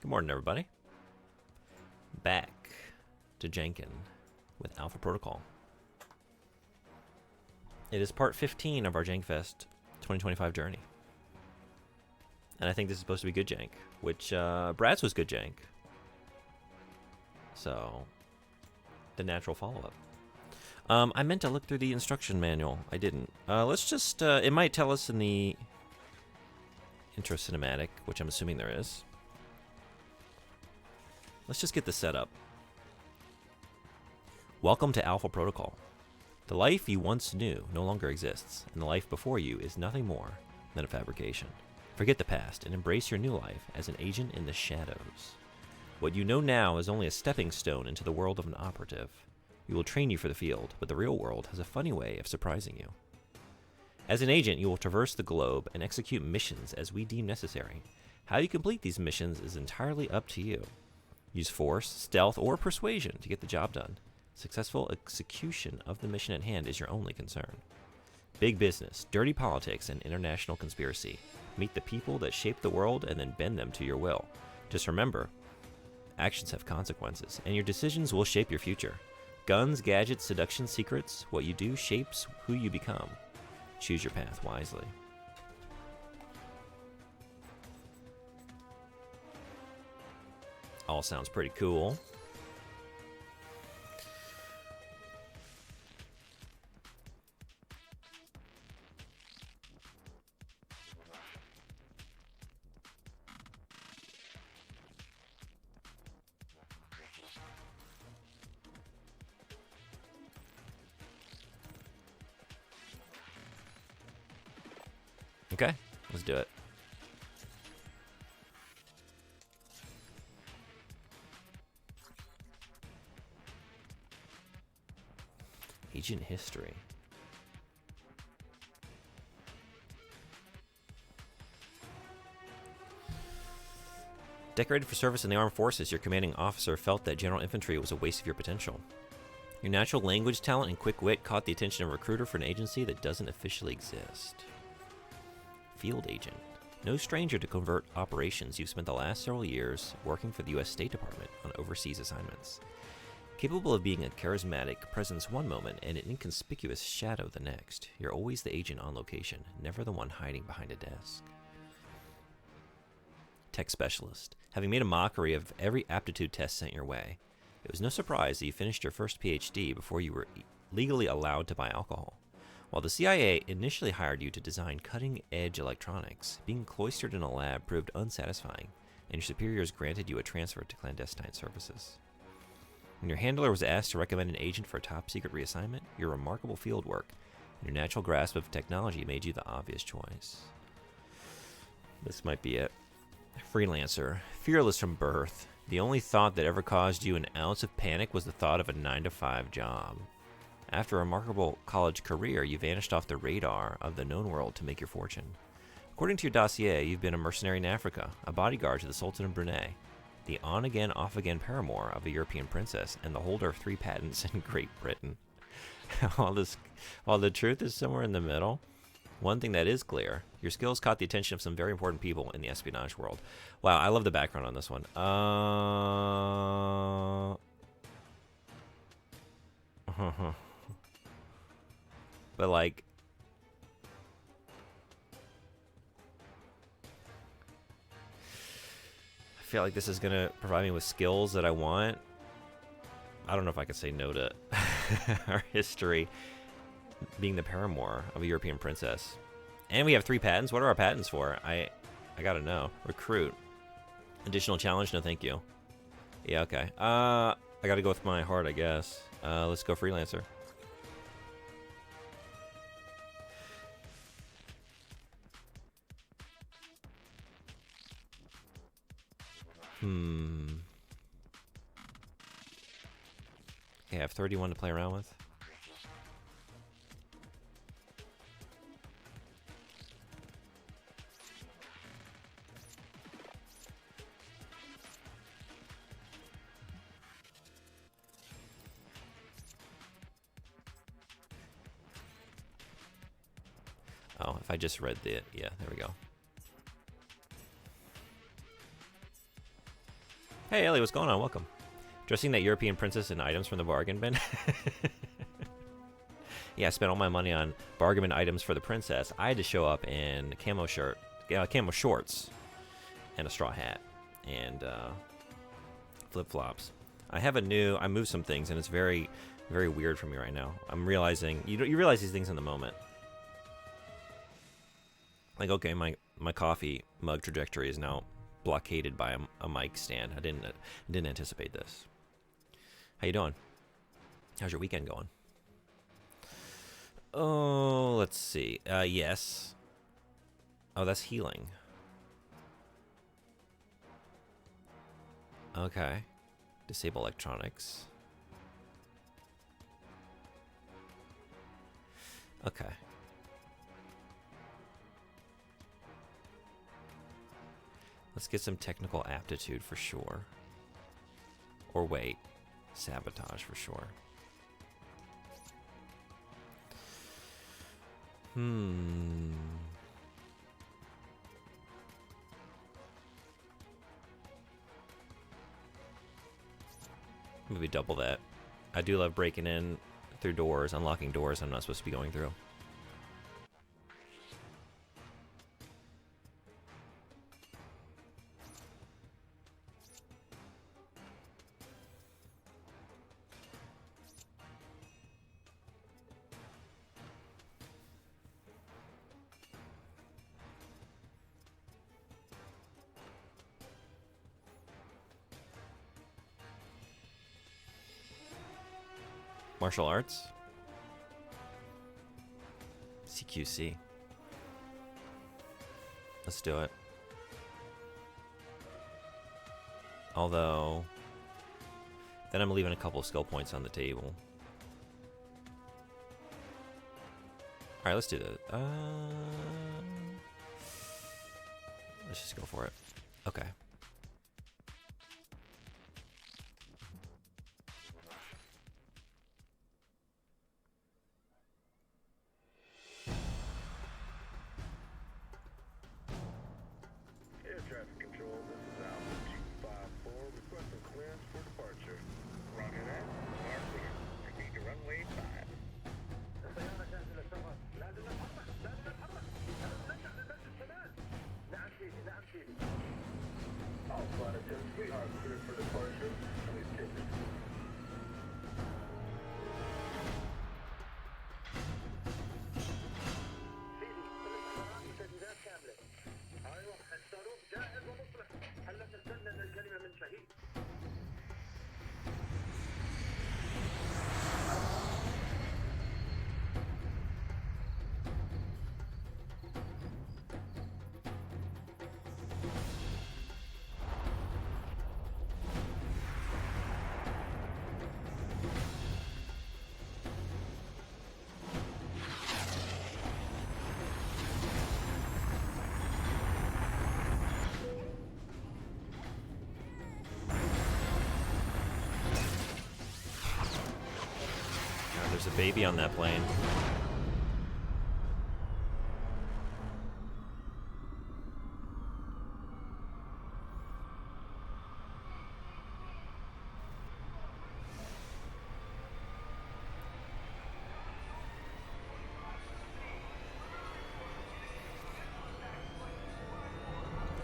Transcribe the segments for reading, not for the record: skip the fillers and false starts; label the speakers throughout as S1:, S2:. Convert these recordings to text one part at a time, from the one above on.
S1: Good morning, everybody. Back to Jenkin with Alpha Protocol. It is part 15 of our Jankfest 2025 journey. And I think this is supposed to be good jank, which Brad's was good jank. So, the natural follow-up. I meant to look through the instruction manual. I didn't. Let's just, it might tell us in the intro cinematic, which I'm assuming there is. Let's just get this set up. Welcome to Alpha Protocol. The life you once knew no longer exists, and the life before you is nothing more than a fabrication. Forget the past and embrace your new life as an agent in the shadows. What you know now is only a stepping stone into the world of an operative. We will train you for the field, but the real world has a funny way of surprising you. As an agent, you will traverse the globe and execute missions as we deem necessary. How you complete these missions is entirely up to you. Use force, stealth, or persuasion to get the job done. Successful execution of the mission at hand is your only concern. Big business, dirty politics, and international conspiracy. Meet the people that shape the world and then bend them to your will. Just remember, actions have consequences, and your decisions will shape your future. Guns, gadgets, seduction, secrets, what you do shapes who you become. Choose your path wisely. All sounds pretty cool. Okay, let's do it. Agent history. Decorated for service in the armed forces, your commanding officer felt that general infantry was a waste of your potential. Your natural language talent and quick wit caught the attention of a recruiter for an agency that doesn't officially exist. Field agent. No stranger to covert operations, you've spent the last several years working for the U.S. State Department on overseas assignments. Capable of being a charismatic presence one moment and an inconspicuous shadow the next, you're always the agent on location, never the one hiding behind a desk. Tech specialist. Having made a mockery of every aptitude test sent your way, it was no surprise that you finished your first PhD before you were legally allowed to buy alcohol. While the CIA initially hired you to design cutting-edge electronics, being cloistered in a lab proved unsatisfying, and your superiors granted you a transfer to clandestine services. When your handler was asked to recommend an agent for a top-secret reassignment, your remarkable field work and your natural grasp of technology made you the obvious choice. This might be it. Freelancer. Fearless from birth. The only thought that ever caused you an ounce of panic was the thought of a 9-to-5 job. After a remarkable college career, you vanished off the radar of the known world to make your fortune. According to your dossier, you've been a mercenary in Africa, a bodyguard to the Sultan of Brunei, the on-again, off-again paramour of a European princess, and the holder of 3 patents in Great Britain. While the truth is somewhere in the middle, one thing that is clear, your skills caught the attention of some very important people in the espionage world. Wow, I love the background on this one. But like, I feel like this is gonna provide me with skills that I want. I don't know if I could say no to our history being the paramour of a European princess. And we have 3 patents. What are our patents for? I gotta know. Recruit. Additional challenge? No, thank you. Yeah, okay. I gotta go with my heart, I guess. Let's go freelancer. Okay, I have 31 to play around with. Oh, if I just read the, yeah, there we go. Hey, Ellie, what's going on? Welcome. Dressing that European princess in items from the bargain bin. Yeah, I spent all my money on bargain bin items for the princess. I had to show up in camo shorts, and a straw hat, and flip-flops. I moved some things, and it's very, very weird for me right now. I'm realizing, you realize these things in the moment. Like, okay, my coffee mug trajectory is now blockaded by a mic stand. I didn't anticipate this. How you doing? How's your weekend going? Oh, let's see. Yes. Oh, that's healing. Okay. Disable electronics. Okay. Let's get some technical aptitude for sure. Or wait. Sabotage for sure. Maybe double that. I do love breaking in through doors, unlocking doors I'm not supposed to be going through. Martial arts? CQC. Let's do it. Although, then I'm leaving a couple of skill points on the table. Alright, let's do that. Let's just go for it. Okay. There's a baby on that plane.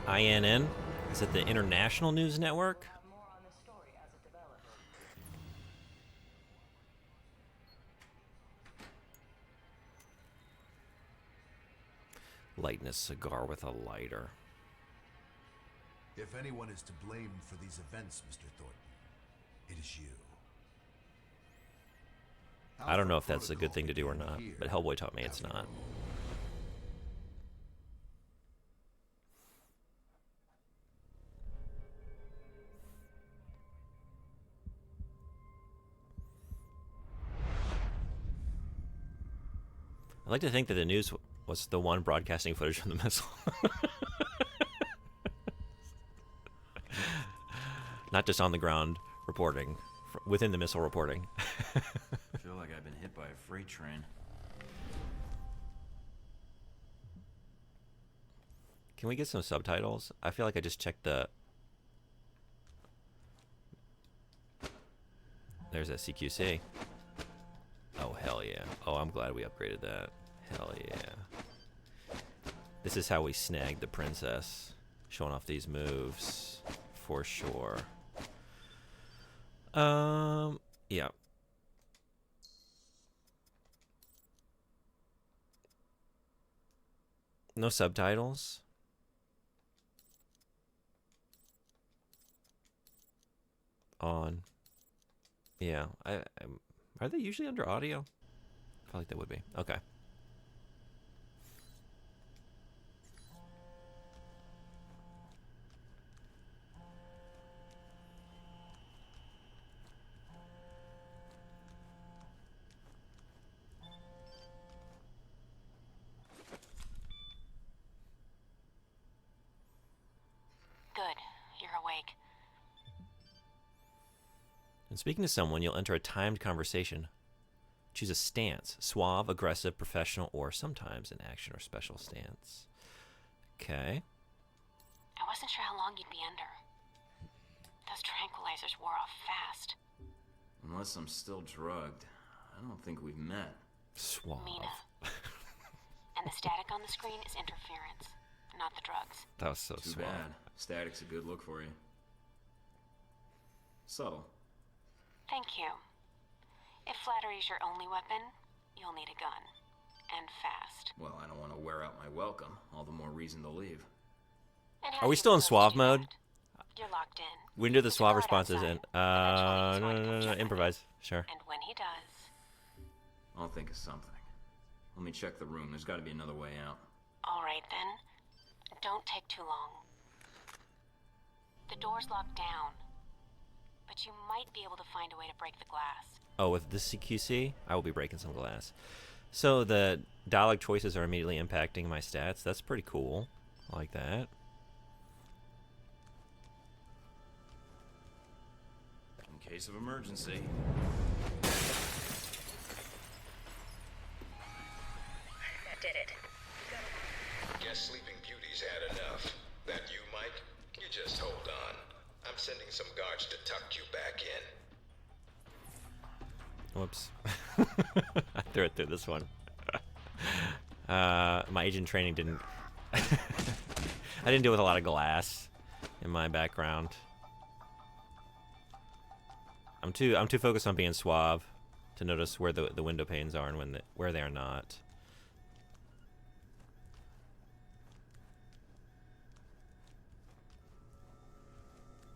S1: INN? Is it the International News Network? Lighting a cigar with a lighter.
S2: If anyone is to blame for these events, Mr. Thornton, it is you.
S1: I don't know if that's a good thing to do or not, but Hellboy taught me it's not. I like to think that the news was the one broadcasting footage from the missile. Not just on the ground reporting, within the missile reporting.
S3: I feel like I've been hit by a freight train.
S1: Can we get some subtitles? I feel like I just checked the There's that CQC. Oh, hell yeah. Oh, I'm glad we upgraded that. Hell yeah. This is how we snagged the princess. Showing off these moves. For sure. Yeah. No subtitles. On. Yeah. Are they usually under audio? I feel like they would be. Okay.
S4: Good. You're awake.
S1: When speaking to someone, you'll enter a timed conversation. Choose a stance. Suave, aggressive, professional, or sometimes an action or special stance. Okay.
S4: I wasn't sure how long you'd be under. Those tranquilizers wore off fast.
S3: Unless I'm still drugged, I don't think we've met.
S1: Suave.
S4: Mina. And the static on the screen is interference, not the drugs.
S1: That was so
S3: Too
S1: suave.
S3: bad. Static's a good look for you. Subtle.
S4: Thank you. If flattery's your only weapon, you'll need a gun. And fast.
S3: Well, I don't want to wear out my welcome. All the more reason to leave.
S4: And
S1: Are we still in suave mode?
S4: You're locked in.
S1: We can do the
S4: There's a
S1: suave
S4: guard
S1: responses
S4: outside.
S1: in.
S4: Eventually,
S1: No,
S4: he's going to
S1: no,
S4: come
S1: no,
S4: check on
S1: improvise. Sure.
S4: you. And when he does...
S3: I'll think of something. Let me check the room. There's got to be another way out.
S4: All right, then. Don't take too long. The door's locked down. But you might be able to find a way to break the glass.
S1: Oh, with the CQC, I will be breaking some glass. So the dialogue choices are immediately impacting my stats. That's pretty cool. I like that.
S3: In case of emergency.
S4: That did it.
S5: Guess Sleeping Beauty's had enough. That you, Mike? You just hold on. I'm sending some guards to tuck you back in.
S1: Whoops. I threw it through this one. My agent training didn't... I didn't deal with a lot of glass in my background. I'm too focused on being suave to notice where the window panes are and where they are not.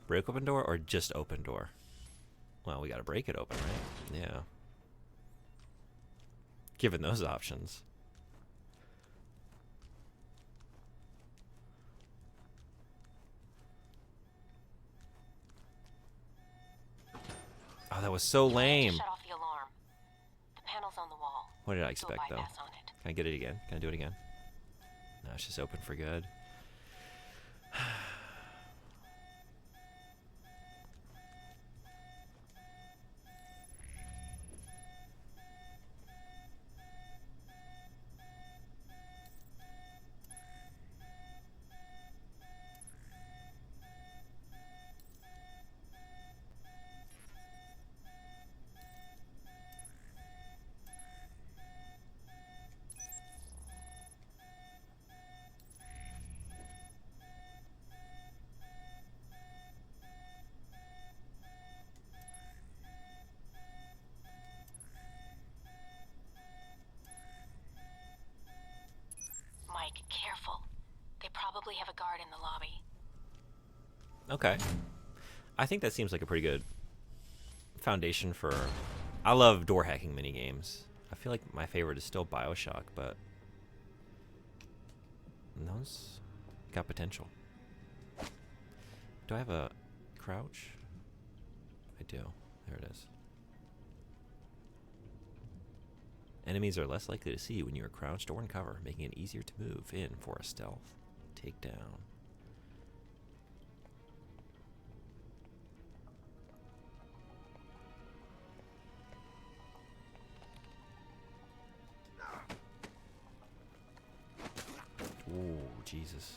S1: Break open door or just open door? Well, we gotta break it open, right? Yeah. Given those options. Oh, that was so lame.
S4: Shut off the alarm. The panel's on the wall.
S1: What did I
S4: Do a
S1: expect, though?
S4: bypass on it.
S1: Can I get it again? Can I do it again? No, it's just open for good.
S4: Mike, careful. They probably have a guard in the lobby.
S1: Okay. I think that seems like a pretty good foundation for... I love door hacking minigames. I feel like my favorite is still BioShock, but... those got potential. Do I have a crouch? I do. There it is. Enemies are less likely to see you when you are crouched or in cover, making it easier to move in for a stealth takedown. Ooh, Jesus.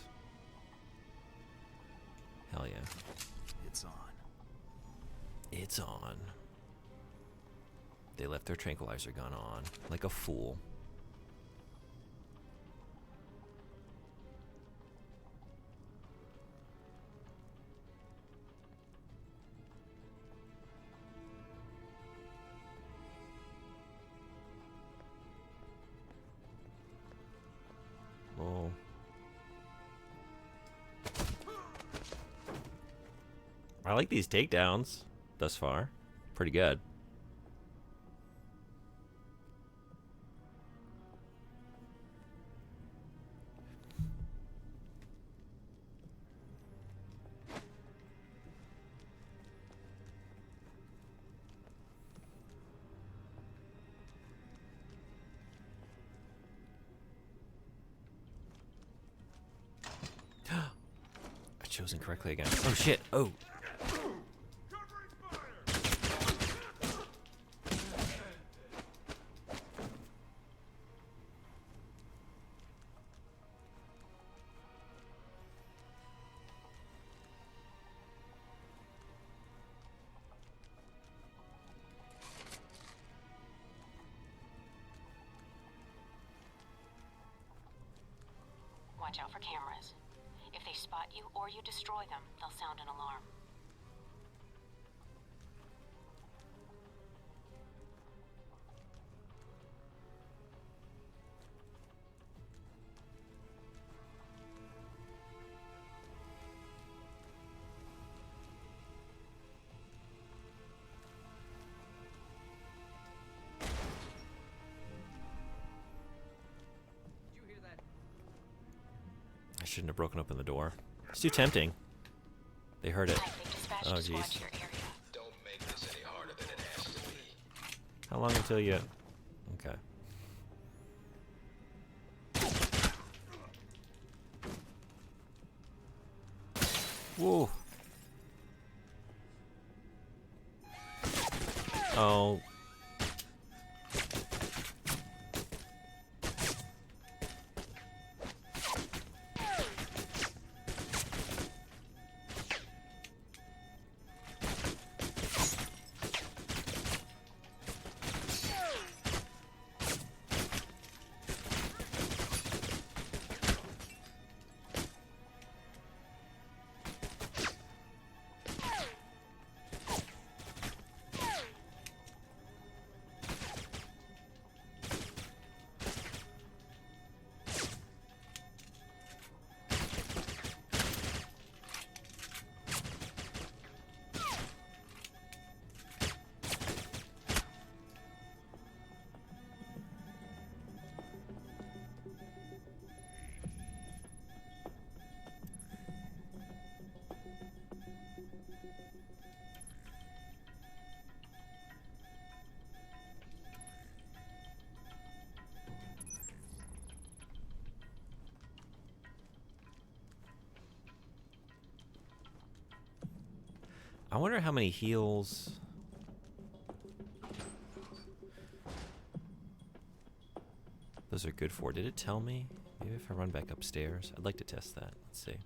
S1: Hell yeah.
S3: It's on.
S1: It's on. They left their tranquilizer gun on, like a fool. Oh. I like these takedowns thus far. Pretty good. I chose incorrectly again. Oh shit. Oh.
S4: Watch out for cameras. If they spot you or you destroy them, they'll sound an alarm.
S1: I shouldn't have broken open the door. It's too tempting. They heard it.
S4: They've dispatched
S1: Oh,
S4: a squad
S1: jeez.
S4: to your area.
S5: Don't make this any harder than it has to be.
S1: How long until you... Okay. Whoa. Oh. I wonder how many heals... those are good for. Did it tell me? Maybe if I run back upstairs. I'd like to test that. Let's see.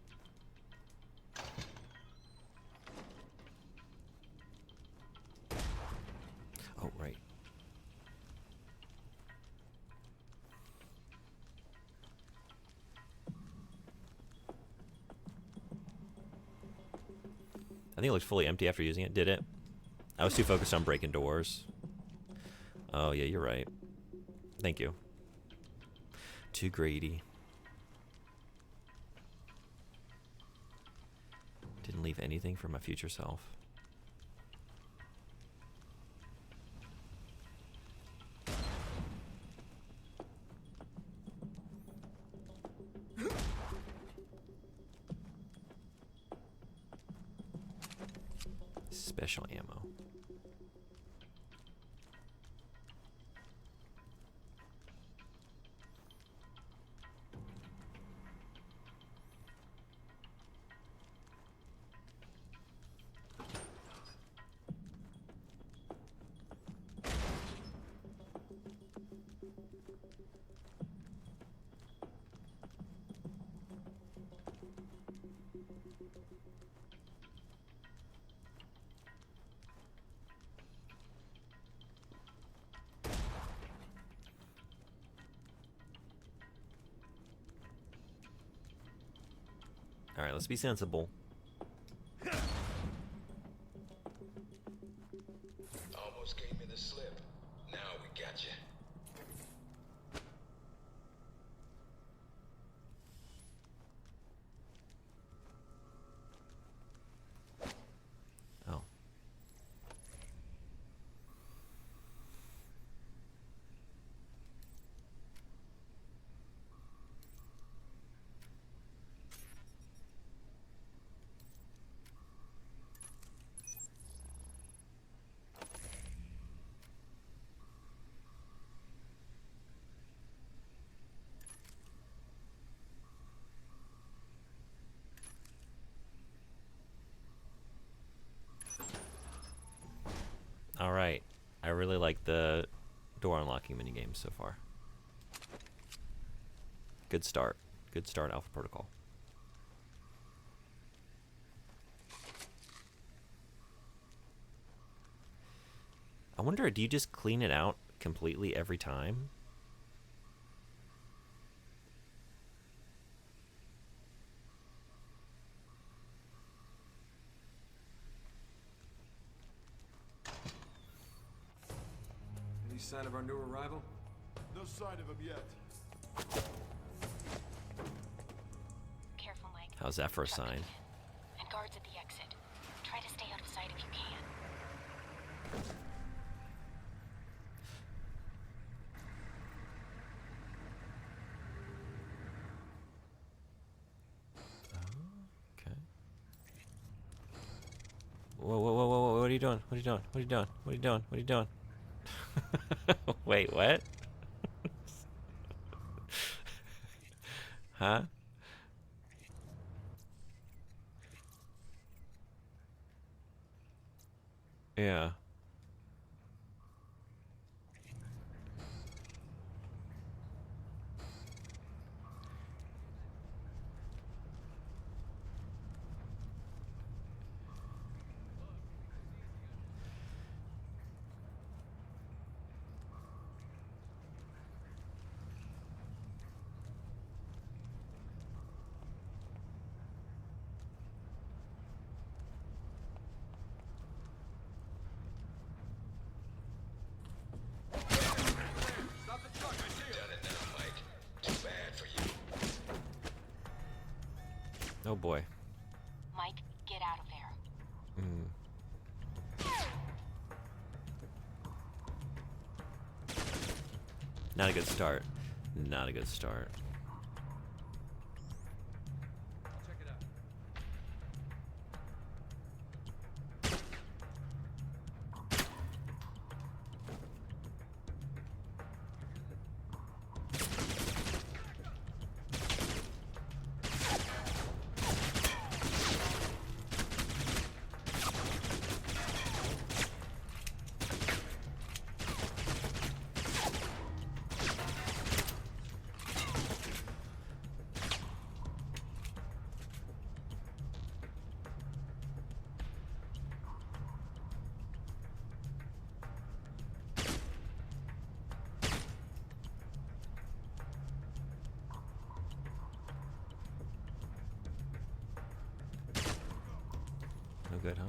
S1: Oh, right. I think it looks fully empty after using it. Did it? I was too focused on breaking doors. Oh, yeah, you're right. Thank you. Too greedy. Didn't leave anything for my future self. Special ammo. Alright, let's be sensible.
S5: Almost gave me the slip. Now we got you.
S1: Oh. Alright. I really like the door unlocking minigames so far. Good start. Good start, Alpha Protocol. I wonder, do you just clean it out completely every time?
S6: Any sign of our new arrival?
S2: No sign of him yet.
S4: Careful, Mike.
S1: How's that for a
S4: Truck
S1: sign?
S4: coming in. And guards at the exit. Try to stay out of sight if you can.
S1: Okay. Whoa, whoa, whoa, whoa, whoa, what are you doing? What are you doing? What are you doing? What are you doing? What are you doing? Wait, what? Huh? Yeah.
S5: Done it now, Mike. Too bad for you.
S1: Oh boy.
S4: Mike, get out of there.
S1: Not a good start. Not a good start.
S6: Check it out.
S1: No good, huh?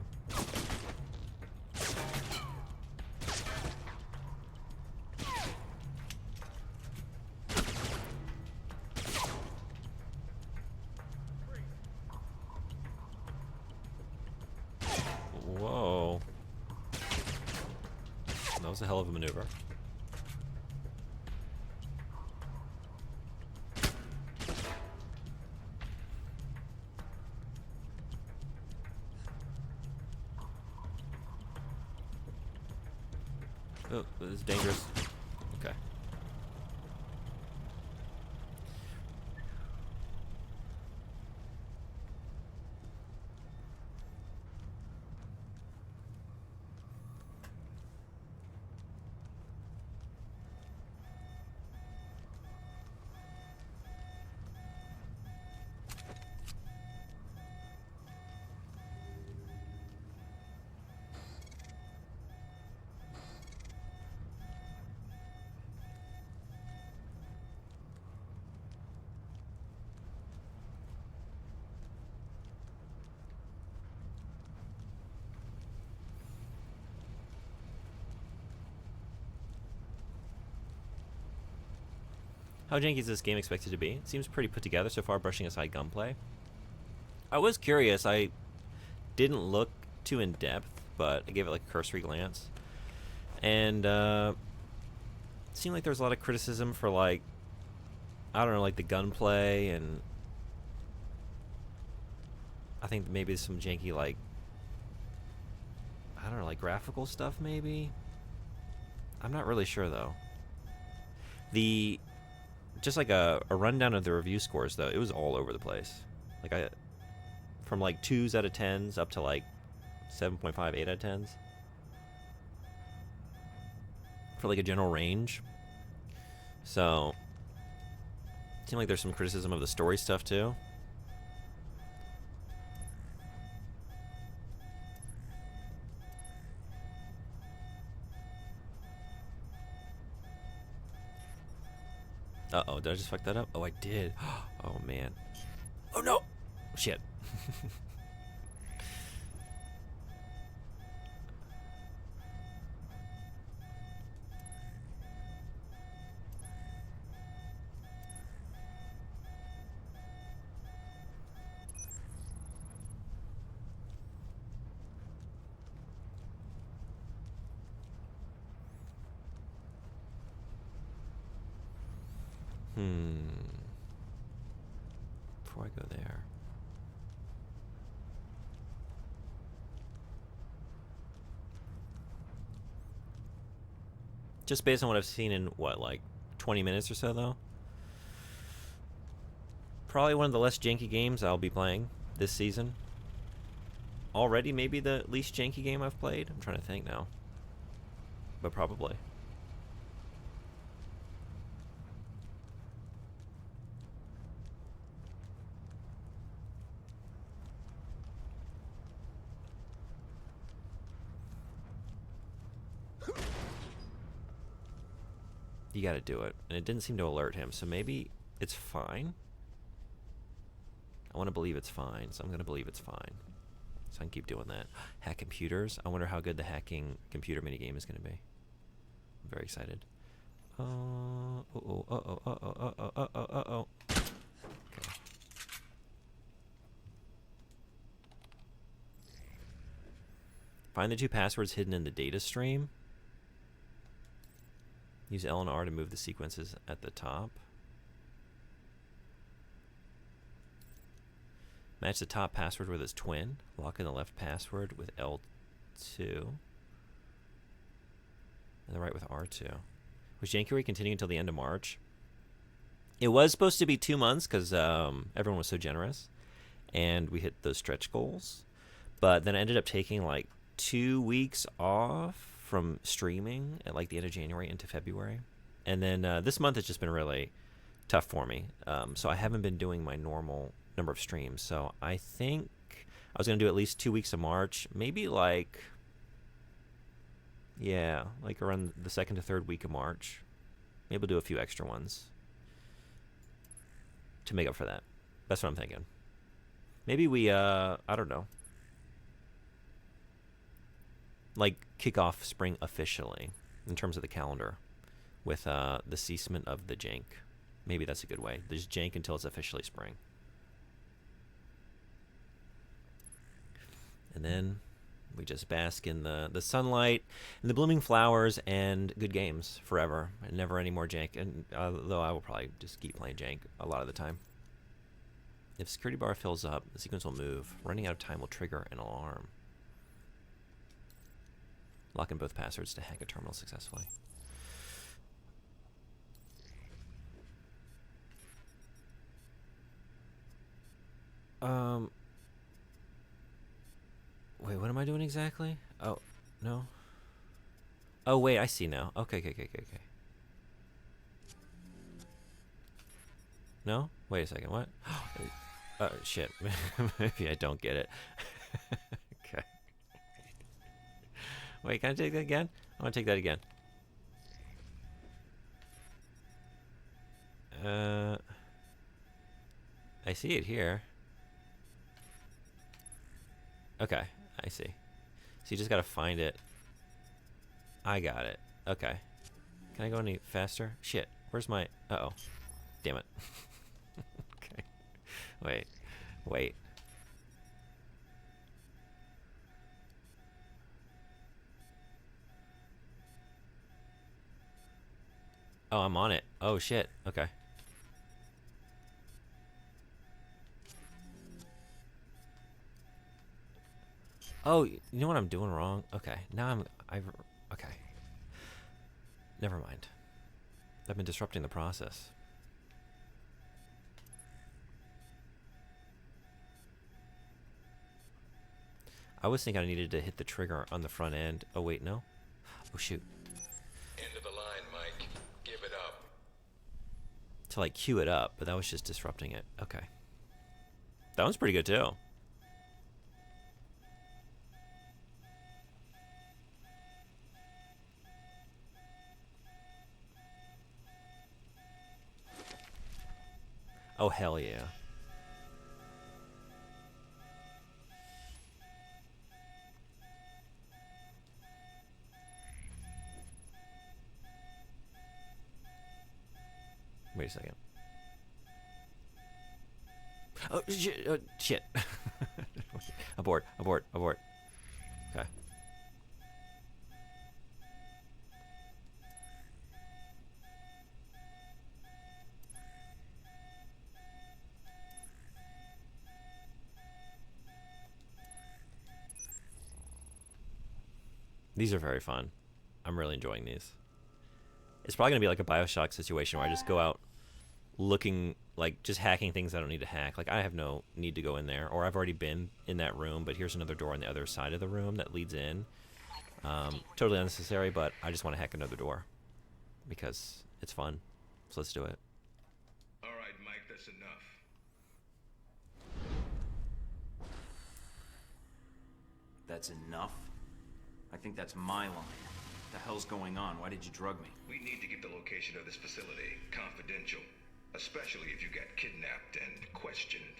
S1: Whoa. That was a hell of a maneuver. Oh, this is dangerous. Okay. How janky is this game expected to be? It seems pretty put together so far, brushing aside gunplay. I was curious. I didn't look too in depth, but I gave it like a cursory glance. And it seemed like there was a lot of criticism for like, I don't know, like the gunplay, and I think maybe some janky like, I don't know, like graphical stuff maybe. I'm not really sure though. Just like a rundown of the review scores though, it was all over the place. Like from like 2s out of 10s up to like 7.5, 8 out of 10s. For like a general range. So, it seemed like there's some criticism of the story stuff too. Uh-oh, did I just fuck that up? Oh, I did. Oh, man. Oh, no! Shit. Before I go there. Just based on what I've seen in, what, like 20 minutes or so, though? Probably one of the less janky games I'll be playing this season. Already maybe the least janky game I've played? I'm trying to think now. But probably. You gotta do it. And it didn't seem to alert him, so maybe it's fine. I want to believe it's fine, so I'm gonna believe it's fine. So I can keep doing that. Hack computers. I wonder how good the hacking computer minigame is gonna be. I'm very excited. Uh-oh. Okay. Find the 2 passwords hidden in the data stream. Use L and R to move the sequences at the top. Match the top password with its twin. Lock in the left password with L2. And the right with R2. Was Jankuary continuing until the end of March? It was supposed to be 2 months because everyone was so generous. And we hit those stretch goals. But then I ended up taking like 2 weeks off from streaming at like the end of January into February. And then this month has just been really tough for me. So I haven't been doing my normal number of streams. So I think I was going to do at least 2 weeks of March. Maybe like, yeah, like around the 2nd to 3rd week of March. Maybe we'll do a few extra ones to make up for that. That's what I'm thinking. Maybe we, I don't know, like kick off spring officially in terms of the calendar with the ceasement of the jank. Maybe that's a good way. There's jank until it's officially spring. And then we just bask in the sunlight and the blooming flowers and good games forever and never any more jank. And though I will probably just keep playing jank a lot of the time. If security bar fills up, the sequence will move. Running out of time will trigger an alarm. Lock in both passwords to hack a terminal successfully. Wait, what am I doing exactly? Oh, no. Oh, wait, I see now. Okay. No? Wait a second, what? Shit. Maybe I don't get it. Okay. Wait, can I take that again? I want to take that again. I see it here. Okay, I see. So you just gotta find it. I got it. Okay. Can I go any faster? Shit. Where's my... Uh-oh. Damn it. Okay. Wait. Oh, I'm on it. Oh, shit. Okay. Oh, you know what I'm doing wrong? Okay. Now okay. Never mind. I've been disrupting the process. I was thinking I needed to hit the trigger on the front end. Oh, wait, no? Oh, shoot.
S5: End of the line, Mike. Give it up.
S1: To, like, queue it up, but that was just disrupting it. Okay. That one's pretty good, too. Oh, hell yeah. Wait a second. Oh, shit. Abort. Okay. These are very fun. I'm really enjoying these. It's probably going to be like a Bioshock situation where I just go out looking, like, just hacking things I don't need to hack. Like, I have no need to go in there, or I've already been in that room, but here's another door on the other side of the room that leads in. Totally unnecessary, but I just want to hack another door because it's fun. So let's do it.
S5: All right, Mike, that's enough.
S3: That's enough? I think that's my line. What the hell's going on? Why did you drug me?
S5: We need to keep the location of this facility confidential, especially if you got kidnapped and questioned.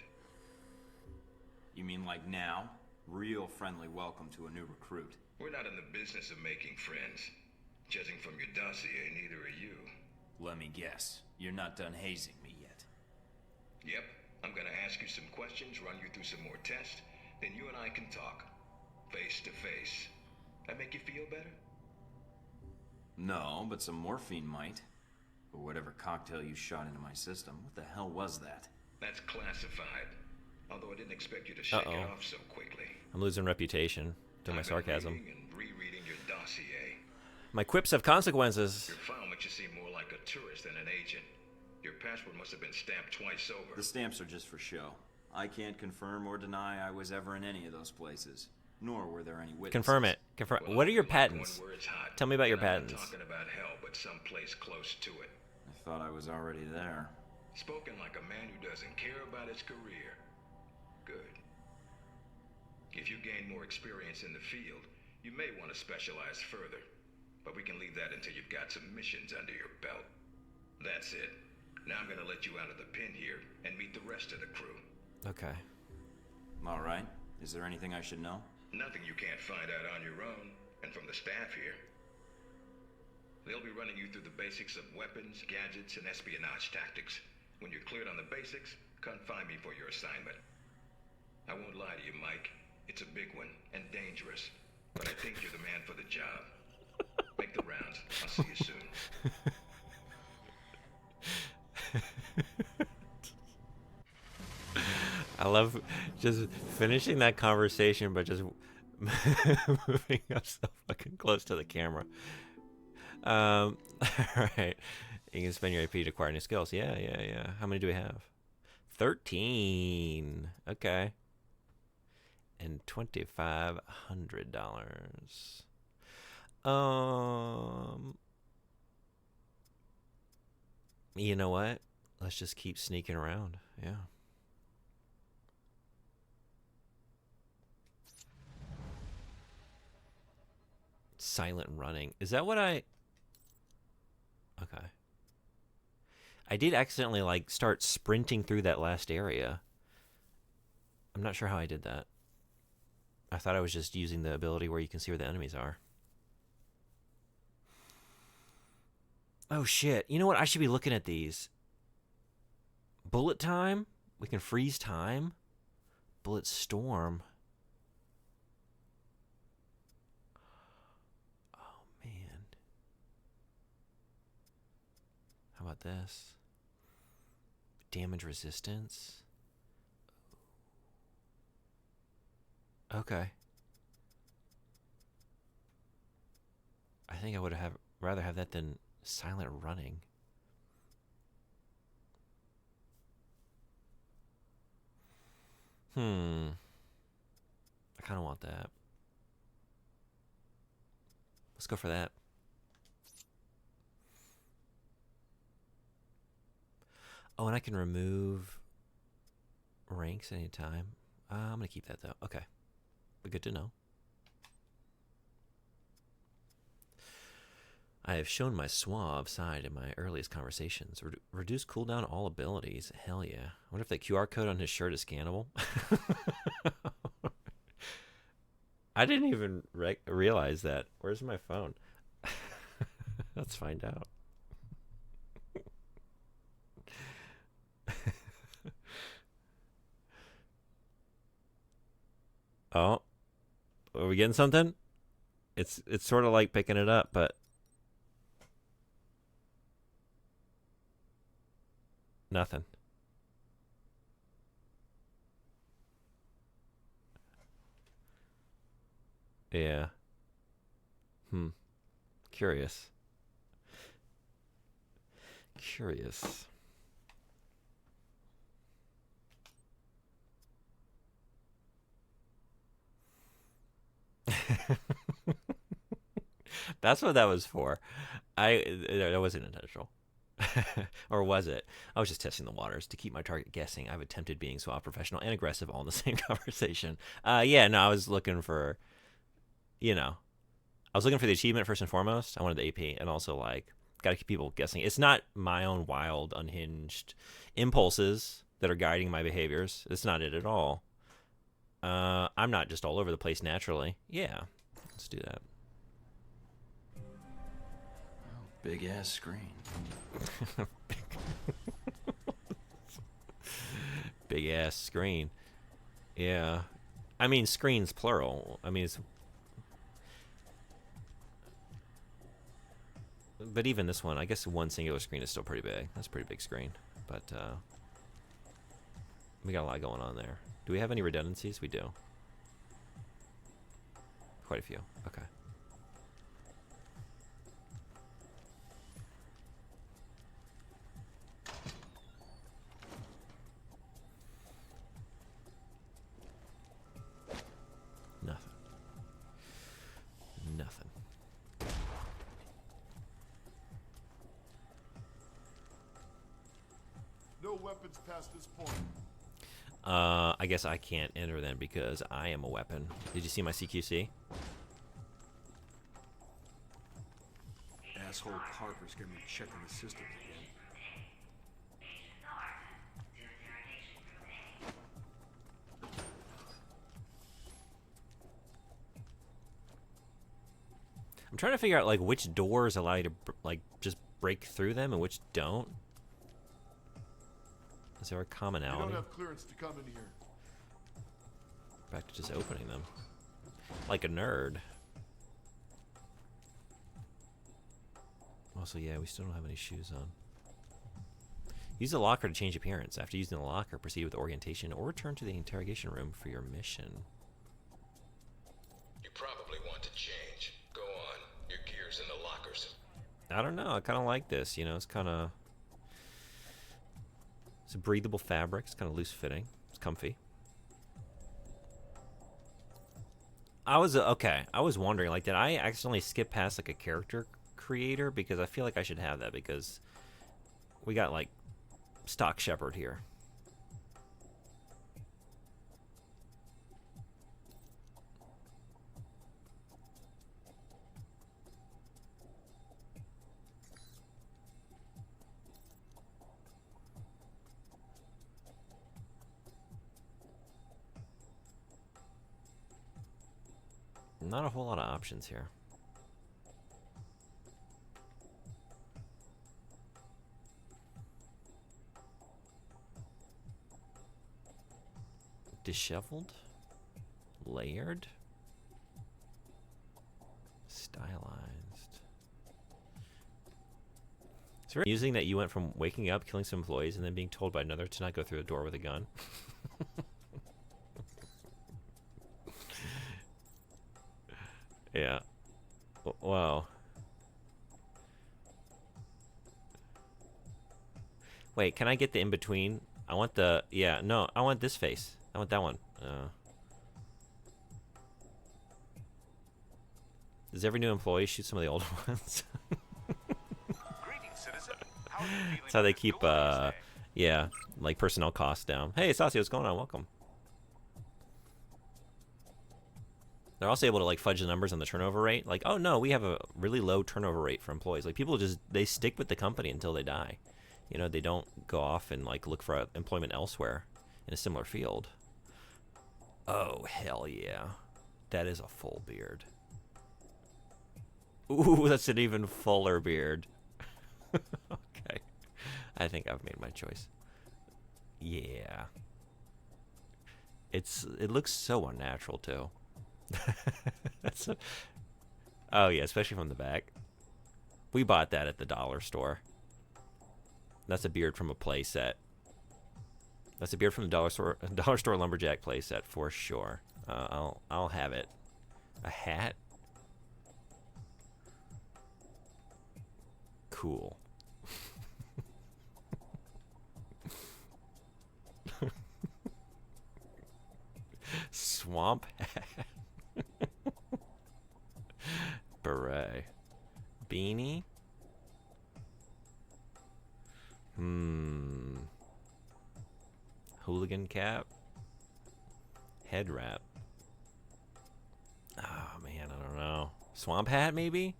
S3: You mean like now? Real friendly welcome to a new recruit.
S5: We're not in the business of making friends. Judging from your dossier, neither are you.
S3: Let me guess. You're not done hazing me yet.
S5: Yep, I'm gonna ask you some questions, run you through some more tests, then you and I can talk. Face to face. That make you feel better?
S3: No, but some morphine might. Or whatever cocktail you shot into my system. What the hell was that?
S5: That's classified. Although I didn't expect you to shake it
S1: Uh-oh.
S5: off so quickly.
S1: I'm losing reputation through my
S5: I've been
S1: sarcasm.
S5: reading and rereading your dossier.
S1: My quips have consequences.
S5: Your file makes you seem more like a tourist than an agent. Your passport must have been stamped twice over.
S3: The stamps are just for show. I can't confirm or deny I was ever in any of those places. Nor were there any witnesses.
S1: Confirm it. Confirm.
S5: Well,
S1: What are your
S5: I like
S1: patents?
S5: going where it's hot.
S1: Tell me about your
S5: And I'm
S1: patents.
S5: not talking about hell, but someplace close to it.
S3: I thought I was already there.
S5: Spoken like a man who doesn't care about his career. Good. If you gain more experience in the field, you may want to specialize further. But we can leave that until you've got some missions under your belt. That's it. Now I'm gonna let you out of the pen here and meet the rest of the crew.
S1: Okay.
S3: All right. Is there anything I should know?
S5: Nothing you can't find out on your own, and from the staff here. They'll be running you through the basics of weapons, gadgets, and espionage tactics. When you're cleared on the basics, come find me for your assignment. I won't lie to you, Mike. It's a big one, and dangerous. But I think you're the man for the job. Make the rounds. I'll see you soon.
S1: I love just finishing that conversation, but just moving up so fucking close to the camera. All right. You can spend your AP to acquire new skills. Yeah. How many do we have? 13. Okay. And $2,500. You know what? Let's just keep sneaking around. Yeah. Silent running. Is that what I... Okay. I did accidentally, like, start sprinting through that last area. I'm not sure how I did that. I thought I was just using the ability where you can see where the enemies are. Oh, shit. You know what? I should be looking at these. Bullet time? We can freeze time? Bullet storm. Oh, man. How about this? Damage resistance? Okay. I think I would have rather have that than silent running. I kind of want that. Let's go for that. Oh, and I can remove ranks anytime. I'm going to keep that, though. Okay. But good to know. I have shown my suave side in my earliest conversations. Reduce cooldown all abilities. Hell yeah. I wonder if that QR code on his shirt is scannable. I didn't even realize that. Where's my phone? Let's find out. Oh. Are we getting something? It's sort of like picking it up, but nothing. Yeah. Curious. Curious. That's what that was for. That wasn't intentional. Or was it? I was just testing the waters to keep my target guessing. I've attempted being suave, professional, and aggressive all in the same conversation. Yeah, no, I was looking for, I was looking for the achievement first and foremost. I wanted the AP, and also, like, got to keep people guessing. It's not my own wild, unhinged impulses that are guiding my behaviors. It's not it at all. I'm not just all over the place naturally. Yeah, let's do that.
S3: Big ass screen.
S1: Big ass screen. Yeah. I mean, screens plural. I mean, but even this one, I guess one singular screen is still pretty big. That's a pretty big screen. But we got a lot going on there. Do we have any redundancies? We do. Quite a few. Okay. Nothing. Nothing.
S2: No weapons past this point.
S1: I guess I can't enter then because I am a weapon. Did you see my CQC?
S6: Asshole Parker's gonna be checking the systems again.
S1: I'm trying to figure out, like, which doors allow you to, like, just break through them and which don't. Is there a
S2: You
S1: commonality?
S2: don't have clearance to come in here.
S1: Back to just opening them. Like a nerd. Also, yeah, we still don't have any shoes on. Use the locker to change appearance. After using the locker, proceed with orientation or return to the interrogation room for your mission.
S5: You probably want to change. Go on. Your gear's in the lockers.
S1: I don't know. I kind of like this. You know, it's kind of... It's a breathable fabric. It's kind of loose fitting. It's comfy. I was wondering, like, did I accidentally skip past, like, a character creator? Because I feel like I should have that, because we got, like, stock Shepard here. Not a whole lot of options here. Disheveled? Layered? Stylized. It's very amusing that you went from waking up, killing some employees, and then being told by another to not go through a door with a gun. Yeah. Wow. Wait, can I get the in-between? I want the... Yeah, no, I want this face. I want that one. Does every new employee shoot some of the older ones? That's how they keep, yeah, like personnel costs down. Hey, Sassi, what's going on? Welcome. They're also able to like fudge the numbers on the turnover rate. Like, oh no, we have a really low turnover rate for employees. Like people just, they stick with the company until they die. You know, they don't go off and like look for employment elsewhere in a similar field. Oh, hell yeah. That is a full beard. Ooh, that's an even fuller beard. Okay. I think I've made my choice. Yeah. It looks so unnatural too. Oh yeah, especially from the back. We bought that at the dollar store. That's a beard from a play set. That's a beard from the dollar store lumberjack play set for sure. I'll have it. A hat? Cool. Swamp hat. Beret. Beanie? Hooligan cap? Head wrap? Oh man, I don't know. Swamp hat maybe?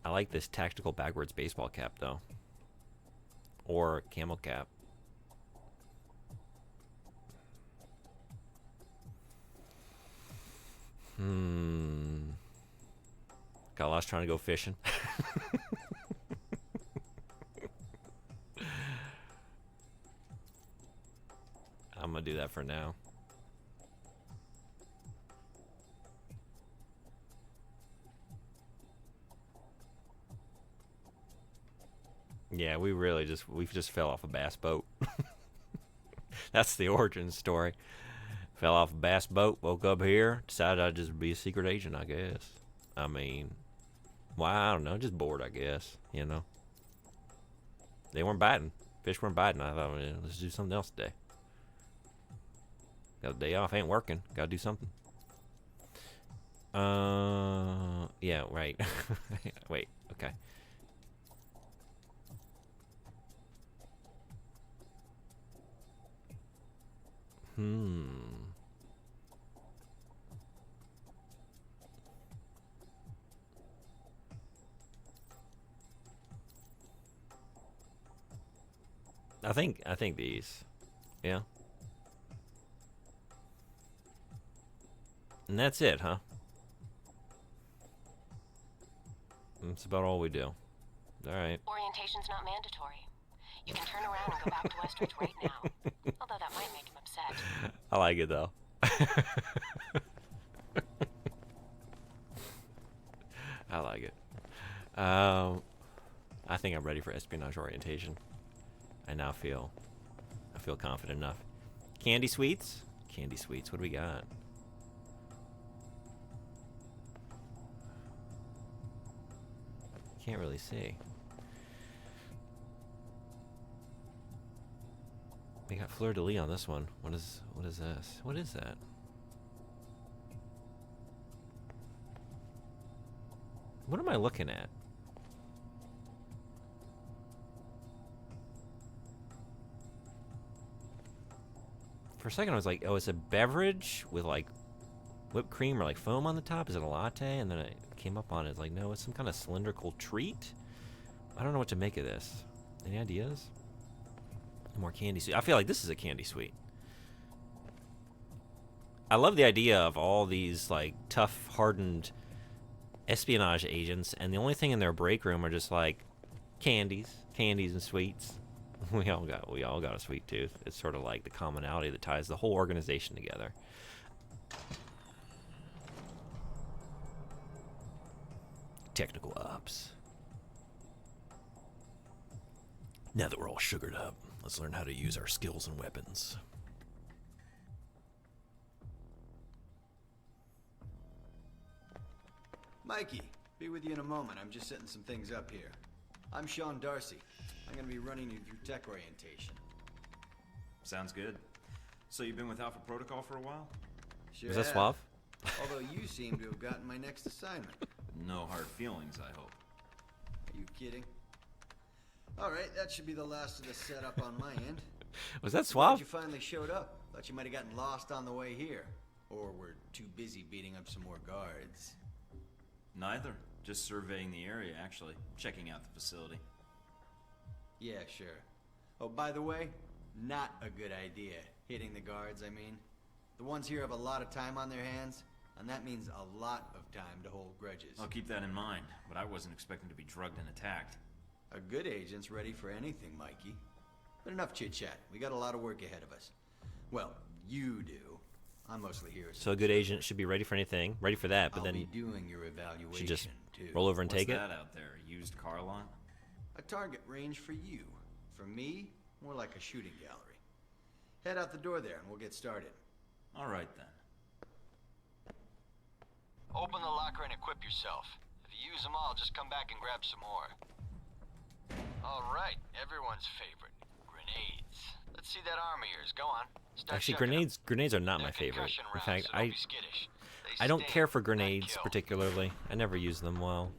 S1: I like this tactical backwards baseball cap though. Or camel cap. Got lost trying to go fishing. I'm gonna do that for now. Yeah, we just fell off a bass boat. That's the origin story. Fell off a bass boat, woke up here, decided I'd just be a secret agent, I guess. I mean, well, I don't know, just bored, I guess, you know. They weren't biting. Fish weren't biting. I thought, well, let's do something else today. Got a day off, ain't working. Gotta do something. Yeah, right. Wait, okay. I think these. Yeah. And that's it, huh? That's about all we do. Alright.
S4: Orientation's not mandatory. You can turn around and go back to Westridge right now. Although that might make him upset.
S1: I like it though. I like it. I think I'm ready for espionage orientation. I feel confident enough. Candy sweets? Candy sweets, what do we got? Can't really see. We got Fleur de Lis on this one. What is this? What is that? What am I looking at? For a second I was like, oh, it's a beverage with like whipped cream or like foam on the top. Is it a latte? And then it came up on it like, no, it's some kind of cylindrical treat. I don't know what to make of this. Any ideas? More candy sweet. I feel like this is a candy sweet. I love the idea of all these like tough, hardened espionage agents, and the only thing in their break room are just like candies and sweets. We all got a sweet tooth. It's sort of like the commonality that ties the whole organization together. Technical ops. Now that we're all sugared up, let's learn how to use our skills and weapons.
S7: Mikey, be with you in a moment. I'm just setting some things up here. I'm Sean Darcy. I'm gonna be running you through tech orientation.
S3: Sounds good. So you've been with Alpha Protocol for a while?
S7: Sure
S1: Is that
S7: have.
S1: suave?
S7: Although you seem to have gotten my next assignment.
S3: No hard feelings, I hope.
S7: Are you kidding? Alright, that should be the last of the setup on my end.
S1: Was that
S7: Glad
S1: suave?
S7: you finally showed up. Thought you might have gotten lost on the way here. Or were too busy beating up some more guards.
S3: Neither. Just surveying the area, actually. Checking out the facility.
S7: Yeah, sure. Oh, by the way, not a good idea. Hitting the guards, I mean. The ones here have a lot of time on their hands, and that means a lot of time to hold grudges.
S3: I'll keep that in mind, but I wasn't expecting to be drugged and attacked.
S7: A good agent's ready for anything, Mikey. But enough chit-chat. We got a lot of work ahead of us. Well, you do. I'm mostly here as
S1: So a good agent should be ready for anything, ready for that, but
S7: I'll
S1: then
S7: be doing your evaluation,
S1: should just
S7: too.
S1: roll over and
S3: What's
S1: take it.
S3: that out there? A used car lot?
S7: A target range for you. For me, more like a shooting gallery. Head out the door there and we'll get started.
S3: All right, then.
S7: Open the locker and equip yourself. If you use them all, just come back and grab some more. All right, everyone's favorite. Grenades. Let's see that arm of yours. Go on. Start
S1: Actually,
S7: chucking 'em.
S1: grenades are not
S7: They're
S1: my favorite.
S7: concussion
S1: In
S7: rounds,
S1: fact,
S7: so don't be skittish. They
S1: I don't
S7: sting,
S1: care for
S7: not
S1: grenades
S7: kill.
S1: particularly. I never use them well.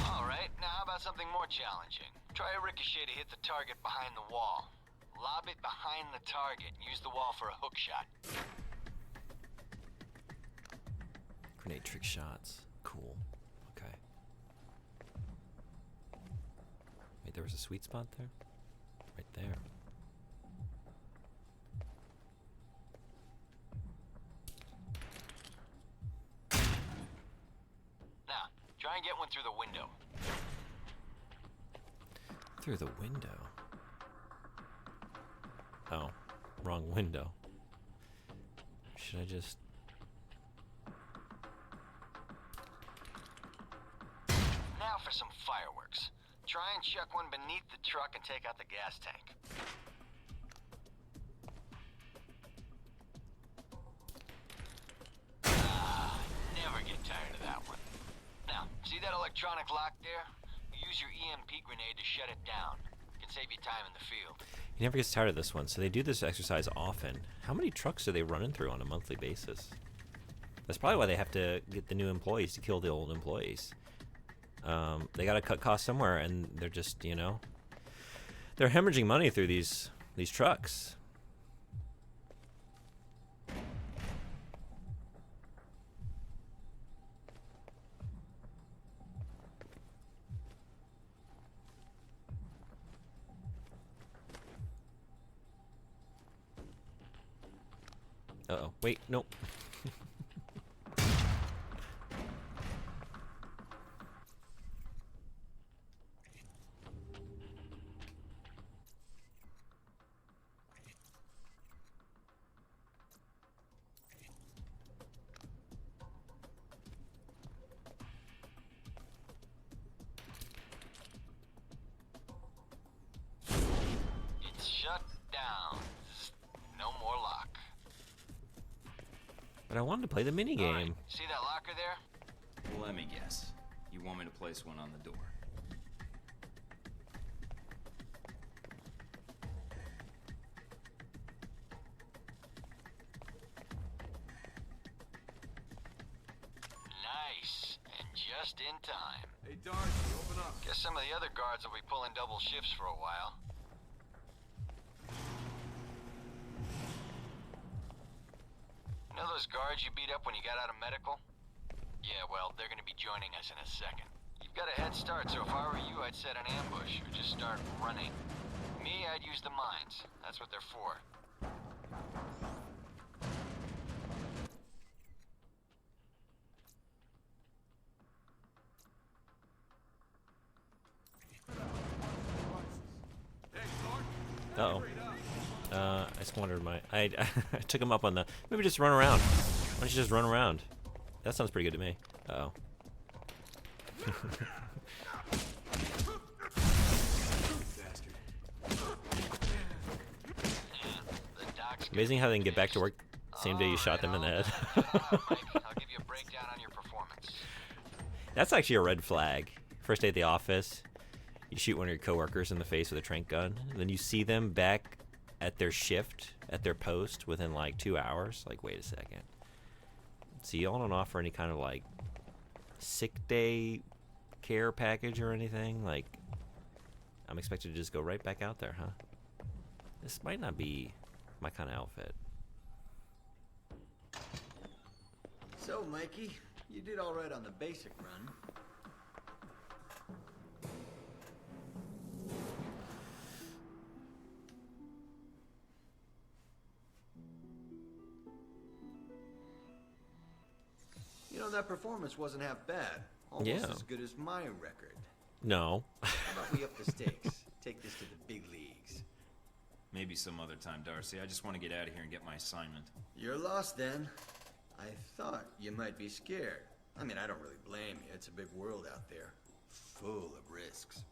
S7: All right, now how about something more challenging? Try a ricochet to hit the target behind the wall. Lob it behind the target and use the wall for a hook shot.
S1: Grenade trick shots. Cool. Okay. Wait, there was a sweet spot there? Right there.
S7: Now, try and get one through the window.
S1: Through the window. Oh, wrong window. Should I just...
S7: Now for some fireworks. Try and chuck one beneath the truck and take out the gas tank. Never get tired of that one. Now, see that electronic lock there? Use your EMP grenade to shut it down. It can save you time in the field.
S1: He never gets tired of this one, so they do this exercise often. How many trucks are they running through on a monthly basis? That's probably why they have to get the new employees to kill the old employees. They gotta cut costs somewhere, and they're just, you know, they're hemorrhaging money through these trucks. Uh-oh. Wait, nope.
S7: It's shut down. No more lock.
S1: But I wanted to play the minigame.
S7: All right, see that locker there?
S3: Let me guess. You want me to place one on the door?
S7: Nice. just in time.
S6: Hey, Darcy, open up.
S7: Guess some of the other guards will be pulling double shifts for a while. You know those guards you beat up when you got out of medical? Yeah, well, they're gonna be joining us in a second. You've got a head start, so if I were you, I'd set an ambush or just start running. Me, I'd use the mines. That's what they're for.
S1: Uh-oh. I squandered my... I took him up on the... Maybe just run around. Why don't you just run around? That sounds pretty good to me. Uh-oh. Amazing how they can get back to work the same day you shot them in the head.
S7: I'll give you a breakdown on your performance.
S1: That's actually a red flag. First day at the office, you shoot one of your coworkers in the face with a tranq gun, and then you see them back at their shift, at their post, within like 2 hours. Like, wait a second. So y'all don't offer any kind of like sick day care package or anything? Like, I'm expected to just go right back out there, huh? This might not be my kind of outfit.
S7: So, Mikey, you did all right on the basic run. You know, that performance wasn't half bad. Almost
S1: Yeah.
S7: as good as my record.
S1: No.
S7: How about we up the stakes? Take this to the big leagues.
S3: Maybe some other time, Darcy. I just want to get out of here and get my assignment.
S7: You're lost then. I thought you might be scared. I mean, I don't really blame you. It's a big world out there. Full of risks.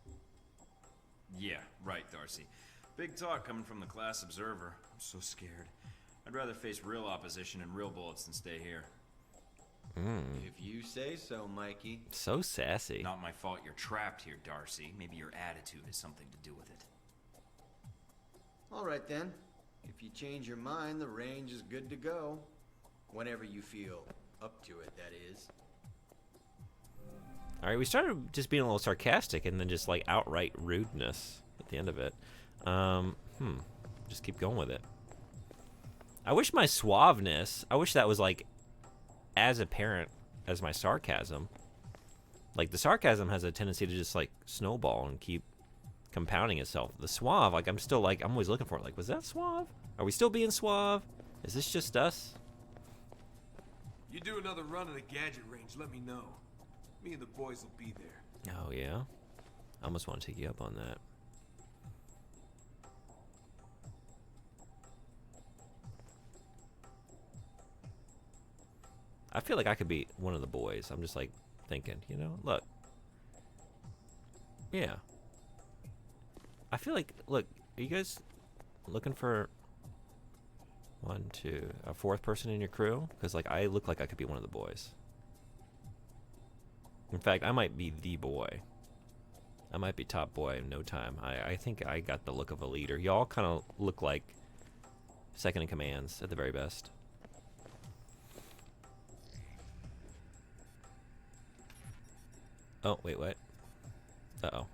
S3: Yeah, right, Darcy. Big talk coming from the class observer. I'm so scared. I'd rather face real opposition and real bullets than stay here.
S7: If you say so, Mikey.
S1: So sassy.
S3: Not my fault you're trapped here, Darcy. Maybe your attitude has something to do with it.
S7: All right then. If you change your mind, the range is good to go. Whenever you feel up to it, that is.
S1: Alright, we started just being a little sarcastic and then just like outright rudeness at the end of it. Just keep going with it. I wish my suaveness, I wish that was like as apparent as my sarcasm. Like the sarcasm has a tendency to just like snowball and keep compounding itself. The suave, like I'm still like, I'm always looking for it. Like, was that suave? Are we still being suave? Is this just us?
S6: You do another run at the gadget range, let me know. Me and the boys will be there.
S1: Oh yeah? I almost want to take you up on that. I feel like I could be one of the boys. I'm just like thinking, you know, look. Yeah. I feel like, look, are you guys looking for a fourth person in your crew? Because like I look like I could be one of the boys. In fact, I might be the boy. I might be top boy in no time. I think I got the look of a leader. Y'all kind of look like second in commands at the very best. Oh, wait, what? Uh-oh.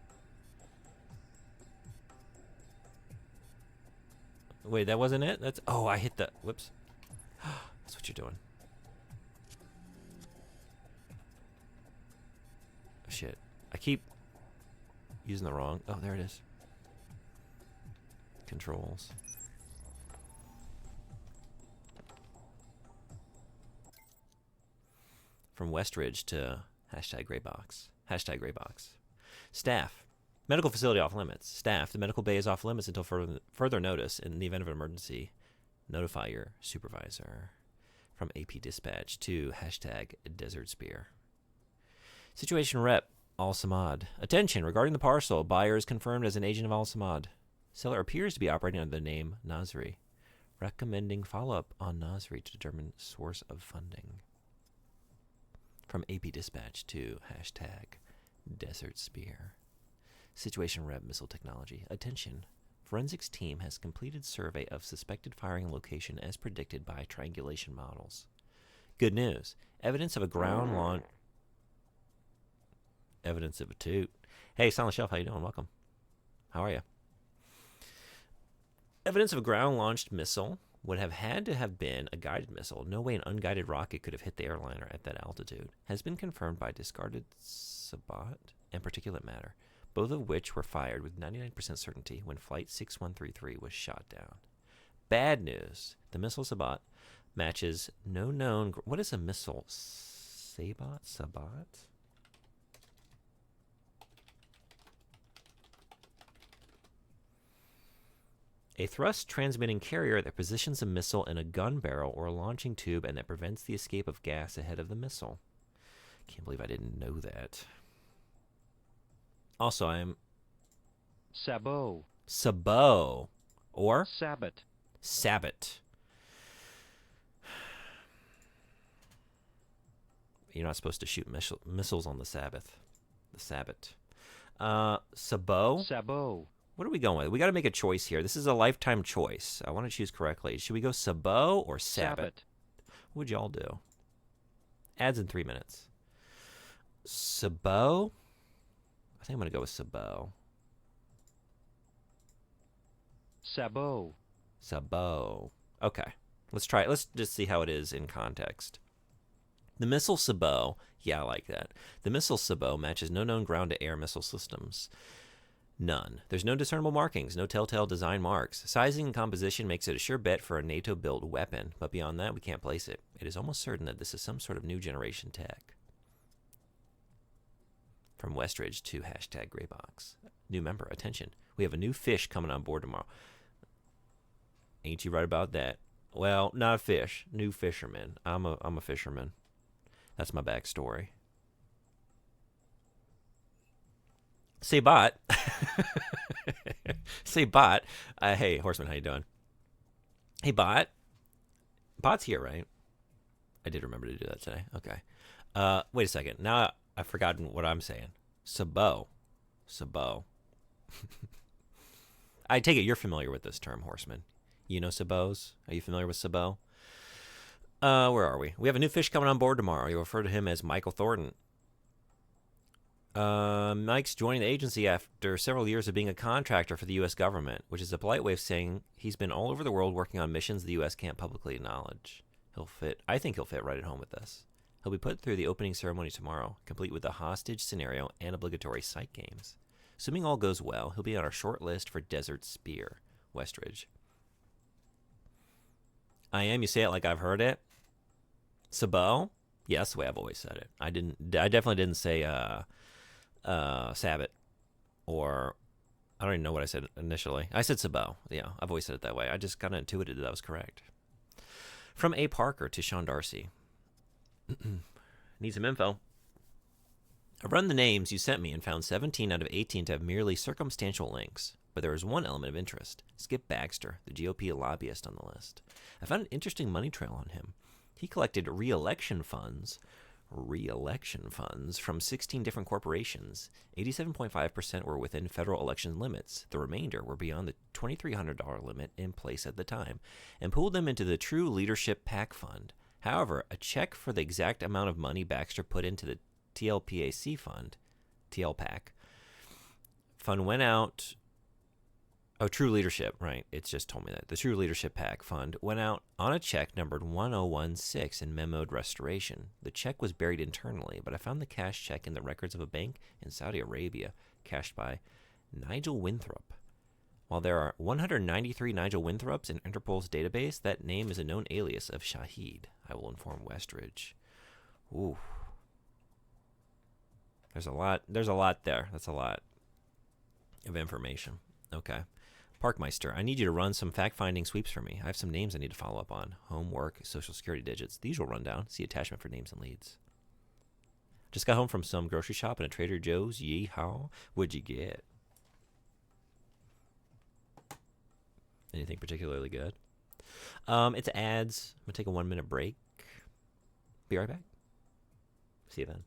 S1: Wait, that wasn't it? That's... Oh, I hit the... Whoops. That's what you're doing. Oh, shit. I keep using the wrong... Oh, there it is. Controls. From Westridge to #Graybox. #Graybox. Staff. Medical facility off limits. Staff. The medical bay is off limits until further notice. In the event of an emergency, notify your supervisor. From AP Dispatch to #Desert Spear. Situation Rep. Al Samad. Attention. Regarding the parcel, buyer is confirmed as an agent of Al Samad. Seller appears to be operating under the name Nasri. Recommending follow-up on Nasri to determine source of funding. From AP Dispatch to #Desert Spear. Situation Rep. Missile Technology. Attention. Forensics team has completed survey of suspected firing location as predicted by triangulation models. Good news. Evidence of a ground launch... Evidence of a toot. Hey, Silent Shelf, how you doing? Welcome. How are you? Evidence of a ground-launched missile would have had to have been a guided missile. No way an unguided rocket could have hit the airliner at that altitude. Has been confirmed by discarded sabot and particulate matter, both of which were fired with 99% certainty when Flight 6133 was shot down. Bad news. The missile sabot matches no known... What is a missile? Sabot? Sabot? A thrust-transmitting carrier that positions a missile in a gun barrel or a launching tube and that prevents the escape of gas ahead of the missile. Can't believe I didn't know that. Also, I'm...
S8: Sabot.
S1: Sabot. Or?
S8: Sabot.
S1: Sabot. You're not supposed to shoot missiles on the Sabbath. The Sabbath. Sabot?
S8: Sabot.
S1: What are we going with? We got to make a choice here. This is a lifetime choice. I want to choose correctly. Should we go Sabot or Sabbath? What would y'all do? Ads in 3 minutes. Sabot? I think I'm going to go with Sabot.
S8: Sabot.
S1: Sabot. Okay. Let's try it. Let's just see how it is in context. The missile Sabot. Yeah, I like that. The missile Sabot matches no known ground-to-air missile systems. None. There's no discernible markings, no telltale design marks. Sizing and composition makes it a sure bet for a NATO-built weapon, but beyond that, we can't place it. It is almost certain that this is some sort of new generation tech. From Westridge to #Graybox. New member, attention. We have a new fish coming on board tomorrow. Ain't you right about that? Well, not a fish. New fisherman. I'm a fisherman. That's my backstory. Say bot. Say bot. Hey, Horseman, how you doing? Hey, bot. Bot's here, right? I did remember to do that today. Okay. Wait a second. Now I've forgotten what I'm saying. Sabot. Sabot. I take it you're familiar with this term, Horseman. You know sabots? Are you familiar with sabot? Where are we? We have a new fish coming on board tomorrow. You refer to him as Michael Thornton. Mike's joining the agency after several years of being a contractor for the U.S. government, which is a polite way of saying he's been all over the world working on missions the U.S. can't publicly acknowledge. I think he'll fit right at home with this. He'll be put through the opening ceremony tomorrow, complete with the hostage scenario and obligatory psych games. Assuming all goes well, he'll be on our short list for Desert Spear, Westridge. I am, you say it like I've heard it. Sabot? Yeah, that's the way I've always said it. I definitely didn't say, Sabbath, or I don't even know what I said initially. I said Sabot. Yeah, I've always said it that way. I just kind of intuited that was correct. From A. Parker to Sean Darcy. Need some info. I've run the names you sent me and found 17 out of 18 to have merely circumstantial links, but there is one element of interest. Skip Baxter, the GOP lobbyist on the list. I found an interesting money trail on him. He collected re-election funds from 16 different corporations. 87.5% were within federal election limits. The remainder were beyond the $2,300 limit in place at the time, and pooled them into the True Leadership PAC Fund. However, a check for the exact amount of money Baxter put into the TLPAC fund, TLPAC, fund went out. Oh, True Leadership, right. It's just told me that. The True Leadership PAC fund went out on a check numbered 1016 and memoed restoration. The check was buried internally, but I found the cash check in the records of a bank in Saudi Arabia, cashed by Nigel Winthrop. While there are 193 Nigel Winthrops in Interpol's database, that name is a known alias of Shahid. I will inform Westridge. Ooh. There's a lot there. That's a lot of information. Okay. Parkmeister, I need you to run some fact-finding sweeps for me. I have some names I need to follow up on. Home, work, social security digits. The usual rundown. See attachment for names and leads. Just got home from some grocery shop and a Trader Joe's. Yeehaw. What'd you get? Anything particularly good? It's ads. I'm going to take a 1-minute break. Be right back. See you then.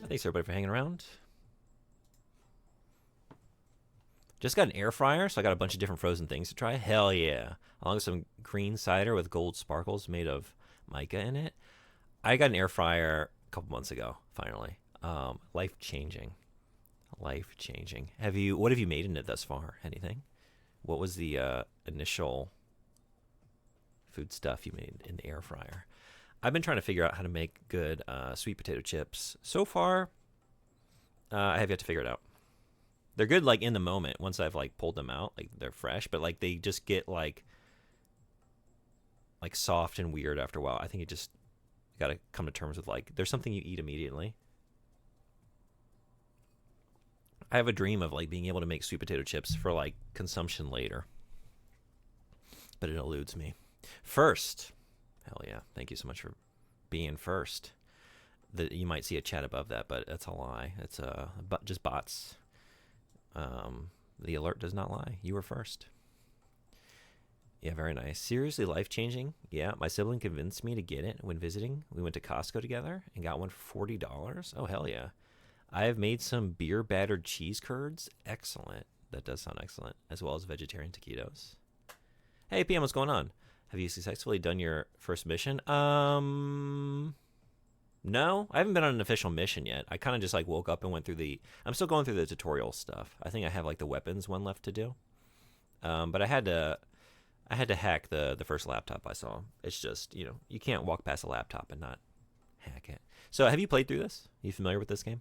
S1: Thanks everybody for hanging around. Just got an air fryer, so I got a bunch of different frozen things to try. Hell yeah. Along with some green cider with gold sparkles made of mica in it. I got an air fryer a couple months ago, finally. Life-changing. Life-changing. What have you made in it thus far? Anything? What was the initial food stuff you made in the air fryer? I've been trying to figure out how to make good sweet potato chips. So far, I have yet to figure it out. They're good like in the moment once I've like pulled them out, like they're fresh, but like they just get like soft and weird after a while. I think you just got to come to terms with like there's something you eat immediately. I have a dream of like being able to make sweet potato chips for like consumption later, but it eludes me. First, hell yeah! Thank you so much for being first. You might see a chat above that, but that's a lie. It's just bots. The alert does not lie. You were first. Yeah, very nice. Seriously life-changing? Yeah, my sibling convinced me to get it when visiting. We went to Costco together and got one for $40. Oh, hell yeah. I have made some beer-battered cheese curds. Excellent. That does sound excellent. As well as vegetarian taquitos. Hey, PM, what's going on? Have you successfully done your first mission? No, I haven't been on an official mission yet. I kind of just like woke up and went through I'm still going through the tutorial stuff. I think I have like the weapons one left to do. But I had to hack the first laptop I saw. It's just, you can't walk past a laptop and not hack it. So have you played through this? Are you familiar with this game?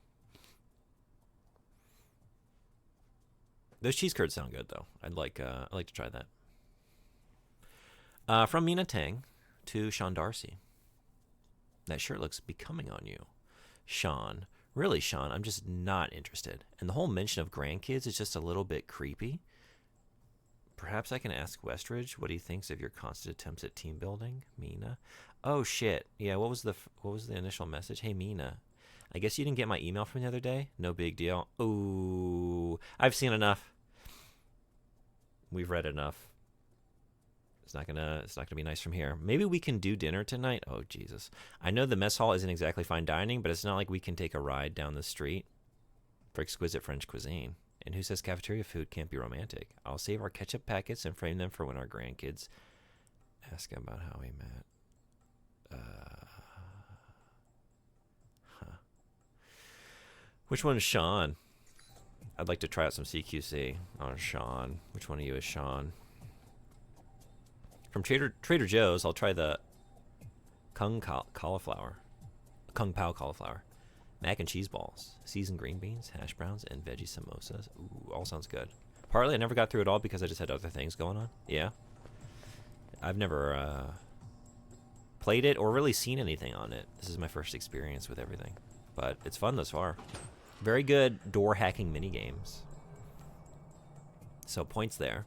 S1: Those cheese curds sound good though. I'd like to try that. From Mina Tang to Sean Darcy. That shirt looks becoming on you. Sean. Really, Sean, I'm just not interested. And the whole mention of grandkids is just a little bit creepy. Perhaps I can ask Westridge what he thinks of your constant attempts at team building, Mina. Oh shit. Yeah, what was the initial message? Hey Mina, I guess you didn't get my email from the other day? No big deal. Ooh, I've seen enough. We've read enough. It's not gonna be nice from here. Maybe we can do dinner tonight. Oh Jesus! I know the mess hall isn't exactly fine dining, but it's not like we can take a ride down the street for exquisite French cuisine. And who says cafeteria food can't be romantic? I'll save our ketchup packets and frame them for when our grandkids ask about how we met. Which one is Sean? I'd like to try out some CQC on Sean. Which one of you is Sean? From Trader Joe's, I'll try the Kung Pao cauliflower. Mac and cheese balls, seasoned green beans, hash browns, and veggie samosas. Ooh, all sounds good. Partly, I never got through it all because I just had other things going on. Yeah. I've never played it or really seen anything on it. This is my first experience with everything. But it's fun thus far. Very good door hacking mini games. So points there.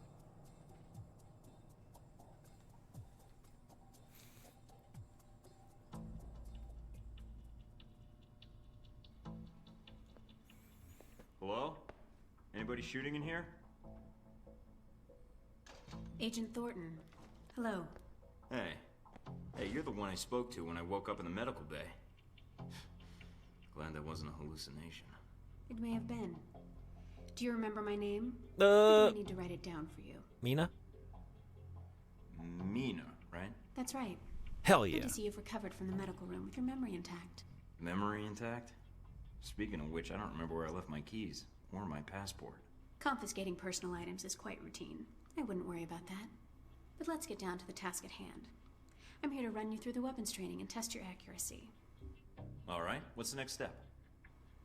S3: Hello? Anybody shooting in here?
S4: Agent Thornton. Hello.
S3: Hey. Hey, you're the one I spoke to when I woke up in the medical bay. Glad that wasn't a hallucination.
S4: It may have been. Do you remember my name? I need to write it down for you.
S1: Mina?
S3: Mina, right?
S4: That's right.
S1: Hell yeah.
S4: Good to see you've recovered from the medical room with your memory intact.
S3: Memory intact? Speaking of which, I don't remember where I left my keys or my passport.
S4: Confiscating personal items is quite routine. I wouldn't worry about that. But let's get down to the task at hand. I'm here to run you through the weapons training and test your accuracy.
S3: All right, what's the next step?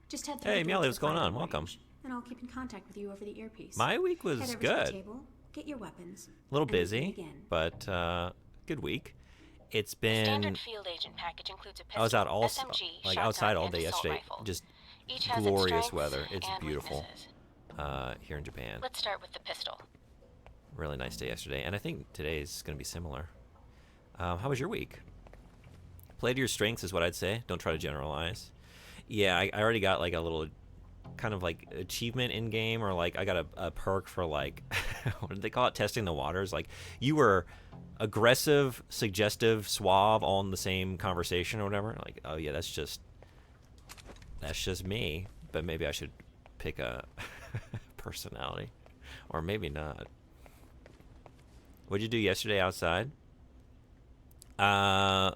S4: Just head
S1: Hey,
S4: through
S1: Mealy, what's going on? Welcome.
S4: And I'll keep in contact with you over the earpiece.
S1: My week was
S4: Head over
S1: good.
S4: To the table, get your weapons.
S1: A little
S4: and we can
S1: busy,
S4: begin.
S1: but good week. It's
S4: The
S1: been.
S4: standard field agent package includes a pistol,
S1: I was out all
S4: SMG,
S1: like
S4: shotgun,
S1: outside all
S4: and
S1: day
S4: assault
S1: yesterday.
S4: rifle.
S1: Just
S4: Each has
S1: glorious
S4: its
S1: weather.
S4: strengths
S1: It's
S4: and
S1: beautiful
S4: weaknesses.
S1: here in Japan.
S4: Let's start with the pistol.
S1: Really nice day yesterday, and I think today's going to be similar. How was your week? Play to your strengths is what I'd say. Don't try to generalize. Yeah, I already got like a little kind of like achievement in game, or like I got a perk for like what did they call it? Testing the waters. Like you were aggressive, suggestive, suave, all in the same conversation or whatever. Like, oh yeah, that's That's just me, but maybe I should pick a personality, or maybe not. What'd you do yesterday outside? I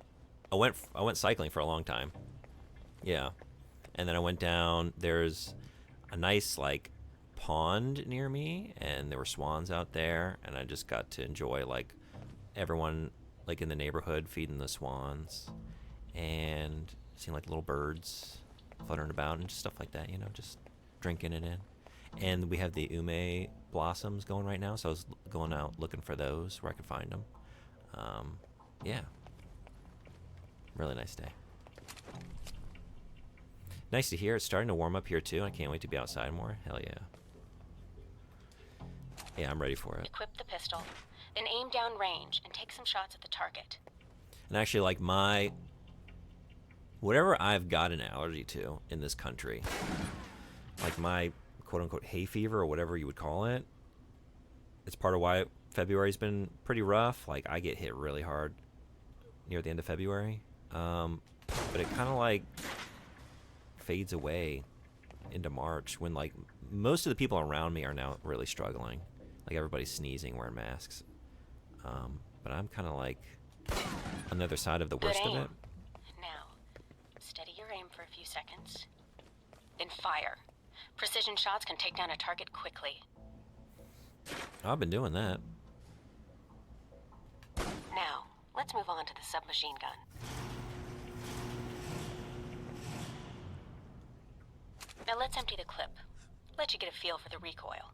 S1: went cycling for a long time. Yeah, and then I went down. There's a nice like pond near me, and there were swans out there, and I just got to enjoy like everyone like in the neighborhood feeding the swans, and seeing like little birds fluttering about and just stuff like that, you know, just drinking it in. And we have the ume blossoms going right now, so I was going out looking for those where I could find them. Yeah, really nice day. Nice to hear. It's starting to warm up here too. I can't wait to be outside more. Hell yeah. Yeah, I'm ready for it.
S4: Equip the pistol, then aim down range and take some shots at the target.
S1: And actually, like whatever I've got an allergy to in this country, like my quote-unquote hay fever or whatever you would call it, it's part of why February's been pretty rough. Like, I get hit really hard near the end of February, but it kind of like fades away into March when like most of the people around me are now really struggling. Like, everybody's sneezing, wearing masks, but I'm kind of like on the other side of the worst of it.
S4: Now, steady your aim for a few seconds, then fire. Precision shots can take down a target quickly.
S1: I've been doing that.
S4: Now, let's move on to the submachine gun. Now let's empty the clip. Let you get a feel for the recoil.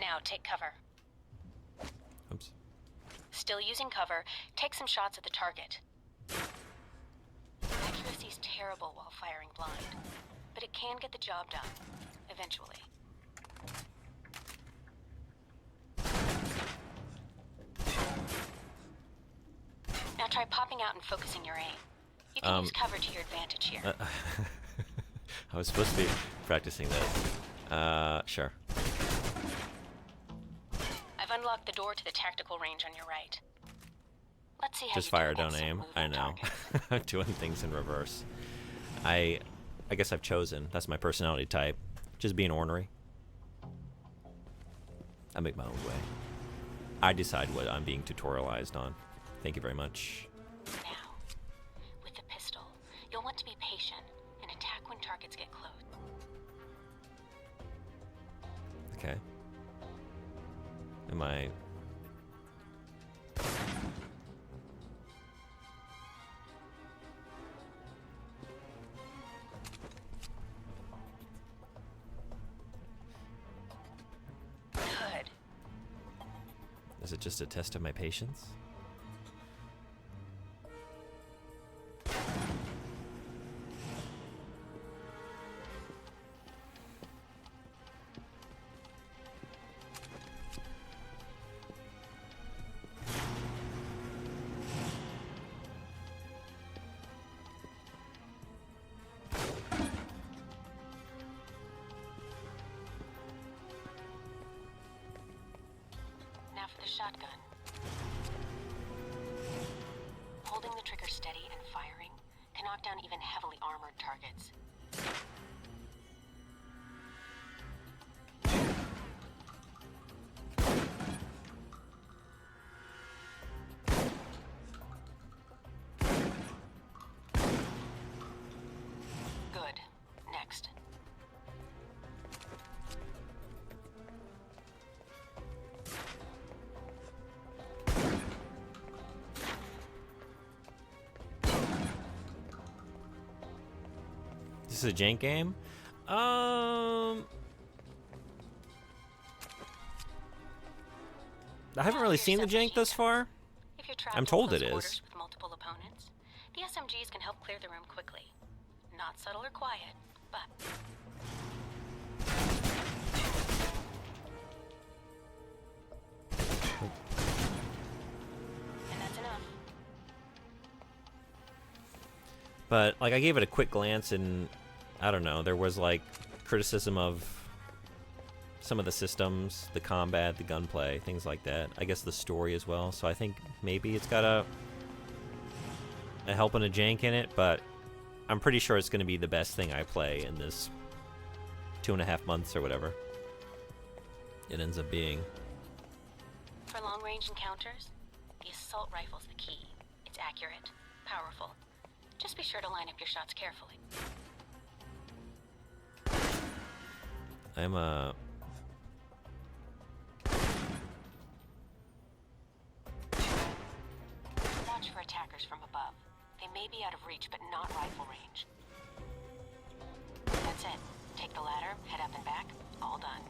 S4: Now take cover.
S1: Oops.
S4: Still using cover, take some shots at the target. Accuracy's terrible while firing blind, but it can get the job done, eventually. Now try popping out and focusing your aim. You can use cover to your advantage here.
S1: I was supposed to be practicing this. Sure.
S4: I've unlocked the door to the tactical range on your right. Let's see how
S1: Just
S4: you
S1: fire,
S4: do
S1: don't
S4: against some
S1: aim. I
S4: moving
S1: know.
S4: targets.
S1: I'm doing things in reverse. I guess I've chosen. That's my personality type. Just being ornery. I make my own way. I decide what I'm being tutorialized on. Thank you very much.
S4: Now, with the pistol, you'll want to be patient and attack when targets get close.
S1: Okay. Am I...
S4: Good.
S1: Is it just a test of my patience?
S4: Now for the shotgun. Holding the trigger steady and firing can knock down even heavily armored targets. Good. Next.
S1: This is a jank game? I haven't really seen the jank thus far.
S4: If you're trapped
S1: I'm
S4: in
S1: told
S4: close
S1: it
S4: quarters
S1: is.
S4: with multiple opponents, the SMGs can help clear the room quickly. Not subtle or quiet, but and that's enough.
S1: But like, I gave it a quick glance, and I don't know. There was like criticism of some of the systems, the combat, the gunplay, things like that. I guess the story as well. So I think maybe it's got a help and a jank in it, but I'm pretty sure it's going to be the best thing I play in this 2.5 months or whatever it ends up being.
S4: For long-range encounters, the assault rifle's the key. It's accurate, powerful. Just be sure to line up your shots carefully.
S1: I'm
S4: Watch for attackers from above. They may be out of reach, but not rifle range. That's it. Take the ladder, head up and back. All done.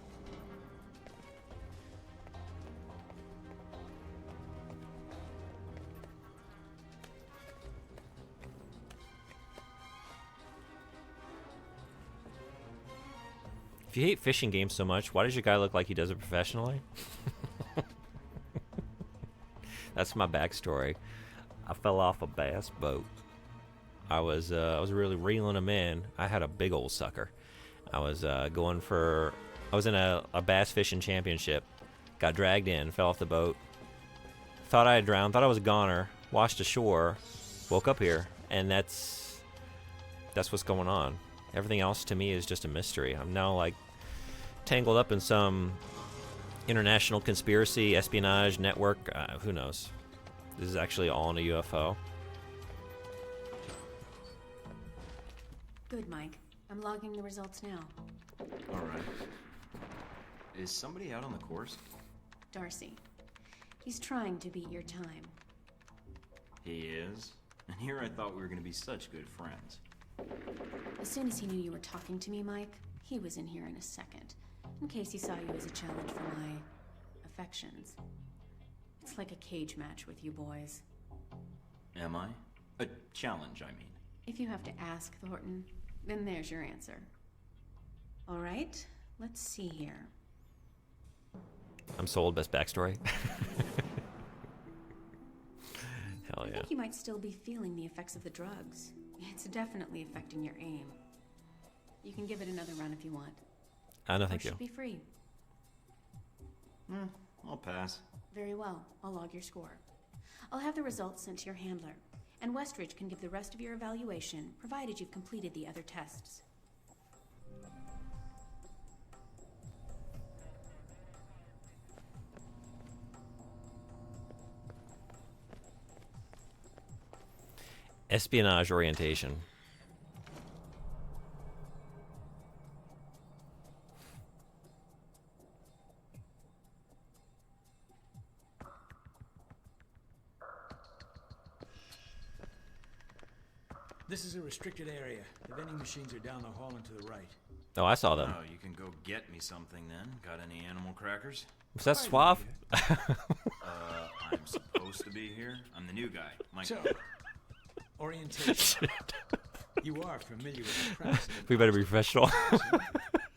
S1: If you hate fishing games so much, why does your guy look like he does it professionally? That's my backstory. I fell off a bass boat. I was really reeling him in. I had a big old sucker. I was in a bass fishing championship. Got dragged in, fell off the boat. Thought I had drowned. Thought I was a goner. Washed ashore. Woke up here, and that's what's going on. Everything else to me is just a mystery. I'm now like tangled up in some international conspiracy, espionage network. Who knows? This is actually all in a UFO.
S4: Good, Mike. I'm logging the results now.
S3: All right. Is somebody out on the course?
S4: Darcy. He's trying to beat your time.
S3: He is? And here I thought we were going to be such good friends.
S4: As soon as he knew you were talking to me, Mike, he was in here in a second. In case he saw you as a challenge for my affections. It's like a cage match with you boys.
S3: Am I? A challenge, I mean.
S4: If you have to ask, Thornton, then there's your answer. All right, let's see here.
S1: I'm sold. Best backstory. Hell
S4: I
S1: yeah.
S4: think you might still be feeling the effects of the drugs. It's definitely affecting your aim. You can give it another run if you want.
S1: No, thank you.
S4: Should be free.
S3: I'll pass.
S4: Very well. I'll log your score. I'll have the results sent to your handler, and Westridge can give the rest of your evaluation, provided you've completed the other tests.
S1: Espionage orientation.
S9: This is a restricted area. The vending machines are down the hall and to the right.
S1: Oh, I saw them.
S3: Oh, you can go get me something then. Got any animal crackers?
S1: Was that Suave?
S3: I'm supposed to be here. I'm the new guy, Mike.
S9: So, orientation. You are familiar with the premise of
S1: We better be professional.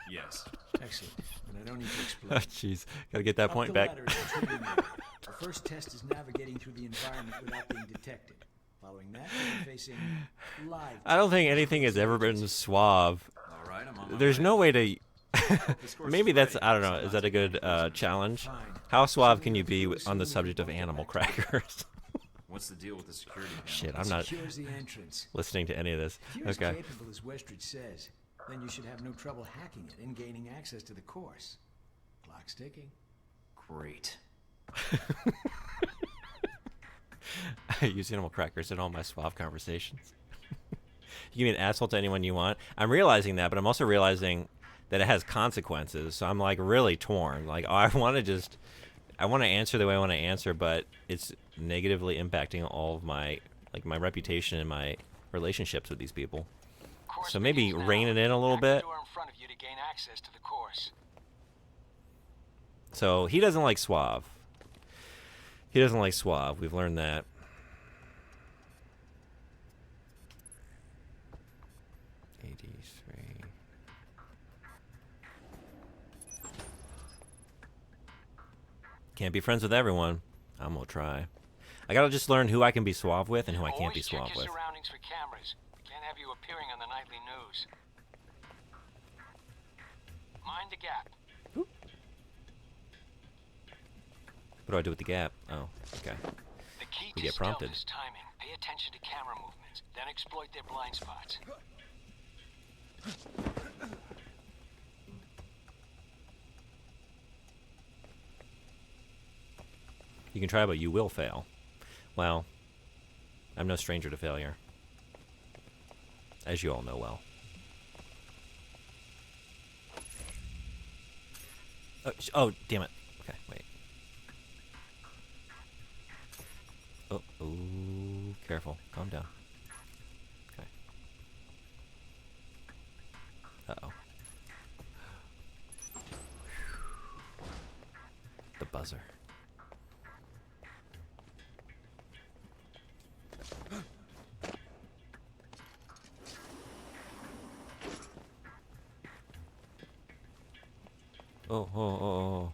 S3: Yes.
S9: Excellent. And I don't need to
S1: Oh,
S9: explain.
S1: jeez. Gotta get that
S9: Up
S1: point
S9: the
S1: back.
S9: ladder is the trading area. The first test is navigating through the environment without being detected. Following that, you're facing live.
S1: I don't think anything has ever been Suave.
S3: All right, I'm on my
S1: There's
S3: way.
S1: no way to...
S3: This course
S1: Maybe
S3: is
S1: that's...
S3: ready.
S1: I don't know. Is that a good challenge? How suave can you be on the subject of animal crackers?
S3: What's the deal with the security panel?
S1: Shit, I'm not
S9: Secures the entrance.
S1: listening to any of this.
S9: If you're as
S1: Okay.
S9: capable as Westridge says, then you should have no trouble hacking it and gaining access to the course. Clock's ticking.
S3: Great.
S1: I use animal crackers in all my Suave conversations. You can be an asshole to anyone you want. I'm realizing that, but I'm also realizing that it has consequences. So I'm like really torn. Like I want to answer the way I want to answer, but it's negatively impacting all of my my reputation and my relationships with these people. So maybe rein it in a little bit.
S9: Door in front of you to gain access to the course.
S1: So he doesn't like Suave. He doesn't like Suave. We've learned that. AD3. Can't be friends with everyone. I'm gonna try. I gotta just learn who I can be Suave with and who I can't be
S9: Always check
S1: Suave
S9: your
S1: with.
S9: surroundings for cameras. We can't have you appearing on the nightly news. Mind the gap.
S1: What do I do with the gap? Oh, okay.
S10: The key
S1: We
S10: to
S1: get
S10: stealth
S1: prompted.
S10: is timing. Pay attention to camera movements, then exploit their blind spots.
S1: You can try, but you will fail. Well, I'm no stranger to failure, as you all know well. Oh, damn it. Okay, wait. Oh, careful. Calm down. Okay. Uh-oh. The buzzer. Oh.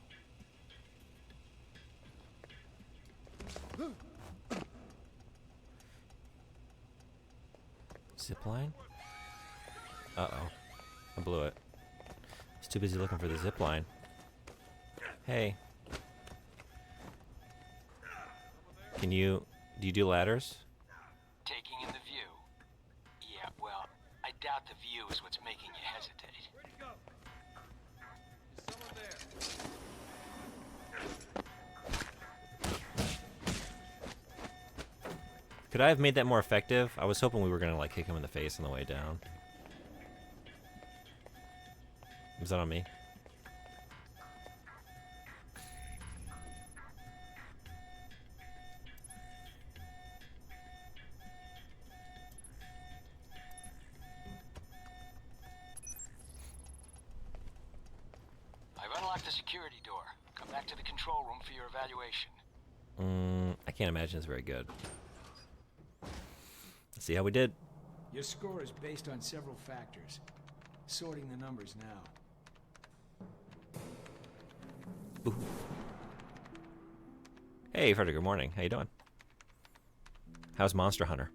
S1: Zipline? Uh-oh. I blew it. I was too busy looking for the zipline. Hey. Do you do ladders?
S10: Taking in the view. Yeah, well, I doubt the view is what's making you hesitate.
S6: Where'd he go? Is someone there?
S1: Could I have made that more effective? I was hoping we were gonna like kick him in the face on the way down. Was that on me?
S10: I've unlocked the security door. Come back to the control room for your evaluation.
S1: I can't imagine it's very good. Let's see how we did.
S9: Your score is based on several factors. Sorting the numbers now.
S1: Ooh. Hey, Frederick, good morning. How you doing? How's Monster Hunter?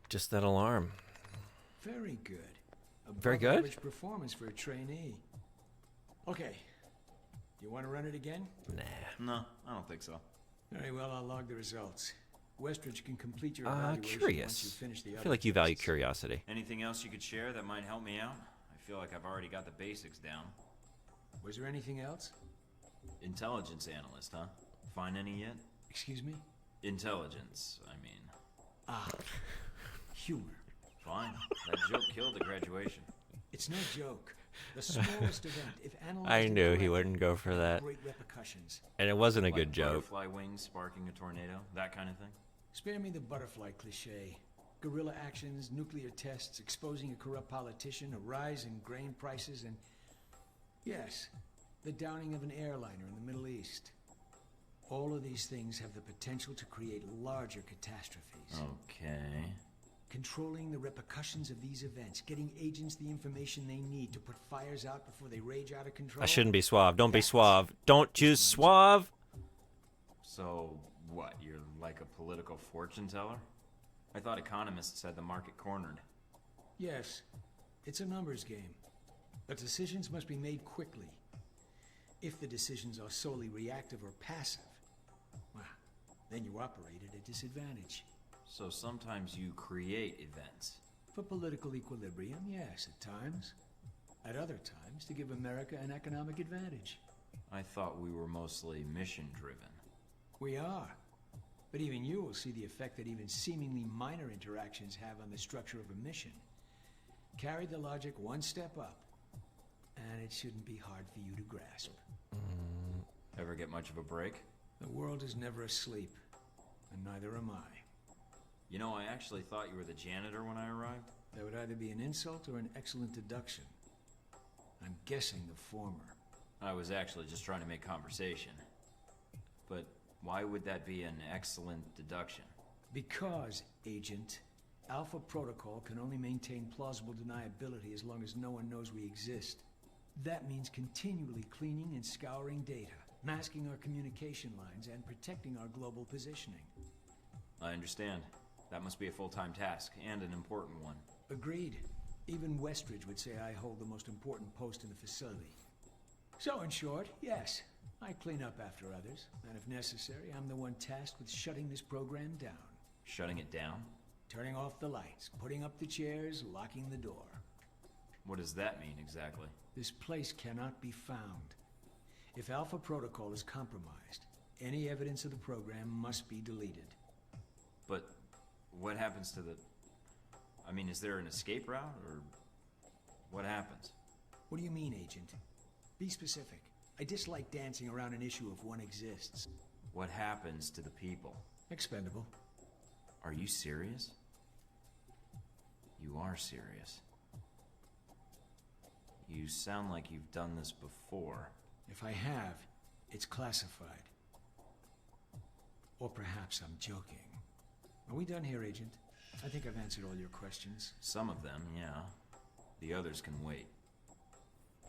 S1: Just that alarm.
S9: Very good.
S1: Very good?
S9: Average performance for a trainee. Okay. You want to run it again?
S1: Nah.
S3: No, I don't think so.
S9: Very well, I'll log the results. Westridge can complete your evaluation once you
S1: Curious.
S9: finish the
S1: I
S9: other
S1: feel like you value
S9: tests.
S1: curiosity.
S3: Anything else you could share that might help me out? I feel like I've already got the basics down.
S9: Was there anything else?
S3: Intelligence analyst, huh? Find any yet?
S9: Excuse me?
S3: Intelligence, I mean.
S9: Ah, humor.
S3: Fine. That joke killed the graduation.
S9: It's no joke. The smallest event, if analyzed
S1: I knew he
S9: incorrectly,
S1: wouldn't go for
S9: can have
S1: that.
S9: Great repercussions.
S1: And it wasn't a
S3: Like
S1: good joke.
S3: Butterfly wings sparking a tornado? That kind of thing?
S9: Spare me the butterfly cliche. Guerrilla actions, nuclear tests, exposing a corrupt politician, a rise in grain prices, and yes, the downing of an airliner in the Middle East. All of these things have the potential to create larger catastrophes.
S3: Okay.
S9: Controlling the repercussions of these events, getting agents the information they need to put fires out before they rage out of control.
S1: I shouldn't be suave. Don't be suave. Don't choose suave.
S3: So, what? You're like a political fortune teller? I thought economists had the market cornered.
S9: Yes, it's a numbers game. But decisions must be made quickly. If the decisions are solely reactive or passive, well, then you operate at a disadvantage.
S3: So sometimes you create events.
S9: For political equilibrium, yes, at times. At other times, to give America an economic advantage.
S3: I thought we were mostly mission-driven.
S9: We are. But even you will see the effect that even seemingly minor interactions have on the structure of a mission. Carry the logic one step up, and it shouldn't be hard for you to grasp.
S3: Ever get much of a break?
S9: The world is never asleep, and neither am I.
S3: You know, I actually thought you were the janitor when I arrived.
S9: That would either be an insult or an excellent deduction. I'm guessing the former.
S3: I was actually just trying to make conversation. But why would that be an excellent deduction?
S9: Because, Agent, Alpha Protocol can only maintain plausible deniability as long as no one knows we exist. That means continually cleaning and scouring data, masking our communication lines, and protecting our global positioning.
S3: I understand. That must be a full-time task, and an important one.
S9: Agreed. Even Westridge would say I hold the most important post in the facility. So, in short, yes, I clean up after others, and if necessary, I'm the one tasked with shutting this program down.
S3: Shutting it down?
S9: Turning off the lights, putting up the chairs, locking the door.
S3: What does that mean, exactly?
S9: This place cannot be found. If Alpha Protocol is compromised, any evidence of the program must be deleted.
S3: But what happens to the... I mean, is there an escape route, or what happens?
S9: What do you mean, Agent? Be specific. I dislike dancing around an issue if one exists.
S3: What happens to the people?
S9: Expendable.
S3: Are you serious? You are serious. You sound like you've done this before.
S9: If I have, it's classified. Or perhaps I'm joking. Are we done here, Agent? I think I've answered all your questions.
S3: Some of them, yeah. The others can wait.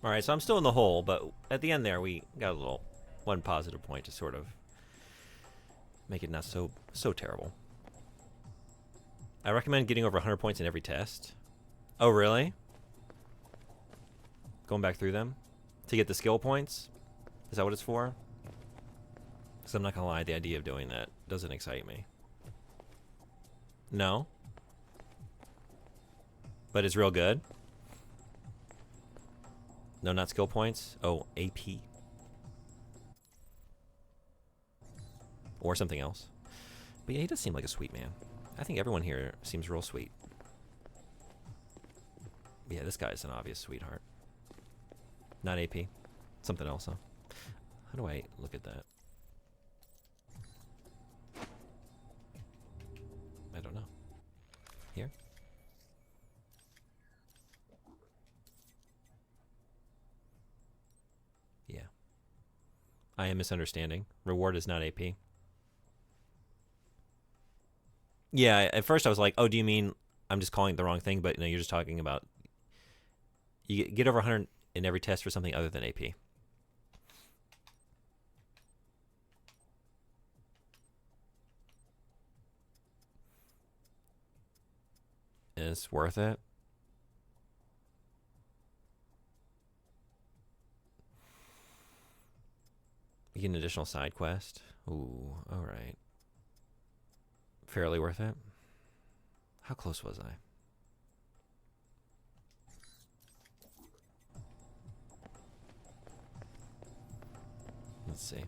S1: Alright, so I'm still in the hole, but at the end there we got a little one positive point to sort of make it not so terrible. I recommend getting over 100 points in every test. Oh, really? Going back through them? To get the skill points? Is that what it's for? Because I'm not going to lie, the idea of doing that doesn't excite me. No? But it's real good? No, not skill points? Oh, AP. Or something else. But yeah, he does seem like a sweet man. I think everyone here seems real sweet. Yeah, this guy's an obvious sweetheart. Not AP. Something else, huh? How do I look at that? I don't know. Here? Yeah. I am misunderstanding. Reward is not AP. Yeah, at first I was like, oh, do you mean I'm just calling it the wrong thing? But no, you're just talking about you get over 100 in every test for something other than AP. And it's worth it. You get an additional side quest. Ooh, alright. Fairly worth it. How close was I? Let's see.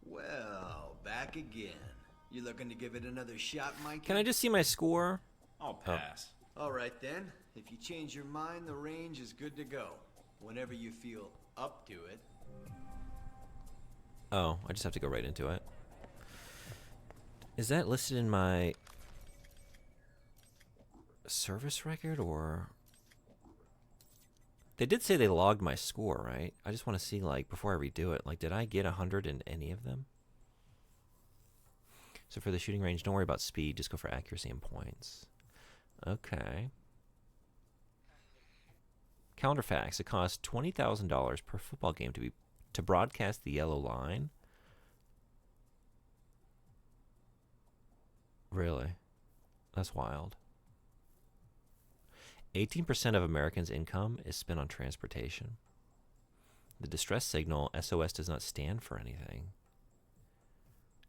S7: Well, back again. You looking to give it another shot, Mikey?
S1: Can I just see my score?
S3: I'll pass.
S7: All right, then. If you change your mind, the range is good to go. Whenever you feel up to it.
S1: Oh, I just have to go right into it. Is that listed in my service record, or... They did say they logged my score, right? I just want to see, like, before I redo it, like, did I get 100 in any of them? So for the shooting range, don't worry about speed, just go for accuracy and points. Okay. Calendar facts. It costs $20,000 per football game to broadcast the yellow line. Really? That's wild. 18% of Americans' income is spent on transportation. The distress signal, SOS, does not stand for anything.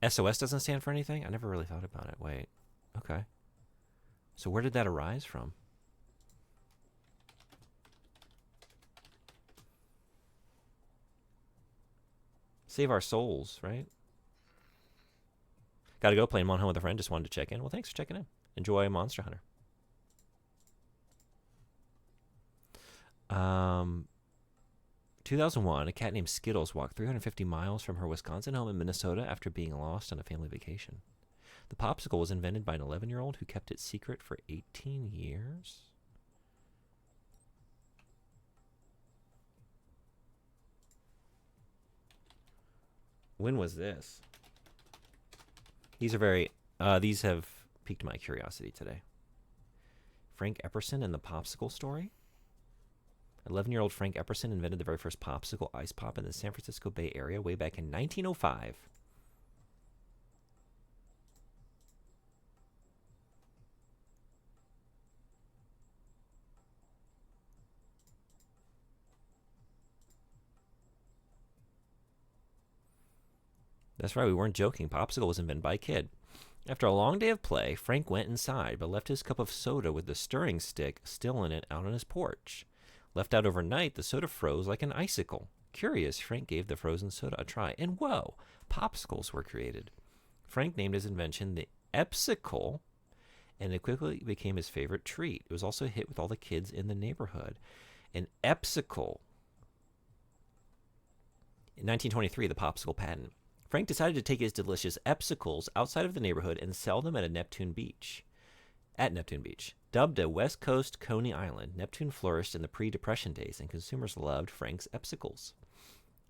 S1: SOS doesn't stand for anything? I never really thought about it. Wait. Okay. So where did that arise from? Save our souls, right? Gotta go, playing Mon Home with a friend. Just wanted to check in. Well, thanks for checking in. Enjoy Monster Hunter. 2001, a cat named Skittles walked 350 miles from her Wisconsin home in Minnesota after being lost on a family vacation. The popsicle was invented by an 11-year-old who kept it secret for 18 years. When was this? These are very, these have piqued my curiosity today. Frank Epperson and the popsicle story? 11-year-old Frank Epperson invented the very first popsicle ice pop in the San Francisco Bay Area way back in 1905. That's right, we weren't joking. Popsicle was invented by a kid. After a long day of play, Frank went inside, but left his cup of soda with the stirring stick still in it out on his porch. Left out overnight, the soda froze like an icicle. Curious, Frank gave the frozen soda a try, and whoa, popsicles were created. Frank named his invention the Epsicle, and it quickly became his favorite treat. It was also a hit with all the kids in the neighborhood. An Epsicle. In 1923, the popsicle patent. Frank decided to take his delicious Epsicles outside of the neighborhood and sell them at Neptune Beach. Dubbed a West Coast Coney Island, Neptune flourished in the pre-Depression days, and consumers loved Frank's Epsicles.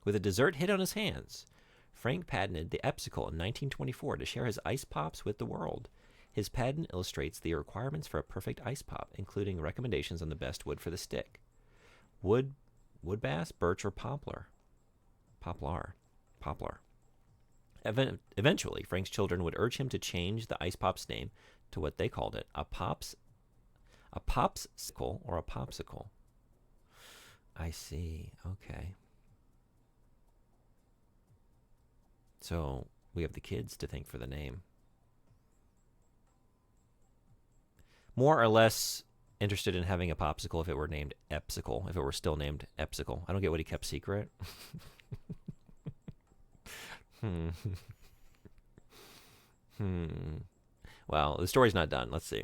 S1: With a dessert hit on his hands, Frank patented the Epsicle in 1924 to share his ice pops with the world. His patent illustrates the requirements for a perfect ice pop, including recommendations on the best wood for the stick. Wood bass, birch, or poplar. Poplar. Eventually, Frank's children would urge him to change the ice pop's name to what they called it, a popsicle or a popsicle. I see. Okay. So we have the kids to thank for the name. More or less interested in having a popsicle if it were named Epsicle, if it were still named Epsicle. I don't get what he kept secret. Well, the story's not done. Let's see.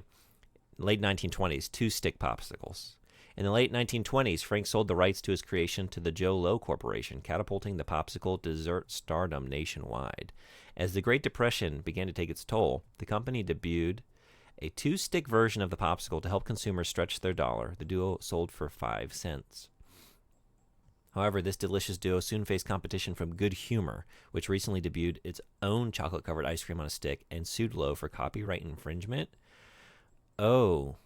S1: Late 1920s, 2-stick popsicles. In the late 1920s, Frank sold the rights to his creation to the Joe Low Corporation, catapulting the popsicle dessert stardom nationwide. As the Great Depression began to take its toll, the company debuted a 2-stick version of the popsicle to help consumers stretch their dollar. The duo sold for 5 cents. However, this delicious duo soon faced competition from Good Humor, which recently debuted its own chocolate-covered ice cream on a stick and sued Low for copyright infringement. Oh.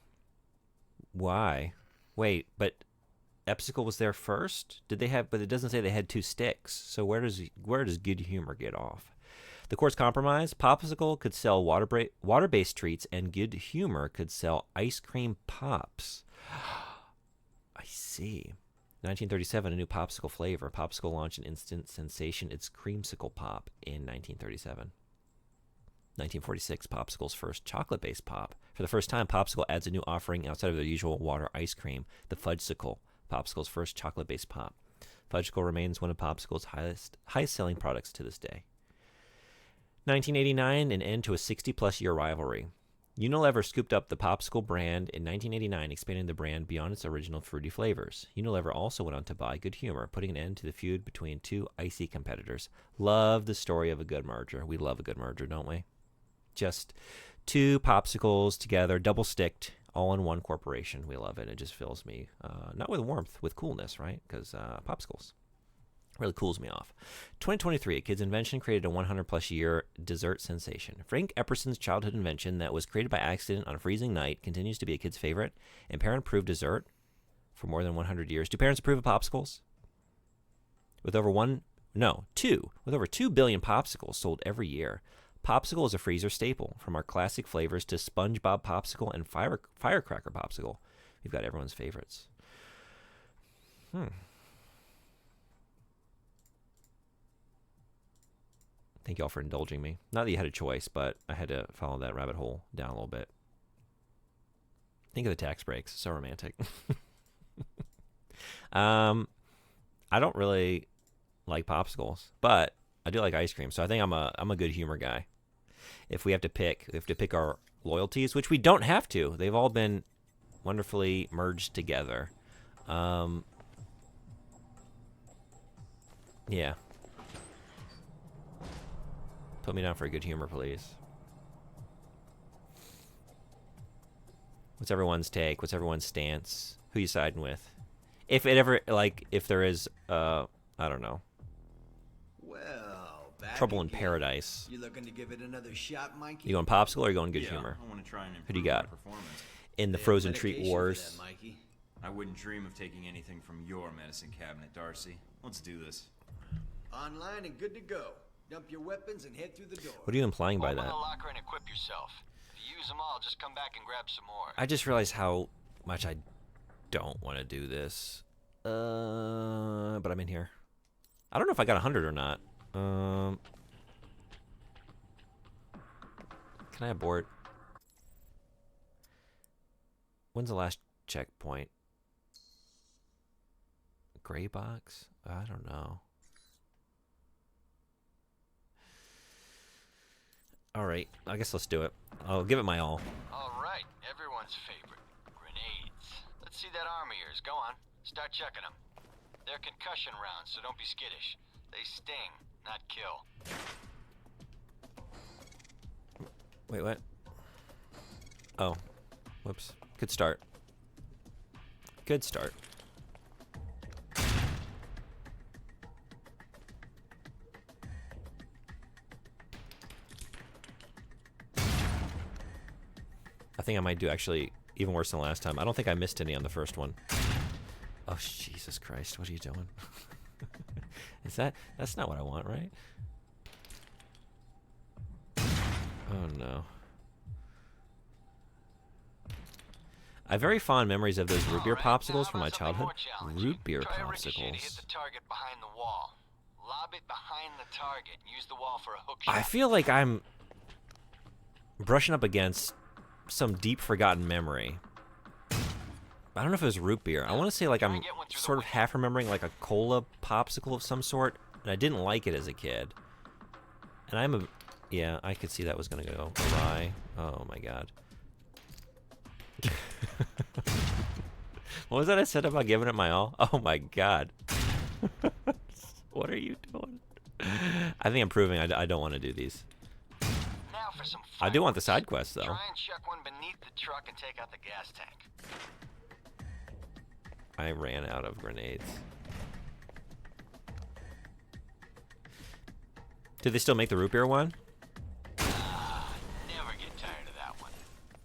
S1: Why? Wait, but Epsicle was there first? But it doesn't say they had 2 sticks. So where does Good Humor get off? The court's compromise: Popsicle could sell water-based treats, and Good Humor could sell ice cream pops. I see. 1937, a new popsicle flavor. Popsicle launched an instant sensation, its Creamsicle Pop, in 1937. 1946, Popsicle's first chocolate-based pop. For the first time, Popsicle adds a new offering outside of their usual water ice cream, the Fudgesicle, Popsicle's first chocolate-based pop. Fudgesicle remains one of Popsicle's highest-selling products to this day. 1989, an end to a 60-plus year rivalry. Unilever scooped up the Popsicle brand in 1989, expanding the brand beyond its original fruity flavors. Unilever also went on to buy Good Humor, putting an end to the feud between 2 icy competitors. Love the story of a good merger. We love a good merger, don't we? Just 2 popsicles together, double-sticked, all in one corporation. We love it. It just fills me, not with warmth, with coolness, right? Because popsicles really cools me off. 2023, a kid's invention created a 100-plus year dessert sensation. Frank Epperson's childhood invention that was created by accident on a freezing night continues to be a kid's favorite and parent-approved dessert for more than 100 years. Do parents approve of popsicles? With over 2 billion popsicles sold every year, Popsicle is a freezer staple. From our classic flavors to SpongeBob Popsicle and Firecracker Popsicle, we've got everyone's favorites. Thank you all for indulging me. Not that you had a choice, but I had to follow that rabbit hole down a little bit. Think of the tax breaks. So romantic. I don't really like popsicles, but I do like ice cream. So I think I'm a Good Humor guy. If we have to pick our loyalties, which we don't have to. They've all been wonderfully merged together. Yeah. Put me down for a Good Humor, please. What's everyone's take? What's everyone's stance? Who you siding with? If it ever, if there is, I don't know.
S7: Well, back
S1: Trouble in
S7: again.
S1: Paradise.
S7: You looking to give it another shot, Mikey?
S1: You going Popsicle or you going Good Humor?
S3: I want to try and
S1: Who do you
S3: improve
S1: got?
S3: my performance.
S1: in the
S7: They have
S1: frozen treat
S7: medication for
S1: wars.
S7: that, Mikey.
S3: I wouldn't dream of taking anything from your medicine cabinet, Darcy. Let's do this.
S7: Online and good to go. Dump your weapons and head through the door.
S1: What are you implying by
S10: Open
S1: that?
S10: the locker and equip yourself. If you use them all, just come back and grab some more.
S1: I just realized how much I don't want to do this. But I'm in here. I don't know if I got 100 or not. Can I abort? When's the last checkpoint? Gray box? I don't know. Alright, I guess let's do it. I'll give it my all.
S10: Alright, everyone's favorite. Grenades. Let's see that arm of yours. Go on. Start checking them. They're concussion rounds, so don't be skittish. They sting, not kill.
S1: Wait, what? Oh. Whoops. Good start. Good start. I think I might do actually even worse than last time. I don't think I missed any on the first one. Oh, Jesus Christ. What are you doing? That's not what I want, right? Oh, no. I have very fond memories of those root beer popsicles from my childhood. Root beer
S10: Try a ricochet to hit
S1: popsicles.
S10: the target behind the wall. Lob it behind the target. Use the wall for a hook shot.
S1: I feel like I'm brushing up against some deep forgotten memory. I don't know if it was root beer. I want to say like I'm sort of half remembering like a cola popsicle of some sort, and I didn't like it as a kid. And yeah, I could see that was gonna go awry. Oh my god. What was that I said about giving it my all? Oh my god. What are you doing? I think I'm proving I don't want to do these.
S10: Now for some
S1: I do want the side quest though.
S10: Try and check one beneath the truck and take out the gas tank.
S1: I ran out of grenades. Did they still make the root beer one?
S10: Never get tired of that one.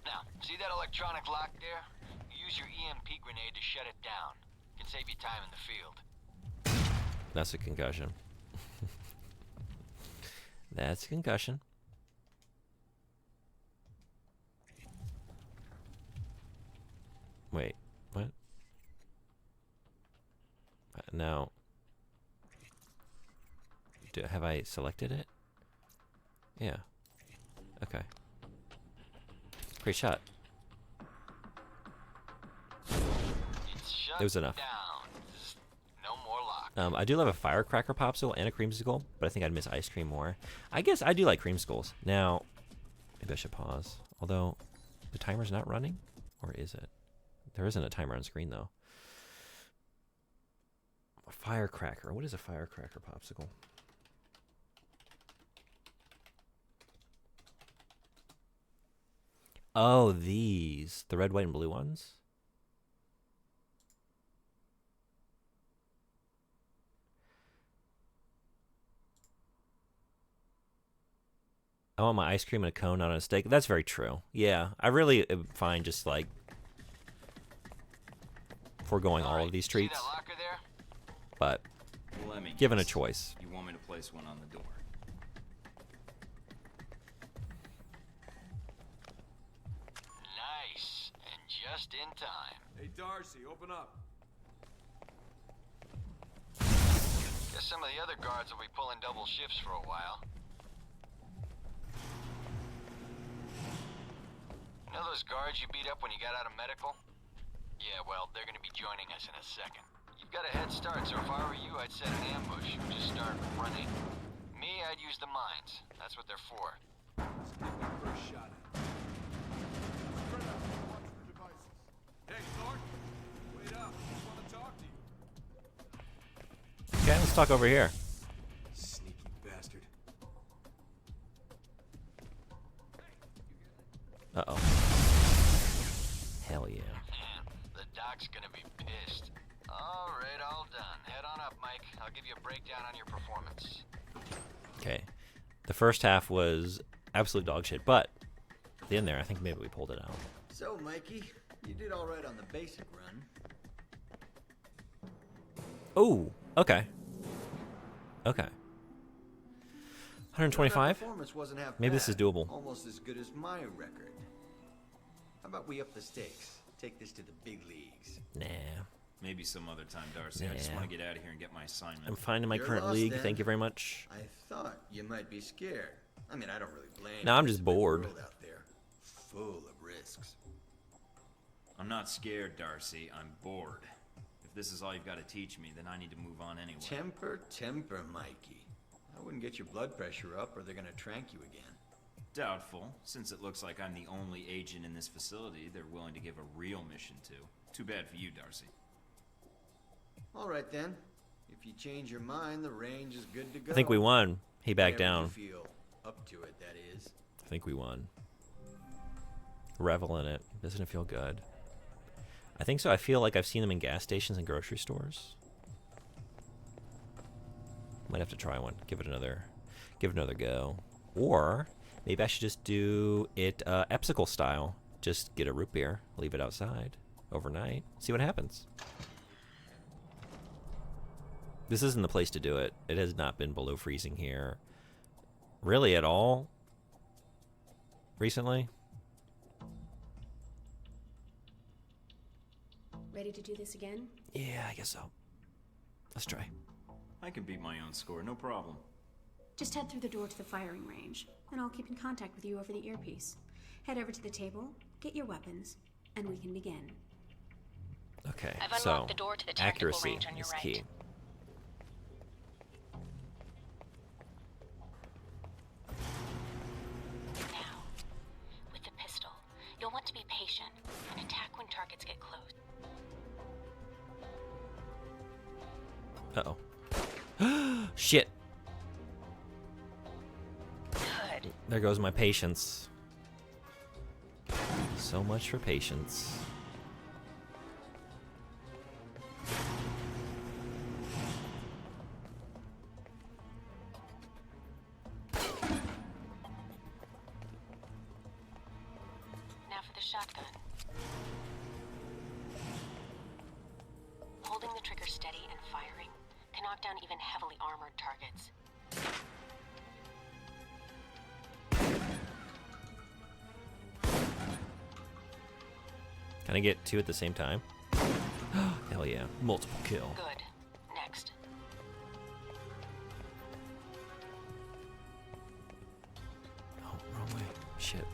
S10: Now, see that electronic lock there? Use your EMP grenade to shut it down. Can save you time in the field.
S1: That's a concussion. That's a concussion. Wait, what? Now, have I selected it? Yeah. Okay. Great shot. It was enough.
S10: No more lock.
S1: I do love a firecracker popsicle and a creamsicle, but I think I'd miss ice cream more. I guess I do like creamsicles. Now, maybe I should pause. Although, the timer's not running? Or is it? There isn't a timer on screen, though. A firecracker. What is a firecracker popsicle? Oh, these. The red, white, and blue ones? I want my ice cream in a cone, not on a steak. That's very true. Yeah, I really am fine just, like, foregoing all of these treats.
S10: See that locker there?
S1: But,
S3: Let me
S1: given a
S3: guess.
S1: choice.
S3: You want me to place one on the door?
S10: Nice. And just in time.
S6: Hey, Darcy, open up.
S10: Guess some of the other guards will be pulling double shifts for a while. You know those guards you beat up when you got out of medical? Yeah, well, they're gonna be joining us in a second. You've got a head start, so if I were you, I'd set an ambush. Just start running. Me, I'd use the mines. That's what they're for.
S6: First shot at it. Hey, Thornton. Wait up. I just want to talk to you.
S1: Okay, let's talk over here.
S6: Sneaky bastard.
S1: Uh-oh. Hell yeah.
S10: Man, the doc's gonna be pissed. All right, all done. Head on up, Mike. I'll give you a breakdown on your performance.
S1: Okay. The first half was absolute dog shit, but at the end there, I think maybe we pulled it out.
S7: So, Mikey, you did all right on the basic run.
S1: Oh, okay. Okay.
S7: That
S1: 125?
S7: performance wasn't half
S1: Maybe this
S7: bad.
S1: is doable.
S7: Almost as good as my record. How about we up the stakes? Take this to the big leagues.
S1: Nah.
S3: Maybe some other time, Darcy. I just
S1: Yeah.
S3: want to get out of here and get my assignment.
S1: I'm fine in my
S7: You're
S1: current
S7: lost,
S1: league.
S7: then.
S1: Thank you very much.
S7: I thought you might be scared. I mean, I don't really blame
S1: No,
S7: you.
S1: I'm
S7: It's
S1: just
S7: a big
S1: bored.
S7: world out there, full of risks.
S3: I'm not scared, Darcy. I'm bored. If this is all you've got to teach me, then I need to move on anyway.
S7: Temper, Mikey. I wouldn't get your blood pressure up or they're gonna trank you again.
S3: Doubtful, since it looks like I'm the only agent in this facility they're willing to give a real mission to. Too bad for you, Darcy.
S7: All right, then. If you change your mind, the range is good to go.
S1: I think we won. He backed
S7: Whenever
S1: down.
S7: you feel up to it, that is.
S1: I think we won. Revel in it. Doesn't it feel good? I think so. I feel like I've seen them in gas stations and grocery stores. Might have to try one. Give it another go. Or maybe I should just do it Epsicle style. Just get a root beer, leave it outside overnight, see what happens. This isn't the place to do it. It has not been below freezing here really at all recently.
S4: Ready to do this again?
S1: Yeah, I guess so. Let's try.
S3: I can beat my own score, no problem.
S4: Just head through the door to the firing range, and I'll keep in contact with you over the earpiece. Head over to the table, get your weapons, and we can begin.
S1: Okay,
S11: I've
S1: so
S11: unlocked the door to the tactical
S1: accuracy
S11: range on your
S1: is
S11: right.
S1: key.
S11: Now, with the pistol, you'll want to be patient and attack when targets get close.
S1: Uh-oh. Shit.
S11: Good.
S1: There goes my patience. So much for patience.
S11: Now for the shotgun. Holding the trigger steady and firing can knock down even heavily armored targets.
S1: Can I get two at the same time? Hell yeah. Multiple kill.
S11: Good. Next.
S1: Oh, wrong way. Shit.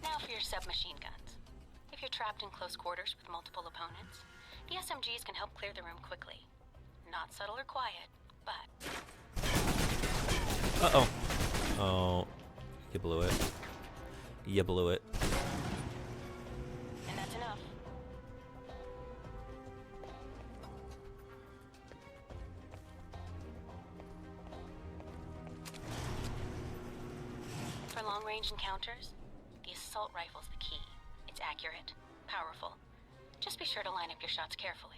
S11: Now for your submachine guns. If you're trapped in close quarters with multiple opponents, the SMGs can help clear the room quickly. Not subtle or quiet, but
S1: Uh-oh. Oh. You blew it. You blew it.
S11: and that's enough. For long-range encounters, the assault rifle's the key. It's accurate, powerful. Just be sure to line up your shots carefully.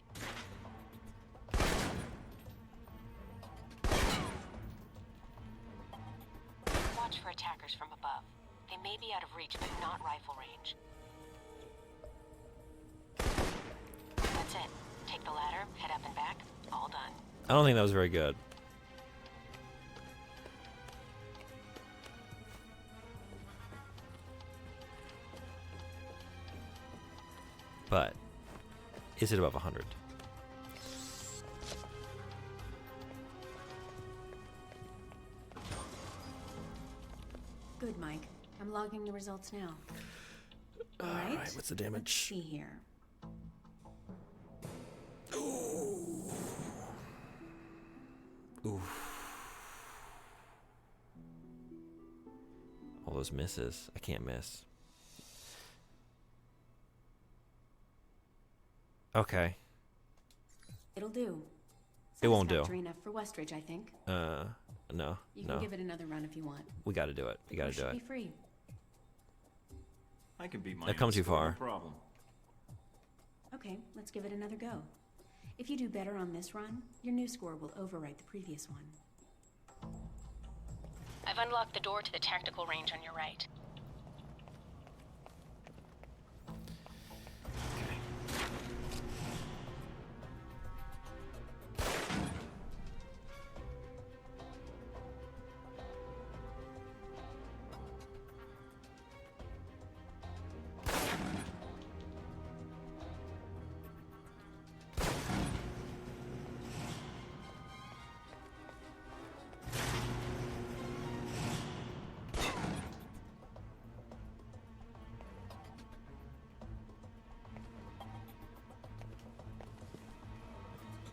S11: Watch for attackers from above. They may be out of reach, but not rifle range. That's it. Take the ladder, head up and back. All done.
S1: I don't think that was very good. But is it above 100?
S4: Good, Mike. I'm logging the results now. All right.
S1: Alright, what's the damage?
S4: Let's see here.
S1: All those misses. I can't miss. Okay.
S4: It'll do.
S1: It won't do.
S4: Satisfactory enough for Westridge, I think.
S1: No.
S4: You can give it another run if you want.
S1: We gotta do it. We gotta do
S4: should
S1: it.
S4: be free.
S3: I can beat my
S1: I've
S3: own
S1: come too
S3: score,
S1: far.
S3: no problem.
S4: Okay, let's give it another go. If you do better on this run, your new score will overwrite the previous one.
S11: I've unlocked the door to the tactical range on your right.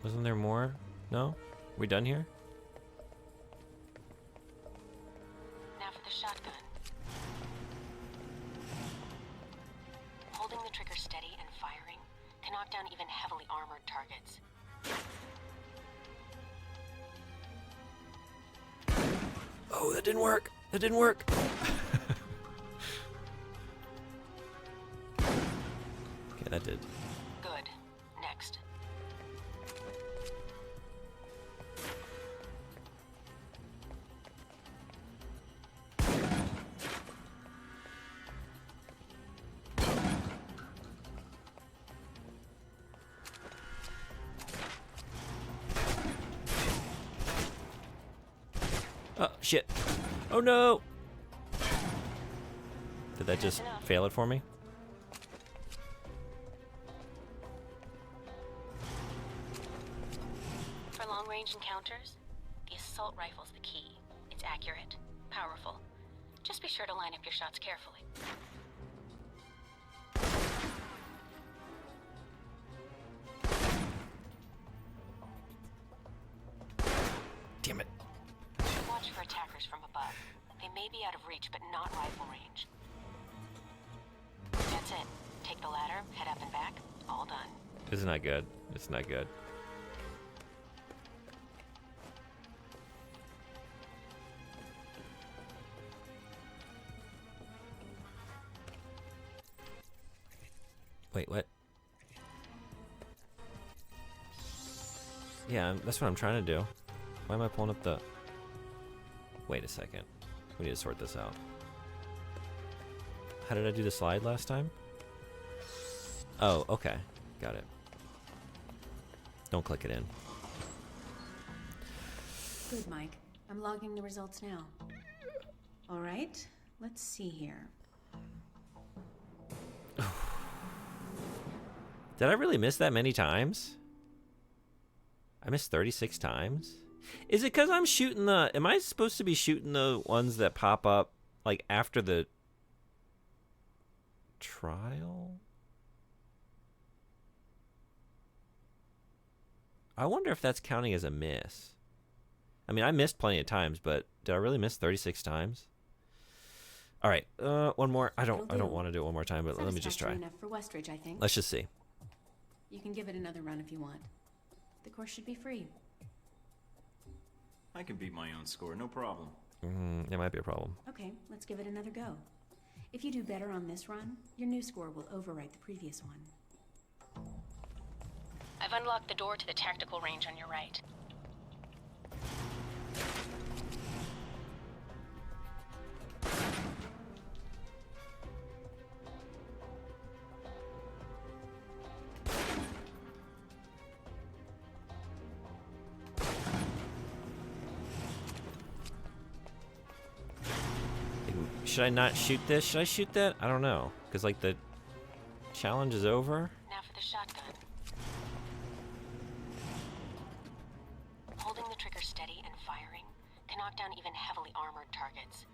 S1: Wasn't there more? No? We done here?
S11: Now for the shotgun. Holding the trigger steady and firing can knock down even heavily armored targets.
S1: Oh, that didn't work. That didn't work. Okay, that did.
S11: Good. Next.
S1: Oh, shit. Oh, no. Did that just fail it for me?
S11: For long-range encounters, the assault rifle's the key. It's accurate, powerful. Just be sure to line up your shots carefully.
S1: Damn it.
S11: Watch for attackers from above. They may be out of reach, but not rifle range. That's it. Take the ladder, head up and back. All done.
S1: This is not good. It's not good. Wait, what? Yeah, that's what I'm trying to do. Why am I pulling up the... Wait a second. We need to sort this out. How did I do the slide last time? Oh, okay. Got it. Don't click it in.
S4: Good, Mike. I'm logging the results now. All right, let's see here.
S1: Did I really miss that many times? I missed 36 times? Is it because I'm shooting the... Am I supposed to be shooting the ones that pop up, like, after the trial? I wonder if that's counting as a miss. I mean, I missed plenty of times, but did I really miss 36 times? All right, one more. I don't want to do it one more time, but let me just try.
S4: Enough for Westridge, I think.
S1: Let's just see.
S4: You can give it another run if you want. The course should be free.
S3: I can beat my own score, no problem.
S1: It might be a problem.
S4: Okay, let's give it another go. If you do better on this run, your new score will overwrite the previous one.
S11: I've unlocked the door to the tactical range on your right.
S1: Should I not shoot this? Should I shoot that? I don't know. Because, like, the challenge is over.
S11: Now for the shotgun. Holding the trigger steady and firing can knock down even heavily armored targets.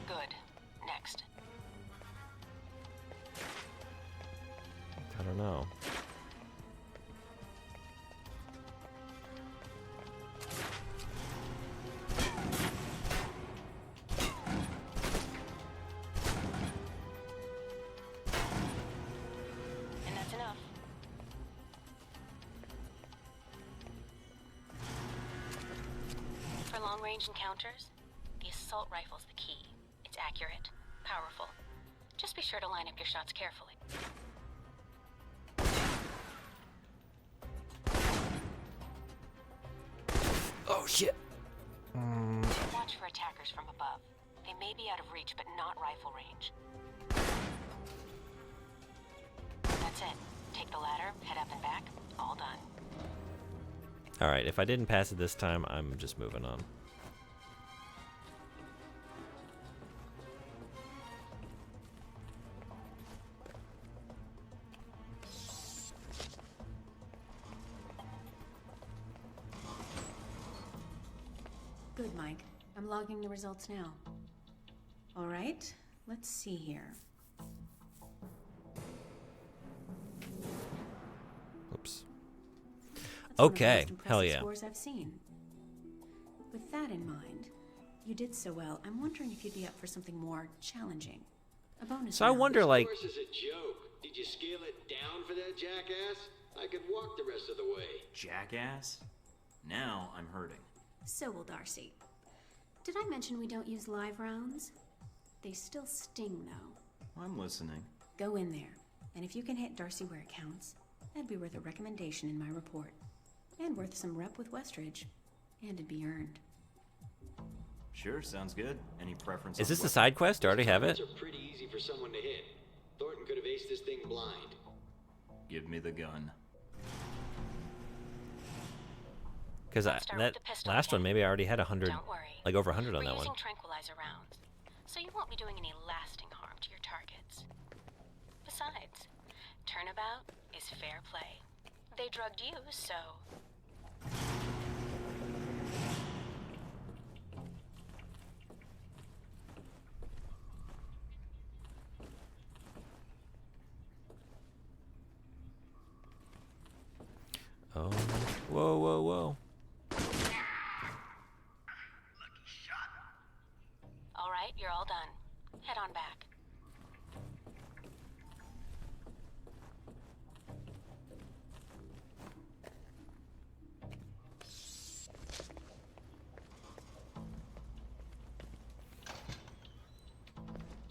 S11: Good. Next.
S1: I don't know.
S11: long-range encounters, the assault rifle's the key. It's accurate, powerful. Just be sure to line up your shots carefully.
S1: Oh shit.
S11: Watch for attackers from above. They may be out of reach, but not rifle range. That's it. Take the ladder, head up and back. All done.
S1: Alright, if I didn't pass it this time, I'm just moving on.
S4: Good, Mike. I'm logging the results now. All right, let's see here.
S1: Oops.
S4: That's one of the
S1: Okay,
S4: most impressive
S1: hell yeah.
S4: Scores I've seen. With that in mind, you did so well. I'm wondering if you'd be up for something more challenging. A bonus.
S1: So I
S4: round.
S1: wonder, like,
S12: This course is a joke. Did you scale it down for that jackass? I could walk the rest of the way.
S3: Jackass? Now I'm hurting.
S4: So will Darcy. Did I mention we don't use live rounds? They still sting, though.
S3: I'm listening.
S4: Go in there, and if you can hit Darcy where it counts, that'd be worth a recommendation in my report. And worth some rep with Westridge. And it'd be earned.
S3: Sure, sounds good. Any preference?
S1: is
S3: on
S1: this the
S3: what-
S1: side quest? I already have it.
S12: These are pretty easy for someone to hit. Thornton could have aced this thing blind.
S3: Give me the gun.
S1: Because
S11: Let's start
S1: that
S11: with the pistol
S1: last one,
S11: again.
S1: maybe I already had 100,
S11: Don't worry.
S1: like over 100 on
S11: We're
S1: that
S11: using
S1: one.
S11: tranquilizer rounds, so you won't be doing any lasting harm to your targets. Besides, turnabout is fair play. They drugged you, so...
S1: Oh, whoa, whoa, whoa.
S11: All right, you're all done. Head on back.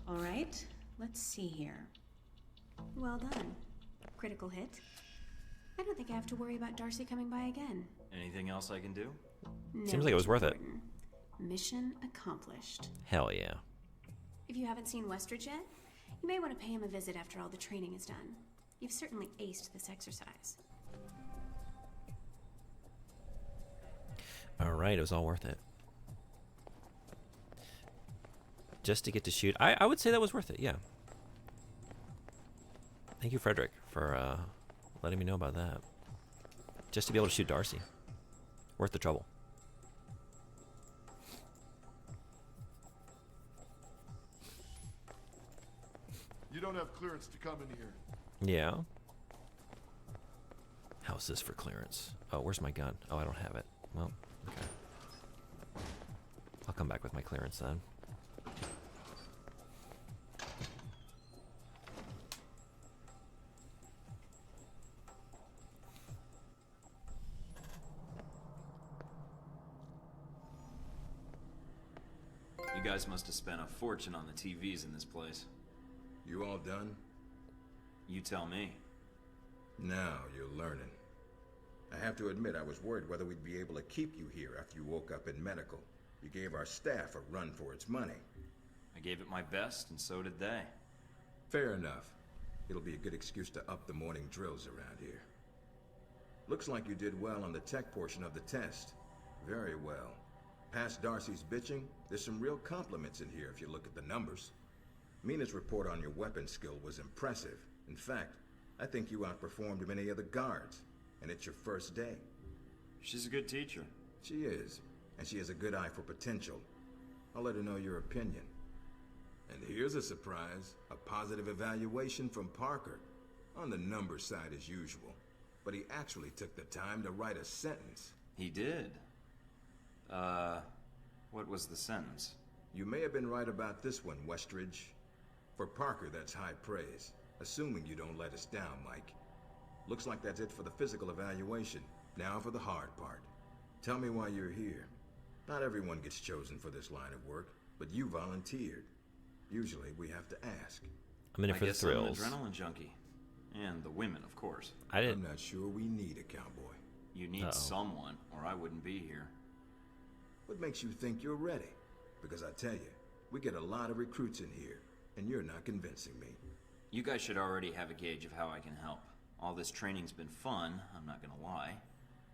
S4: All right, let's see here. Well done. Critical hit. I don't think I have to worry about Darcy coming by again.
S3: Anything else I can do?
S1: Seems like it was worth it.
S4: Thornton. Mission accomplished.
S1: Hell yeah.
S4: If you haven't seen Westridge yet, you may want to pay him a visit after all the training is done. You've certainly aced this exercise.
S1: Alright, it was all worth it. Just to get to shoot. I would say that was worth it, yeah. Thank you, Frederick, for letting me know about that. Just to be able to shoot Darcy. Worth the trouble.
S2: You don't have clearance to come in here.
S1: Yeah. How's this for clearance? Oh, where's my gun? Oh, I don't have it. Well, okay. I'll come back with my clearance then.
S3: You guys must have spent a fortune on the TVs in this place.
S5: You all done?
S3: You tell me.
S5: Now you're learning. I have to admit, I was worried whether we'd be able to keep you here after you woke up in medical. You gave our staff a run for its money.
S3: I gave it my best, and so did they.
S5: Fair enough. It'll be a good excuse to up the morning drills around here. Looks like you did well on the tech portion of the test. Very well. Past Darcy's bitching, there's some real compliments in here if you look at the numbers. Mina's report on your weapon skill was impressive. In fact, I think you outperformed many of the guards. And it's your first day.
S3: She's a good teacher.
S5: She is. And she has a good eye for potential. I'll let her know your opinion. And here's a surprise. A positive evaluation from Parker. On the numbers side as usual. But he actually took the time to write a sentence.
S3: He did. What was the sentence?
S5: You may have been right about this one, Westridge. For Parker, that's high praise. Assuming you don't let us down, Mike. Looks like that's it for the physical evaluation. Now for the hard part. Tell me why you're here. Not everyone gets chosen for this line of work, but you volunteered. Usually we have to ask.
S1: I'm in it for the
S3: guess I'm an
S1: thrills.
S3: adrenaline junkie. And the women, of course.
S5: I'm not sure we need a cowboy.
S3: You need someone, or I wouldn't be here.
S5: What makes you think you're ready? Because I tell you, we get a lot of recruits in here, and you're not convincing me.
S3: You guys should already have a gauge of how I can help. All this training's been fun, I'm not gonna lie.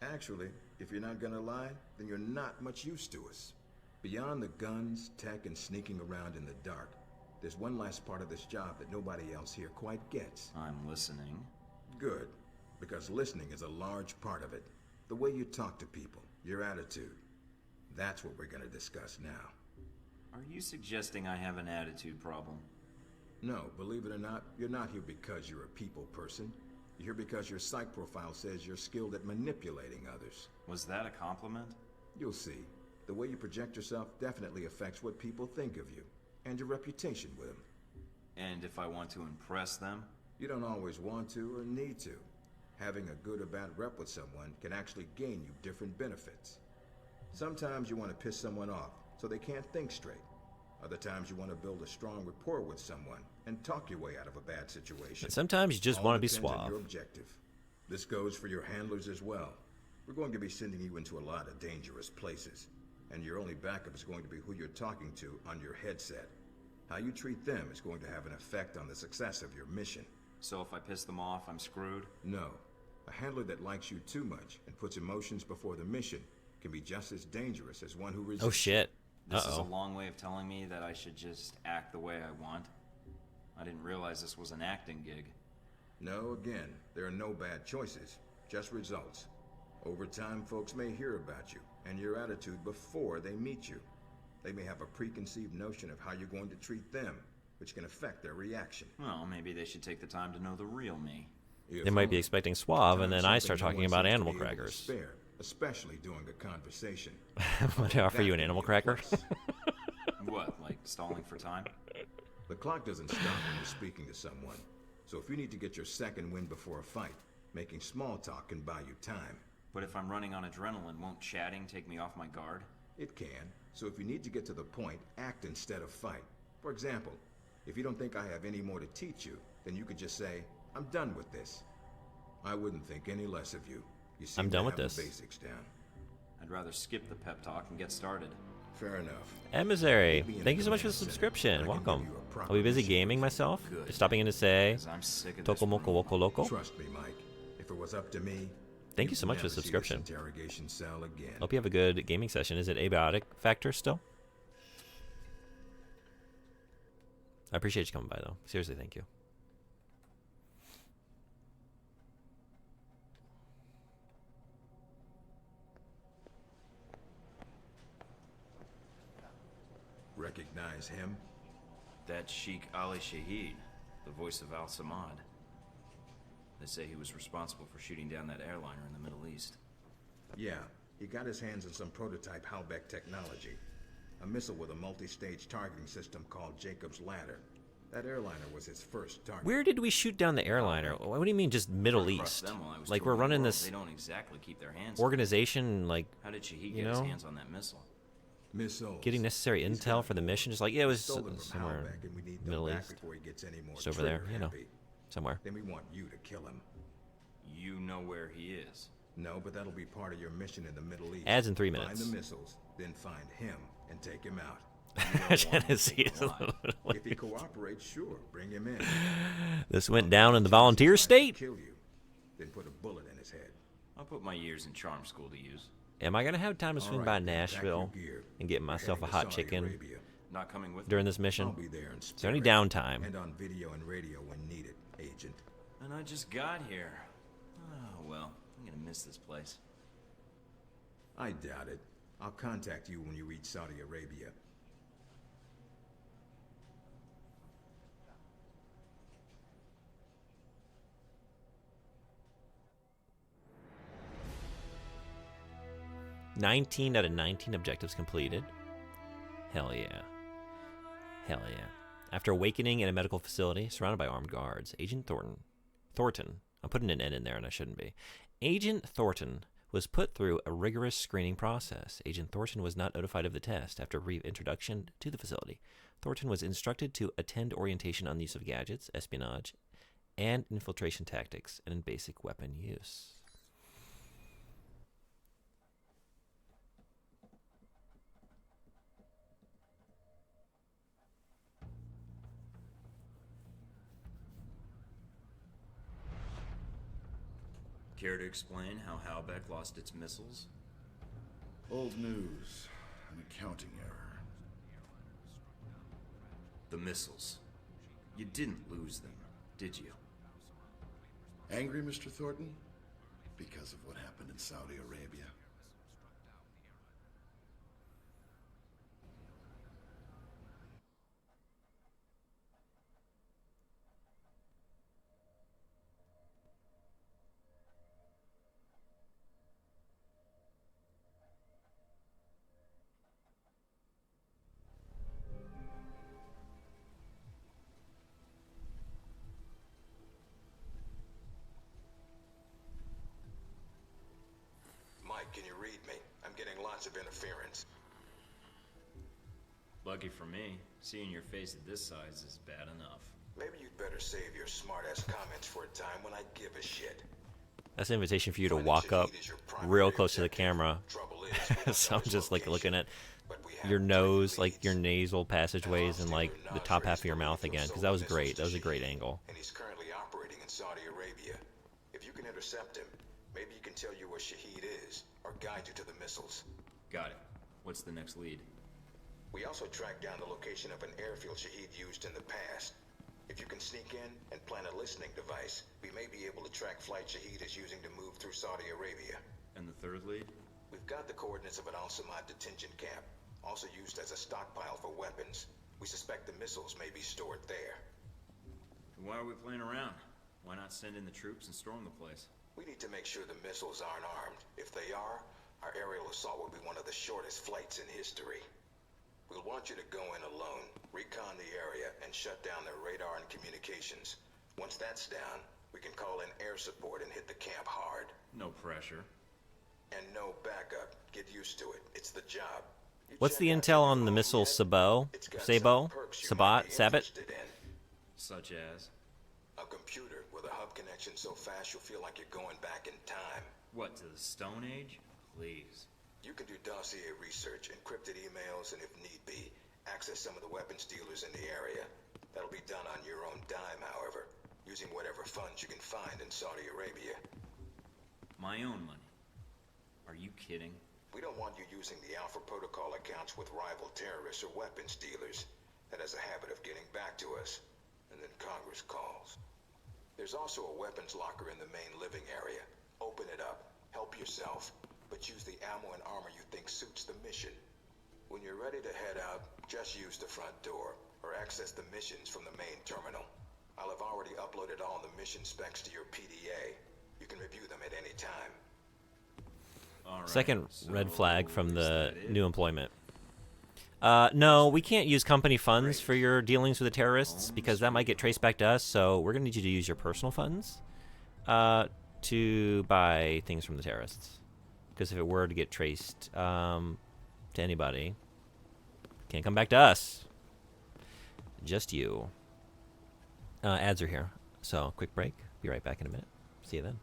S5: Actually, if you're not gonna lie, then you're not much use to us. Beyond the guns, tech, and sneaking around in the dark, there's one last part of this job that nobody else here quite gets.
S3: I'm listening.
S5: Good, because listening is a large part of it. The way you talk to people, your attitude. That's what we're gonna discuss now.
S3: Are you suggesting I have an attitude problem?
S5: No, believe it or not, you're not here because you're a people person. You're here because your psych profile says you're skilled at manipulating others.
S3: Was that a compliment?
S5: You'll see. The way you project yourself definitely affects what people think of you, and your reputation with them.
S3: And if I want to impress them?
S5: You don't always want to or need to. Having a good or bad rep with someone can actually gain you different benefits. Sometimes you want to piss someone off so they can't think straight. Other times you want to build a strong rapport with someone and talk your way out of a bad situation.
S1: And sometimes you just
S5: All
S1: want to be
S5: depends on
S1: suave.
S5: your objective. This goes for your handlers as well. We're going to be sending you into a lot of dangerous places, and your only backup is going to be who you're talking to on your headset. How you treat them is going to have an effect on the success of your mission.
S3: So if I piss them off, I'm screwed?
S5: No. A handler that likes you too much and puts emotions before the mission can be just as dangerous as one who resists.
S1: Oh shit.
S3: This is a long way of telling me that I should just act the way I want. I didn't realize this was an acting gig.
S5: No, again, there are no bad choices, just results. Over time, folks may hear about you and your attitude before they meet you. They may have a preconceived notion of how you're going to treat them, which can affect their reaction.
S3: Well, maybe they should take the time to know the real me.
S1: They might be expecting suave, and then I start talking about animal crackers.
S5: Spare, especially during a conversation.
S1: Want to offer you an animal cracker?
S3: What, like stalling for time?
S5: The clock doesn't stop when you're speaking to someone. So if you need to get your second win before a fight, making small talk can buy you time.
S3: But if I'm running on adrenaline, won't chatting take me off my guard?
S5: It can. So if you need to get to the point, act instead of fight. For example, if you don't think I have any more to teach you, then you could just say, I'm done with this. I wouldn't think any less of you. You seem
S1: I'm done
S5: to
S1: with
S5: have
S1: this.
S5: the basics down.
S3: I'd rather skip the pep talk and get started.
S5: Fair enough.
S1: Emissary, thank you so much for the subscription. Welcome. I'll be busy gaming myself. Just stopping in to say, Toko Moko Woko Loco.
S5: Trust me, Mike. If it was up to me,
S1: Thank you so much for the
S5: never see this
S1: subscription.
S5: interrogation cell again.
S1: Hope you have a good gaming session. Is it abiotic factor still? I appreciate you coming by, though. Seriously, thank you.
S5: Recognize him?
S3: That's Sheikh Ali Shahid, the voice of Al-Samad. They say he was responsible for shooting down that airliner in the Middle East.
S5: Yeah, he got his hands on some prototype Halbeck technology. A missile with a multi-stage targeting system called Jacob's Ladder. That airliner was his first target.
S1: Where did we shoot down the airliner? What do you mean just Middle
S3: Across
S1: East?
S3: them while I was
S1: Like
S3: touring
S1: we're
S3: the
S1: running
S3: world,
S1: this
S3: They don't exactly keep their hands on
S1: organization, like,
S3: How did Shahid
S1: you
S3: get his
S1: know,
S3: hands on that missile?
S5: Missiles.
S1: getting necessary intel for the mission? Just like, yeah, it was
S5: Stole them from
S1: somewhere
S5: Halbeck, and we need them
S1: Middle
S5: back
S1: East.
S5: before he gets any more
S1: Just over there,
S5: trigger
S1: you know,
S5: happy.
S1: somewhere.
S5: Then we want you to kill him.
S3: You know where he is.
S5: No, but that'll be part of your mission in the Middle East.
S1: Ads in 3 minutes.
S5: Find the missiles, then find him and take him out.
S1: Tennessee is a little bit
S5: If he cooperates, sure, bring him in.
S1: This went down in the volunteer state.
S5: Kill you, then put a bullet in his head.
S3: I'll put my years in charm school to use.
S1: Am I gonna have time to swing
S5: All
S1: by
S5: right, then, pack
S1: Nashville
S5: your gear.
S1: and get
S5: We're
S1: myself a
S5: heading to
S1: hot
S5: Saudi
S1: chicken
S5: Arabia.
S3: Not coming with
S1: during
S3: me?
S1: this mission?
S5: I'll be there in
S1: Is there any
S5: spirit,
S1: downtime?
S5: and on video and radio when needed, Agent.
S3: And I just got here. Oh, well, I'm gonna miss this place.
S5: I doubt it. I'll contact you when you reach Saudi Arabia.
S1: $19 out of 19 objectives completed. Hell yeah. Hell yeah. After awakening in a medical facility surrounded by armed guards, Agent Thornton, I'm putting an N in there and I shouldn't be. Agent Thornton was put through a rigorous screening process. Agent Thornton was not notified of the test. After brief introduction to the facility, Thornton was instructed to attend orientation on the use of gadgets, espionage, and infiltration tactics, and in basic weapon use.
S3: Care to explain how Halbeck lost its missiles?
S2: Old news. An accounting error.
S3: The missiles. You didn't lose them, did you?
S2: Angry, Mr. Thornton? Because of what happened in Saudi Arabia?
S5: Mike, can you read me? I'm getting lots of interference.
S3: Lucky for me, seeing your face at this size is bad enough.
S5: Maybe you'd better save your smart-ass comments for a time when I give a shit.
S1: That's an invitation for you to walk up real close to the camera. So I'm just like looking at your nose, like your nasal passageways, and like the top half of your mouth again, because that was great. That was a great angle.
S5: And he's currently operating in Saudi Arabia. If you can intercept him, maybe he can tell you where Shahid is, or guide you to the missiles.
S3: Got it. What's the next lead?
S5: We also tracked down the location of an airfield Shahid used in the past. If you can sneak in and plant a listening device, we may be able to track flight Shahid is using to move through Saudi Arabia.
S3: And the third lead?
S5: We've got the coordinates of an Al-Samad detention camp, also used as a stockpile for weapons. We suspect the missiles may be stored there.
S3: Why are we playing around? Why not send in the troops and storm the place?
S5: We need to make sure the missiles aren't armed. If they are, our aerial assault will be one of the shortest flights in history. We'll want you to go in alone, recon the area, and shut down their radar and communications. Once that's down, we can call in air support and hit the camp hard.
S3: No pressure.
S5: And no backup. Get used to it. It's the job.
S1: What's the intel on the missile Sabot? Sabot?
S3: Such as?
S5: A computer with a hub connection so fast you'll feel like you're going back in time.
S3: What, to the Stone Age? Please.
S5: You can do dossier research, encrypted emails, and if need be, access some of the weapons dealers in the area. That'll be done on your own dime, however, using whatever funds you can find in Saudi Arabia.
S3: My own money? Are you kidding?
S5: We don't want you using the Alpha Protocol accounts with rival terrorists or weapons dealers. That has a habit of getting back to us, and then Congress calls. There's also a weapons locker in the main living area. Open it up, help yourself, but use the ammo and armor you think suits the mission. When you're ready to head out, just use the front door, or access the missions from the main terminal. I'll have already uploaded all the mission specs to your PDA. You can review them at any time.
S3: All right,
S1: Second red flag from the
S3: that
S1: new employment. No, we can't use company funds for your dealings with the terrorists because that might get traced back to us, so we're going to need you to use your personal funds to buy things from the terrorists. Because if it were to get traced to anybody, can't come back to us. Just you. Ads are here, so quick break. Be right back in a minute. See you then.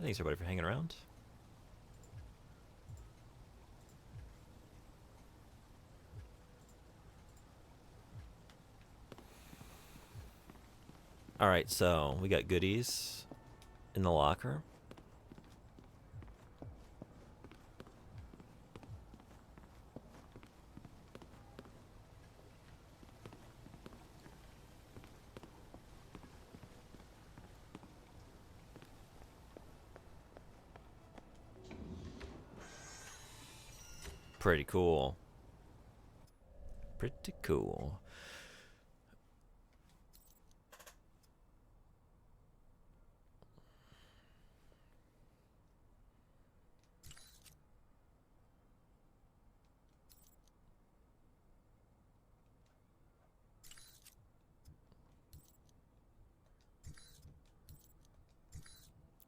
S1: Thanks everybody for hanging around. Alright, so we got goodies in the locker. Pretty cool. Pretty cool.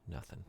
S1: Nothing.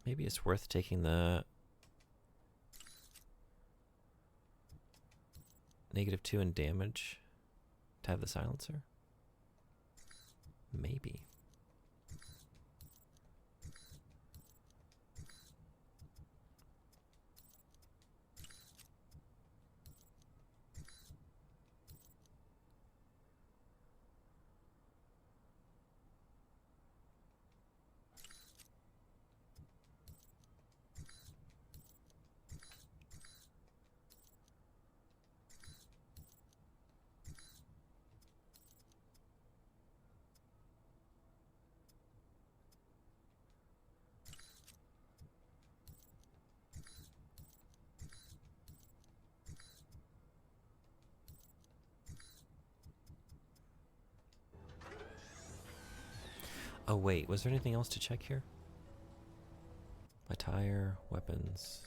S1: Maybe it's worth taking the -2 in damage to have the silencer. Maybe. Oh wait, was there anything else to check here? Attire, weapons,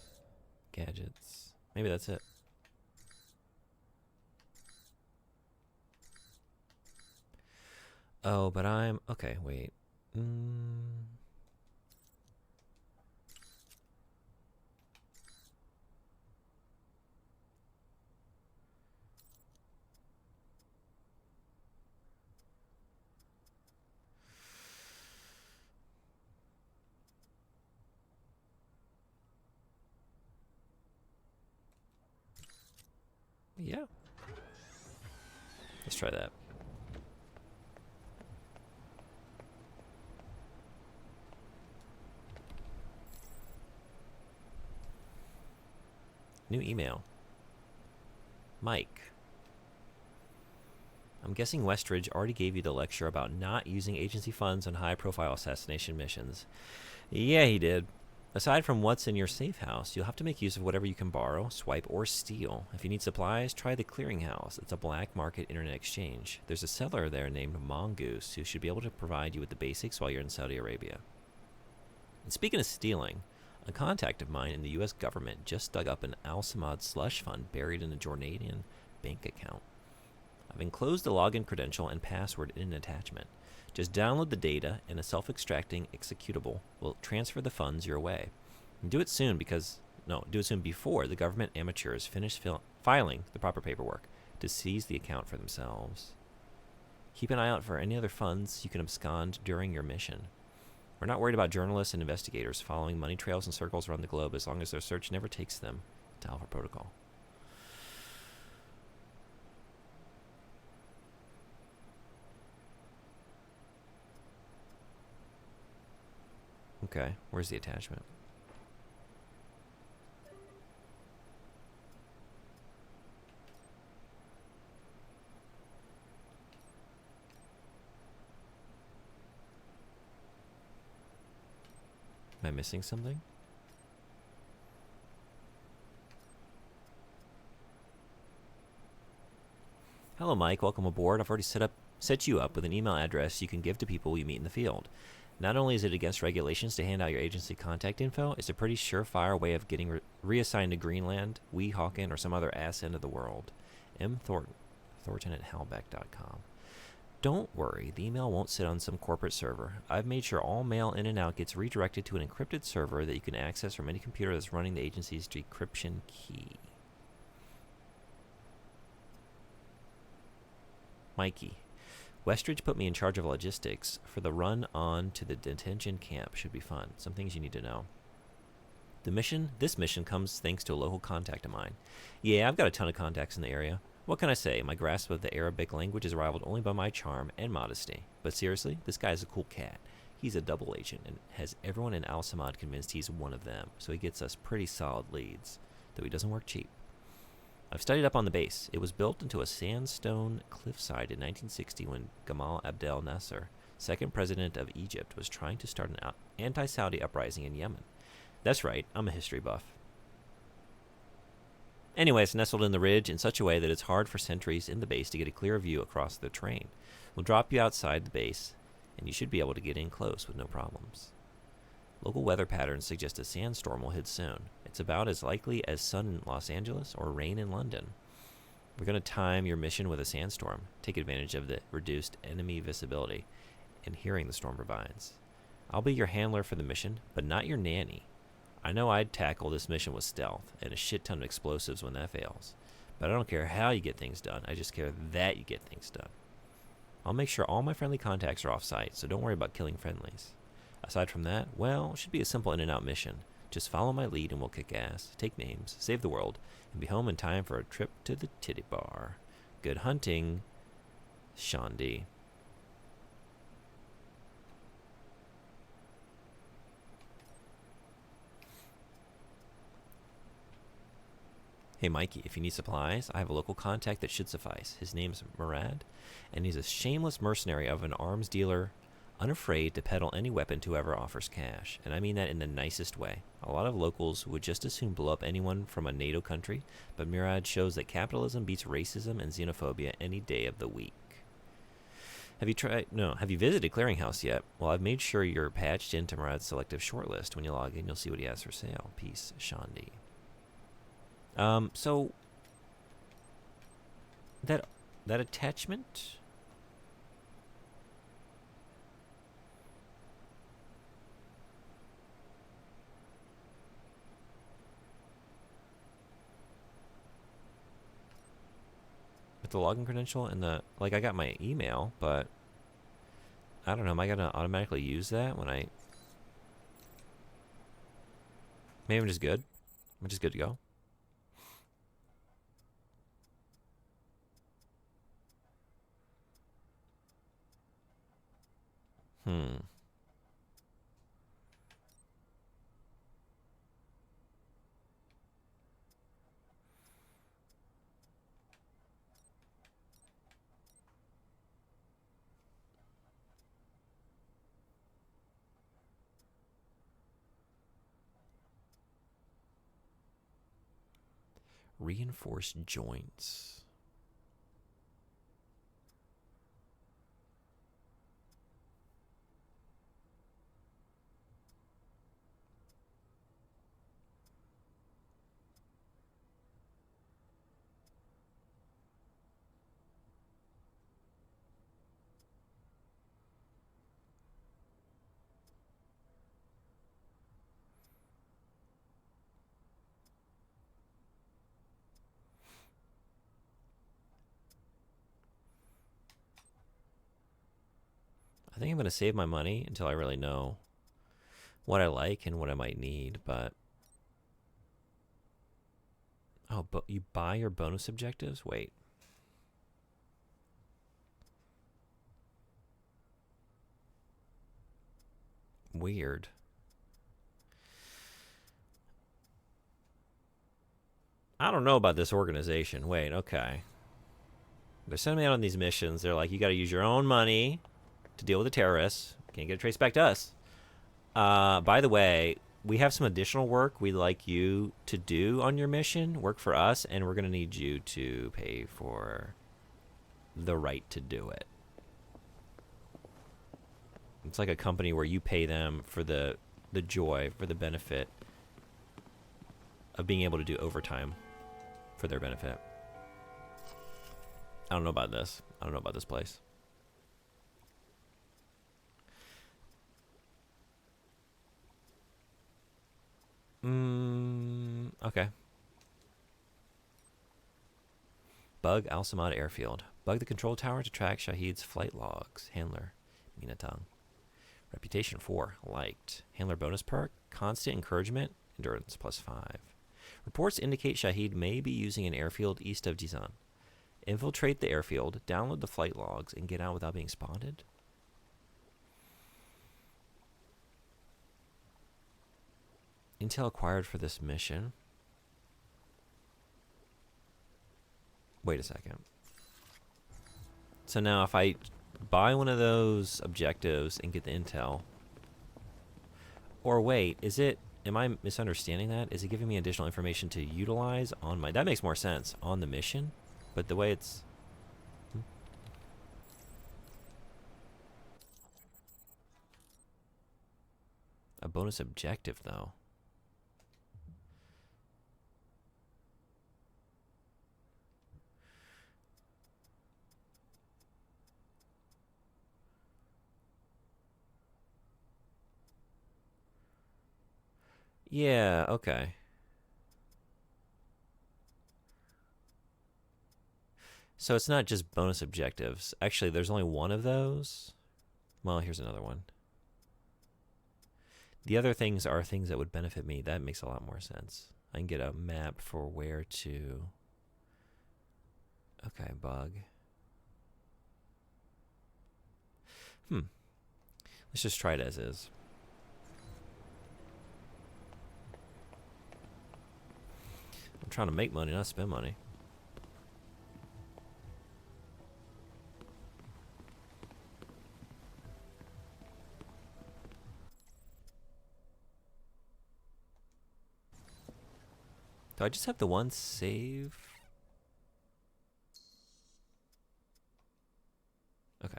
S1: gadgets. Maybe that's it. Oh, but I'm... Okay, wait. Yeah. Let's try that. New email. Mike. I'm guessing Westridge already gave you the lecture about not using agency funds on high-profile assassination missions. Yeah, he did. Aside from what's in your safe house, you'll have to make use of whatever you can borrow, swipe, or steal. If you need supplies, try the Clearinghouse. It's a black market internet exchange. There's a seller there named Mongoose who should be able to provide you with the basics while you're in Saudi Arabia. And speaking of stealing, a contact of mine in the U.S. government just dug up an Al Samad slush fund buried in a Jordanian bank account. I've enclosed the login credential and password in an attachment. Just download the data, and a self-extracting executable will transfer the funds your way. And do it soon do it soon before the government amateurs finish filing the proper paperwork to seize the account for themselves. Keep an eye out for any other funds you can abscond during your mission. We're not worried about journalists and investigators following money trails in circles around the globe as long as their search never takes them to Alpha Protocol. Okay, where's the attachment? Am I missing something? Hello, Mike. Welcome aboard. I've already set you up with an email address you can give to people you meet in the field. Not only is it against regulations to hand out your agency contact info, it's a pretty surefire way of getting reassigned to Greenland, Weehawken, or some other ass end of the world. M. Thornton at Halbeck.com. Don't worry, the email won't sit on some corporate server. I've made sure all mail in and out gets redirected to an encrypted server that you can access from any computer that's running the agency's decryption key. Mikey. Westridge put me in charge of logistics for the run on to the detention camp. Should be fun. Some things you need to know. This mission comes thanks to a local contact of mine. Yeah, I've got a ton of contacts in the area. What can I say? My grasp of the Arabic language is rivaled only by my charm and modesty. But seriously, this guy is a cool cat. He's a double agent and has everyone in Al Samad convinced he's one of them, so he gets us pretty solid leads, though he doesn't work cheap. I've studied up on the base. It was built into a sandstone cliffside in 1960 when Gamal Abdel Nasser, second president of Egypt, was trying to start an anti-Saudi uprising in Yemen. That's right, I'm a history buff. Anyway, it's nestled in the ridge in such a way that it's hard for sentries in the base to get a clear view across the terrain. We'll drop you outside the base, and you should be able to get in close with no problems. Local weather patterns suggest a sandstorm will hit soon. It's about as likely as sun in Los Angeles or rain in London. We're going to time your mission with a sandstorm, take advantage of the reduced enemy visibility and hearing the storm provides. I'll be your handler for the mission, but not your nanny. I know I'd tackle this mission with stealth and a shit ton of explosives when that fails, but I don't care how you get things done. I just care that you get things done. I'll make sure all my friendly contacts are off-site, so don't worry about killing friendlies. Aside from that, well, it should be a simple in-and-out mission. Just follow my lead and we'll kick ass, take names, save the world, and be home in time for a trip to the titty bar. Good hunting, Sean D. Hey Mikey, if you need supplies, I have a local contact that should suffice. His name's Murad, and he's a shameless mercenary of an arms dealer, unafraid to peddle any weapon to whoever offers cash. And I mean that in the nicest way. A lot of locals would just as soon blow up anyone from a NATO country, but Murad shows that capitalism beats racism and xenophobia any day of the week. Have you visited Clearinghouse yet? Well, I've made sure you're patched into Murad's selective shortlist. When you log in, you'll see what he has for sale. Peace, Sean D. So that attachment, with the login credential and the, like, I got my email, but I don't know, am I gonna automatically use that when maybe I'm just good? I'm just good to go? Reinforced joints. I think I'm going to save my money until I really know what I like and what I might need, but... Oh, but you buy your bonus objectives? Wait. Weird. I don't know about this organization. Wait, okay. They're sending me out on these missions. They're like, you got to use your own money to deal with the terrorists. Can't get it traced back to us. By the way, we have some additional work we'd like you to do on your mission. Work for us, and we're going to need you to pay for the right to do it. It's like a company where you pay them for the joy, for the benefit of being able to do overtime for their benefit. I don't know about this. I don't know about this place. Okay. Bug Al Samad Airfield. Bug the control tower to track Shahid's flight logs. Handler, Minatang. Reputation 4. Liked. Handler bonus perk. Constant encouragement. Endurance +5. Reports indicate Shahid may be using an airfield east of Jizan. Infiltrate the airfield, download the flight logs, and get out without being spotted? Intel acquired for this mission. Wait a second. So now if I buy one of those objectives and get the intel, or wait, is it, am I misunderstanding that? Is it giving me additional information to utilize on my, that makes more sense, on the mission? But the way it's, a bonus objective though. Yeah, okay. So it's not just bonus objectives. Actually, there's only one of those. Well, here's another one. The other things are things that would benefit me. That makes a lot more sense. I can get a map for where to... Okay, bug. Let's just try it as is. I'm trying to make money, not spend money. Do I just have the one save? Okay.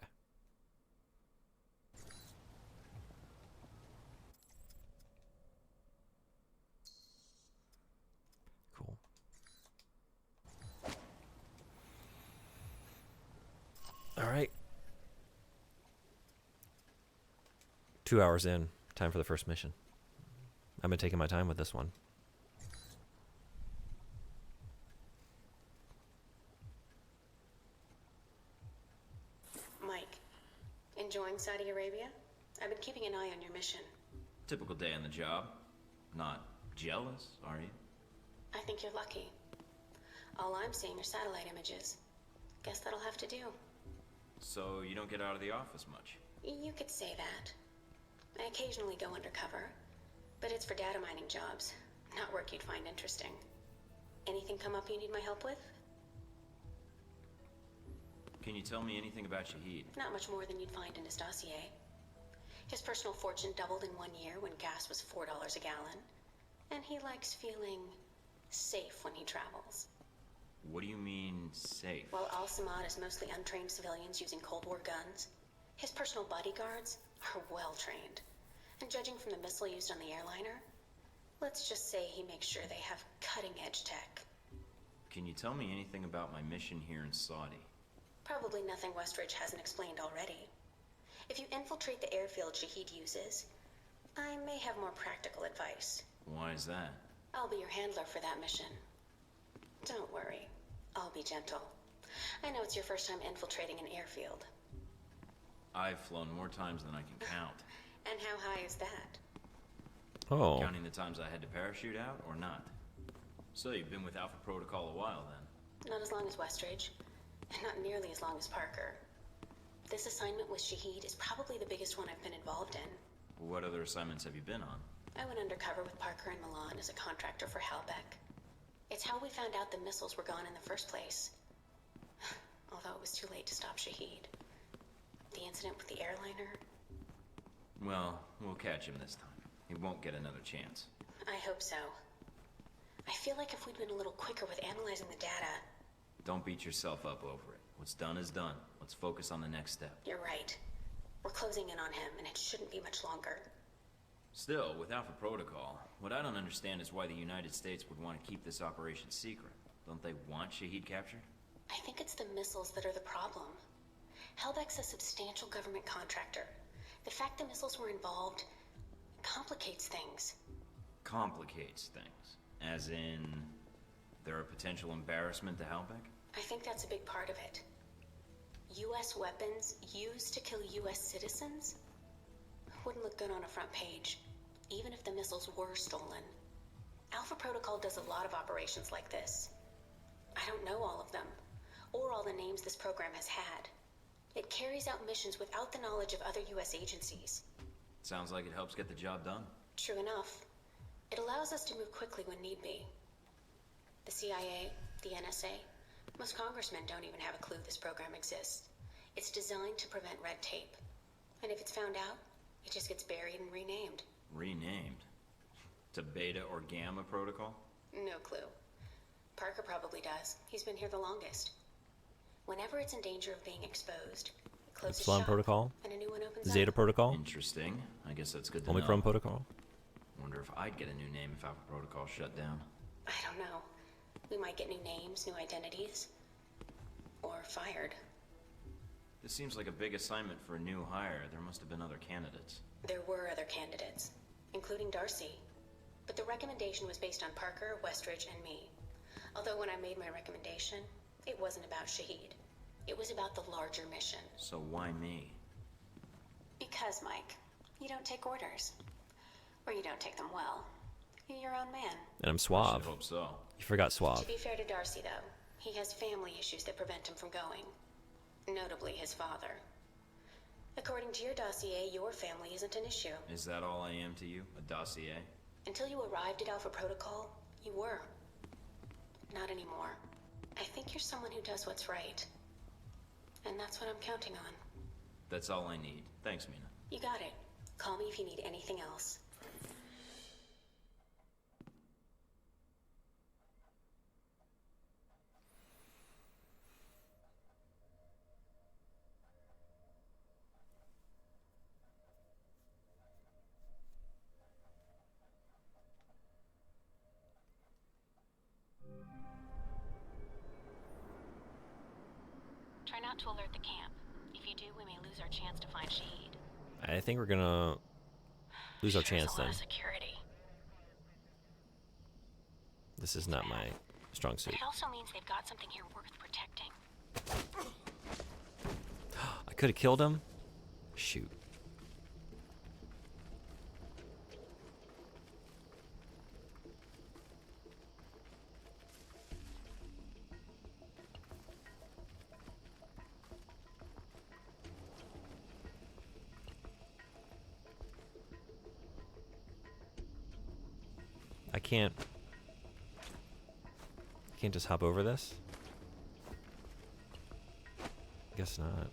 S1: Cool. All right. 2 hours in. Time for the first mission. I've been taking my time with this one.
S11: Enjoying Saudi Arabia? I've been keeping an eye on your mission.
S3: Typical day on the job. Not jealous, are you?
S11: I think you're lucky. All I'm seeing are satellite images. Guess that'll have to do.
S3: So you don't get out of the office much?
S11: You could say that. I occasionally go undercover, but it's for data mining jobs, not work you'd find interesting. Anything come up you need my help with?
S3: Can you tell me anything about Shahid?
S11: Not much more than you'd find in his dossier. His personal fortune doubled in 1 year when gas was $4 a gallon. And he likes feeling safe when he travels.
S3: What do you mean, safe?
S11: While Al Samad is mostly untrained civilians using Cold War guns, his personal bodyguards are well trained. And judging from the missile used on the airliner, let's just say he makes sure they have cutting-edge tech.
S3: Can you tell me anything about my mission here in Saudi?
S11: Probably nothing Westridge hasn't explained already. If you infiltrate the airfield Shahid uses, I may have more practical advice.
S3: Why is that?
S11: I'll be your handler for that mission. Don't worry, I'll be gentle. I know it's your first time infiltrating an airfield.
S3: I've flown more times than I can count.
S11: And how high is that?
S1: Oh.
S3: Counting the times I had to parachute out, or not? So you've been with Alpha Protocol a while, then?
S11: Not as long as Westridge. And not nearly as long as Parker. This assignment with Shahid is probably the biggest one I've been involved in.
S3: What other assignments have you been on?
S11: I went undercover with Parker in Milan as a contractor for Halbeck. It's how we found out the missiles were gone in the first place. Although it was too late to stop Shahid. The incident with the airliner.
S3: Well, we'll catch him this time. He won't get another chance.
S11: I hope so. I feel like if we'd been a little quicker with analyzing the data...
S3: Don't beat yourself up over it. What's done is done. Let's focus on the next step.
S11: You're right. We're closing in on him, and it shouldn't be much longer.
S3: Still, with Alpha Protocol, what I don't understand is why the United States would want to keep this operation secret. Don't they want Shaheed captured?
S11: I think it's the missiles that are the problem. Helbeck's a substantial government contractor. The fact the missiles were involved complicates things.
S3: Complicates things. As in, they're a potential embarrassment to Helbeck?
S11: I think that's a big part of it. U.S. weapons used to kill U.S. citizens wouldn't look good on a front page, even if the missiles were stolen. Alpha Protocol does a lot of operations like this. I don't know all of them, or all the names this program has had. It carries out missions without the knowledge of other U.S. agencies.
S3: Sounds like it helps get the job done.
S11: True enough. It allows us to move quickly when need be. The CIA, the NSA, most congressmen don't even have a clue this program exists. It's designed to prevent red tape. And if it's found out, it just gets buried and renamed.
S3: Renamed? To Beta or Gamma Protocol?
S11: No clue. Parker probably does. He's been here the longest. Whenever it's in danger of being exposed, it closes
S1: Epsilon
S11: shop,
S1: Protocol?
S11: and a new one opens
S1: Zeta
S11: up.
S1: Protocol?
S3: Interesting. I guess that's good to
S1: Omicron
S3: know.
S1: Protocol?
S3: Wonder if I'd get a new name if Alpha Protocol shut down.
S11: I don't know. We might get new names, new identities. Or fired.
S3: This seems like a big assignment for a new hire. There must have been other candidates.
S11: There were other candidates, including Darcy. But the recommendation was based on Parker, Westridge, and me. Although when I made my recommendation, it wasn't about Shaheed. It was about the larger mission.
S3: So why me?
S11: Because, Mike, you don't take orders. Or you don't take them well. You're your own man.
S1: And I'm
S3: I
S1: suave.
S3: should hope so.
S1: You forgot
S11: To
S1: suave.
S11: be fair to Darcy, though, he has family issues that prevent him from going. Notably, his father. According to your dossier, your family isn't an issue.
S3: Is that all I am to you? A dossier?
S11: Until you arrived at Alpha Protocol, you were. Not anymore. I think you're someone who does what's right. And that's what I'm counting on.
S3: That's all I need. Thanks, Mina.
S11: You got it. Call me if you need anything else. Try not to alert the camp. If you do, we may lose our chance to find Shaheed.
S1: I think we're gonna lose our chance
S11: There's a
S1: then.
S11: lot of security.
S1: This is not my strong
S11: But
S1: suit.
S11: it also means they've got something here worth protecting.
S1: I could have killed him. Shoot. I can't just hop over this? Guess not.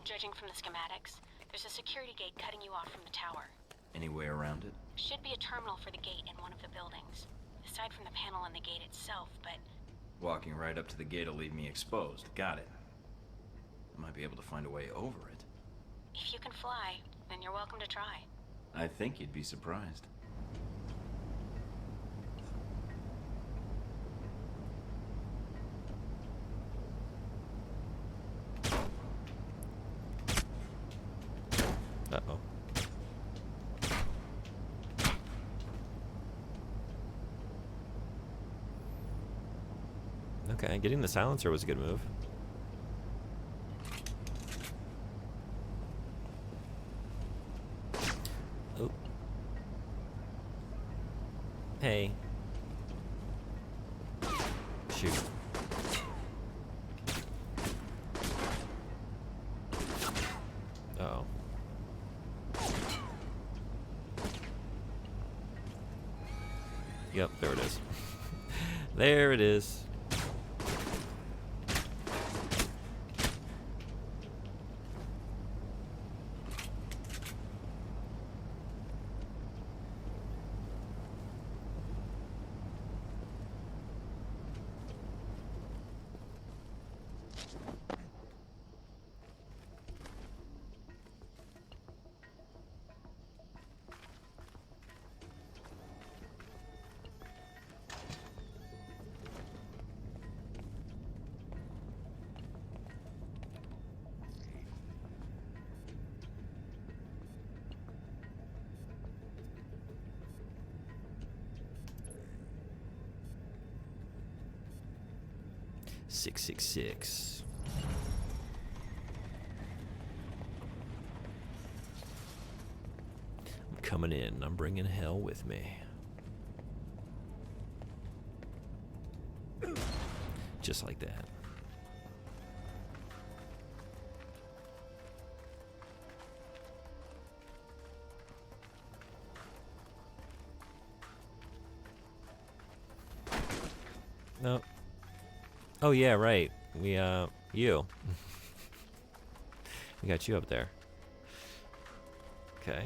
S11: Judging from the schematics, there's a security gate cutting you off from the tower.
S3: Any way around it?
S11: Should be a terminal for the gate in one of the buildings. Aside from the panel on the gate itself, but
S3: Walking right up to the gate will leave me exposed. Got it. I might be able to find a way over it.
S11: if you can fly, then you're welcome to try.
S3: I think you'd be surprised.
S1: Uh-oh. Okay, getting the silencer was a good move. Oh. Hey. Shoot. Uh-oh. Yep, there it is. There it is. Six, 666. I'm coming in. I'm bringing hell with me. Just like that. No. Oh yeah, right. We you. We got you up there. Okay.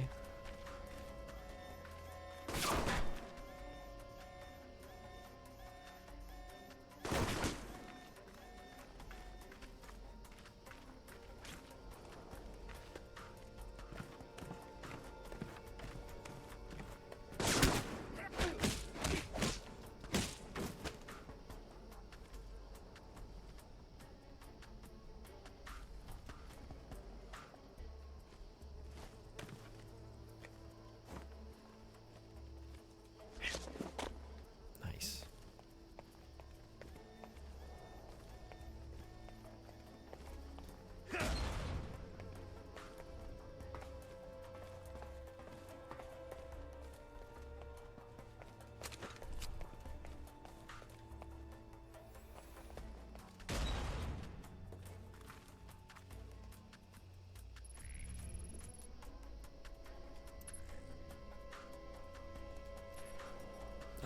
S1: Nice.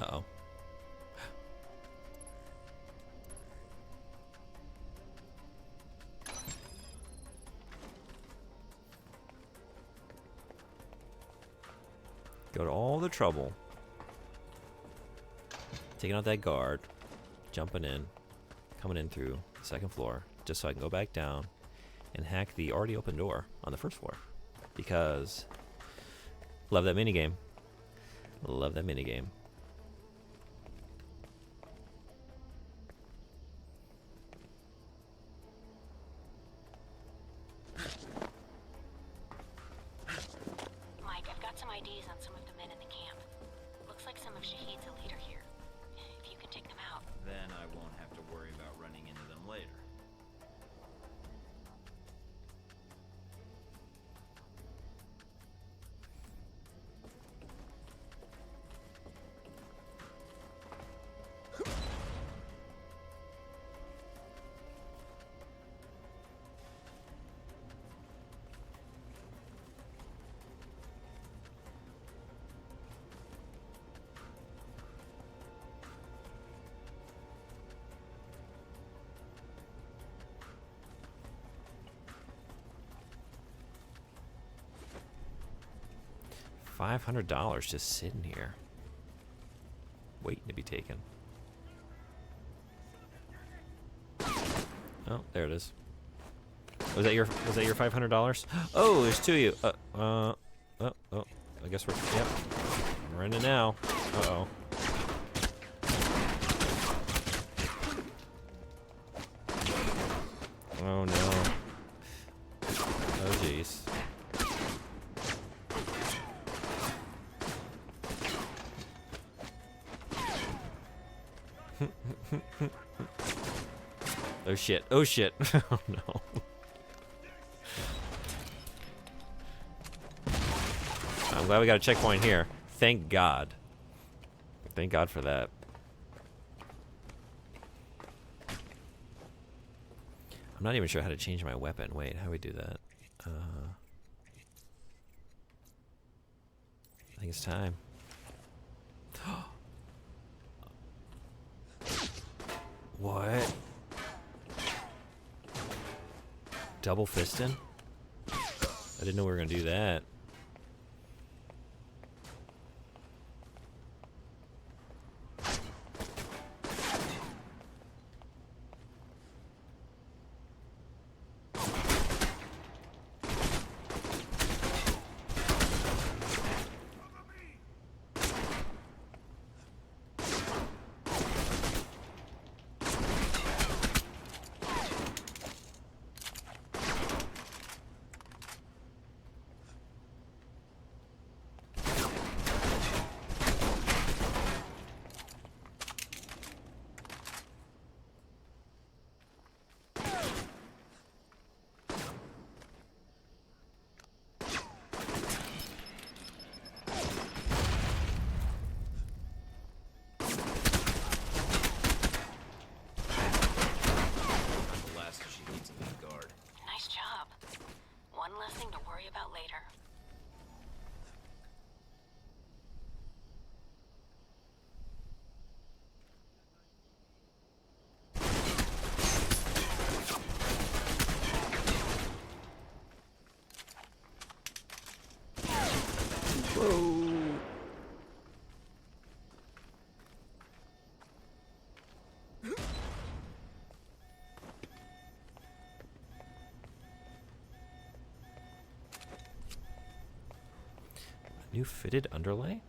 S1: Uh-oh. Go to all the trouble. Taking out that guard. Jumping in. Coming in through the second floor. Just so I can go back down and hack the already open door on the first floor. Because love that minigame. Love that minigame.
S11: Mike, I've got some IDs on some of the men in the camp. Looks like some of Shahid's a leader here. If you can take them out.
S3: Then I won't have to worry about running into them later.
S1: $500 just sitting here, waiting to be taken. Oh, there it is. Was that your $500? Oh, there's two of you. Oh. I guess we're we're in it now. Uh-oh. Oh no. Oh jeez. Oh shit. Oh shit. Oh no. I'm glad we got a checkpoint here. Thank God. Thank God for that. I'm not even sure how to change my weapon. Wait, how do we do that? I think it's time. What? Double fisting? I didn't know we were gonna do that.
S11: Nice job. One less thing to worry about later.
S1: Whoa. New fitted underlay?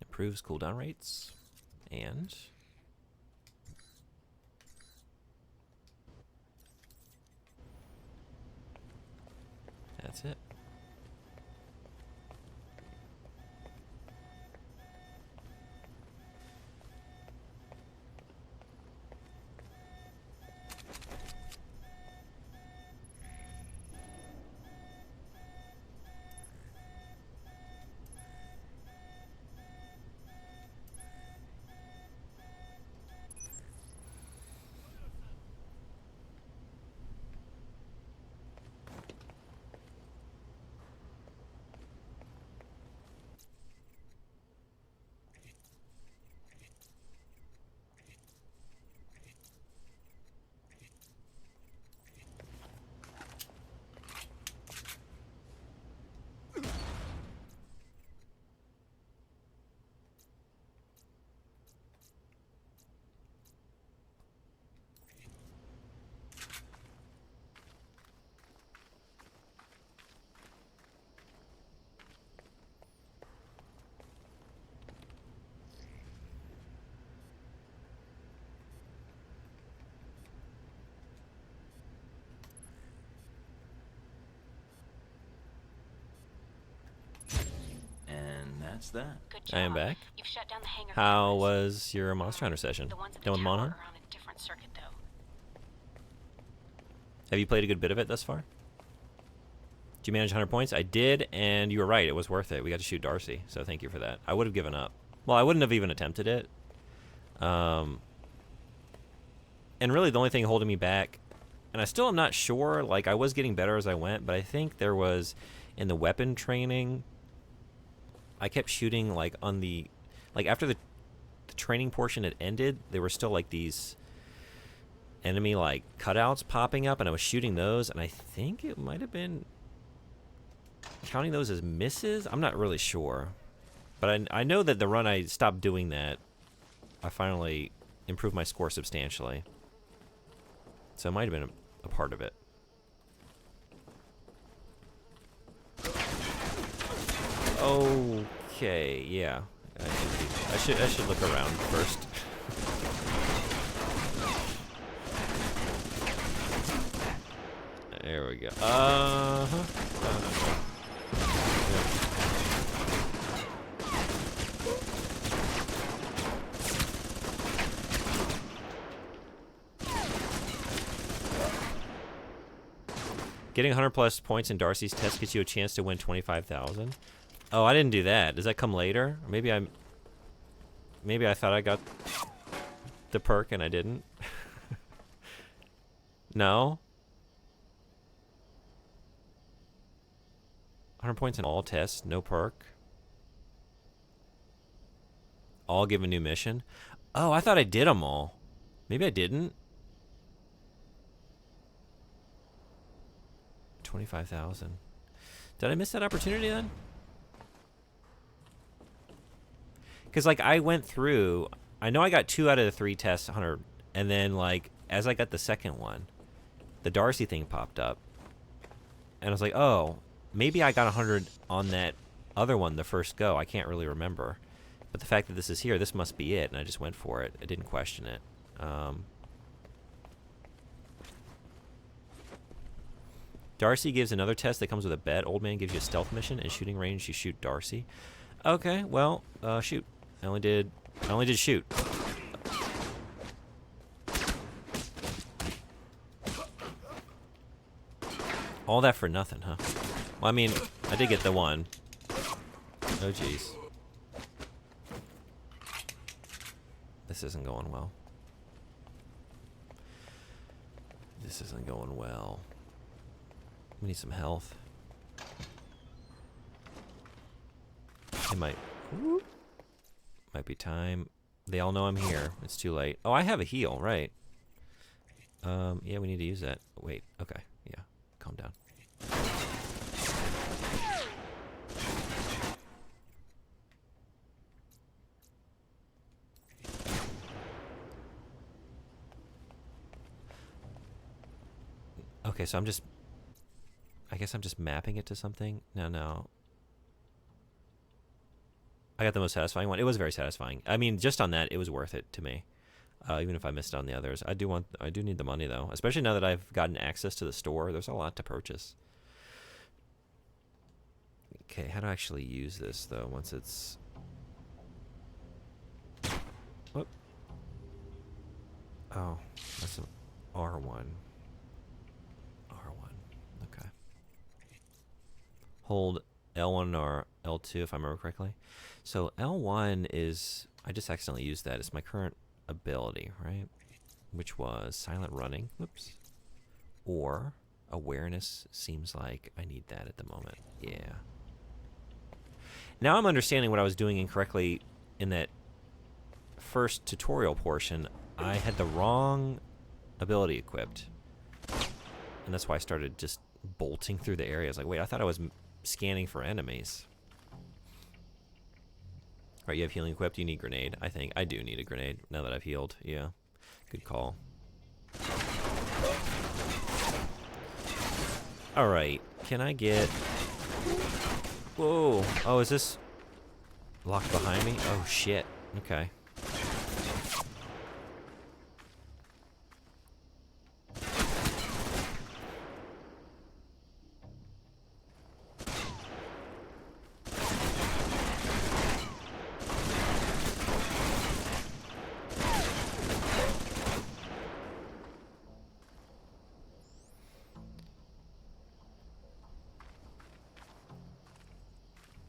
S1: Improves cooldown rates and that's it.
S3: That's that.
S11: Good job.
S1: I am back.
S11: You've shut down the hangar.
S1: How was your Monster Hunter session?
S11: The ones at the
S1: Done with
S11: tower
S1: Monster?
S11: are on a different circuit, though.
S1: Have you played a good bit of it thus far? Did you manage 100 points? I did, and you were right. It was worth it. We got to shoot Darcy, so thank you for that. I would have given up. Well, I wouldn't have even attempted it. And really the only thing holding me back, and I still am not sure, like I was getting better as I went, but I think there was, in the weapon training, I kept shooting like on the, like after the training portion had ended, there were still like these enemy like cutouts popping up, and I was shooting those, and I think it might have been counting those as misses. I'm not really sure, but I know that the run I stopped doing that, I finally improved my score substantially, so it might have been a part of it. Okay, yeah. I should look around first. There we go. Getting 100 plus points in Darcy's test gets you a chance to win 25,000. Oh, I didn't do that. Does that come later? Maybe I'm... maybe I thought I got the perk and I didn't. No? 100 points in all tests, no perk. All give a new mission. Oh, I thought I did them all. Maybe I didn't. 25,000. Did I miss that opportunity then? Because, like, I went through... I know I got 2 out of the 3 tests, 100. And then, like, as I got the second one, the Darcy thing popped up. And I was like, oh, maybe I got 100 on that other one the first go. I can't really remember. But the fact that this is here, this must be it. And I just went for it. I didn't question it. Darcy gives another test that comes with a bet. Old Man gives you a stealth mission. In shooting range, you shoot Darcy. Okay, well, shoot. I only did shoot. All that for nothing, huh? Well, I mean, I did get the one. Oh, jeez. This isn't going well. This isn't going well. We need some health. It might be time. They all know I'm here. It's too late. Oh, I have a heal, right? Yeah, we need to use that. Wait, okay. Yeah, calm down. Okay, so I guess I'm just mapping it to something. No. I got the most satisfying one. It was very satisfying. I mean, just on that, it was worth it to me. Even if I missed on the others. I do need the money, though. Especially now that I've gotten access to the store. There's a lot to purchase. Okay, how to actually use this, though, once it's... Whoop. Oh, that's an R1. Okay. Hold L1 or L2 if I remember correctly. So L1 is... I just accidentally used that. It's my current ability, right? Which was silent running. Whoops. Or awareness. Seems like I need that at the moment. Yeah. Now I'm understanding what I was doing incorrectly in that first tutorial portion. I had the wrong ability equipped. And that's why I started just bolting through the areas. Like, wait, I thought I was scanning for enemies. Alright, you have healing equipped. You need grenade, I think. I do need a grenade now that I've healed. Yeah. Good call. Alright. Can I get... Whoa. Oh, is this locked behind me? Oh, shit. Okay.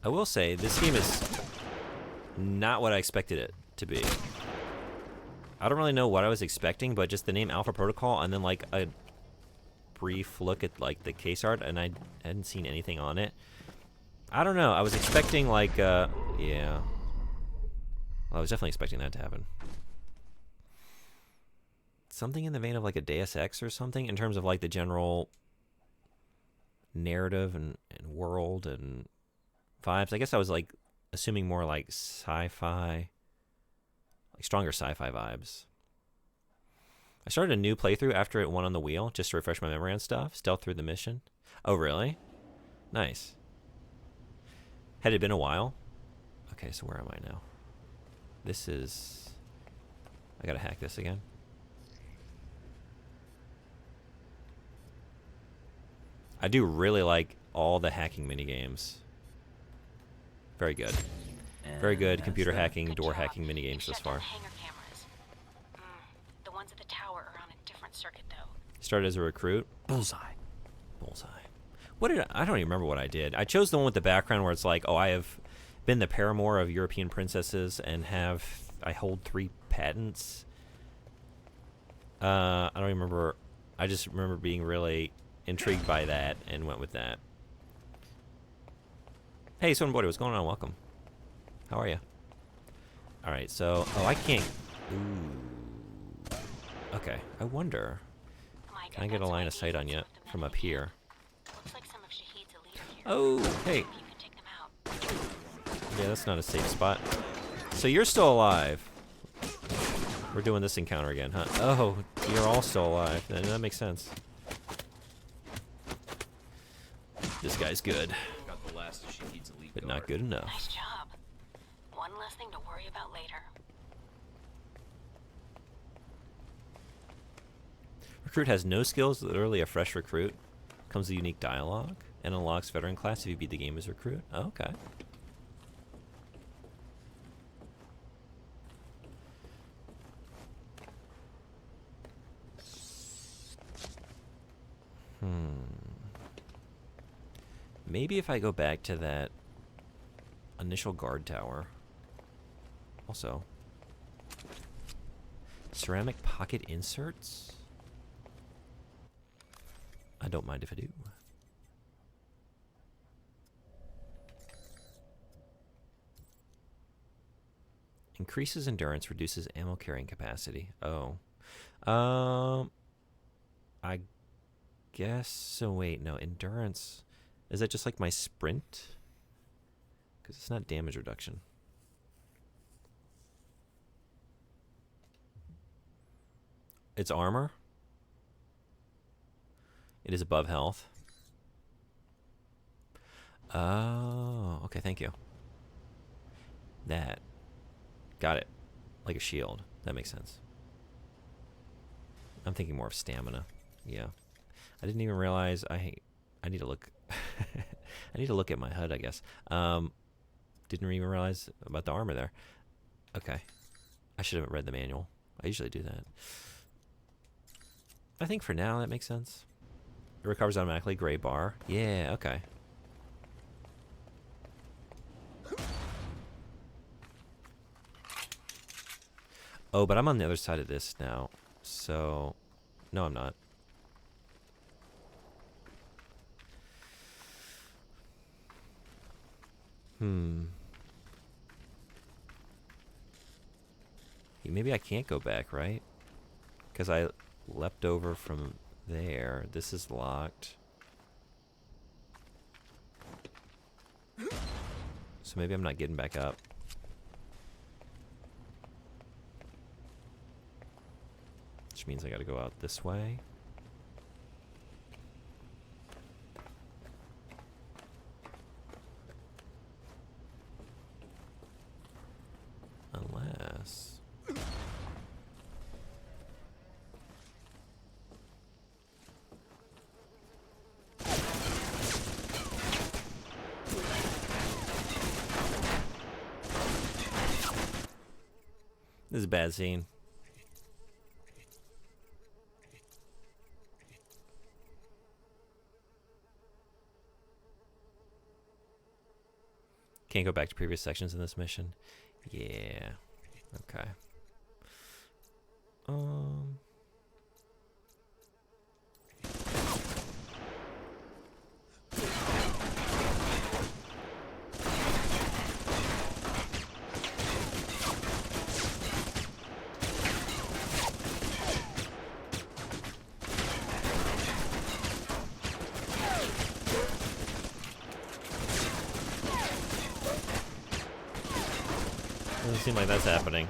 S1: I will say, this game is not what I expected it to be. I don't really know what I was expecting, but just the name Alpha Protocol and then like a brief look at like the case art, and I hadn't seen anything on it. I don't know. I was expecting like, yeah. Well, I was definitely expecting that to happen. Something in the vein of like a Deus Ex or something in terms of like the general narrative and world and vibes. I guess I was like assuming more like sci-fi, like stronger sci-fi vibes. I started a new playthrough after it went on the wheel just to refresh my memory on stuff. Stealth through the mission. Oh, really? Nice. Had it been a while? Okay, so where am I now? This is... I gotta hack this again. I do really like all the hacking minigames. Very good. Very good computer hacking, door hacking minigames thus far.
S11: The ones at the tower are on a different circuit, though.
S1: Started as a recruit. Bullseye. What did I don't even remember what I did. I chose the one with the background where it's like, oh, I have been the paramour of European princesses and have I hold 3 patents. I don't remember. I just remember being really intrigued by that and went with that. Hey, Swin Boy, what's going on? Welcome. How are you? All right, so I can't. Ooh. Okay, I wonder. Can I get a line of sight on you from up here? Oh, hey. Yeah, that's not a safe spot. So you're still alive. We're doing this encounter again, huh? Oh, you're all still alive. Then that makes sense. This guy's good.
S3: Got the last of Shahid's elite
S1: But not good enough.
S11: Nice job. One less thing to worry about later.
S1: Recruit has no skills, literally a fresh recruit. Comes with unique dialogue and unlocks veteran class if you beat the game as recruit. Oh, okay. Maybe if I go back to that initial guard tower. Also, ceramic pocket inserts? I don't mind if I do. Increases endurance, reduces ammo carrying capacity. Oh. I guess so. Wait, no, endurance. Is that just like my sprint? Because it's not damage reduction. It's armor. It is above health. Oh, okay, thank you. That. Got it. Like a shield. That makes sense. I'm thinking more of stamina. Yeah. I didn't even realize I need to look I need to look at my HUD, I guess. Didn't even realize about the armor there. Okay. I should have read the manual. I usually do that. I think for now that makes sense. It recovers automatically, gray bar. Yeah, okay. Oh, but I'm on the other side of this now. So, no, I'm not. Maybe I can't go back, right? Because I leapt over from there. This is locked. So maybe I'm not getting back up. Which means I gotta go out this way. Unless... This is a bad scene. Can't go back to previous sections in this mission. Yeah. Okay. Doesn't seem like that's happening.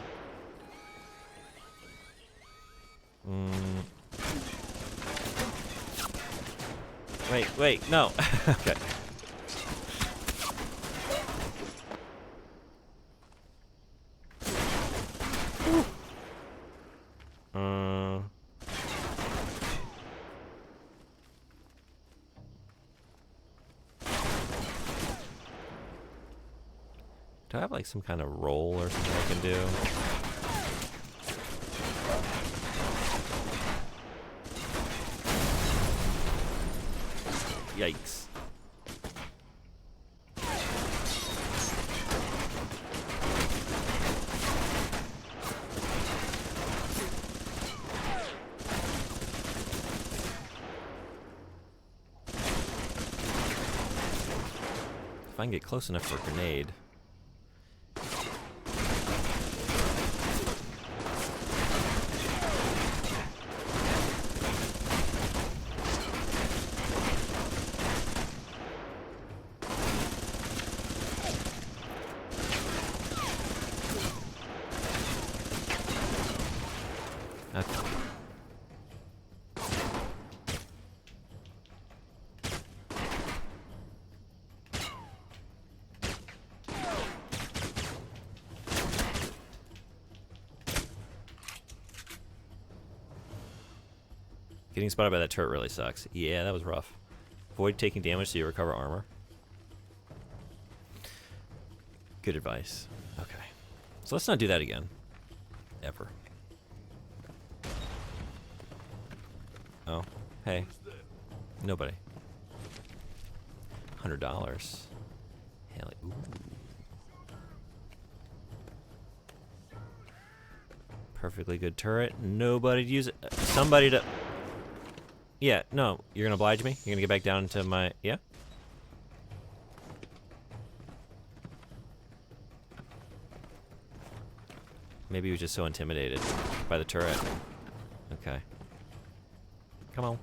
S1: Wait, no. Okay. Do I have like some kind of roll or something I can do? Yikes. If I can get close enough for a grenade. Okay. Getting spotted by that turret really sucks. Yeah, that was rough. Avoid taking damage so you recover armor. Good advice. Okay. So let's not do that again. Ever. Oh, hey. Nobody. $100. Hell, ooh. Perfectly good turret. Nobody to use it. Somebody to... Yeah, no. You're gonna oblige me? You're gonna get back down to my... Yeah? Maybe he was just so intimidated by the turret. Okay. Come on.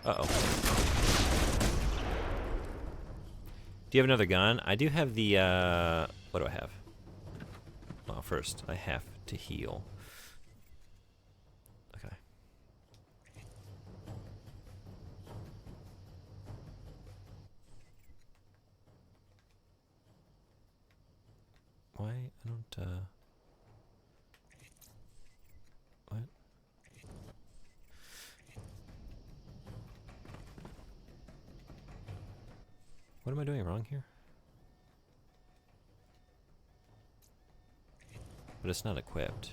S1: Uh-oh. Do you have another gun? I do have the, what do I have? Well, first, I have to heal. Okay. Why? I don't, what? What am I doing wrong here? But it's not equipped.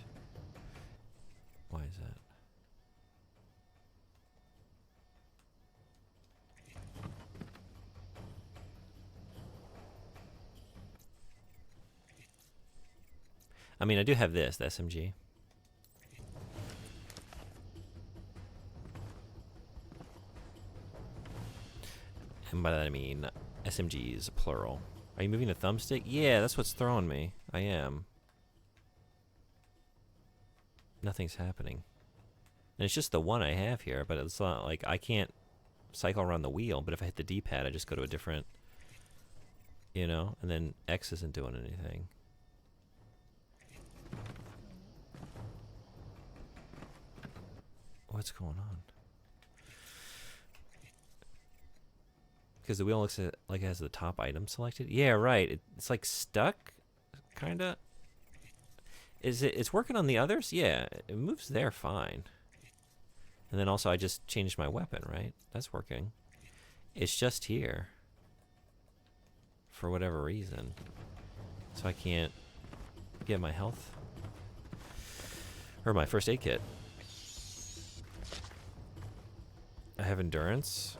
S1: Why is that? I mean, I do have this, the SMG. And by that I mean SMGs, plural. Are you moving the thumbstick? Yeah, that's what's throwing me. I am. Nothing's happening. And it's just the one I have here, but it's not like I can't cycle around the wheel, but if I hit the D-pad, I just go to a different, you know, and then X isn't doing anything. What's going on? Because the wheel looks like it has the top item selected. Yeah, right. It's like stuck, kinda. Is it? It's working on the others. Yeah, it moves there fine. And then also I just changed my weapon, right? That's working. It's just here for whatever reason, so I can't get my health or my first aid kit. I have endurance.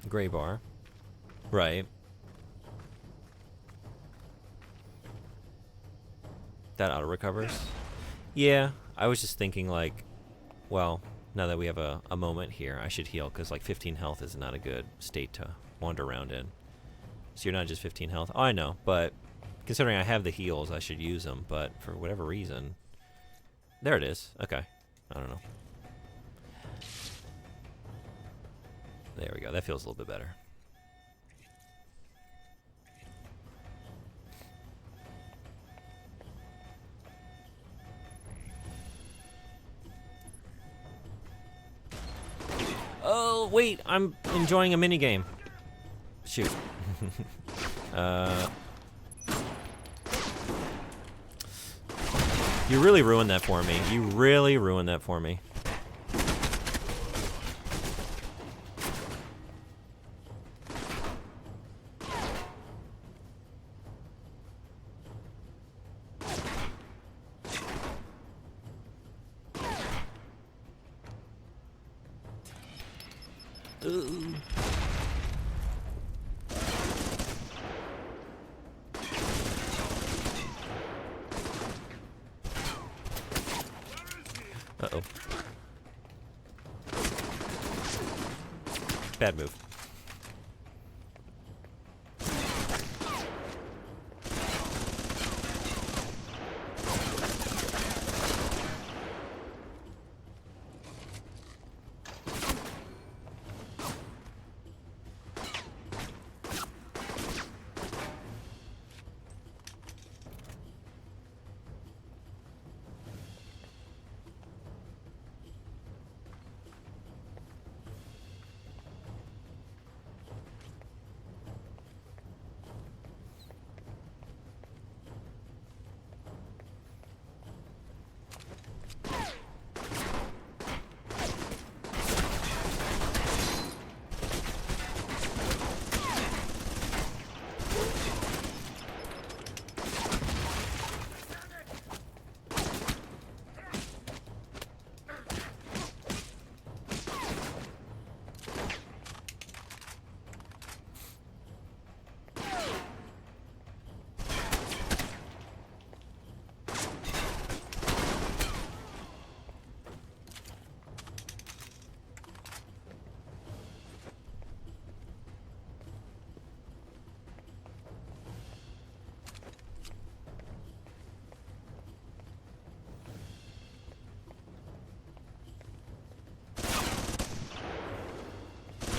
S1: Gray bar. Right. That auto recovers. Yeah, I was just thinking like, well, now that we have a moment here, I should heal because like 15 health is not a good state to wander around in. So you're not just 15 health. Oh, I know, but considering I have the heals, I should use them. But for whatever reason, there it is. Okay, I don't know. There we go. That feels a little bit better. Oh, wait. I'm enjoying a minigame. Shoot. You really ruined that for me. You really ruined that for me. Ooh. Uh-oh. Bad move.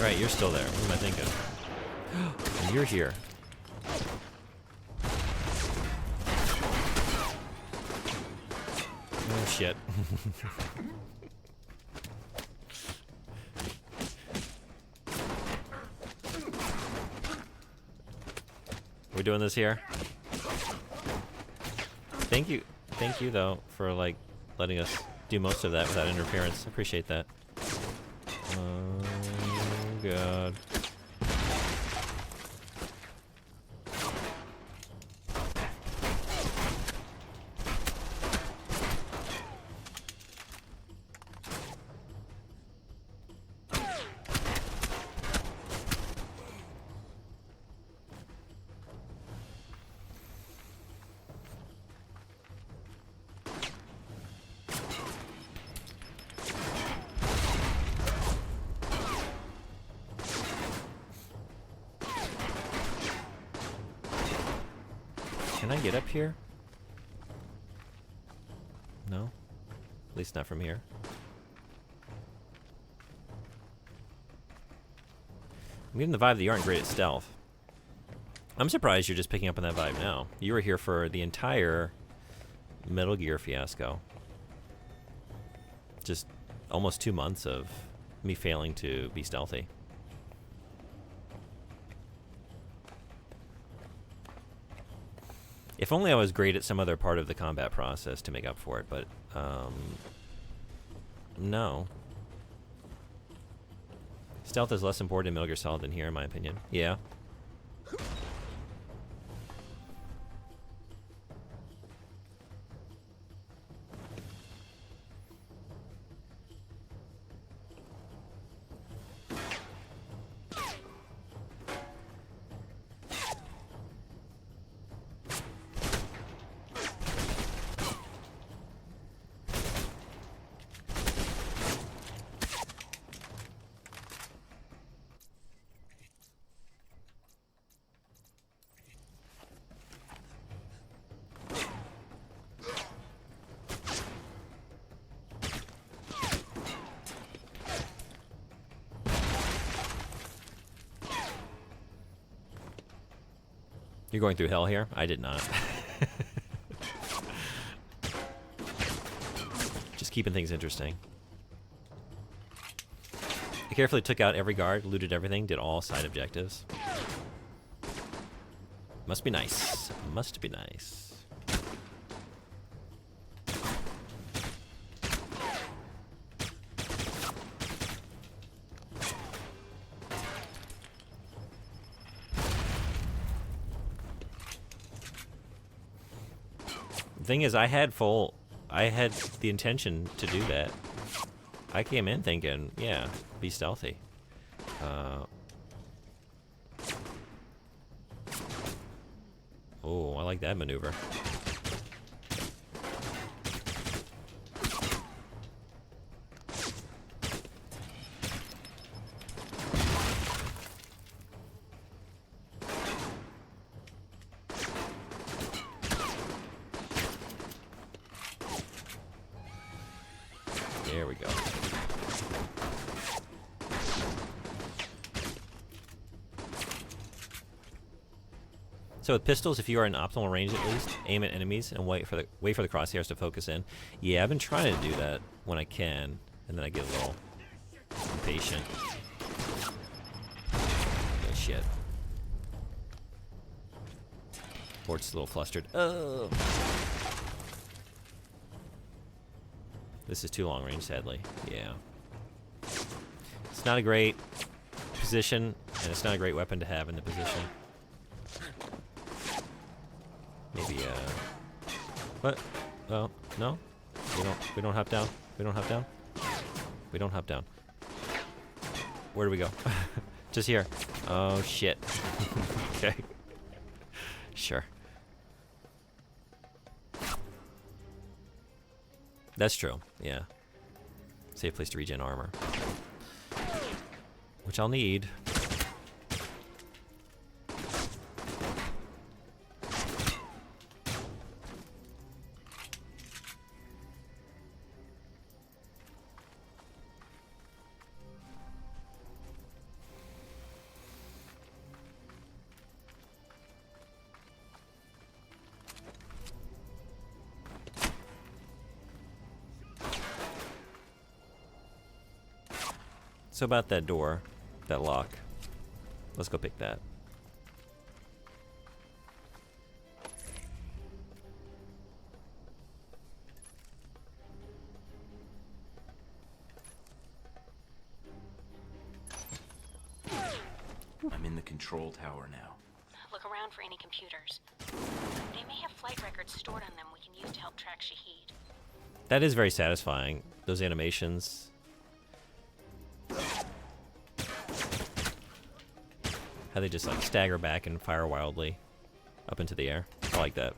S1: Right, you're still there. What am I thinking? And you're here. Oh shit. We're doing this here. Thank you though for like letting us do most of that without interference. Appreciate that. Oh god. Can I get up here? No? At least not from here. I'm getting the vibe that you aren't great at stealth. I'm surprised you're just picking up on that vibe now. You were here for the entire Metal Gear fiasco. Just almost 2 months of me failing to be stealthy. If only I was great at some other part of the combat process to make up for it, but, no. Stealth is less important in Metal Gear Solid than here, in my opinion. Yeah. You're going through hell here? I did not. Just keeping things interesting. I carefully took out every guard, looted everything, did all side objectives. Must be nice. Must be nice. The thing is, I had the intention to do that. I came in thinking, yeah, be stealthy. Oh, I like that maneuver. There we go. So with pistols, if you are in optimal range at least, aim at enemies and wait for the crosshairs to focus in. Yeah, I've been trying to do that when I can, and then I get a little impatient. Oh, shit. Or it's a little flustered. Oh. This is too long range, sadly. Yeah. It's not a great position, and it's not a great weapon to have in the position. Maybe, what? Oh, no? We don't hop down? We don't hop down? We don't hop down. Where do we go? Just here. Oh, shit. Okay. Sure. That's true, yeah. Safe place to regen armor. Which I'll need. So about that door, that lock. Let's go pick that.
S3: I'm in the control tower now.
S11: Look around for any computers. They may have flight records stored on them we can use to help track Shahid.
S1: That is very satisfying. Those animations. How they just like stagger back and fire wildly up into the air. I like that.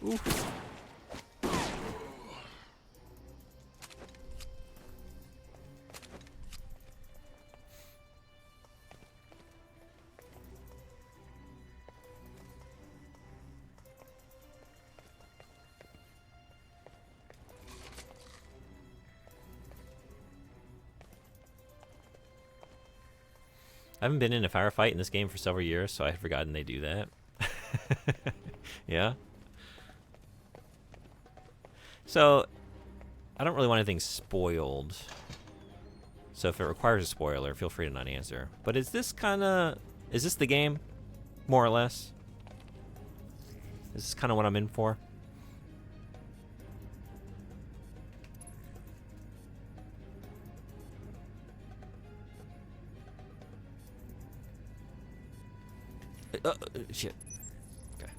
S1: Oof. I haven't been in a firefight in this game for several years, so I had forgotten they do that. Yeah? So, I don't really want anything spoiled. So if it requires a spoiler, feel free to not answer. But is this the game? More or less? Is this kind of what I'm in for? Shit. Okay.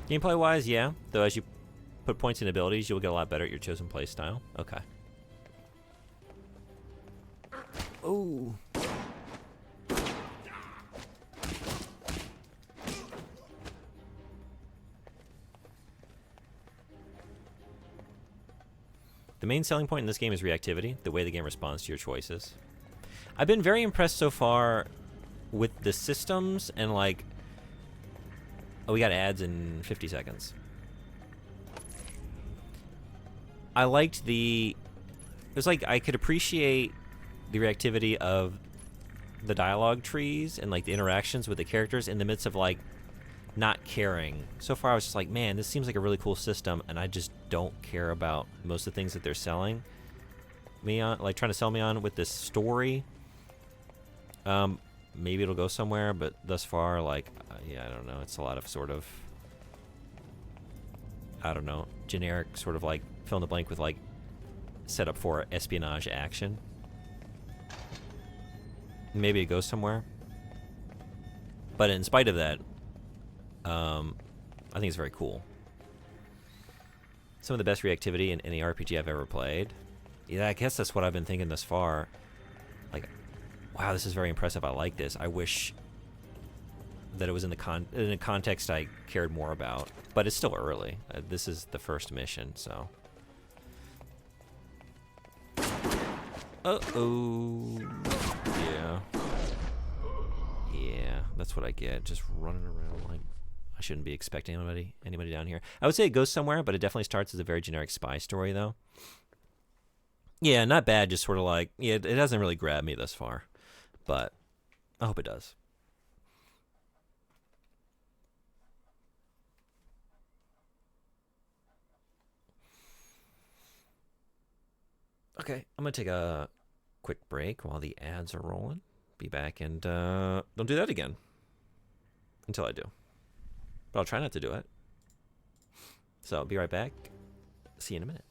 S1: Gameplay wise, yeah. Though as you put points in abilities, you'll get a lot better at your chosen playstyle. Okay. Oh. The main selling point in this game is reactivity, the way the game responds to your choices. I've been very impressed so far with the systems and like... Oh, we got ads in 50 seconds. I liked the... It was like I could appreciate the reactivity of the dialogue trees and like the interactions with the characters in the midst of like not caring. So far I was just like, man, this seems like a really cool system, and I just don't care about most of the things that they're selling me on, like trying to sell me on with this story. Maybe it'll go somewhere, but thus far, like, yeah, I don't know. It's a lot of sort of I don't know, generic sort of like fill in the blank with like setup for espionage action. Maybe it goes somewhere. But in spite of that, I think it's very cool. Some of the best reactivity in any RPG I've ever played. Yeah, I guess that's what I've been thinking thus far. Like, wow, this is very impressive. I like this. I wish that it was in a context I cared more about. But it's still early. This is the first mission, so. Uh-oh. Yeah. Yeah, that's what I get. Just running around like I shouldn't be expecting anybody down here. I would say it goes somewhere, but it definitely starts as a very generic spy story, though. Yeah, not bad. Just sort of like, yeah, it hasn't really grabbed me thus far, but I hope it does. Okay, I'm gonna take a quick break while the ads are rolling. Be back and don't do that again until I do. But I'll try not to do it. So I'll be right back. See you in a minute.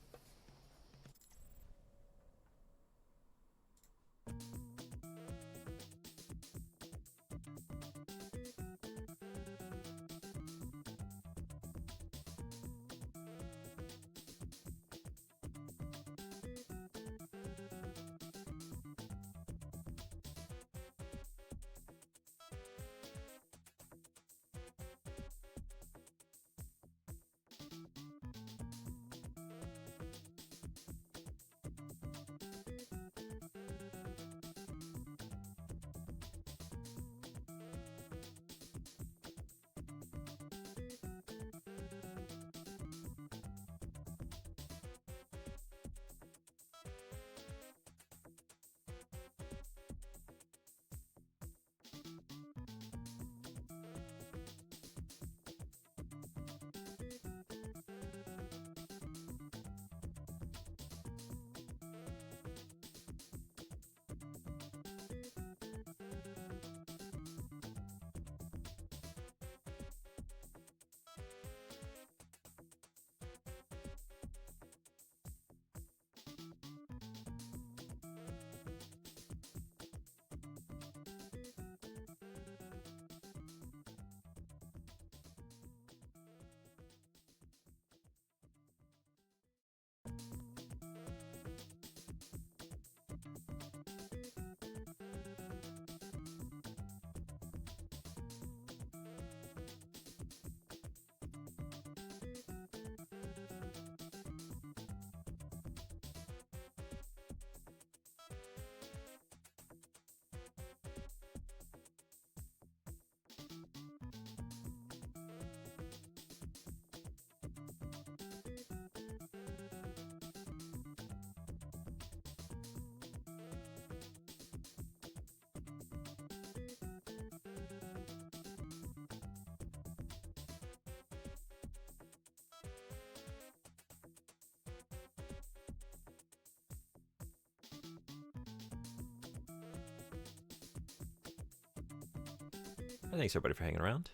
S1: Thanks everybody for hanging around.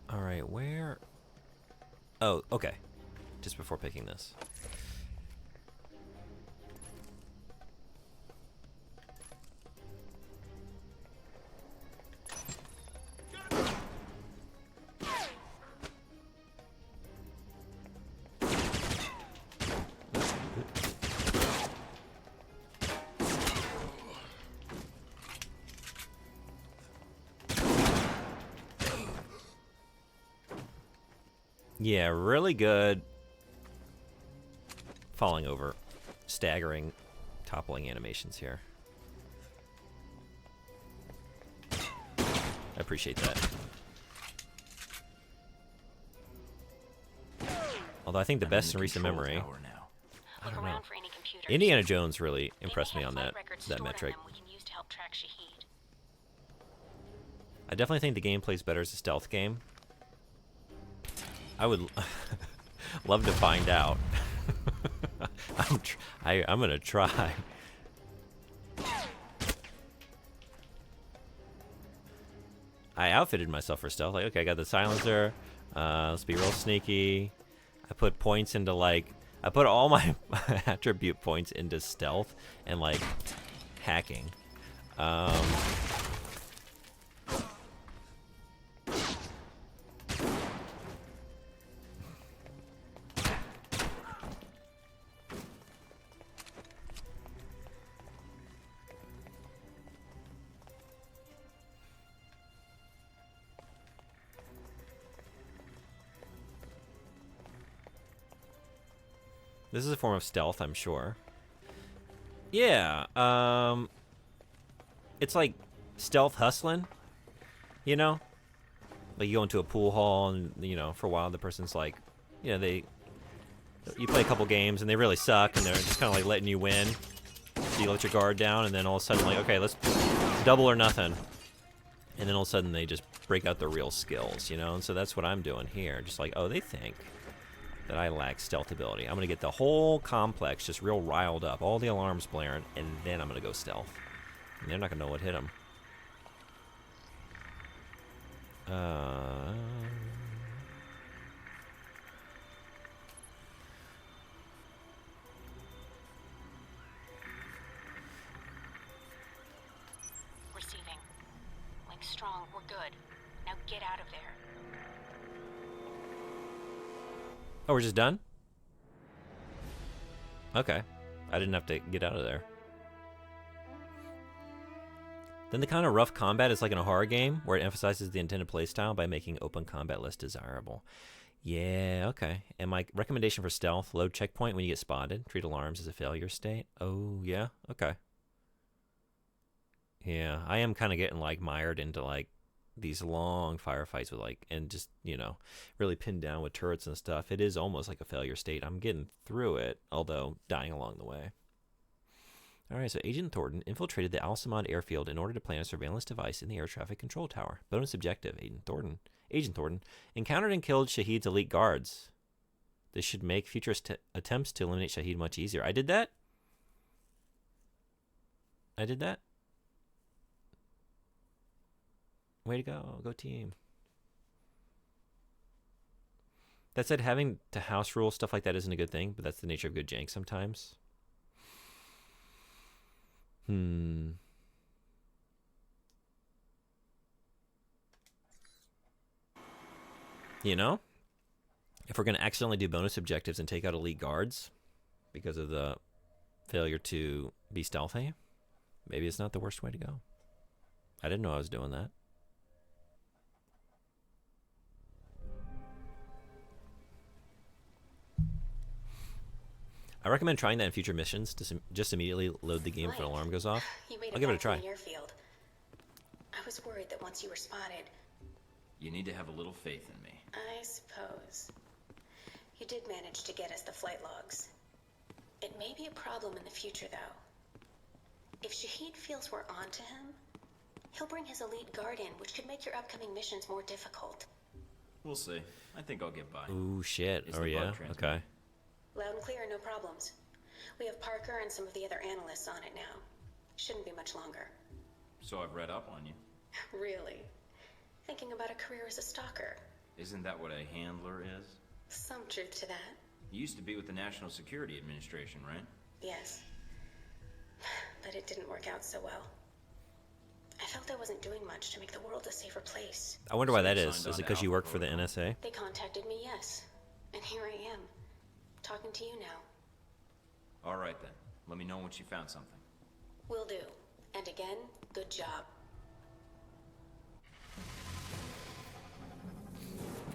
S1: All right, where? Oh, okay. Just before picking this. Yeah, really good falling over, staggering, toppling animations here. I appreciate that. Although I think the best in recent memory, I don't know. Indiana Jones really impressed me on that metric. I definitely think the game plays better as a stealth game. I would love to find out. I'm gonna try. I outfitted myself for stealth. Like, okay, I got the silencer. Let's be real sneaky. I put points into like, I put all my attribute points into stealth and like hacking. This is a form of stealth, I'm sure. Yeah, it's like stealth hustling, you know? Like you go into a pool hall and, you know, for a while the person's like, you know, you play a couple games and they really suck and they're just kind of like letting you win. So you let your guard down and then all of a sudden like, okay, let's double or nothing. And then all of a sudden they just break out their real skills, you know? And so that's what I'm doing here. Just like, oh, they think that I lack stealth ability. I'm gonna get the whole complex just real riled up, all the alarms blaring, and then I'm gonna go stealth. And they're not gonna know what hit them.
S11: Receiving. Link strong, we're good. Now get out of there.
S1: Oh, we're just done? Okay. I didn't have to get out of there. Then the kind of rough combat is like in a horror game, where it emphasizes the intended playstyle by making open combat less desirable. Yeah, okay. And my recommendation for stealth, load checkpoint when you get spotted. Treat alarms as a failure state. Oh, yeah? Okay. Yeah, I am kind of getting, like, mired into, like, these long firefights with like, and just, you know, really pinned down with turrets and stuff. It is almost like a failure state. I'm getting through it, although dying along the way. Alright, so Agent Thornton infiltrated the Al-Samad airfield in order to plant a surveillance device in the air traffic control tower. Bonus objective, Agent Thornton encountered and killed Shahid's elite guards. This should make future attempts to eliminate Shahid much easier. I did that? I did that? Way to go. Go team. That said, having to house rule stuff like that isn't a good thing, but that's the nature of good jank sometimes. You know? If we're going to accidentally do bonus objectives and take out elite guards because of the failure to be stealthy, maybe it's not the worst way to go. I didn't know I was doing that. I recommend trying that in future missions to just immediately load the game if an alarm goes off. I'll give it a try.
S11: Airfield. I was worried that once you were spotted...
S3: You need to have a little faith in me.
S11: I suppose. You did manage to get us the flight logs. It may be a problem in the future, though. If Shahid feels we're on to him, he'll bring his elite guard in, which could make your upcoming missions more difficult.
S3: We'll see. I think I'll get by.
S1: Ooh, shit. Oh, yeah? Okay.
S11: Loud and clear, no problems. We have Parker and some of the other analysts on it now. Shouldn't be much longer.
S3: So I've read up on you.
S11: Really? Thinking about a career as a stalker?
S3: Isn't that what a handler is?
S11: Some truth to that.
S3: You used to be with the National Security Administration, right?
S11: Yes. But it didn't work out so well. I felt I wasn't doing much to make the world a safer place.
S1: I wonder why that is. Is it because you work for the NSA?
S11: They contacted me, yes. And here I am. Talking to you now.
S3: All right, then. Let me know once you found something.
S11: Will do. And again, good job.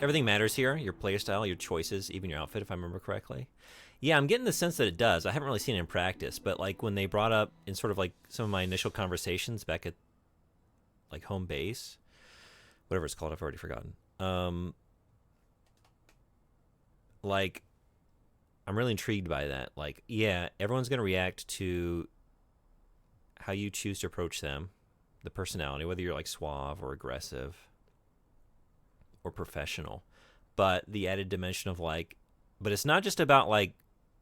S1: Everything matters here. Your playstyle, your choices, even your outfit, if I remember correctly. Yeah, I'm getting the sense that it does. I haven't really seen it in practice, but like when they brought up in sort of like some of my initial conversations back at like home base, whatever it's called, I've already forgotten. Like, I'm really intrigued by that. Like, yeah, everyone's going to react to how you choose to approach them, the personality, whether you're like suave or aggressive or professional. But the added dimension of like, but it's not just about like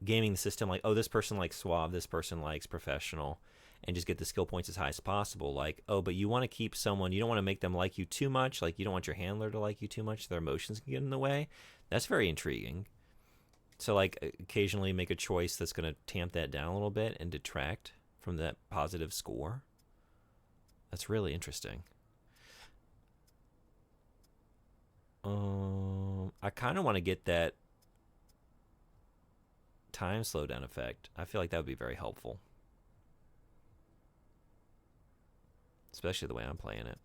S1: gaming the system, like, oh, this person likes suave, this person likes professional. and just get the skill points as high as possible. Like, oh, but you want to keep someone, you don't want to make them like you too much. Like, you don't want your handler to like you too much. Their emotions can get in the way. That's very intriguing. So, like, occasionally make a choice that's going to tamp that down a little bit and detract from that positive score. That's really interesting. I kind of want to get that time slowdown effect. I feel like that would be very helpful. Especially the way I'm playing it.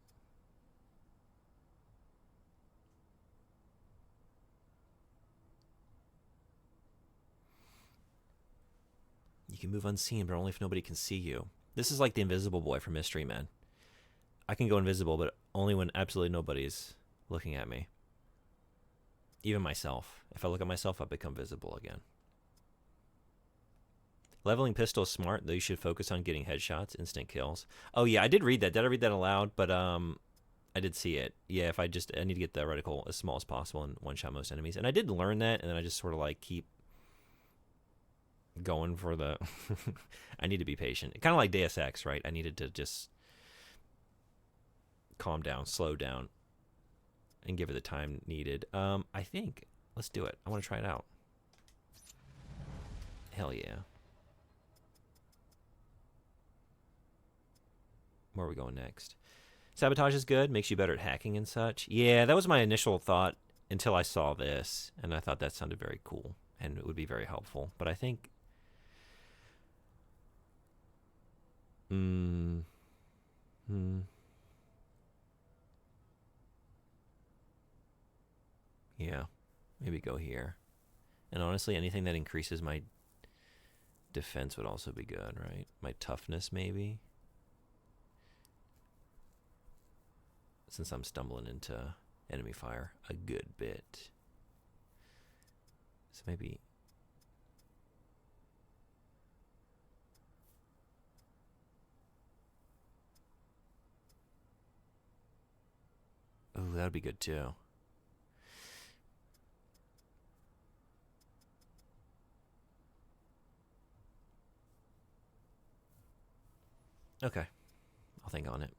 S1: You can move unseen, but only if nobody can see you. This is like the Invisible Boy from Mystery Men. I can go invisible, but only when absolutely nobody's looking at me. Even myself. If I look at myself, I become visible again. Leveling pistol is smart, though you should focus on getting headshots, instant kills. Oh yeah, I did read that. Did I read that aloud? But I did see it. Yeah, if I need to get the reticle as small as possible and one-shot most enemies. And I did learn that, and then I just sort of like keep going for the... I need to be patient. Kind of like Deus Ex, right? I needed to just calm down, slow down, and give it the time needed. I think, let's do it. I want to try it out. Hell yeah. Where are we going next? Sabotage is good, makes you better at hacking and such. Yeah, that was my initial thought until I saw this, and I thought that sounded very cool, and it would be very helpful. But I think... Yeah, maybe go here. And honestly, anything that increases my defense would also be good, right? My toughness, maybe. Since I'm stumbling into enemy fire a good bit. So maybe... Ooh, that would be good too. Okay, I'll think on it.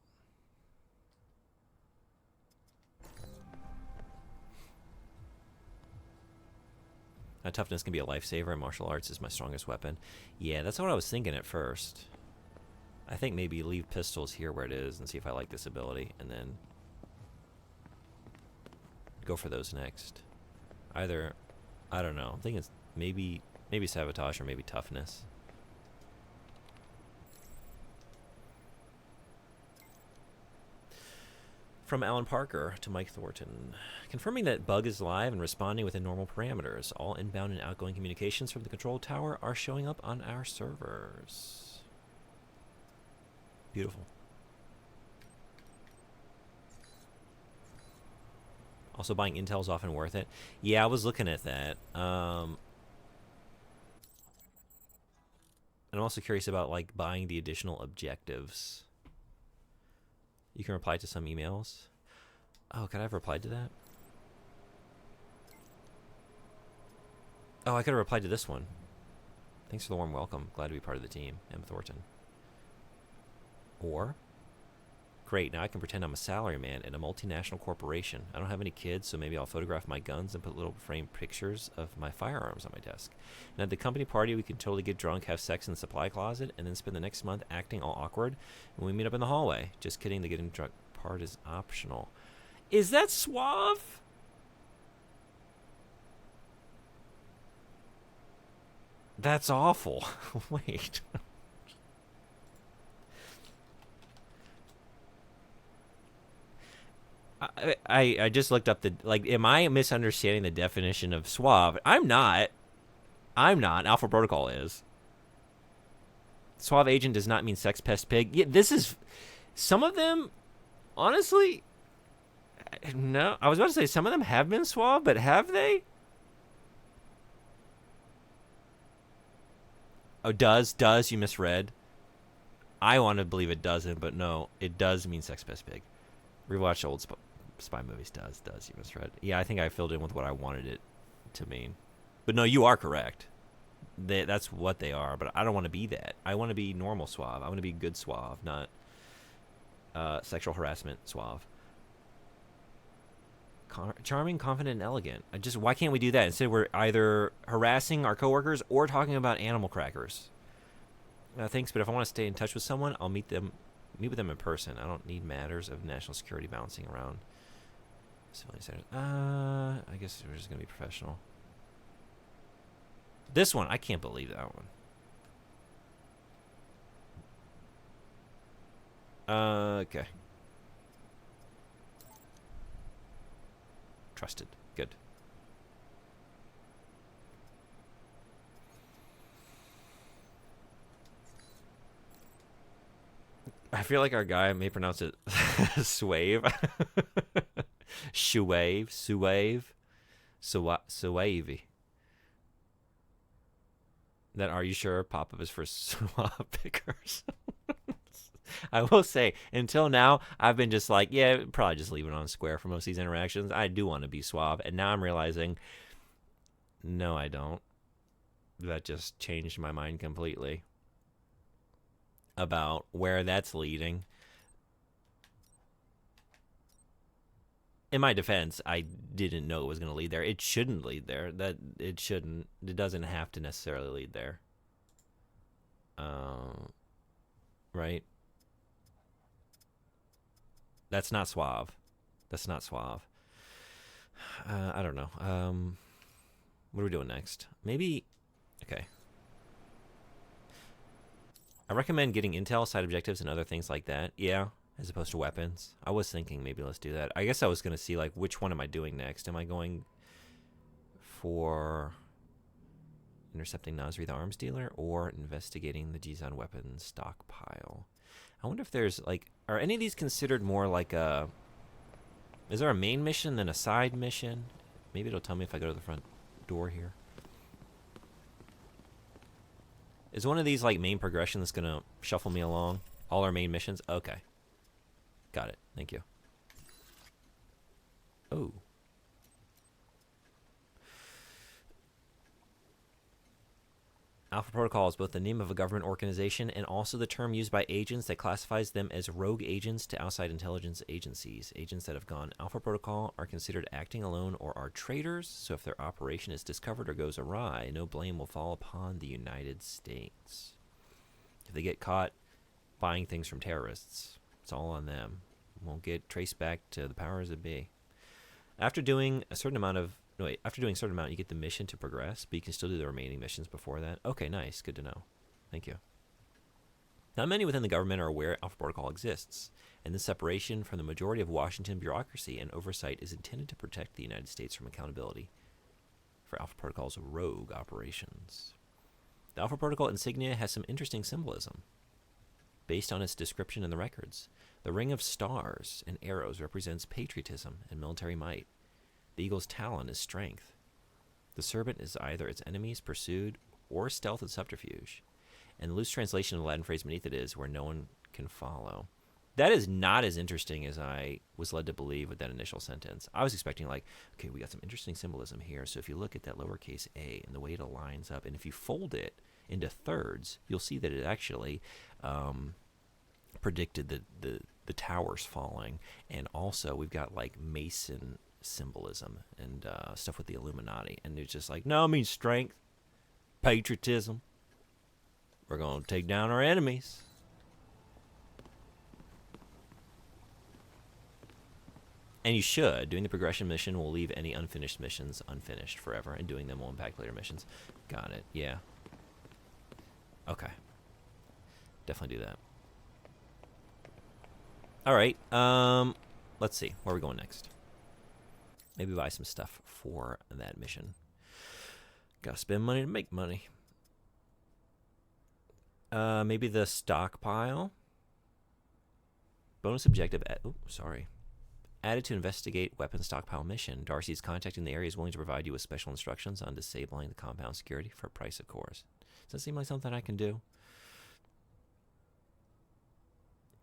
S1: Toughness can be a lifesaver, and martial arts is my strongest weapon. Yeah, that's what I was thinking at first. I think maybe leave pistols here where it is and see if I like this ability, and then go for those next. Either, I don't know. I'm thinking it's maybe sabotage or maybe toughness. From Alan Parker to Mike Thornton. Confirming that bug is live and responding within normal parameters. All inbound and outgoing communications from the control tower are showing up on our servers. Beautiful. Also, buying intel is often worth it. Yeah, I was looking at that. And I'm also curious about like buying the additional objectives. You can reply to some emails. Oh, could I have replied to that? Oh, I could have replied to this one. Thanks for the warm welcome. Glad to be part of the team. M. Thornton. Or, great, now I can pretend I'm a salaryman in a multinational corporation. I don't have any kids, so maybe I'll photograph my guns and put little framed pictures of my firearms on my desk. And at the company party, we can totally get drunk, have sex in the supply closet, and then spend the next month acting all awkward when we meet up in the hallway. Just kidding, the getting drunk part is optional. Is that suave? That's awful. Wait. I just looked up the, like, am I misunderstanding the definition of suave? I'm not. Alpha Protocol is. Suave agent does not mean sex pest pig. Yeah, this is, some of them, honestly, no. I was about to say some of them have been suave, but have they? Oh, does, you misread. I want to believe it doesn't, but no, it does mean sex pest pig. Rewatch old spy movies. Does, you misread. Yeah, I think I filled in with what I wanted it to mean. But no, you are correct. that's what they are, but I don't want to be that. I want to be normal suave. I want to be good suave, not sexual harassment suave. Charming, confident, and elegant. Why can't we do that? Instead, we're either harassing our coworkers or talking about animal crackers. Thanks, but if I want to stay in touch with someone, I'll meet with them in person. I don't need matters of national security bouncing around civilian centers. I guess we're just gonna be professional. This one, I can't believe that one. Okay. Trusted. Good. I feel like our guy may pronounce it suave. Suave. Suave. Then are you sure pop-up is for swap pickers? I will say, until now, I've been just like, yeah, probably just leave it on square for most of these interactions. I do want to be suave. And now I'm realizing, no, I don't. That just changed my mind completely about where that's leading. In my defense, I didn't know it was going to lead there. It shouldn't lead there. It doesn't have to necessarily lead there. Right? That's not suave. That's not suave. I don't know. What are we doing next? Maybe... Okay. I recommend getting intel, side objectives, and other things like that. Yeah, as opposed to weapons. I was thinking maybe let's do that. I guess I was going to see, like, which one am I doing next? Am I going for intercepting Nasri the arms dealer or investigating the Jizan weapons stockpile? I wonder if there's, like, are any of these considered more like a... Is there a main mission than a side mission? Maybe it'll tell me if I go to the front door here. Is one of these, like, main progression that's going to shuffle me along? All our main missions? Okay. Got it. Thank you. Oh. Alpha Protocol is both the name of a government organization and also the term used by agents that classifies them as rogue agents to outside intelligence agencies. Agents that have gone Alpha Protocol are considered acting alone or are traitors, so if their operation is discovered or goes awry, no blame will fall upon the United States. If they get caught buying things from terrorists, it's all on them. Won't get traced back to the powers that be. After doing a certain amount, you get the mission to progress, but you can still do the remaining missions before that. Okay, nice. Good to know. Thank you. Not many within the government are aware Alpha Protocol exists, and this separation from the majority of Washington bureaucracy and oversight is intended to protect the United States from accountability for Alpha Protocol's rogue operations. The Alpha Protocol insignia has some interesting symbolism. Based on its description in the records, the ring of stars and arrows represents patriotism and military might. The eagle's talon is strength. The serpent is either its enemies pursued or stealth and subterfuge. And the loose translation of the Latin phrase beneath it is where no one can follow. That is not as interesting as I was led to believe with that initial sentence. I was expecting, like, okay, we got some interesting symbolism here. So if you look at that lowercase a and the way it aligns up, and if you fold it into thirds, you'll see that it actually predicted the towers falling. And also we've got, like, Mason symbolism and stuff with the Illuminati, and it's just like, no, I mean strength, patriotism. We're gonna take down our enemies. And you should. Doing the progression mission will leave any unfinished missions unfinished forever, and doing them will impact later missions. Got it. Yeah. Okay. Definitely do that. All right. Let's see. Where are we going next? Maybe buy some stuff for that mission. Gotta spend money to make money. Maybe the stockpile. Bonus objective. Added to investigate weapon stockpile mission. Darcy's contacting the area is willing to provide you with special instructions on disabling the compound security for a price, of course. Does that seem like something I can do?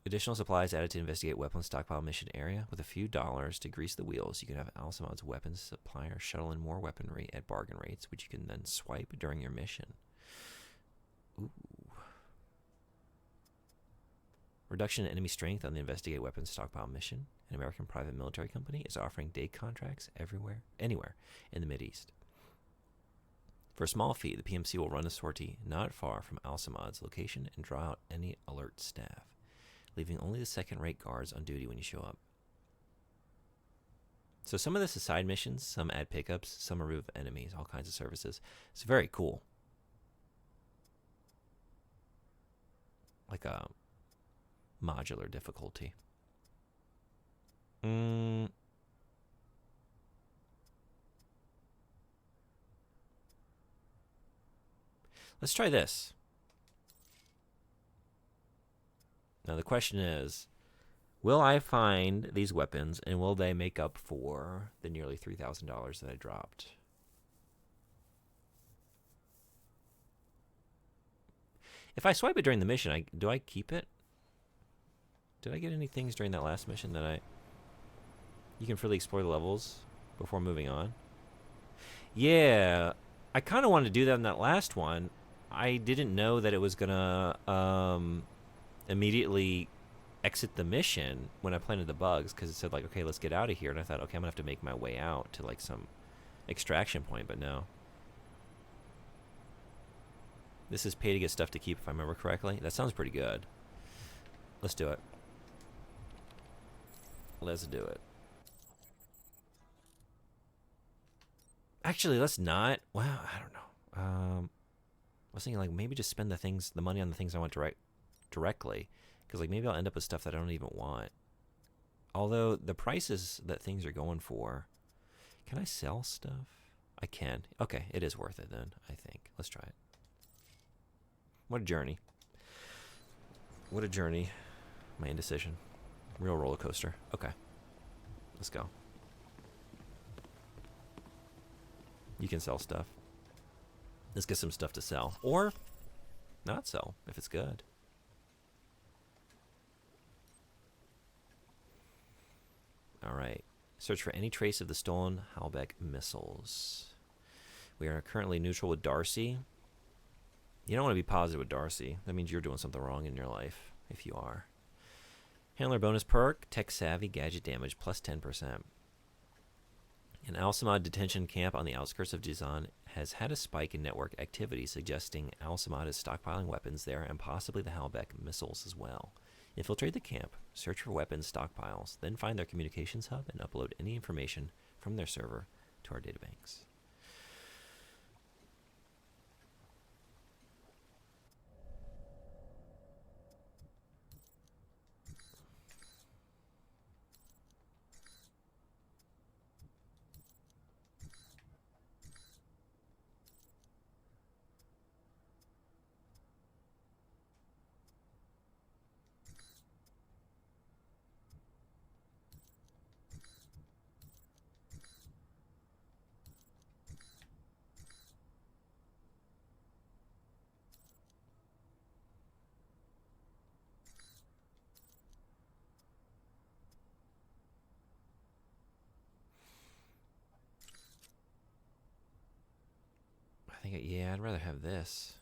S1: Additional supplies added to investigate weapons stockpile mission area. With a few dollars to grease the wheels, you can have Al-Samad's weapons supplier shuttle in more weaponry at bargain rates, which you can then swipe during your mission. Ooh. Reduction in enemy strength on the Investigate Weapons Stockpile mission. An American private military company is offering day contracts anywhere in the Mideast. For a small fee, the PMC will run a sortie not far from Al-Samad's location and draw out any alert staff, leaving only the second-rate guards on duty when you show up. So some of this is side missions, some add pickups, some remove enemies, all kinds of services. It's very cool. Like a modular difficulty. Let's try this. Now the question is, will I find these weapons and will they make up for the nearly $3,000 that I dropped? If I swipe it during the mission, do I keep it? Did I get any things during that last mission that you can freely explore the levels before moving on? Yeah, I kind of wanted to do that in that last one. I didn't know that it was gonna immediately exit the mission when I planted the bugs, because it said like, okay, let's get out of here, and I thought, okay, I'm gonna have to make my way out to like some extraction point, but no. This is pay to get stuff to keep, if I remember correctly. That sounds pretty good. Let's do it. Let's do it. Actually, let's not. Well, I don't know. I was thinking like maybe just spend the money on the things I want directly, because like maybe I'll end up with stuff that I don't even want. Although the prices that things are going for, can I sell stuff? I can. Okay, it is worth it then, I think. Let's try it. What a journey. What a journey. My indecision. Real roller coaster. Okay. Let's go. You can sell stuff. Let's get some stuff to sell. Or not sell, if it's good. Alright. Search for any trace of the stolen Halbeck missiles. We are currently neutral with Darcy. You don't want to be positive with Darcy. That means you're doing something wrong in your life, if you are. Handler bonus perk, tech savvy, gadget damage, plus 10%. An Al-Samad detention camp on the outskirts of Jizan has had a spike in network activity, suggesting Al-Samad is stockpiling weapons there and possibly the Halbeck missiles as well. Infiltrate the camp, search for weapons stockpiles, then find their communications hub and upload any information from their server to our databanks. Yeah, I'd rather have this.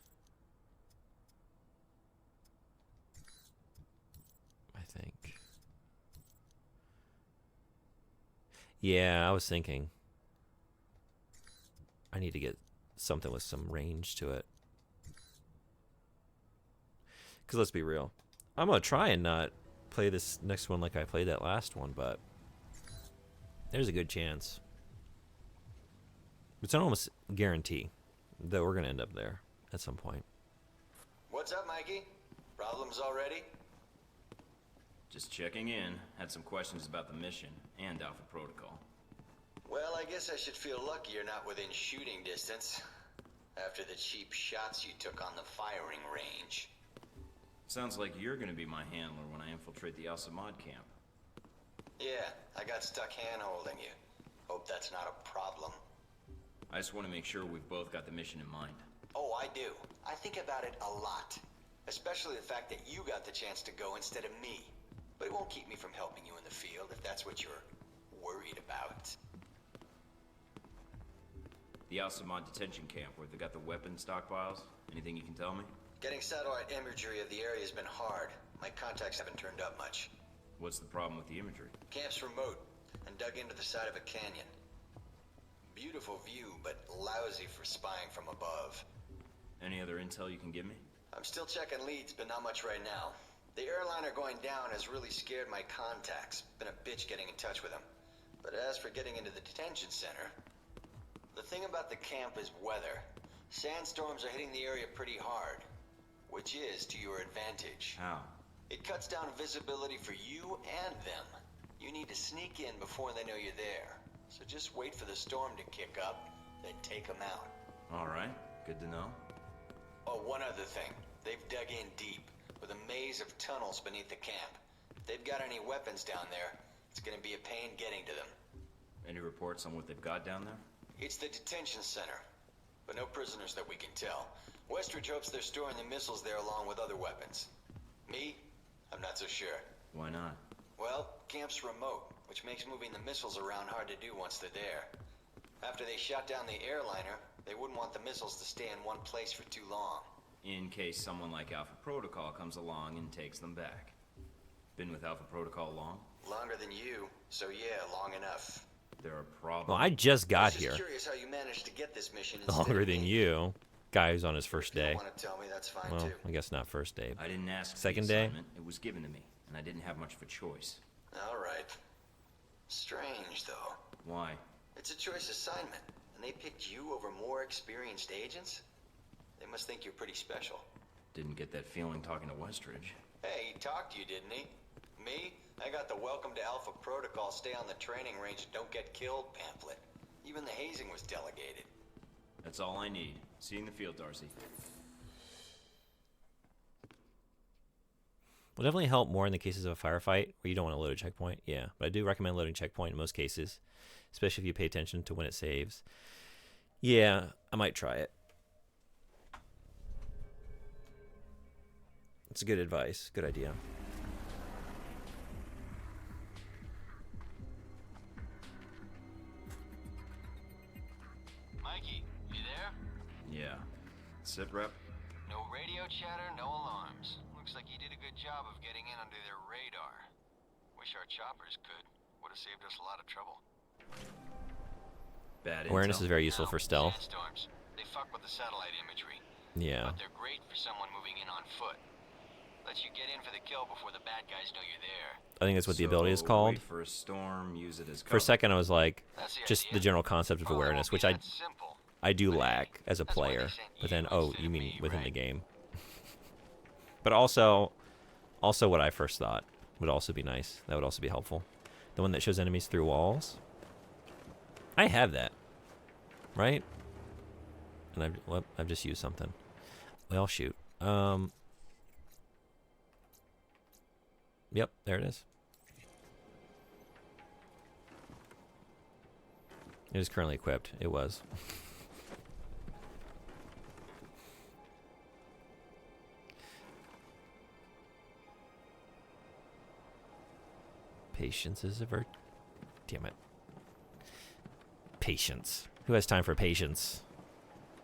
S1: I think. Yeah, I was thinking. I need to get something with some range to it. Because let's be real. I'm going to try and not play this next one like I played that last one, but there's a good chance. It's an almost guarantee that we're going to end up there at some point.
S7: What's up, Mikey? Problems already?
S3: Just checking in. Had some questions about the mission and Alpha Protocol.
S7: Well, I guess I should feel lucky you're not within shooting distance after the cheap shots you took on the firing range.
S3: Sounds like you're gonna be my handler when I infiltrate the Al-Samad camp.
S7: Yeah, I got stuck hand-holding you. Hope that's not a problem.
S3: I just want to make sure we've both got the mission in mind.
S7: Oh, I do. I think about it a lot. Especially the fact that you got the chance to go instead of me. But it won't keep me from helping you in the field if that's what you're worried about.
S3: The Al-Samad detention camp where they got the weapon stockpiles? Anything you can tell me?
S7: Getting satellite imagery of the area has been hard. My contacts haven't turned up much.
S3: What's the problem with the imagery?
S7: Camp's remote and dug into the side of a canyon. Beautiful view, but lousy for spying from above.
S3: Any other intel you can give me?
S7: I'm still checking leads, but not much right now. The airliner going down has really scared my contacts. Been a bitch getting in touch with them. But as for getting into the detention center, the thing about the camp is weather. Sandstorms are hitting the area pretty hard, which is to your advantage.
S3: How?
S7: It cuts down visibility for you and them. You need to sneak in before they know you're there. So just wait for the storm to kick up, then take them out.
S3: All right, good to know.
S7: Oh, one other thing. They've dug in deep, with a maze of tunnels beneath the camp. If they've got any weapons down there, it's gonna be a pain getting to them.
S3: Any reports on what they've got down there?
S7: It's the detention center, but no prisoners that we can tell. Westridge hopes they're storing the missiles there along with other weapons. Me? I'm not so sure.
S3: Why not?
S7: Well, camp's remote, which makes moving the missiles around hard to do once they're there. After they shot down the airliner, they wouldn't want the missiles to stay in one place for too long.
S3: In case someone like Alpha Protocol comes along and takes them back. Been with Alpha Protocol long?
S7: Longer than you, so yeah, long enough.
S3: There are problems.
S1: Well, I just got
S7: I'm
S1: here.
S7: just curious how you managed to get this mission
S1: Longer than you. Guy who's on his first day.
S7: Want to tell me that's fine
S1: Well,
S7: too.
S1: I guess not first day.
S3: I didn't ask for
S1: Second
S3: the
S1: day.
S3: assignment. It was given to me, and I didn't have much of a choice.
S7: All right. Strange though.
S3: Why?
S7: It's a choice assignment, and they picked you over more experienced agents? They must think you're pretty special.
S3: Didn't get that feeling talking to Westridge.
S7: Hey, he talked to you, didn't he? Me? I got the Welcome to Alpha Protocol, stay on the training range and don't get killed pamphlet. Even the hazing was delegated.
S3: That's all I need. See you in the field, Darcy.
S1: Will definitely help more in the cases of a firefight where you don't want to load a checkpoint. Yeah, but I do recommend loading checkpoint in most cases, especially if you pay attention to when it saves. Yeah, I might try it. It's good advice. Good idea.
S10: Mikey, you there?
S3: Yeah. Sit rep.
S10: No radio chatter, no alarms. Looks like you did a good job of getting in under their radar. Wish our choppers could. Would have saved us a lot of trouble.
S3: Bad
S1: Awareness
S3: intel.
S1: is very useful for stealth.
S10: Sandstorms. They fuck with the satellite imagery.
S1: Yeah.
S10: But they're great for someone moving in on foot. Lets you get in for the kill before the bad guys know you're there.
S1: I think that's what the ability is
S3: So,
S1: called.
S3: Wait for a storm, use it as cover.
S1: For a second, I was like,
S10: That's the
S1: just
S10: idea.
S1: the general concept of
S10: Oh, it won't
S1: awareness,
S10: be
S1: which I
S10: that simple.
S1: do lack as a
S10: That's why they
S1: player.
S10: sent
S1: But
S10: you
S1: then, oh,
S10: instead
S1: you
S10: of
S1: mean
S10: me,
S1: within the
S10: right?
S1: game. But also what I first thought would also be nice. That would also be helpful. The one that shows enemies through walls. I have that, right? And I've just used something. Well, shoot. Yep, there it is. It is currently equipped. It was. Patience is a virtue. Damn it. Patience. Who has time for patience?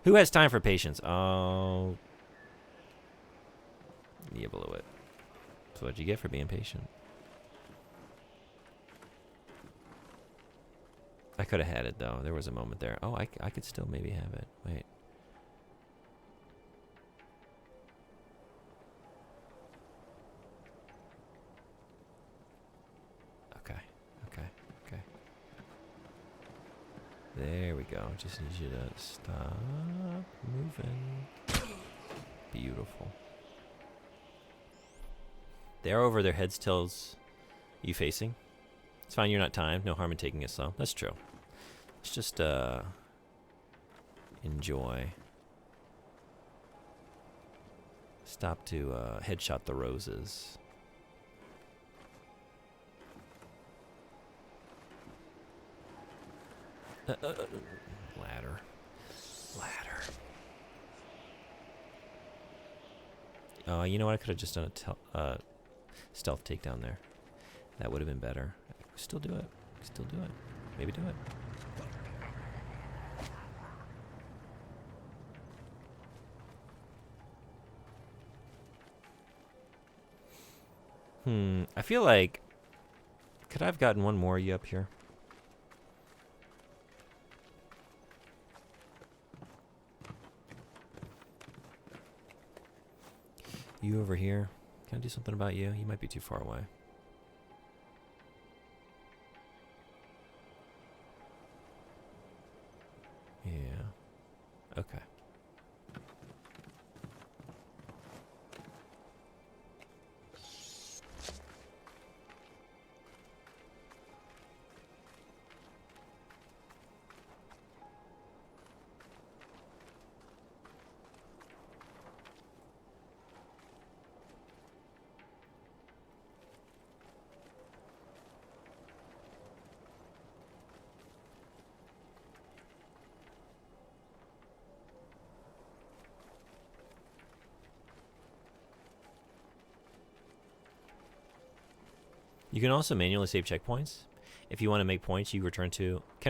S1: Who has time for patience? Oh. Yeah, below it. So what'd you get for being patient? I could have had it, though. There was a moment there. Oh, I could still maybe have it. Wait. Okay. There we go. Just need you to stop moving. Beautiful. They're over their heads, tails. You facing? It's fine, you're not timed. No harm in taking it slow. That's true. Let's just, enjoy. Stop to, headshot the roses. Ladder. You know what? I could have just done a stealth takedown there. That would have been better. Still do it. Maybe do it. I feel like... Could I have gotten one more you up here? You over here. Can I do something about you? You might be too far away. Yeah. Okay. You can also manually save checkpoints. If you want to make points, you can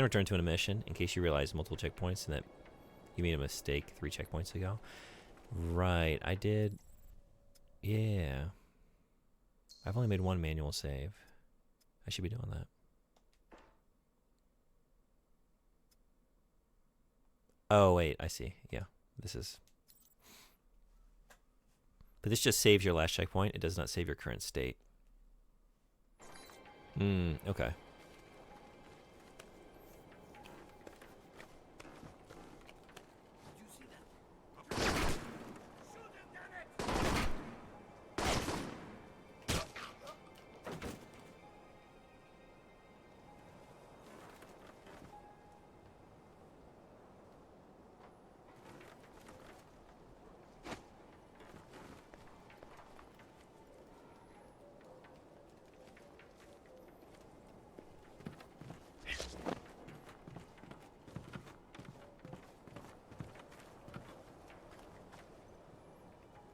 S1: return to a mission in case you realize multiple checkpoints and that you made a mistake 3 checkpoints ago. Right, I did. Yeah. I've only made 1 manual save. I should be doing that. Oh, wait, I see. Yeah, this is... But this just saves your last checkpoint. It does not save your current state. Okay.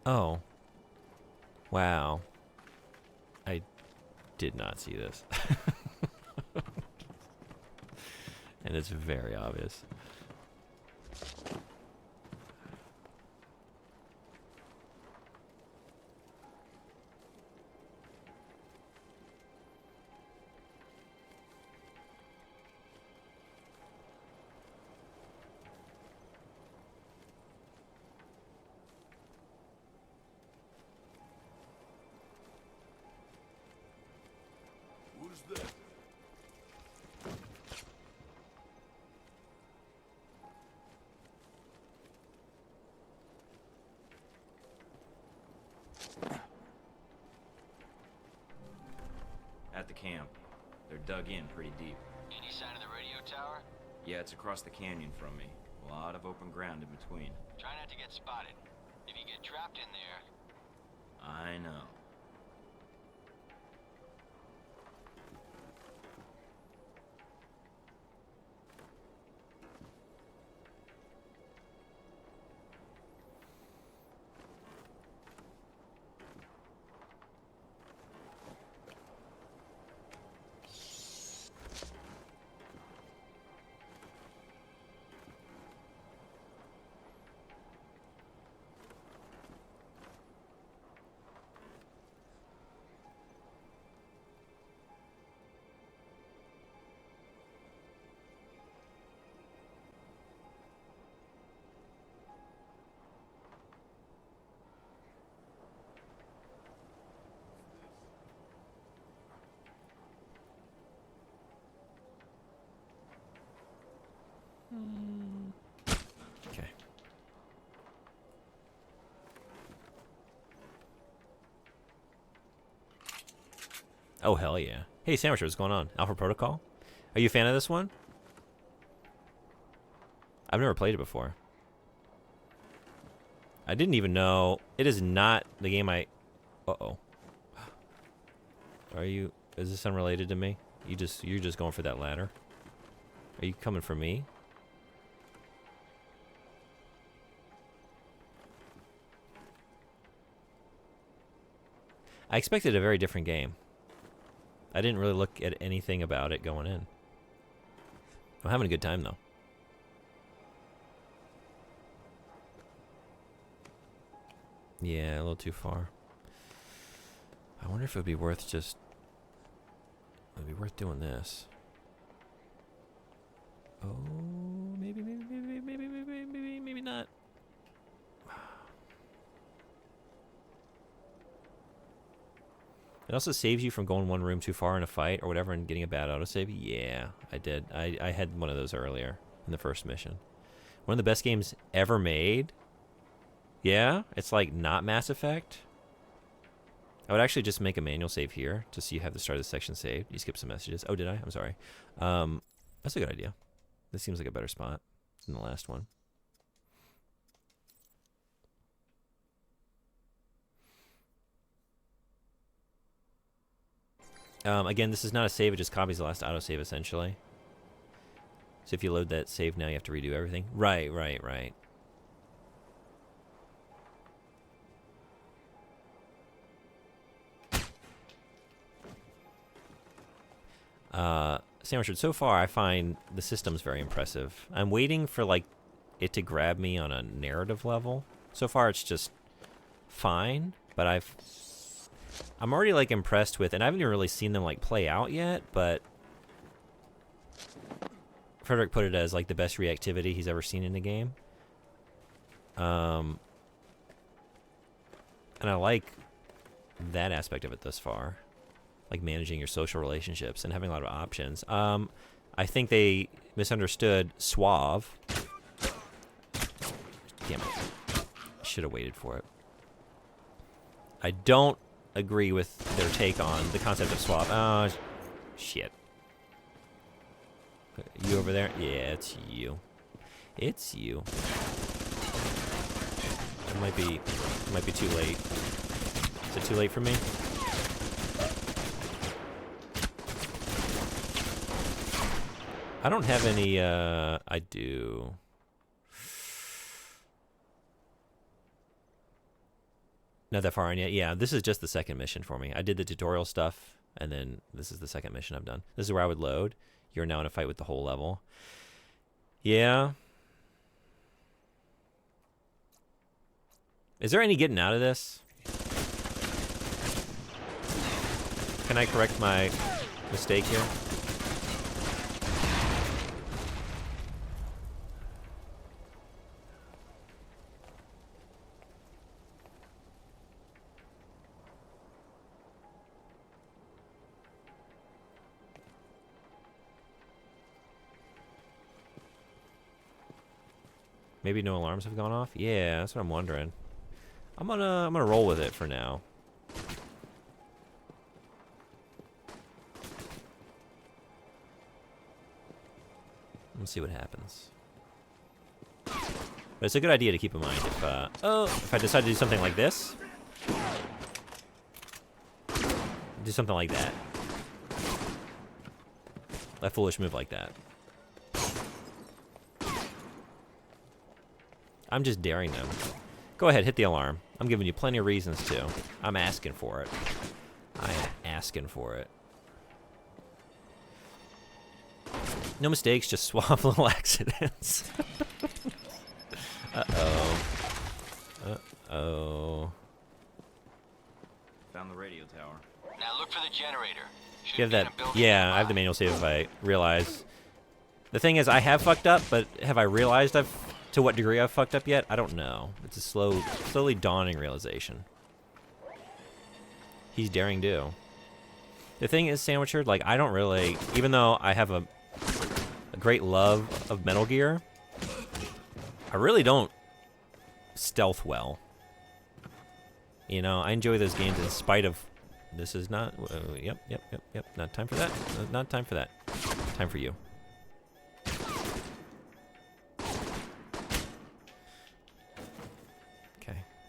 S1: Oh. Wow. I did not see this. And it's very obvious.
S6: Who's there?
S3: At the camp. They're dug in pretty deep.
S10: Any sign of the radio tower?
S3: Yeah, it's across the canyon from me. A lot of open ground in between.
S10: Try not to get spotted. If you get trapped in there...
S3: I know.
S1: Okay. Oh, hell yeah. Hey, Sandwich, what's going on? Alpha Protocol? Are you a fan of this one? I've never played it before. I didn't even know. It is not the game I... Uh-oh. Are you... Is this unrelated to me? You're just going for that ladder? Are you coming for me? I expected a very different game. I didn't really look at anything about it going in. I'm having a good time, though. Yeah, a little too far. I wonder if it would be worth just... It would be worth doing this. Oh, maybe not. It also saves you from going one room too far in a fight or whatever and getting a bad autosave. Yeah, I did. I had one of those earlier in the first mission. One of the best games ever made. Yeah, it's like not Mass Effect. I would actually just make a manual save here, just so you have the start of the section saved. You skip some messages. Oh, did I? I'm sorry. That's a good idea. This seems like a better spot than the last one. Again, this is not a save. It just copies the last autosave, essentially. So if you load that save now, you have to redo everything. Right. Sandwich, so far I find the system's very impressive. I'm waiting for like it to grab me on a narrative level. So far it's just fine, but I'm already like impressed with, and I haven't even really seen them like play out yet, but Frederick put it as like the best reactivity he's ever seen in a game. And I like that aspect of it thus far. Like managing your social relationships and having a lot of options. I think they misunderstood Suave. Damn it. Should have waited for it. I don't agree with their take on the concept of Suave. Oh, shit. You over there? Yeah, it's you. It's you. It might be too late. Is it too late for me? I don't have any, I do. Not that far in yet. Yeah, this is just the second mission for me. I did the tutorial stuff, and then this is the second mission I've done. This is where I would load. You're now in a fight with the whole level. Yeah. Is there any getting out of this? Can I correct my mistake here? Maybe no alarms have gone off? Yeah, that's what I'm wondering. I'm gonna roll with it for now. Let's see what happens. But it's a good idea to keep in mind if I decide to do something like this. Do something like that. A foolish move like that. I'm just daring them. Go ahead, hit the alarm. I'm giving you plenty of reasons to. I'm asking for it. I am asking for it. No mistakes, just suave little accidents. Uh-oh. Uh-oh.
S3: Found the radio tower.
S10: Now look for the generator.
S1: You have that? Yeah, I have the manual save if I realize. The thing is, I have fucked up, but have I realized to what degree I've fucked up yet? I don't know. It's a slowly dawning realization. He's daring do. The thing is, Sandwicher, like, I don't really, even though I have a great love of Metal Gear, I really don't stealth well. You know, I enjoy those games in spite of, this is not, yep, not time for that. Not time for that. Time for you.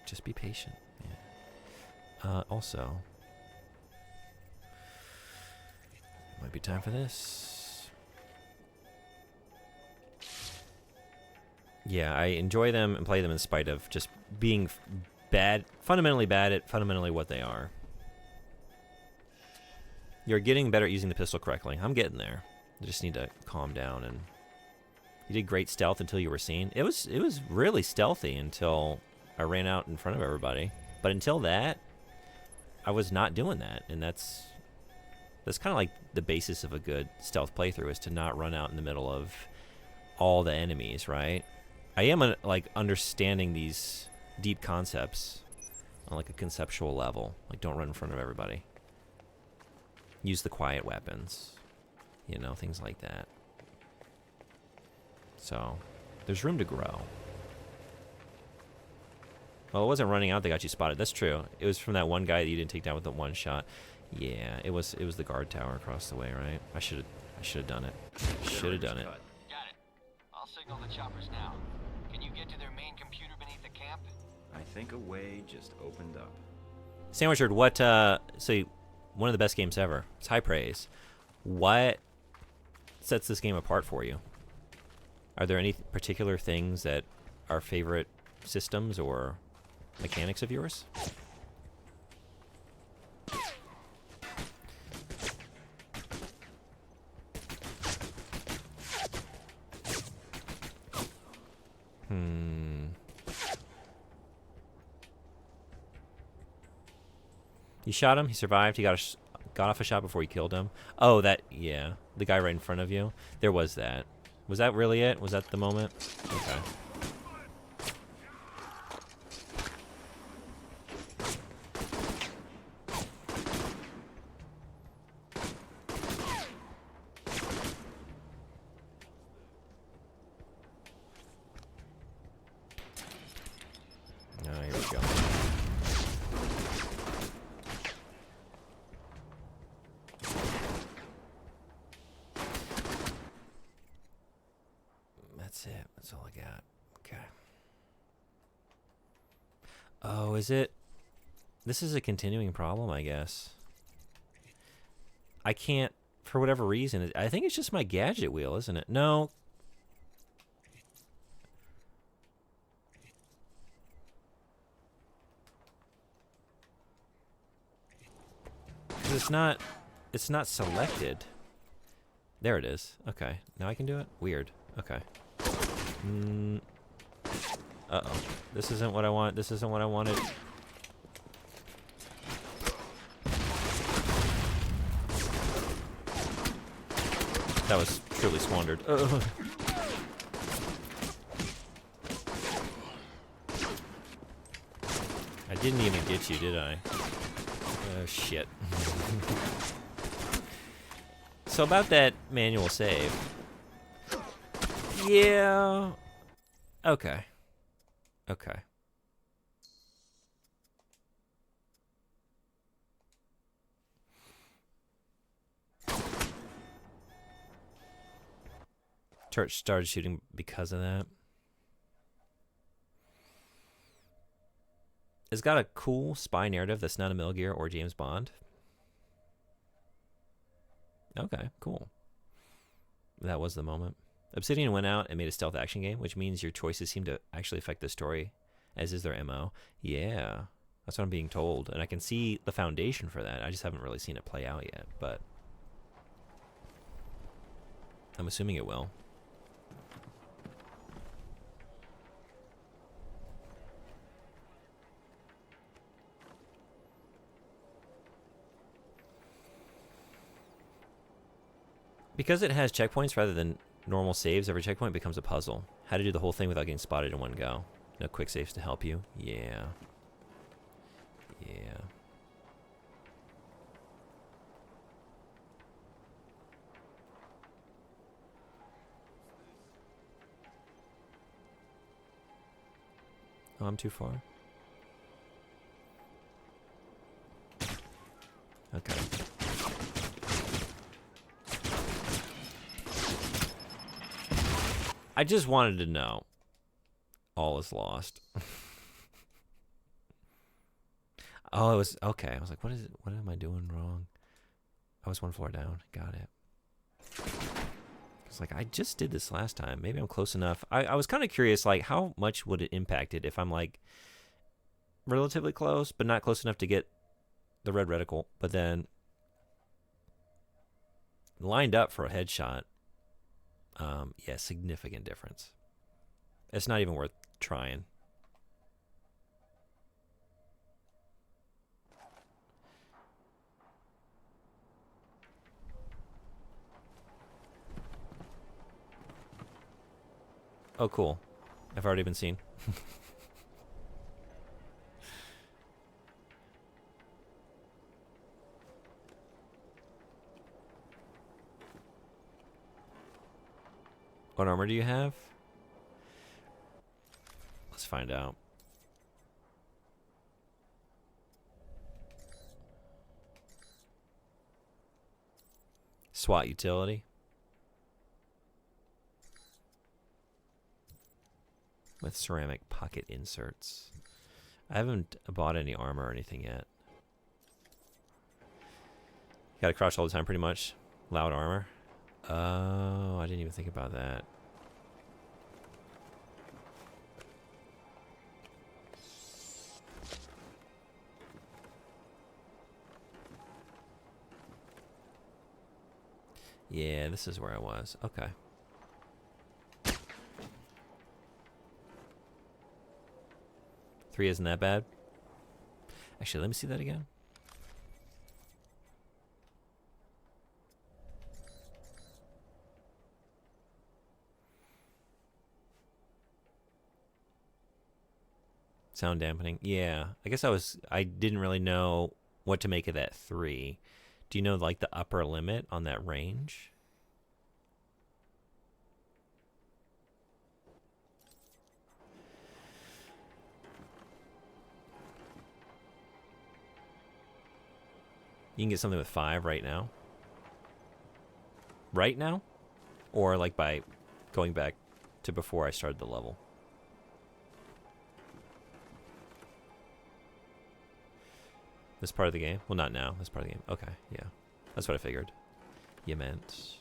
S1: Just be patient. Yeah. Also, might be time for this. Yeah, I enjoy them and play them in spite of just being bad, fundamentally bad at fundamentally what they are. You're getting better at using the pistol correctly. I'm getting there. You just need to calm down. And you did great stealth until you were seen. It was really stealthy until I ran out in front of everybody. But until that, I was not doing that, and that's kind of like the basis of a good stealth playthrough, is to not run out in the middle of all the enemies, right? I am like understanding these deep concepts on like a conceptual level. Like, don't run in front of everybody. Use the quiet weapons, you know, things like that. So there's room to grow. Well, it wasn't running out that got you spotted. That's true. It was from that one guy that you didn't take down with the one shot. Yeah, it was the guard tower across the way, right? I should have done it. Should have done it.
S10: Got it. I'll signal the choppers now. Can you get to their main computer beneath the camp?
S3: I think a way just opened up.
S1: Sandwichard, what? So one of the best games ever. It's high praise. What sets this game apart for you? Are there any particular things that are favorite systems or mechanics of yours? You shot him. He survived. He got off a shot before you killed him. Oh, yeah. The guy right in front of you. There was that. Was that really it? Was that the moment? Okay. Here we go. That's it. That's all I got. Okay. Oh, is it? This is a continuing problem, I guess. I can't, for whatever reason. I think it's just my gadget wheel, isn't it? No. It's not selected. There it is. Okay. Now I can do it? Weird. Okay. Uh-oh. This isn't what I want. This isn't what I wanted. That was truly squandered. Ugh. I didn't even get you, did I? Oh, shit. So about that manual save. Yeah. Okay. Okay. Church started shooting because of that. It's got a cool spy narrative that's not a Metal Gear or James Bond. Okay, cool. That was the moment. Obsidian went out and made a stealth action game, which means your choices seem to actually affect the story, as is their MO. Yeah, that's what I'm being told. And I can see the foundation for that. I just haven't really seen it play out yet, but I'm assuming it will. Because it has checkpoints rather than normal saves, every checkpoint becomes a puzzle. How to do the whole thing without getting spotted in one go. No quick saves to help you. Yeah. Yeah. Oh, I'm too far. Okay. I just wanted to know. All is lost. Oh, it was okay. I was like, what is it? What am I doing wrong? I was one floor down. Got it. It's like, I just did this last time. Maybe I'm close enough. I was kind of curious, like, how much would it impact it if I'm, like, relatively close, but not close enough to get the red reticle, but then lined up for a headshot. Yeah, significant difference. It's not even worth trying. Oh, cool. I've already been seen. What armor do you have? Let's find out. SWAT utility. With ceramic pocket inserts. I haven't bought any armor or anything yet. Gotta crouch all the time pretty much. Loud armor. Oh, I didn't even think about that. Yeah, this is where I was. Okay. Three isn't that bad. Actually, let me see that again. Sound dampening. Yeah, I guess I didn't really know what to make of that 3. Do you know like the upper limit on that range? You can get something with 5 right now. Right now? Or like by going back to before I started the level. This part of the game? Well, not now. This part of the game. Okay, yeah. That's what I figured. You meant.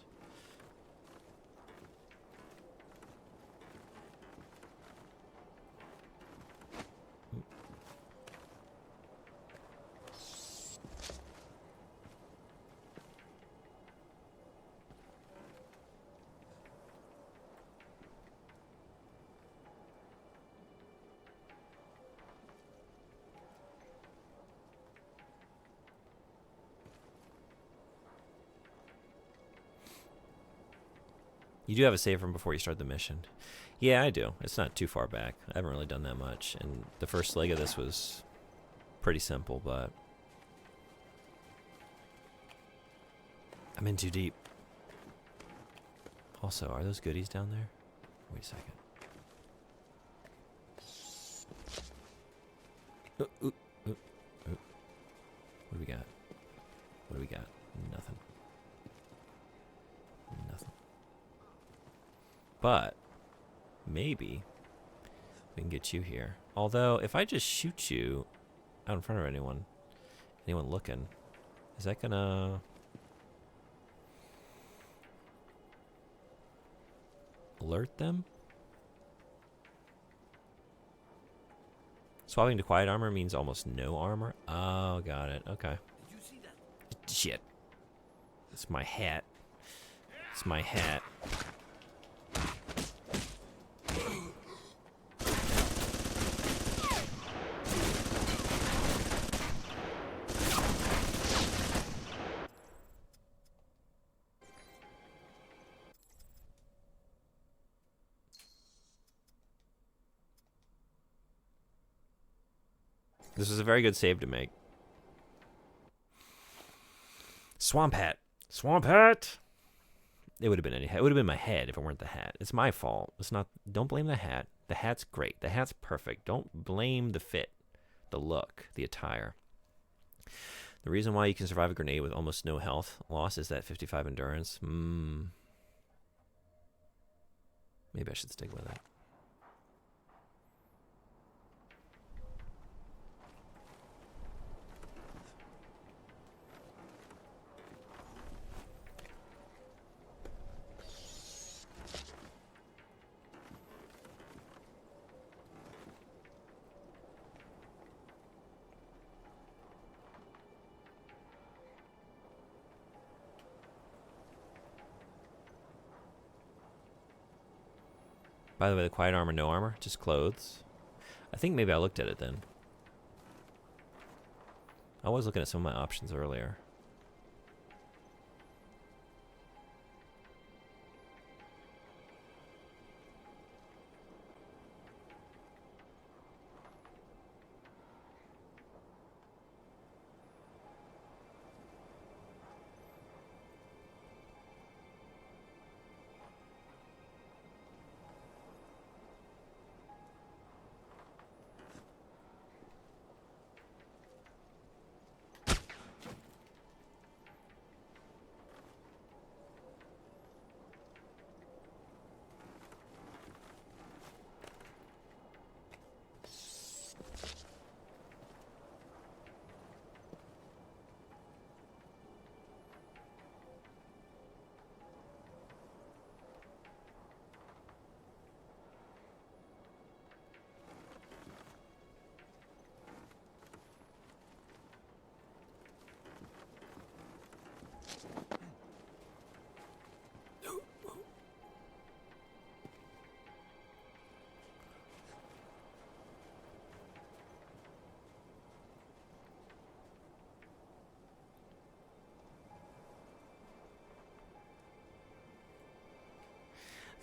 S1: You do have a save from before you start the mission. Yeah, I do. It's not too far back. I haven't really done that much. And the first leg of this was pretty simple, but I'm in too deep. Also, are those goodies down there? Wait a second. What do we got? What do we got? Nothing. Nothing. But maybe we can get you here. Although, if I just shoot you out in front of anyone looking, is that gonna alert them? Swapping to quiet armor means almost no armor. Oh, got it. Okay.
S6: Did you see that?
S1: Shit. It's my hat. It's my hat. This was a very good save to make. Swamp hat. Swamp hat. It would have been any hat. It would have been my head if it weren't the hat. It's my fault. It's not. Don't blame the hat. The hat's great. The hat's perfect. Don't blame the fit, the look, the attire. The reason why you can survive a grenade with almost no health loss is that 55 endurance. Maybe I should stick with it. By the way, the quiet armor, no armor, just clothes. I think maybe I looked at it then. I was looking at some of my options earlier.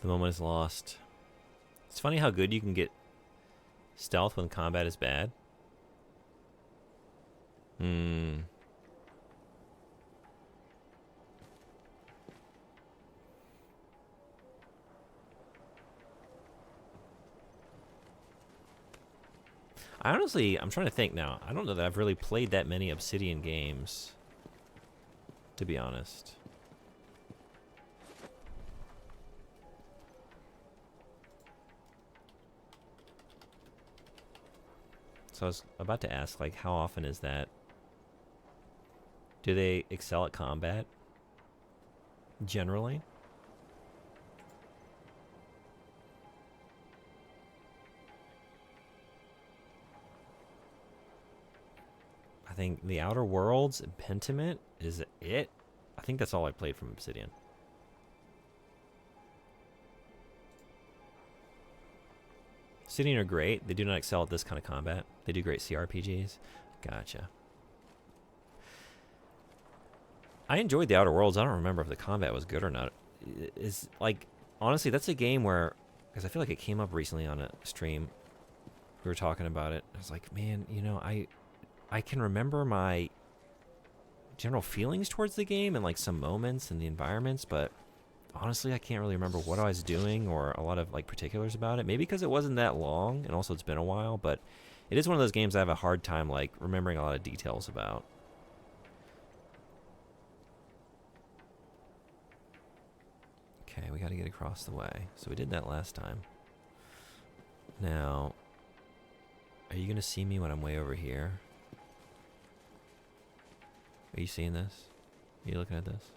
S1: The moment is lost. It's funny how good you can get stealth when combat is bad. I'm trying to think now. I don't know that I've really played that many Obsidian games, to be honest. So I was about to ask, like, how often is that? Do they excel at combat? Generally? I think The Outer Worlds and Pentiment is it. I think that's all I played from Obsidian. Obsidian are great. They do not excel at this kind of combat. They do great CRPGs. Gotcha. I enjoyed The Outer Worlds. I don't remember if the combat was good or not. It's like, honestly, that's a game where, because I feel like it came up recently on a stream. We were talking about it. I was like, man, you know, I can remember my general feelings towards the game and like some moments and the environments, but honestly, I can't really remember what I was doing or a lot of like particulars about it. Maybe because it wasn't that long, and also it's been a while, but it is one of those games I have a hard time like remembering a lot of details about. Okay, we got to get across the way. So we did that last time. Now, are you going to see me when I'm way over here? Are you seeing this? Are you looking at this?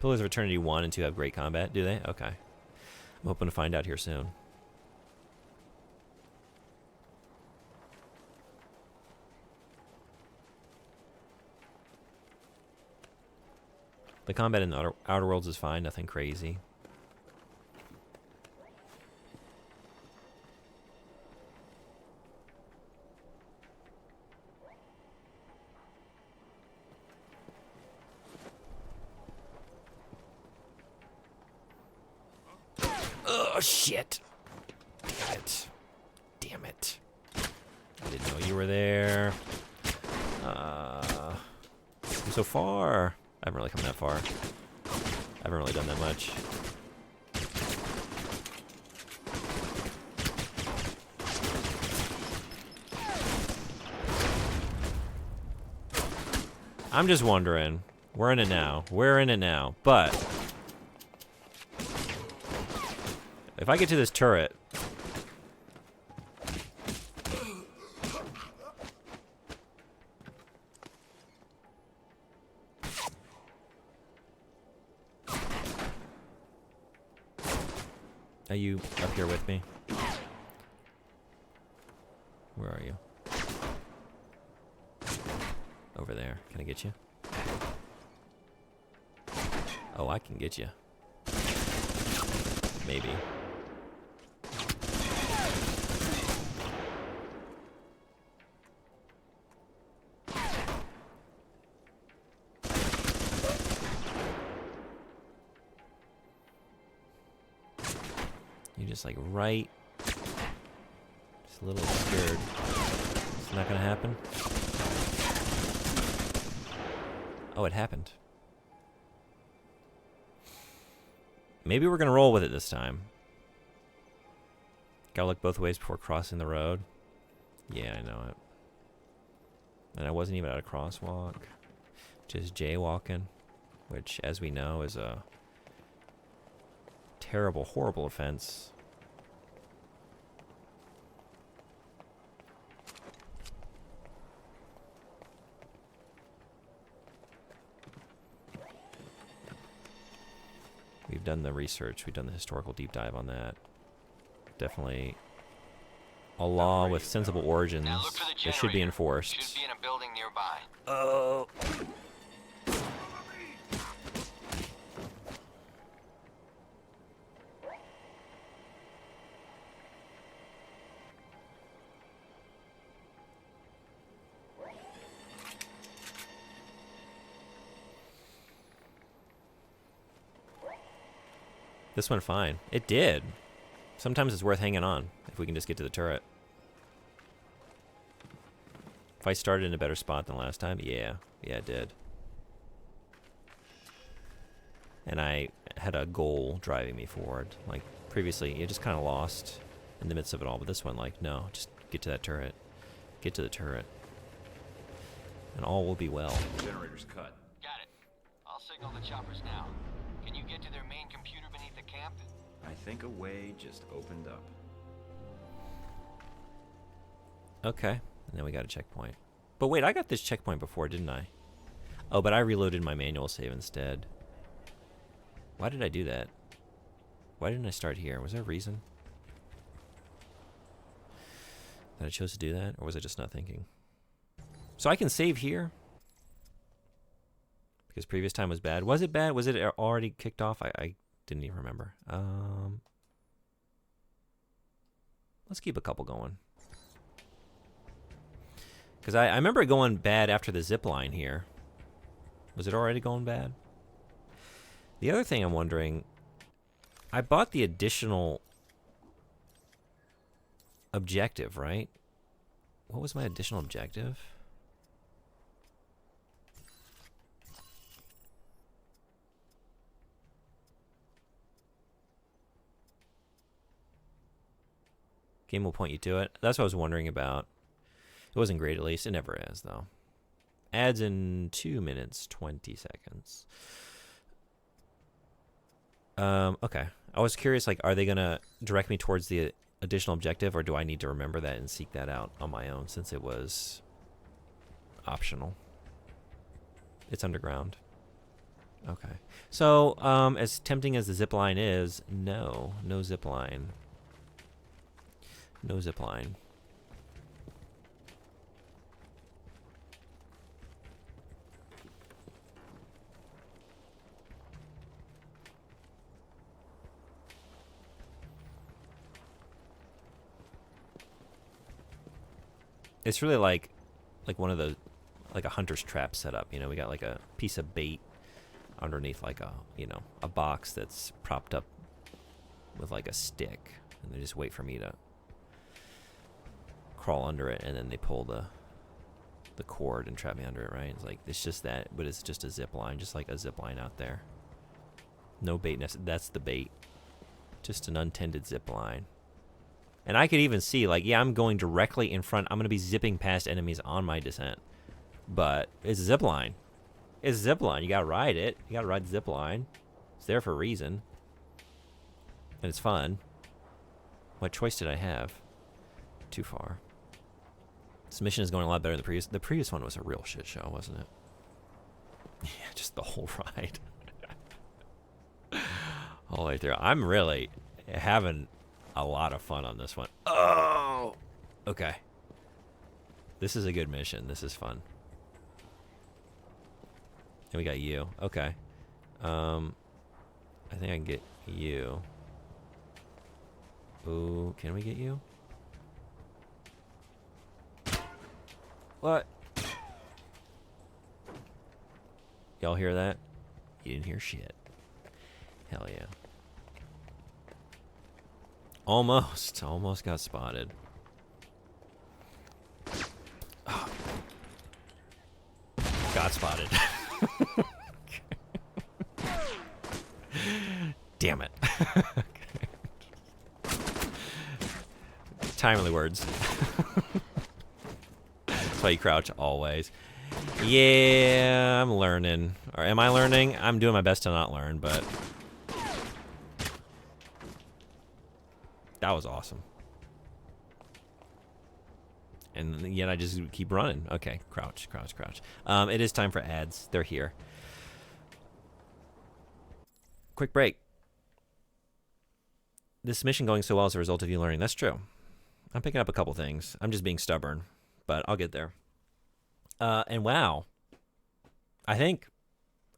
S1: Pillars of Eternity 1 and 2 have great combat, do they? Okay. I'm hoping to find out here soon. The combat in the Outer Worlds is fine, nothing crazy. Oh, shit. Damn it. Damn it. I didn't know you were there. I'm so far. I haven't really come that far. I haven't really done that much. I'm just wondering. We're in it now. We're in it now. But if I get to this turret, are you up here with me? Where are you? Over there. Can I get you? Oh, I can get you. Maybe. You're just like right. Just a little scared. It's not gonna happen. Oh, it happened. Maybe we're gonna roll with it this time. Gotta look both ways before crossing the road. Yeah, I know it. And I wasn't even at a crosswalk. Just jaywalking. Which, as we know, is a terrible, horrible offense. We've done the research. We've done the historical deep dive on that. Definitely a law with sensible origins that should be enforced.
S10: Should be in a building nearby.
S1: Oh. This went fine. It did. Sometimes it's worth hanging on if we can just get to the turret. If I started in a better spot than last time, yeah. Yeah, it did. And I had a goal driving me forward. Like, previously, you just kind of lost in the midst of it all. But this one, like, no, just get to that turret. Get to the turret. And all will be well.
S3: Generator's cut.
S10: Got it. I'll signal the choppers now. Can you get to their main computer beneath the camp?
S3: I think a way just opened up.
S1: Okay. And then we got a checkpoint. But wait, I got this checkpoint before, didn't I? Oh, but I reloaded my manual save instead. Why did I do that? Why didn't I start here? Was there a reason that I chose to do that? Or was I just not thinking? So I can save here? Because previous time was bad. Was it bad? Was it already kicked off? I didn't even remember. Let's keep a couple going. Because I remember it going bad after the zip line here. Was it already going bad? The other thing I'm wondering, I bought the additional objective, right? What was my additional objective? Game will point you to it. That's what I was wondering about. It wasn't great, at least. It never is, though. Ads in 2 minutes, 20 seconds. Okay. I was curious, like, are they going to direct me towards the additional objective, or do I need to remember that and seek that out on my own, since it was optional? It's underground. Okay. So, as tempting as the zip line is, no zip line. No zip line. It's really like one of the, like a hunter's trap setup. You know, we got like a piece of bait underneath like a, you know, a box that's propped up with like a stick, and they just wait for me to crawl under it, and then they pull the cord and trap me under it, right? It's like, it's just that, but it's just a zip line, just like a zip line out there. No bait, that's the bait. Just an untended zip line. And I could even see, like, yeah, I'm going directly in front. I'm going to be zipping past enemies on my descent. But it's a zip line. It's a zip line. You got to ride it. You got to ride the zip line. It's there for a reason. And it's fun. What choice did I have? Too far. This mission is going a lot better than the previous. The previous one was a real shit show, wasn't it? Yeah, just the whole ride. All the way through. I'm really having a lot of fun on this one. Oh! Okay. This is a good mission. This is fun. And we got you. Okay. I think I can get you. Ooh, can we get you? What? Y'all hear that? You didn't hear shit. Hell yeah. Almost got spotted. Oh. Got spotted. Damn it. Timely words. That's why you crouch always. Yeah, I'm learning. Or am I learning? I'm doing my best to not learn, but that was awesome. And yet I just keep running. Okay, crouch. It is time for ads. They're here. Quick break. This mission going so well as a result of you learning. That's true. I'm picking up a couple things. I'm just being stubborn, but I'll get there. And wow. I think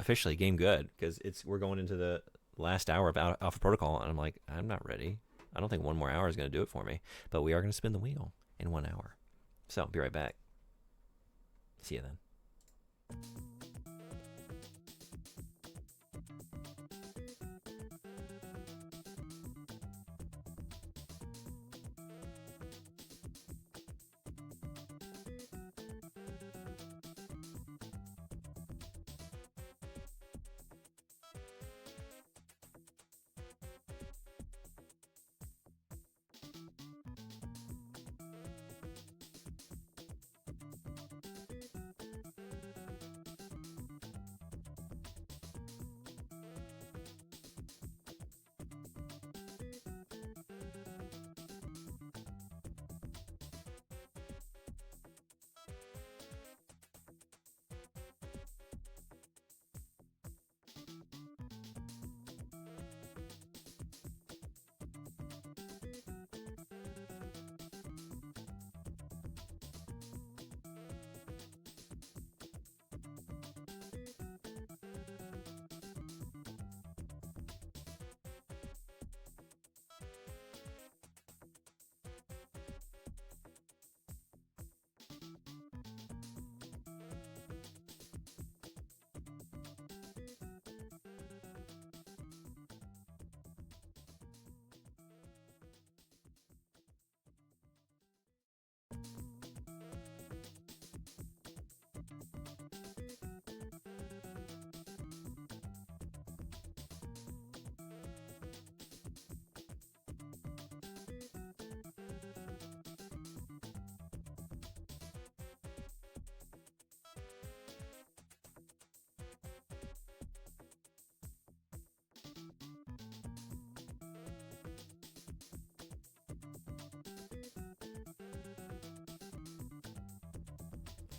S1: officially game good, because we're going into the last hour of Alpha Protocol, and I'm like, I'm not ready. I don't think one more hour is going to do it for me, but we are going to spin the wheel in 1 hour. So, be right back. See you then.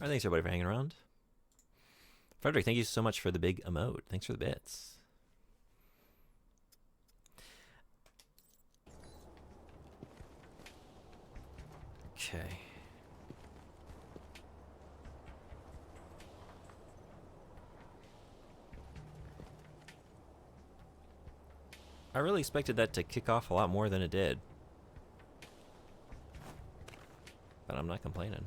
S1: Alright, thanks everybody for hanging around. Frederick, thank you so much for the big emote. Thanks for the bits. Okay. I really expected that to kick off a lot more than it did. But I'm not complaining.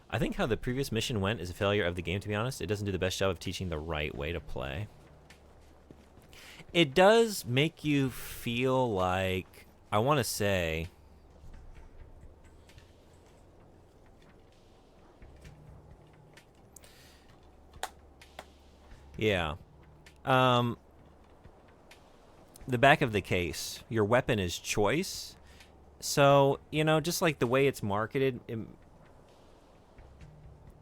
S1: I think how the previous mission went is a failure of the game, to be honest. It doesn't do the best job of teaching the right way to play. It does make you feel like, I want to say, yeah. The back of the case, your weapon is choice. So, you know, just like the way it's marketed,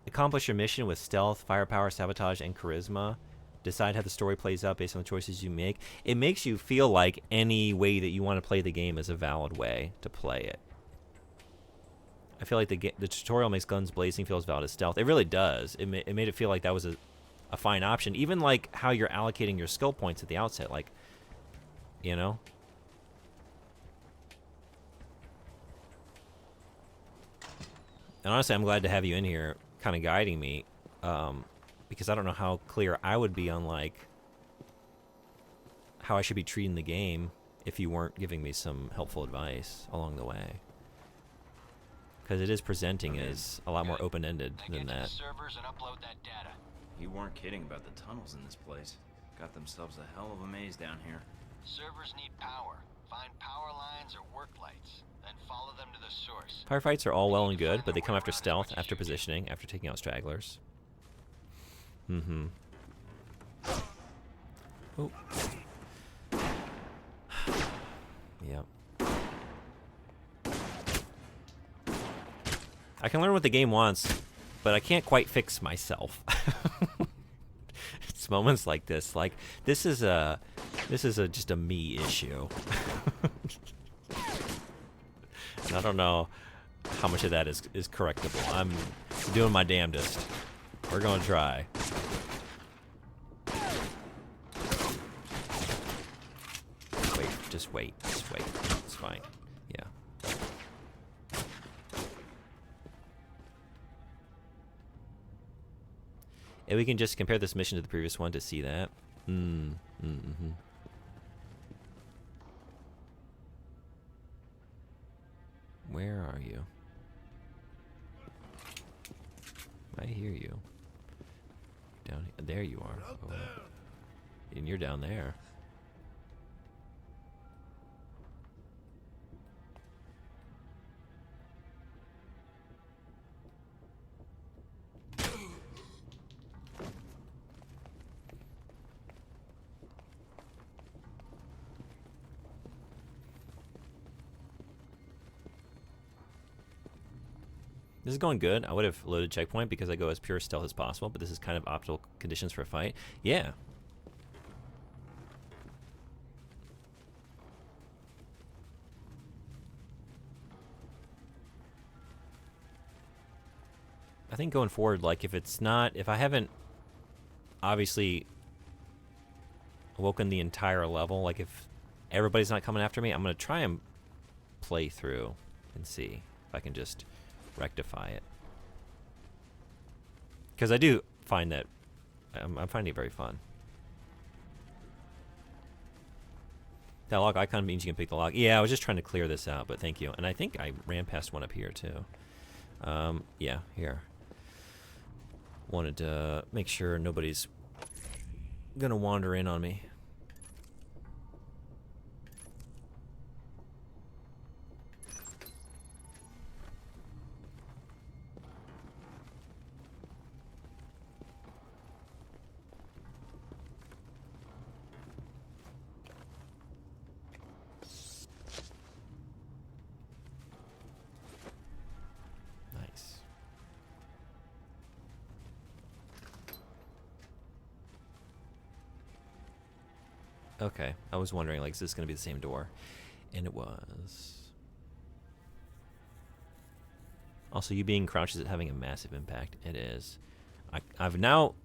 S1: accomplish your mission with stealth, firepower, sabotage, and charisma. Decide how the story plays out based on the choices you make. It makes you feel like any way that you want to play the game is a valid way to play it. I feel like the tutorial makes guns blazing feel as valid as stealth. It really does. It made it feel like that was a fine option. Even like how you're allocating your skill points at the outset. Like, you know? And honestly, I'm glad to have you in here kind of guiding me, because I don't know how clear I would be on like how I should be treating the game if you weren't giving me some helpful advice along the way. Because it is presenting as a lot more open-ended than that.
S10: Servers and upload that data.
S3: You weren't kidding about the tunnels in this place. Got themselves a hell of a maze down here.
S10: Servers need power. Find power lines or work lights, then follow them to the source.
S1: Firefights are all well and good, but they come after stealth, after positioning, after taking out stragglers. Mm-hmm. Oh. Yep. I can learn what the game wants, but I can't quite fix myself. It's moments like this. Like, this is just a me issue. I don't know how much of that is correctable. I'm doing my damnedest. We're gonna try. Wait, just wait. It's fine. Yeah. And we can just compare this mission to the previous one to see that. Mm-hmm. Where are you? I hear you. Down here. There you are. Oh. And you're down there. This is going good. I would have loaded checkpoint because I go as pure stealth as possible, but this is kind of optimal conditions for a fight. Yeah. I think going forward, like if I haven't obviously awoken the entire level, like if everybody's not coming after me, I'm going to try and play through and see if I can just rectify it, because I do find that I'm finding it very fun. That log icon means you can pick the log. Yeah, I was just trying to clear this out, but thank you. And I think I ran past one up here too. Yeah, here. Wanted to make sure nobody's gonna wander in on me. Okay, I was wondering, like, is this going to be the same door? And it was. Also, you being crouched is having a massive impact. It is. I'm now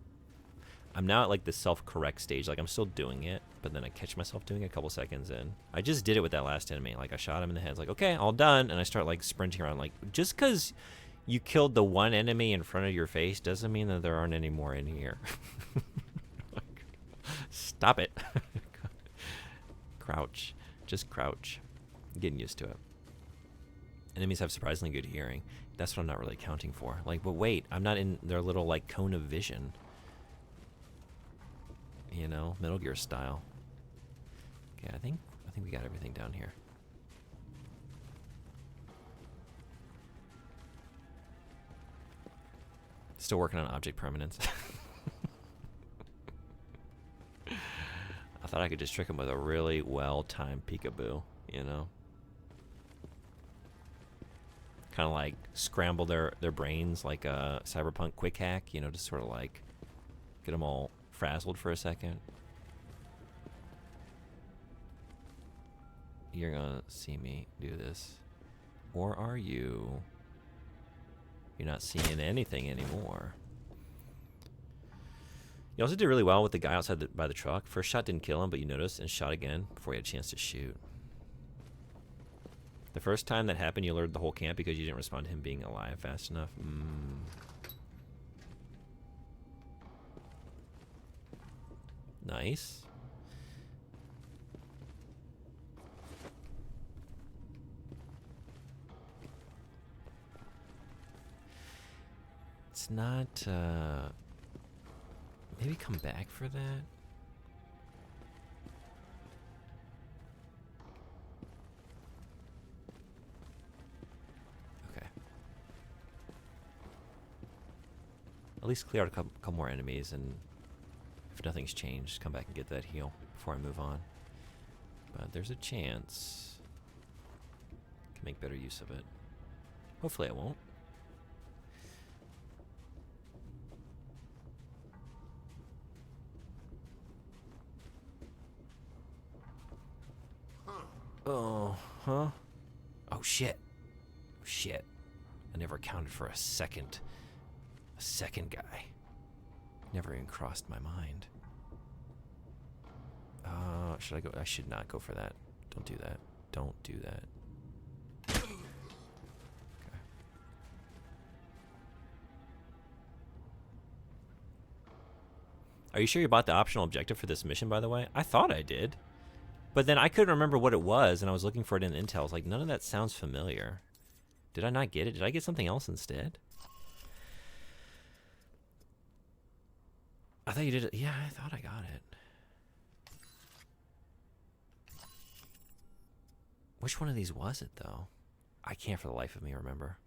S1: at like the self-correct stage. Like, I'm still doing it, but then I catch myself doing it a couple seconds in. I just did it with that last enemy. Like, I shot him in the head. It's like, okay, all done. And I start like sprinting around. Like, just because you killed the one enemy in front of your face doesn't mean that there aren't any more in here. Stop it. Crouch. Just crouch. I'm getting used to it. Enemies have surprisingly good hearing. That's what I'm not really accounting for. Like, but wait, I'm not in their little, like, cone of vision. You know, Metal Gear style. Okay, I think we got everything down here. Still working on object permanence. I thought I could just trick him with a really well-timed peekaboo, you know? Kind of like scramble their brains like a Cyberpunk quick hack, you know, just sort of like get them all frazzled for a second. You're gonna see me do this. Or are you? You're not seeing anything anymore. You also did really well with the guy outside by the truck. First shot didn't kill him, but you noticed and shot again before he had a chance to shoot. The first time that happened, you alerted the whole camp because you didn't respond to him being alive fast enough. Nice. It's not, maybe come back for that? At least clear out a couple more enemies, and if nothing's changed, come back and get that heal before I move on. But there's a chance I can make better use of it. Hopefully I won't. Oh, huh? Oh, shit. Shit. I never accounted for a second guy. Never even crossed my mind. Should I go? I should not go for that. Don't do that. Don't do that. Okay. Are you sure you bought the optional objective for this mission, by the way? I thought I did. But then I couldn't remember what it was, and I was looking for it in Intel. I was like, none of that sounds familiar. Did I not get it? Did I get something else instead? I thought you did it. Yeah, I thought I got it. Which one of these was it, though? I can't for the life of me remember.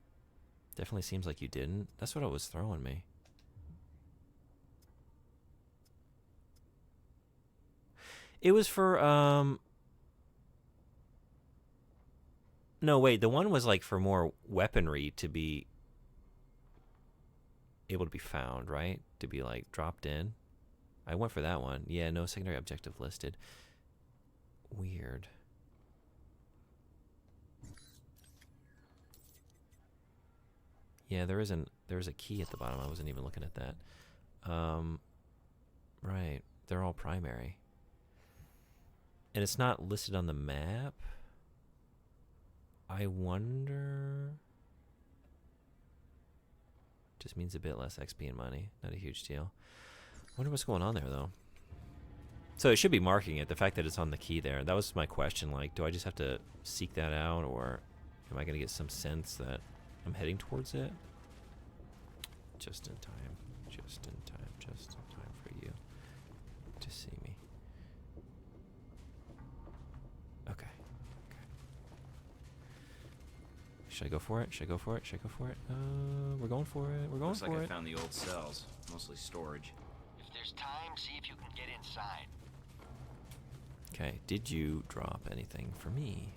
S1: Definitely seems like you didn't. That's what it was throwing me. It was for, no, wait, the one was like for more weaponry to be able to be found, right? To be like dropped in. I went for that one. Yeah, no secondary objective listed. Weird. Yeah, there is a key at the bottom. I wasn't even looking at that. Right. They're all primary. And it's not listed on the map. I wonder. Just means a bit less XP and money. Not a huge deal. Wonder what's going on there, though. So it should be marking it. The fact that it's on the key there. That was my question. Like, do I just have to seek that out, or am I going to get some sense that I'm heading towards it? Just in time. Just in time. Just in time for you to see me. Okay. Okay. Should I go for it? Should I go for it? Should I go for it? We're going for it. We're going
S3: Looks
S1: for
S3: like
S1: it.
S3: I found the old cells, mostly storage.
S10: If there's time, see if you can get inside.
S1: Okay. Did you drop anything for me?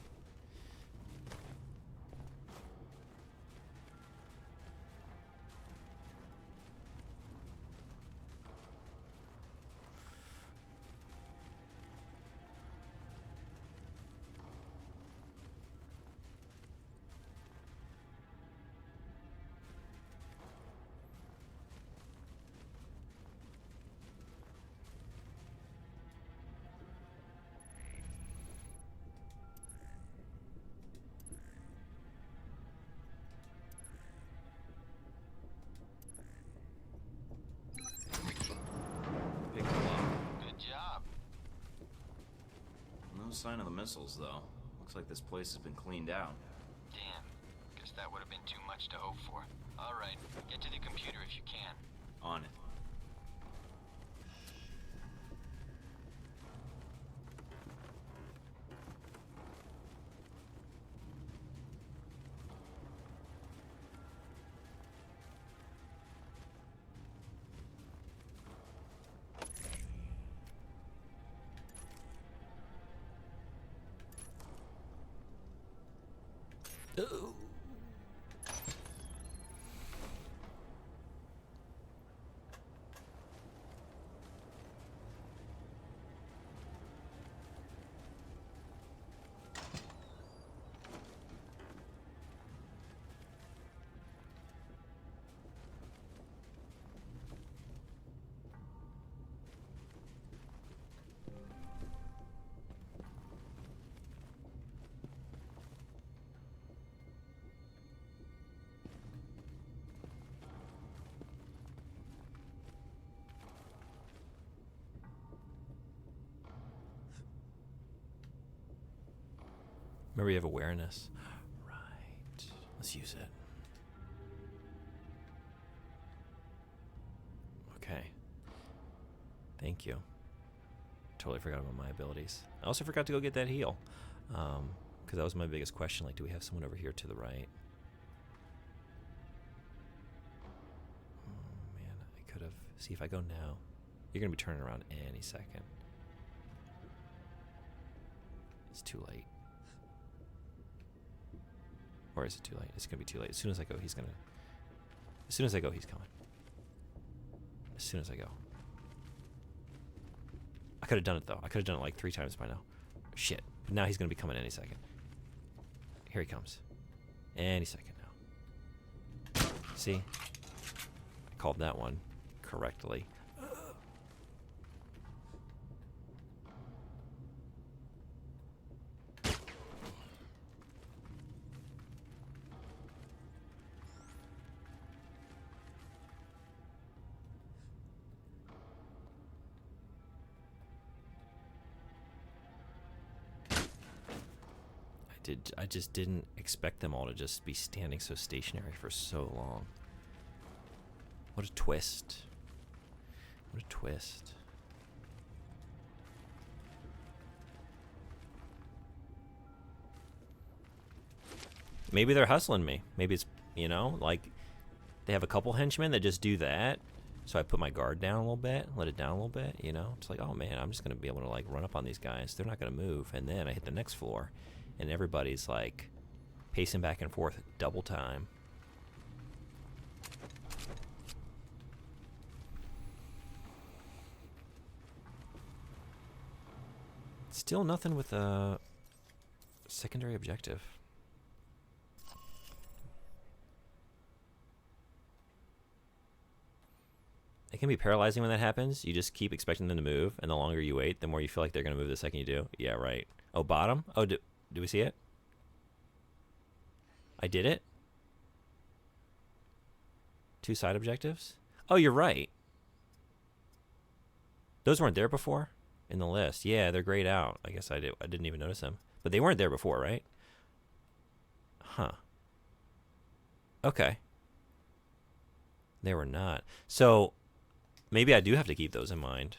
S3: sign of the missiles, though. Looks like this place has been cleaned out.
S10: Damn. Guess that would have been too much to hope for. Alright, get to the computer if you can.
S3: On it.
S1: Ooh. Remember, you have awareness. Right. Let's use it. Okay. Thank you. Totally forgot about my abilities. I also forgot to go get that heal. Because that was my biggest question. Like, do we have someone over here to the right? Oh, man. I could have... See, if I go now, you're going to be turning around any second. It's too late. Or is it too late? It's going to be too late. As soon as I go, he's going to... As soon as I go, he's coming. As soon as I go. I could have done it, though. I could have done it like 3 times by now. Shit. But now he's going to be coming any second. Here he comes. Any second now. See? I called that one correctly. I just didn't expect them all to just be standing so stationary for so long. What a twist. What a twist. Maybe they're hustling me. Maybe it's, you know, like they have a couple henchmen that just do that. So I put my guard down a little bit, let it down a little bit, you know. It's like, oh man, I'm just going to be able to like run up on these guys. They're not going to move. And then I hit the next floor. And everybody's like pacing back and forth double time. Still nothing with a secondary objective. It can be paralyzing when that happens. You just keep expecting them to move, and the longer you wait, the more you feel like they're going to move the second you do. Yeah, right. Oh, bottom? Oh, do we see it? I did it? 2 side objectives? Oh, you're right. Those weren't there before in the list. Yeah, they're grayed out. I guess I didn't even notice them. But they weren't there before, right? Huh. Okay. They were not. So, maybe I do have to keep those in mind.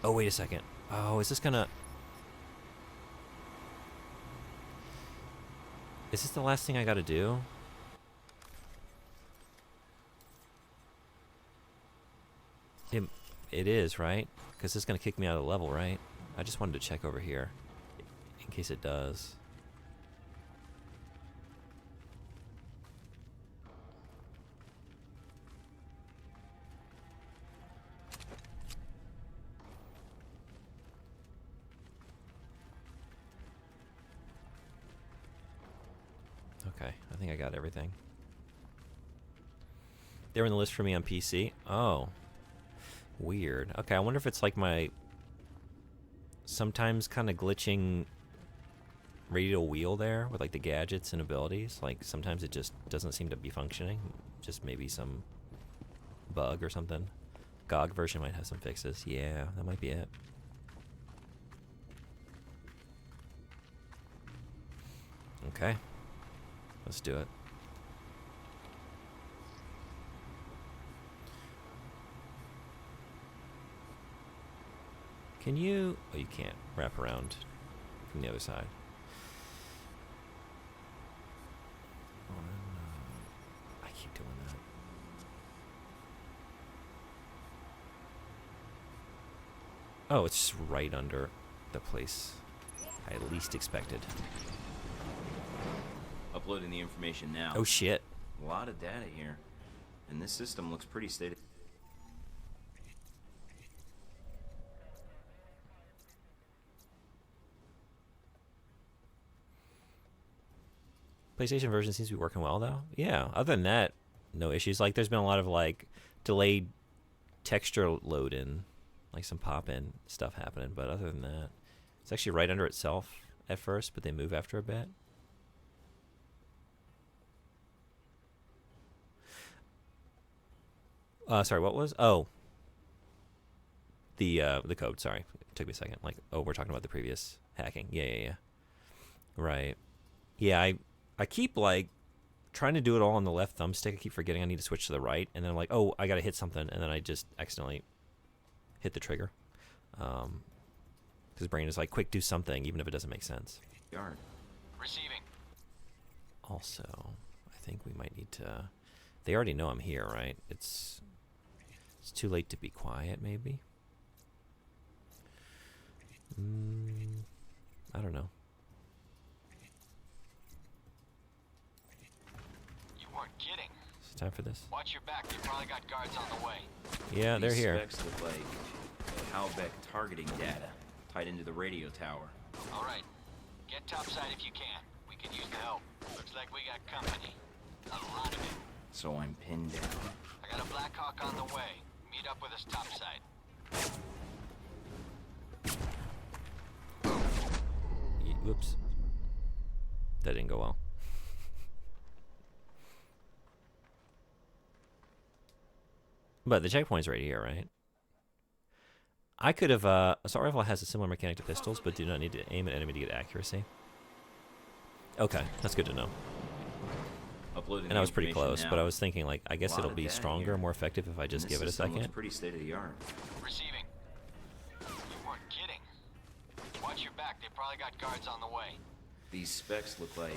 S1: Oh, wait a second. Oh, is this gonna... Is this the last thing I gotta do? It is, right? Because it's gonna kick me out of the level, right? I just wanted to check over here. In case it does. Okay, I think I got everything. They were in the list for me on PC. Oh. Weird. Okay, I wonder if it's like my sometimes kind of glitching radial wheel there with like the gadgets and abilities. Like sometimes it just doesn't seem to be functioning. Just maybe some bug or something. GOG version might have some fixes. Yeah, that might be it. Okay. Let's do it. Can you... Oh, you can't wrap around from the other side. I keep doing that. Oh, it's just right under the place I least expected.
S3: Uploading the information now.
S1: Oh shit.
S3: A lot of data here. And this system looks pretty state of...
S1: PlayStation version seems to be working well though. Yeah, other than that, no issues. Like there's been a lot of like delayed texture load in, like some pop in stuff happening, but other than that, it's actually right under itself at first, but they move after a bit. Sorry, what was? Oh, the code. Sorry, it took me a second. Like, oh, we're talking about the previous hacking. Yeah. Right. Yeah, I keep like trying to do it all on the left thumbstick. I keep forgetting I need to switch to the right, and then I'm like, oh, I gotta hit something, and then I just accidentally hit the trigger. His brain is like, quick, do something, even if it doesn't make sense.
S3: Yard.
S10: Receiving.
S1: Also, I think we might need to... They already know I'm here, right? It's too late to be quiet, maybe? I don't know.
S10: You weren't kidding.
S1: Is it time for this?
S10: Watch your back. They probably got guards on the way.
S1: Yeah, they're
S3: These
S1: here.
S3: specs look like Halbeck targeting data tied into the radio tower.
S10: All right. Get topside if you can. We could use the help. Looks like we got company. A lot of it.
S3: So I'm pinned down.
S10: I got a Black Hawk on the way. Meet up with us topside.
S1: Whoops. That didn't go well. But the checkpoint's right here, right? I could have... assault rifle has a similar mechanic to pistols, but do not need to aim at enemy to get accuracy. Okay, that's good to know.
S3: Uploading
S1: And I was pretty
S3: information
S1: close,
S3: now.
S1: but I was thinking, like, I guess
S3: Lot
S1: it'll
S3: of
S1: be
S3: data
S1: stronger,
S3: here.
S1: more effective if I just
S3: And
S1: give it a
S3: this system looks
S1: second.
S3: pretty state of the art.
S10: Receiving. You weren't kidding. Watch your back. They probably got guards on the way.
S3: These specs look like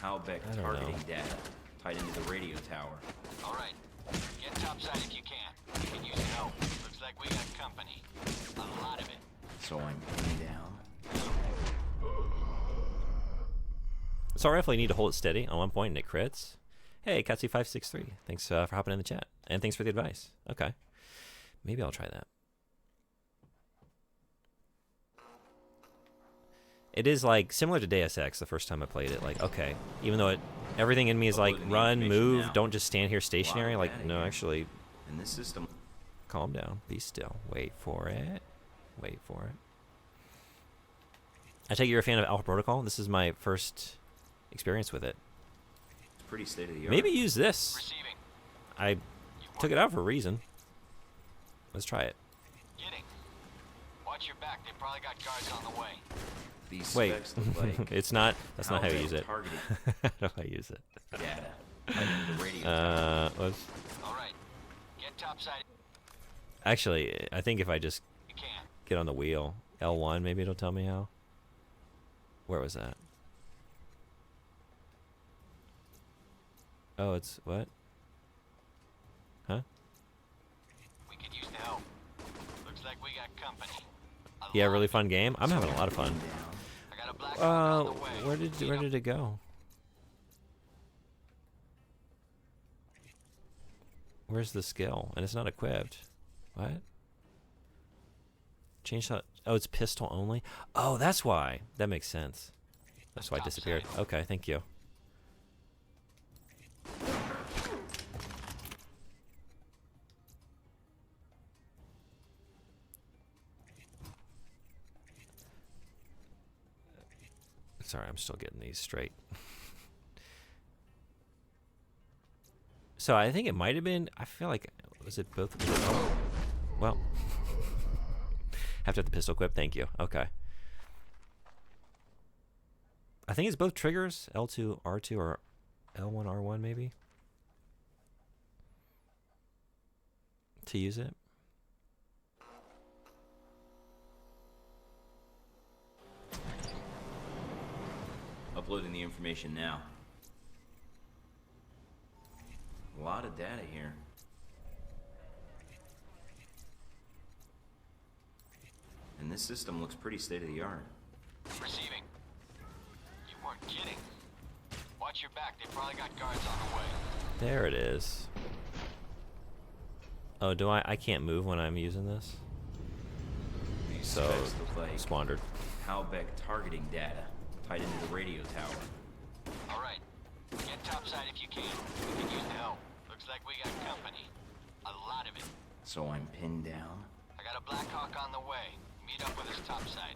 S3: Halbeck
S1: I don't
S3: targeting
S1: know.
S3: data tied into the radio tower.
S10: All right. Get topside if you can. We can use the help. Looks like we got company. A lot of it.
S3: So I'm pinned down.
S1: Assault rifle, you need to hold it steady on one point and it crits. Hey, Katsu563, thanks for hopping in the chat. And thanks for the advice. Okay. Maybe I'll try that. It is like similar to Deus Ex the first time I played it. Like, okay, even though everything in me is like,
S3: Uploading the
S1: run,
S3: information
S1: move,
S3: now.
S1: don't just stand here stationary.
S3: Lot of
S1: Like,
S3: data
S1: no,
S3: here.
S1: actually,
S3: And this system...
S1: calm down. Be still. Wait for it. Wait for it. I take it you're a fan of Alpha Protocol? This is my first experience with it.
S3: It's pretty state of the art.
S1: Maybe use this.
S10: Receiving.
S1: I took it out for a reason. Let's try it.
S10: Getting. Watch your back. They probably got guards on the way.
S3: These
S1: Wait,
S3: specs look like
S1: it's not. That's not how you
S3: Halbeck
S1: use it.
S3: targeting
S1: How do I use it?
S3: data tied into the radio tower.
S1: Let's.
S10: All right. Get topside
S1: Actually, I think if I just
S10: if you can.
S1: get on the wheel, L1, maybe it'll tell me how. Where was that? Oh, it's what? Huh?
S10: We could use the help. Looks like we got company. A
S1: Yeah,
S10: lot
S1: really
S10: of
S1: fun game. I'm having a lot of fun.
S10: it. I got a Black Hawk on the way.
S1: Where did it go? Where's the skill? And it's not equipped. What? Change that. Oh, it's pistol only. Oh, that's why. That makes sense. That's why it disappeared. Okay, thank you. Sorry, I'm still getting these straight. So I think it might have been. I feel like was it both? well. Have to have the pistol equipped. Thank you. Okay. I think it's both triggers, L2, R2, or L1, R1 maybe, to use it.
S3: Uploading the information now. A lot of data here. And this system looks pretty state-of-the-art.
S10: Receiving. You weren't kidding. Watch your back. They probably got guards on the way.
S1: There it is. Oh, do I can't move when I'm using this?
S3: These
S1: So,
S3: specs look like
S1: squandered.
S3: Halbeck targeting data tied into the radio tower.
S10: All right. Get topside if you can. We can use the help. Looks like we got company. A lot of it.
S3: So I'm pinned down?
S10: I got a Black Hawk on the way. Meet up with us topside.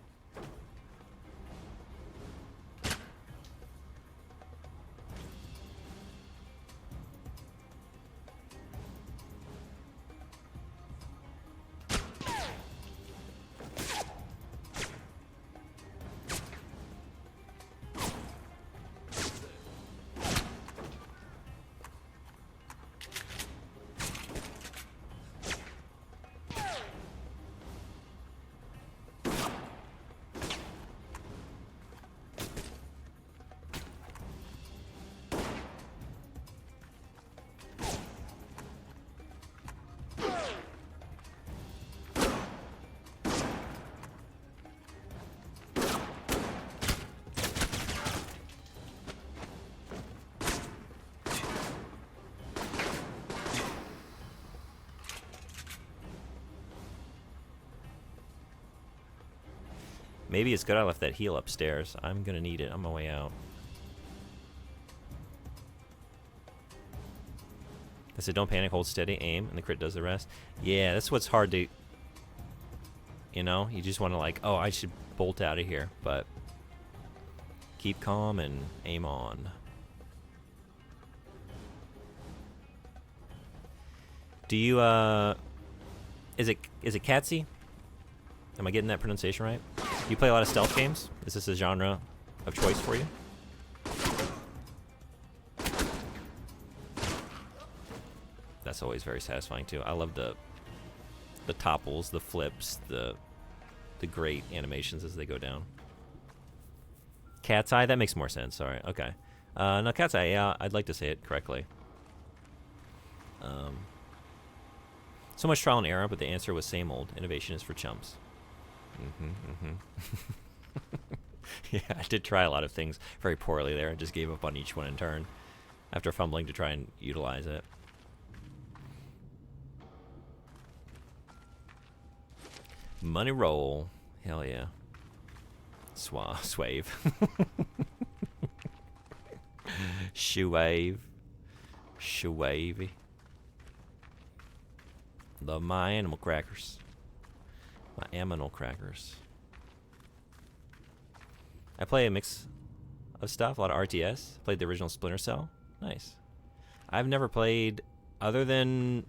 S1: Maybe it's good I left that heal upstairs. I'm gonna need it on my way out. I said, don't panic, hold steady, aim, and the crit does the rest. Yeah, that's what's hard to... You know, you just want to like, oh, I should bolt out of here, but... Keep calm and aim on. Do you, Is it Catsy? Am I getting that pronunciation right? You play a lot of stealth games? Is this a genre of choice for you? That's always very satisfying too. I love the topples, the flips, the great animations as they go down. Cat's Eye, that makes more sense. All right, okay. No, Cat's Eye, yeah, I'd like to say it correctly. So much trial and error, but the answer was same old. Innovation is for chumps. Yeah, I did try a lot of things very poorly there. I just gave up on each one in turn after fumbling to try and utilize it. Money roll. Hell yeah. Swave. Shoe-wave. Shoe-wavy. Love my animal crackers. My aminal crackers. I play a mix of stuff, a lot of RTS. Played the original Splinter Cell. Nice. I've never played, other than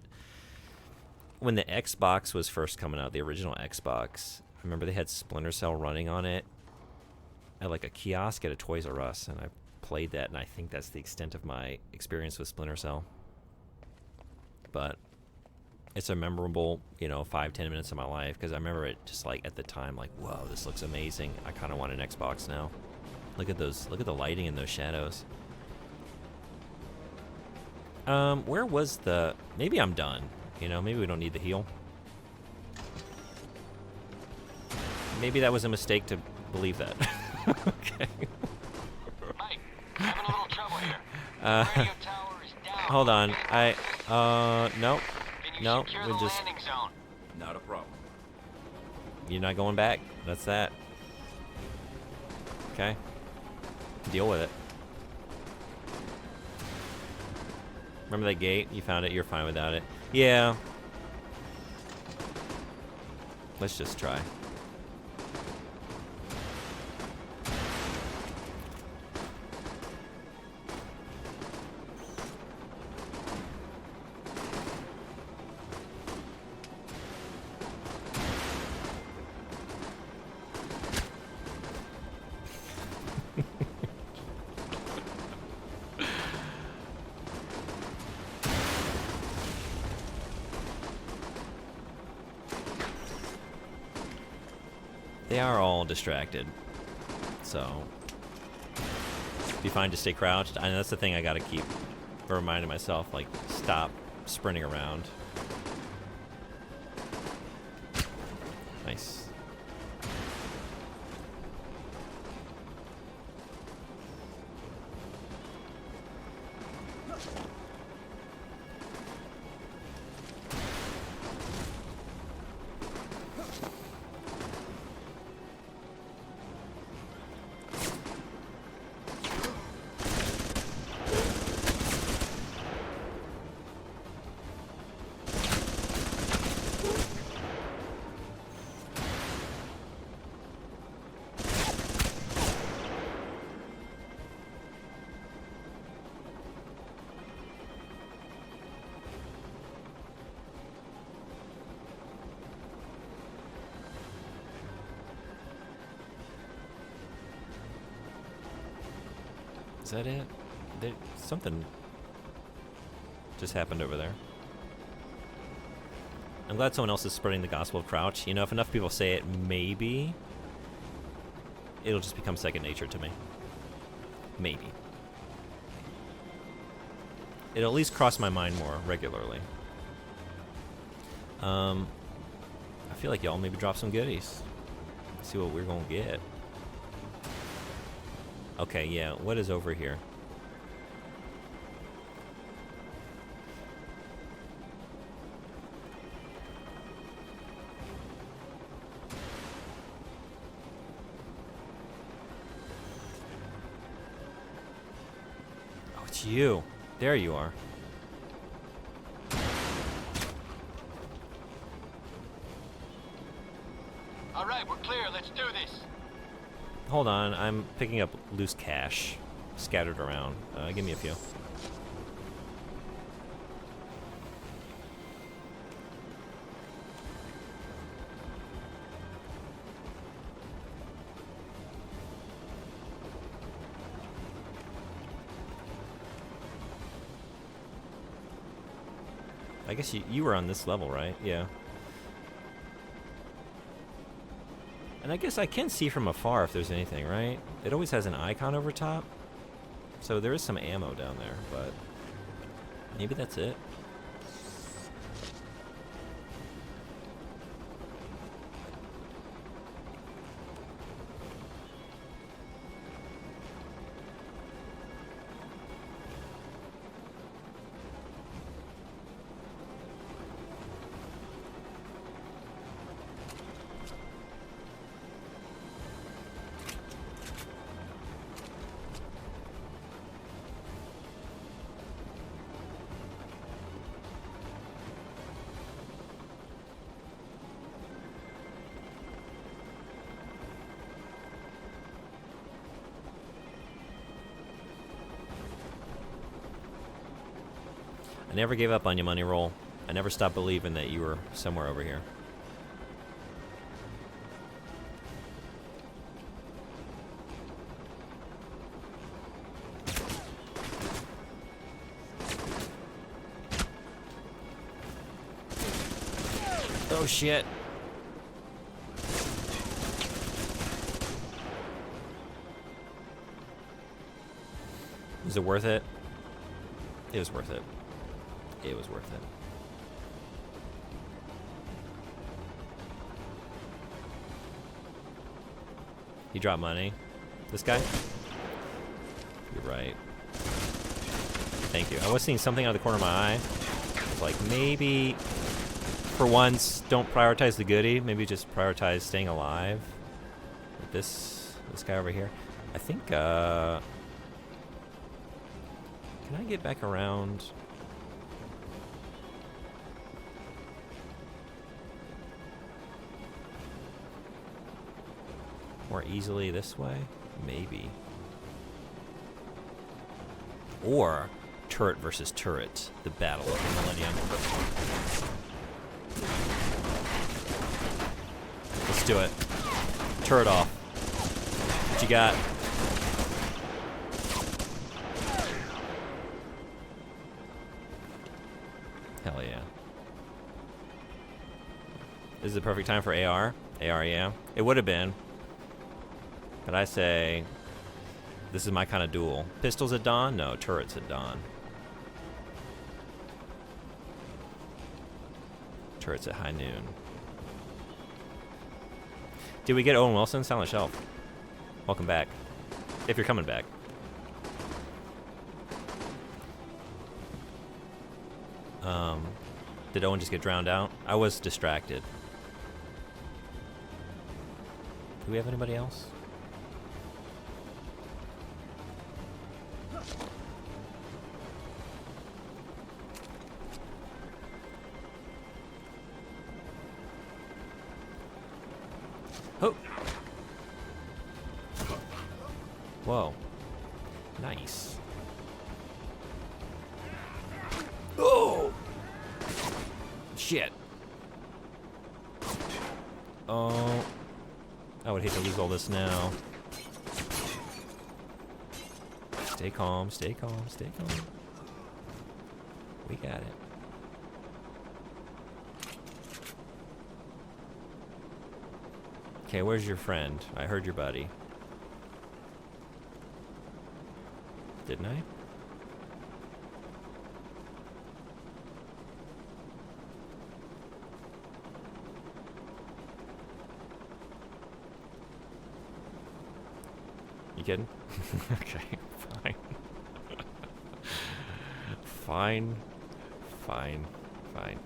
S1: when the Xbox was first coming out, the original Xbox. I remember they had Splinter Cell running on it at like a kiosk at a Toys R Us, and I played that, and I think that's the extent of my experience with Splinter Cell. But it's a memorable, 5-10 minutes of my life, because I remember it just like at the time, like, whoa, this looks amazing. I kind of want an Xbox now. Look at those, look at the lighting in those shadows. Where was the, maybe I'm done. Maybe we don't need the heal. Maybe that was a mistake to believe that. Okay.
S10: Mike, having a little trouble here. Radio tower is down.
S1: Hold on. Nope. No,
S10: Secure the landing zone.
S3: Not a problem.
S1: You're not going back. That's that. Okay. Deal with it. Remember that gate? You found it. You're fine without it. Yeah. Let's just try. They are all distracted. So, be fine to stay crouched. And that's the thing I gotta keep reminding myself, like, stop sprinting around. Nice. Is that it? Something just happened over there. I'm glad someone else is spreading the gospel of crouch. You know, if enough people say it, maybe it'll just become second nature to me. Maybe. It'll at least cross my mind more regularly. I feel like y'all maybe drop some goodies. See what we're gonna get. Okay, yeah, what is over here? Oh, it's you. There you are.
S10: All right, we're clear. Let's do this.
S1: Hold on, I'm picking up loose cash scattered around. Give me a few. I guess you were on this level, right? Yeah. And I guess I can see from afar if there's anything, right? It always has an icon over top. So there is some ammo down there, but maybe that's it. I never gave up on you, Money Roll. I never stopped believing that you were somewhere over here. Oh shit. Was it worth it? It was worth it. It was worth it. He dropped money. This guy? You're right. Thank you. I was seeing something out of the corner of my eye. It's like, maybe for once, don't prioritize the goodie. Maybe just prioritize staying alive. Like this guy over here. I think, can I get back around? More easily this way? Maybe. Or turret versus turret, the battle of the millennium. Let's do it. Turret off. What you got? Hell yeah. This is the perfect time for AR. AR, yeah. It would have been. But I say, this is my kind of duel. Pistols at dawn? No, turrets at dawn. Turrets at high noon. Did we get Owen Wilson? Silent Shelf. Welcome back. If you're coming back. Did Owen just get drowned out? I was distracted. Do we have anybody else? Oh. Whoa. Nice. Oh! Shit. Oh. I would hate to lose all this now. Stay calm, stay calm, stay calm. We got it. Okay, where's your friend? I heard your buddy. Didn't I? You kidding? Okay, fine. Fine. Fine. Fine.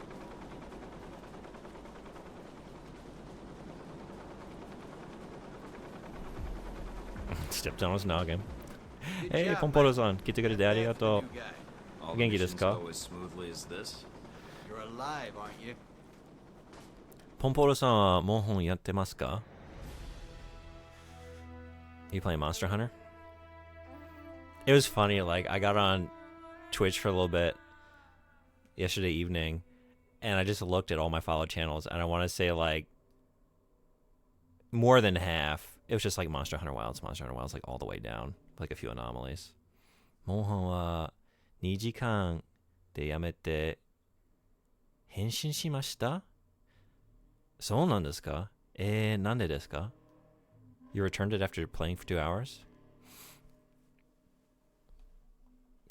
S1: Stepped on his noggin. Hey, Pomporo-san. 来てくれてありがとう。元気ですか?
S3: Go as smoothly as this.
S7: You're alive, aren't you?
S1: ポンポロさんはモンハンやってますか? You playing Monster Hunter? It was funny, like, I got on Twitch for a little bit yesterday evening, and I just looked at all my follow channels, and I want to say, like, more than half, it was just like Monster Hunter Wilds, like, all the way down, like a few anomalies. モンハンは2時間でやめて返信しました? そうなんですか? なんでですか? You returned it after playing for 2 hours?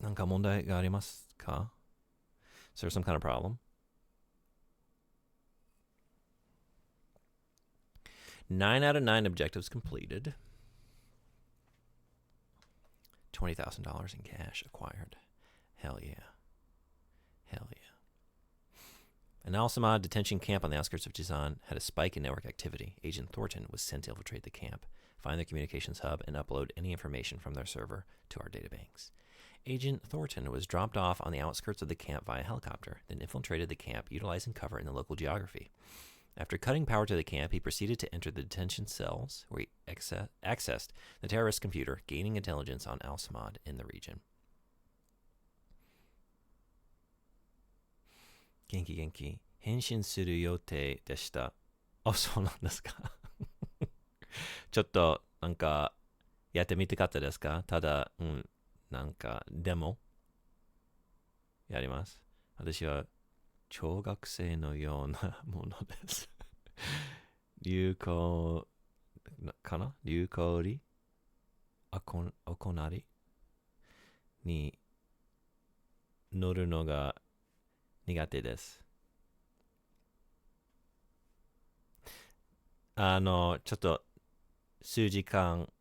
S1: なんか問題がありますか? Is there some kind of problem? 9 out of 9 objectives completed. $20,000 in cash acquired. Hell yeah. Hell yeah. An Al-Samad detention camp on the outskirts of Jizan had a spike in network activity. Agent Thornton was sent to infiltrate the camp, find their communications hub, and upload any information from their server to our databanks. Agent Thornton was dropped off on the outskirts of the camp via helicopter, then infiltrated the camp utilizing cover in the local geography. After cutting power to the camp, he proceeded to enter the detention cells, where he accessed the terrorist computer, gaining intelligence on Al-Samad in the region. Genki Genki. 返信する予定でした。あ、そうなんですか。ちょっと、なんか、やってみたかったですか? ただ、なんか、でも、やります。私は、小学生のようなものです。流行、かな? 流行り? 行り? に乗るのが苦手です。ちょっと数時間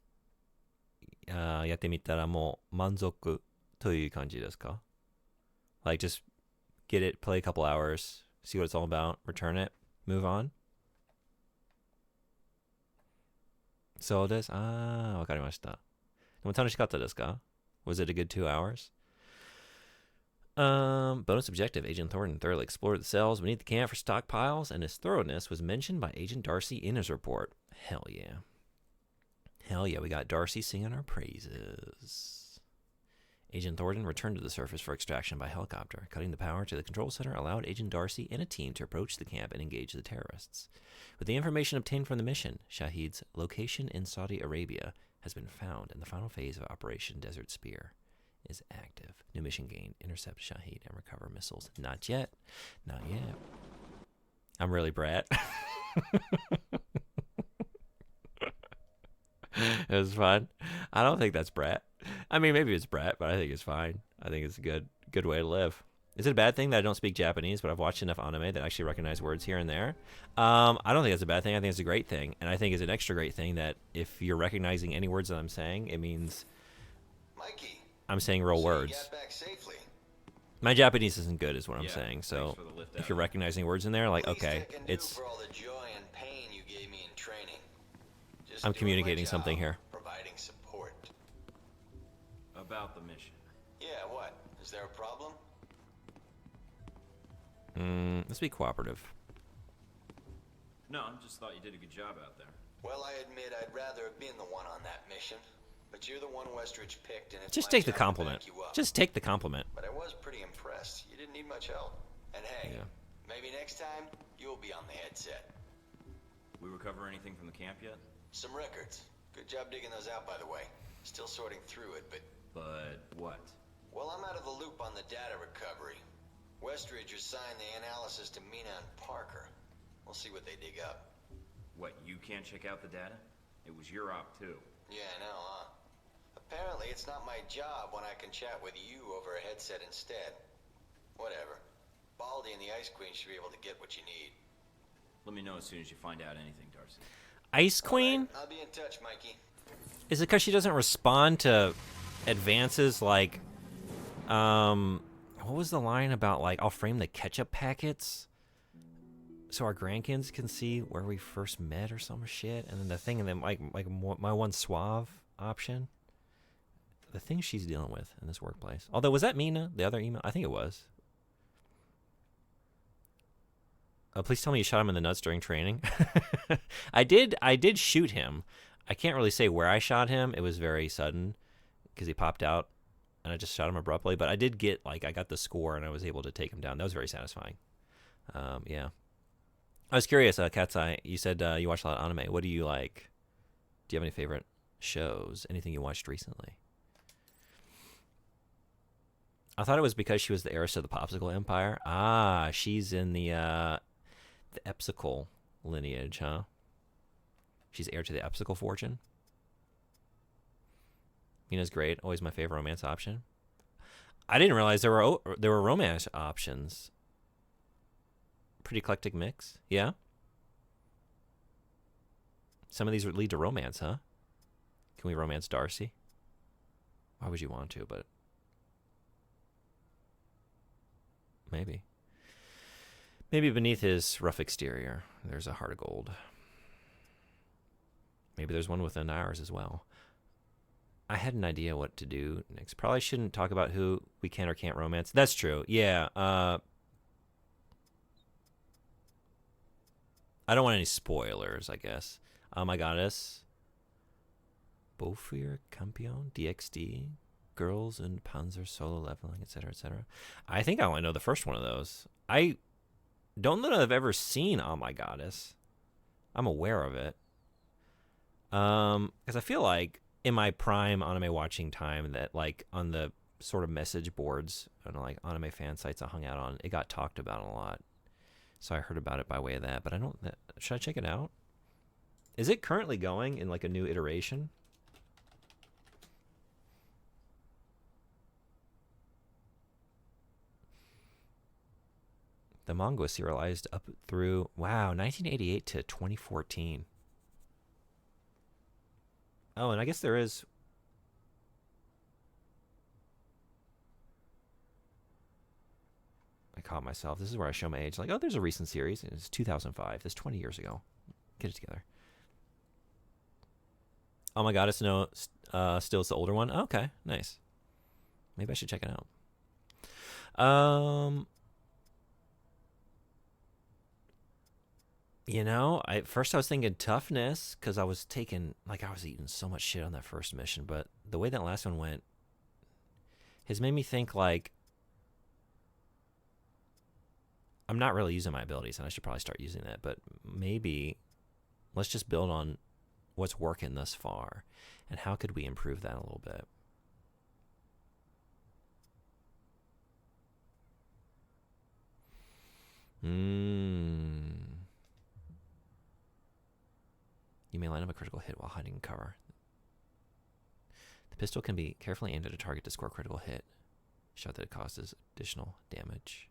S1: やってみたらもう満足という感じですか? Like just get it, play a couple hours, see what it's all about, return it, move on? そうです。わかりました。でも楽しかったですか? Was it a good 2 hours? Bonus objective. Agent Thornton thoroughly explored the cells beneath the camp for stockpiles, and his thoroughness was mentioned by Agent Darcy in his report. Hell yeah. Hell yeah, we got Darcy singing our praises. Agent Thornton returned to the surface for extraction by helicopter. Cutting the power to the control center allowed Agent Darcy and a team to approach the camp and engage the terrorists. With the information obtained from the mission, Shahid's location in Saudi Arabia has been found, and the final phase of Operation Desert Spear is active. New mission gained. Intercept Shahid and recover missiles. Not yet. Not yet. I'm really Brat. It was fun. I don't think that's Brett. I mean, maybe it's Brett, but I think it's fine. I think it's a good way to live. Is it a bad thing that I don't speak Japanese, but I've watched enough anime that actually recognize words here and there? I don't think that's a bad thing. I think it's a great thing. And I think it's an extra great thing that if you're recognizing any words that I'm saying, it means
S7: Mikey,
S1: I'm saying real
S7: so
S1: words.
S7: You got back safely.
S1: My Japanese isn't good, is what I'm
S3: Yeah,
S1: saying. So
S3: thanks for the lift
S1: if
S3: out.
S1: you're recognizing words in there, like,
S7: Least
S1: okay,
S7: I can do
S1: it's
S7: for all the joy and pain you gave me in training. Just
S1: I'm
S7: doing
S1: communicating
S7: my
S1: something
S7: job,
S1: here.
S7: Providing support.
S3: About the mission.
S7: Yeah, what? Is there a problem?
S1: Let's be cooperative.
S3: No, I just thought you did a good job out there.
S7: Well, I admit I'd rather have been the one on that mission. But you're the one Westridge picked, and it's
S1: Just
S7: my
S1: take the
S7: job to
S1: compliment.
S7: back you up.
S1: Just take the compliment.
S7: But I was pretty impressed. You didn't need much help. And hey,
S1: Yeah.
S7: maybe next time you'll be on the headset.
S3: We recover anything from the camp yet?
S7: Some records. Good job digging those out, by the way. Still sorting through it, but...
S3: But what?
S7: Well, I'm out of the loop on the data recovery. Westridge assigned the analysis to Mina and Parker. We'll see what they dig up.
S3: What, you can't check out the data? It was your op, too.
S7: Yeah, I know, huh? Apparently, it's not my job when I can chat with you over a headset instead. Whatever. Baldy and the Ice Queen should be able to get what you need.
S3: Let me know as soon as you find out anything, Darcy.
S1: Ice Queen?
S7: All right, I'll be in touch, Mikey.
S1: Is it because she doesn't respond to advances like, what was the line about, like, I'll frame the ketchup packets so our grandkids can see where we first met or some shit? And then the thing, and then like my one suave option, the thing she's dealing with in this workplace. Although, was that Mina, the other email? I think it was. Please tell me you shot him in the nuts during training. I did shoot him. I can't really say where I shot him. It was very sudden because he popped out and I just shot him abruptly. But I did get, like, I got the score and I was able to take him down. That was very satisfying. Yeah. I was curious, Cat's Eye, you said you watch a lot of anime. What do you like? Do you have any favorite shows? Anything you watched recently? I thought it was because she was the heiress of the Popsicle Empire. Ah, she's in the Epsicle lineage, huh? She's heir to the Epsicle fortune. Mina's great. Always my favorite romance option. I didn't realize there were romance options. Pretty eclectic mix. Yeah? Some of these would lead to romance, huh? Can we romance Darcy? Why would you want to, but... Maybe. Maybe beneath his rough exterior, there's a heart of gold. Maybe there's one within ours as well. I had an idea what to do next. Probably shouldn't talk about who we can or can't romance. That's true. Yeah. I don't want any spoilers, I guess. My Goddess. Bofir Campion. DXD. Girls and Panzer solo leveling, etc., etc. I think I only know the first one of those. I don't know that I've ever seen Oh My Goddess. I'm aware of it. Because I feel like in my prime anime watching time that, like, on the sort of message boards and, like, anime fan sites I hung out on, it got talked about a lot. So I heard about it by way of that. But I don't... Should I check it out? Is it currently going in, like, a new iteration? The manga was serialized up through, wow, 1988 to 2014. Oh, and I guess there is... I caught myself. This is where I show my age. Like, oh, there's a recent series. It's 2005. That's 20 years ago. Get it together. Oh my God, it's still it's the older one? Oh, okay, nice. Maybe I should check it out. You know, first I was thinking toughness because I was eating so much shit on that first mission, but the way that last one went has made me think, like, I'm not really using my abilities and I should probably start using that, but maybe let's just build on what's working thus far and how could we improve that a little bit. You may line up a critical hit while hiding in cover. The pistol can be carefully aimed at a target to score a critical hit. Shot that it causes additional damage.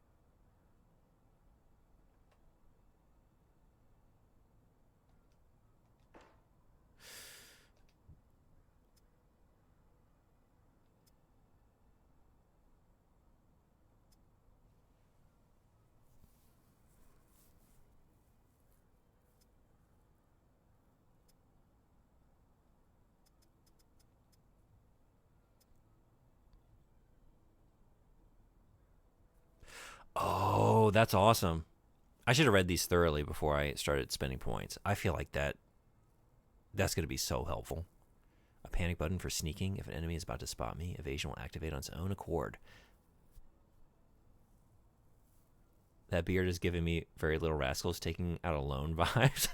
S1: Oh, that's awesome. I should have read these thoroughly before I started spending points. I feel like that's going to be so helpful. A panic button for sneaking. If an enemy is about to spot me, evasion will activate on its own accord. That beard is giving me Very Little Rascals Taking Out a Loan vibes.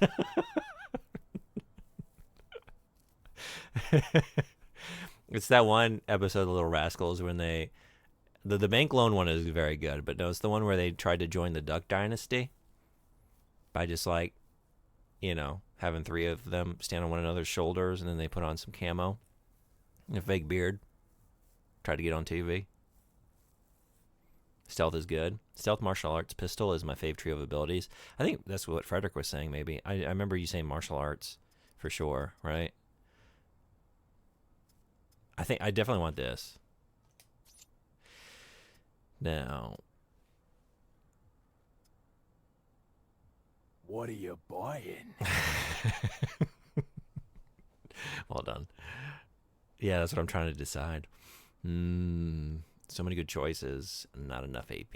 S1: It's that one episode of The Little Rascals when they... The bank loan one is very good, but no, it's the one where they tried to join the Duck Dynasty by just like, you know, having three of them stand on one another's shoulders, and then they put on some camo and a fake beard. Tried to get on TV. Stealth is good. Stealth, martial arts, pistol is my fave trio of abilities. I think that's what Frederick was saying, maybe. I remember you saying martial arts for sure, right? I definitely want this. Now,
S9: what are you buying?
S1: Well done. Yeah, that's what I'm trying to decide. So many good choices, not enough AP.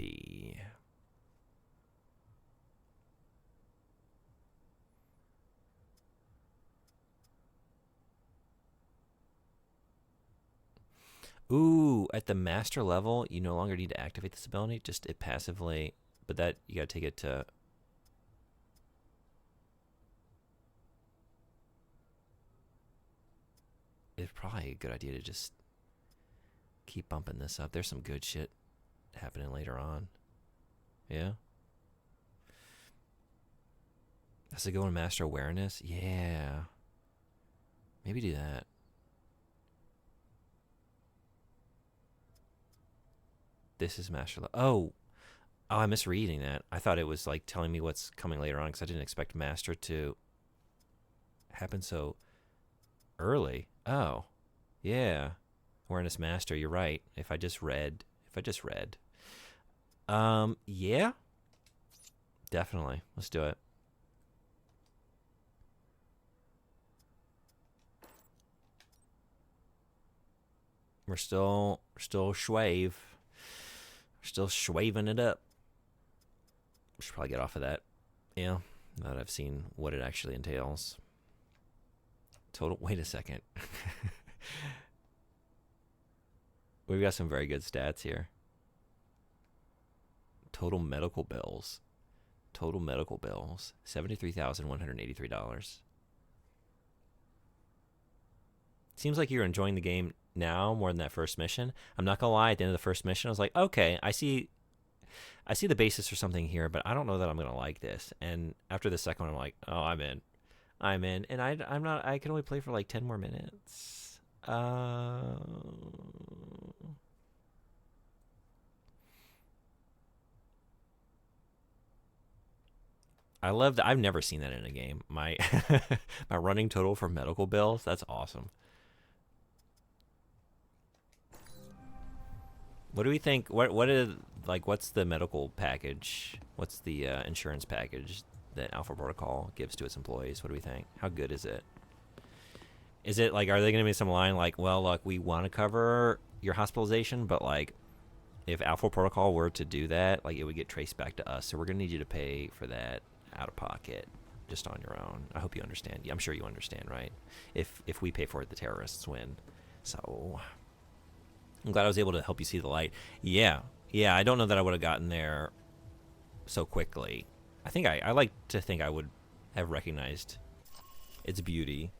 S1: Ooh, at the master level, you no longer need to activate this ability. Just it passively, but that you gotta take it to. It's probably a good idea to just keep bumping this up. There's some good shit happening later on. Yeah. Does it go in master awareness? Yeah. Maybe do that. This is master level. Oh, I'm misreading that. I thought it was like telling me what's coming later on because I didn't expect master to happen so early. Oh, yeah. Awareness master. You're right. If I just read. Yeah. Definitely. Let's do it. We're still schwave. Still schwaving it up. Should probably get off of that. Yeah, now that I've seen what it actually entails. Total. Wait a second. We've got some very good stats here. Total medical bills. $73,183. Seems like you're enjoying the game now more than that first mission. I'm not gonna lie, at the end of the first mission I was like, okay, I see the basis for something here, but I don't know that I'm gonna like this. And after the second one I'm like, oh, I'm in, and I'm not. I can only play for like 10 more minutes. I love that. I've never seen that in a game. My my running total for medical bills, that's awesome. What do we think? What's the medical package? What's the insurance package that Alpha Protocol gives to its employees? What do we think? How good is it? Is it like, are they going to be some line like, well, look, we want to cover your hospitalization, but like, if Alpha Protocol were to do that, like, it would get traced back to us, so we're going to need you to pay for that out of pocket, just on your own. I hope you understand. I'm sure you understand, right? If we pay for it, the terrorists win. So I'm glad I was able to help you see the light. Yeah. I don't know that I would have gotten there so quickly. I think I like to think I would have recognized its beauty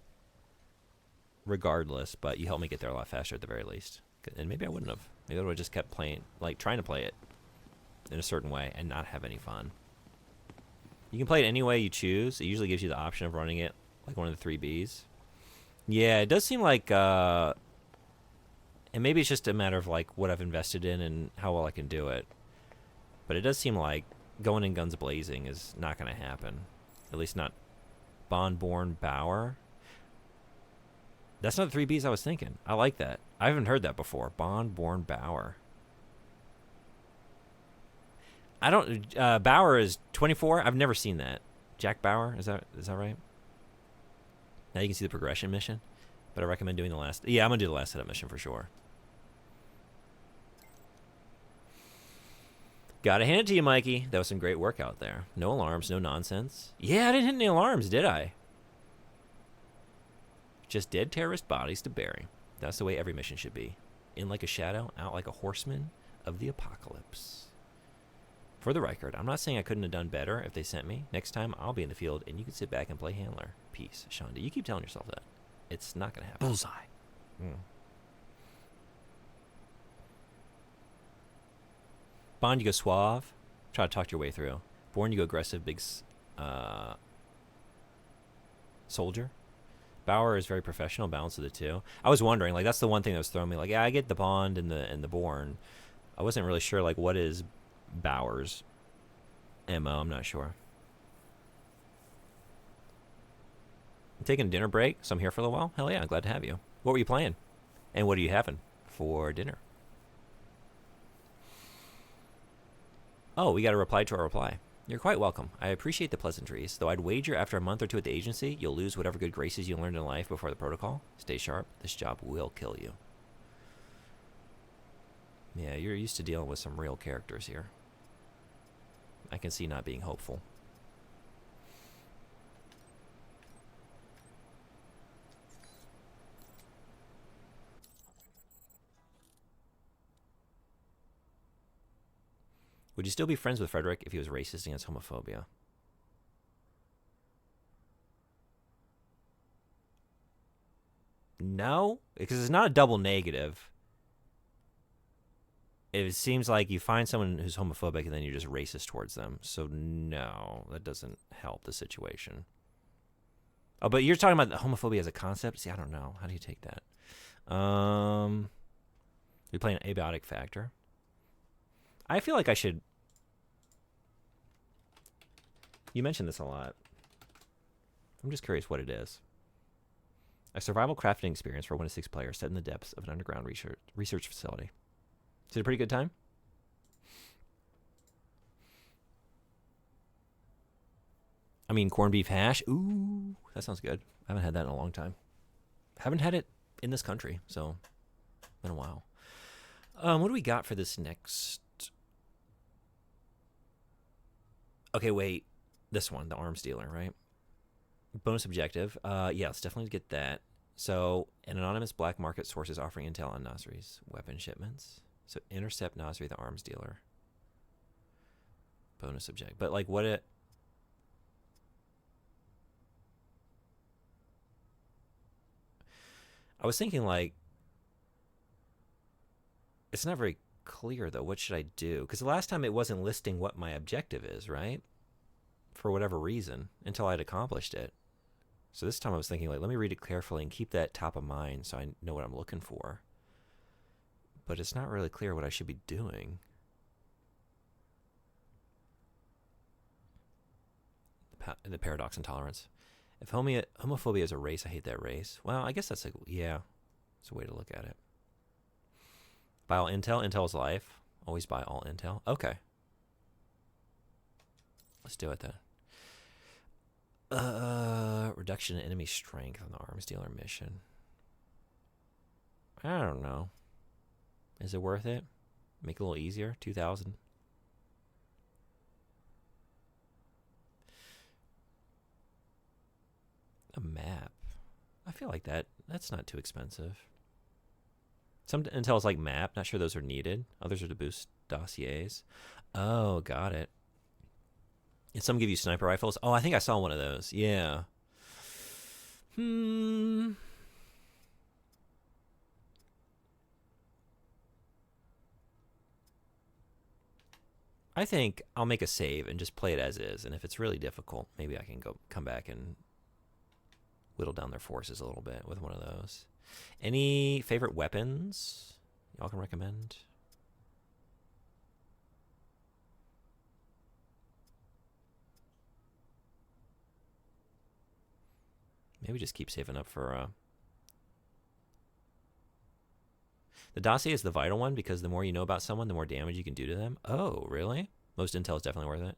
S1: regardless, but you helped me get there a lot faster at the very least. And maybe I wouldn't have. Maybe I would have just kept playing, like trying to play it in a certain way and not have any fun. You can play it any way you choose. It usually gives you the option of running it like one of the 3 Bs. Yeah, it does seem like And maybe it's just a matter of like what I've invested in and how well I can do it. But it does seem like going in guns blazing is not going to happen. At least not Bond-born Bauer. That's not the 3Bs I was thinking. I like that. I haven't heard that before. Bond-born Bauer. I don't... Bauer is 24? I've never seen that. Jack Bauer? Is that right? Now you can see the progression mission. But I recommend doing the last... Yeah, I'm going to do the last setup mission for sure. Gotta hand it to you, Mikey. That was some great work out there. No alarms, no nonsense. Yeah, I didn't hit any alarms, did I? Just dead terrorist bodies to bury. That's the way every mission should be. In like a shadow, out like a horseman of the apocalypse. For the record, I'm not saying I couldn't have done better if they sent me. Next time, I'll be in the field, and you can sit back and play handler. Peace, Shonda. You keep telling yourself that. It's not going to happen.
S13: Bullseye.
S1: Bond, you go suave. Try to talk your way through. Bourne, you go aggressive, big soldier. Bauer is very professional, balance of the two. I was wondering, like, that's the one thing that was throwing me. Like, yeah, I get the Bond and the Bourne. I wasn't really sure, like, what is Bauer's MO? I'm not sure. I'm taking a dinner break, so I'm here for a little while. Hell yeah, I'm glad to have you. What were you playing? And what are you having for dinner? Oh, we got a reply to our reply. You're quite welcome. I appreciate the pleasantries, though I'd wager after a month or two at the agency, you'll lose whatever good graces you learned in life before the protocol. Stay sharp. This job will kill you. Yeah, you're used to dealing with some real characters here. I can see not being hopeful. Would you still be friends with Frederick if he was racist against homophobia? No, because it's not a double negative. It seems like you find someone who's homophobic and then you're just racist towards them. So no, that doesn't help the situation. Oh, but you're talking about homophobia as a concept? See, I don't know. How do you take that? You're playing an abiotic factor. I feel like I should... You mentioned this a lot. I'm just curious what it is. A survival crafting experience for 1 to 6 players set in the depths of an underground research facility. Is it a pretty good time? I mean, corned beef hash. Ooh, that sounds good. I haven't had that in a long time. Haven't had it in this country, so been a while. What do we got for this next? Okay, wait. This one, the arms dealer, right? Bonus objective. Yeah, let's definitely get that. So, an anonymous black market source is offering intel on Nasri's weapon shipments. So, intercept Nasri, the arms dealer. Bonus objective. But, like, what it... I was thinking, like... It's not very clear, though. What should I do? Because the last time it wasn't listing what my objective is, right? For whatever reason, until I'd accomplished it. So this time I was thinking, like, let me read it carefully and keep that top of mind so I know what I'm looking for. But it's not really clear what I should be doing. The paradox intolerance. If homophobia is a race, I hate that race. Well, I guess that's a, yeah, it's a way to look at it. Buy all intel. Intel is life. Always buy all intel. Okay. Let's do it then. Reduction in enemy strength on the arms dealer mission. I don't know. Is it worth it? Make it a little easier. 2,000. A map. I feel like that's not too expensive. Some intel is like map. Not sure those are needed. Others are to boost dossiers. Oh, got it. And some give you sniper rifles. Oh, I think I saw one of those. Yeah. I think I'll make a save and just play it as is. And if it's really difficult, maybe I can come back and whittle down their forces a little bit with one of those. Any favorite weapons? Y'all can recommend. Maybe just keep saving up for... The dossier is the vital one because the more you know about someone, the more damage you can do to them. Oh, really? Most intel is definitely worth it.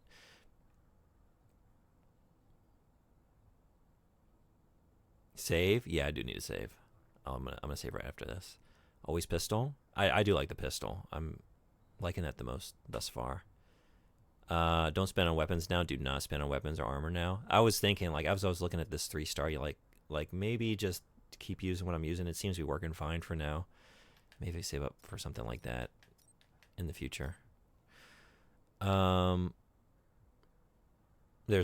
S1: Save? Yeah, I do need to save. Oh, I'm gonna save right after this. Always pistol? I do like the pistol. I'm liking that the most thus far. Don't spend on weapons now. Do not spend on weapons or armor now. I was thinking, like, as I was looking at this 3-star, you like maybe just keep using what I'm using. It seems to be working fine for now. Maybe save up for something like that in the future. There's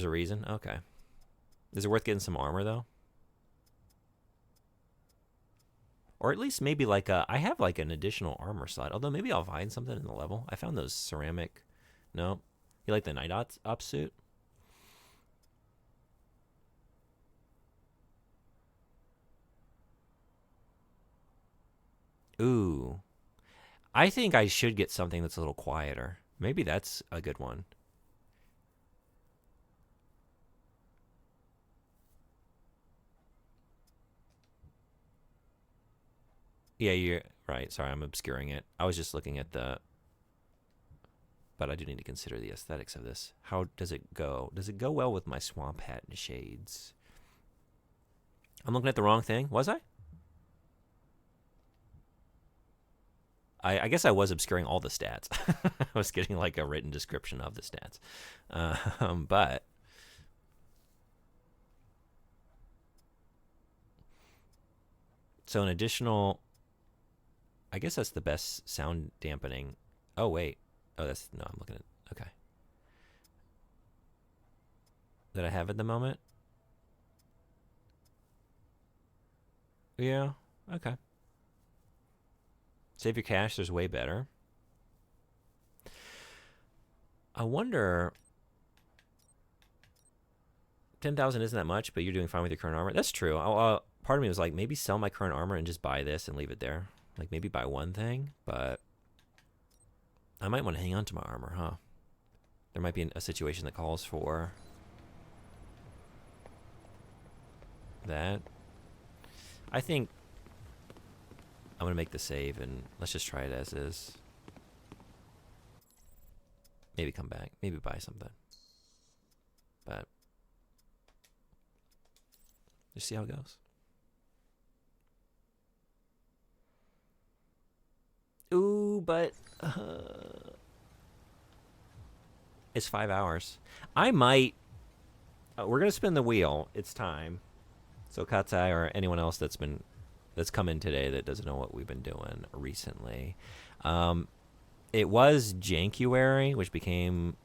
S1: a reason. Okay. Is it worth getting some armor though? Or at least maybe like I have like an additional armor slot. Although maybe I'll find something in the level. I found those ceramic. No, you like the night ops suit? Ooh. I think I should get something that's a little quieter. Maybe that's a good one. Yeah, you're right. Sorry, I'm obscuring it. I was just looking at the... But I do need to consider the aesthetics of this. How does it go? Does it go well with my swamp hat and shades? I'm looking at the wrong thing. Was I? I guess I was obscuring all the stats. I was getting like a written description of the stats. But... So an additional... I guess that's the best sound dampening. Oh, wait. Oh, that's... No, I'm looking at... Okay. That I have at the moment? Yeah. Okay. Save your cash. There's way better. I wonder... 10,000 isn't that much, but you're doing fine with your current armor. That's true. Part of me was like, maybe sell my current armor and just buy this and leave it there. Like, maybe buy one thing, but I might want to hang on to my armor, huh? There might be a situation that calls for that. I think I'm going to make the save, and let's just try it as is. Maybe come back. Maybe buy something. But just see how it goes. Ooh, but it's 5 hours. I might... we're going to spin the wheel. It's time. So Katsai or anyone else that's come in today that doesn't know what we've been doing recently. It was Jankuary, which became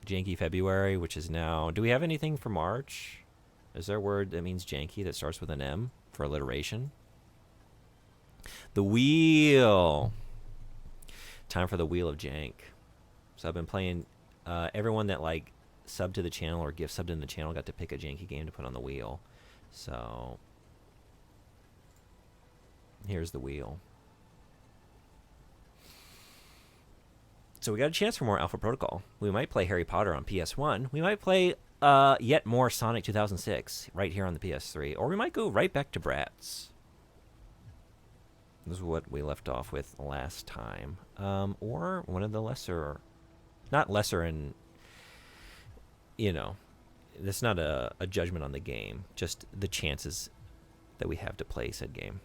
S1: Janky February, which is now... Do we have anything for March? Is there a word that means janky that starts with an M for alliteration? The wheel. Time for the wheel of jank. So I've been playing. Everyone that like subbed to the channel or gift subbed in the channel got to pick a janky game to put on the wheel. So here's the wheel. So we got a chance for more Alpha Protocol. We might play Harry Potter on PS1. We might play yet more Sonic 2006 right here on the PS3. Or we might go right back to Bratz. This is what we left off with last time. Or one of the lesser... Not lesser in... You know, it's not a judgment on the game. Just the chances that we have to play said game.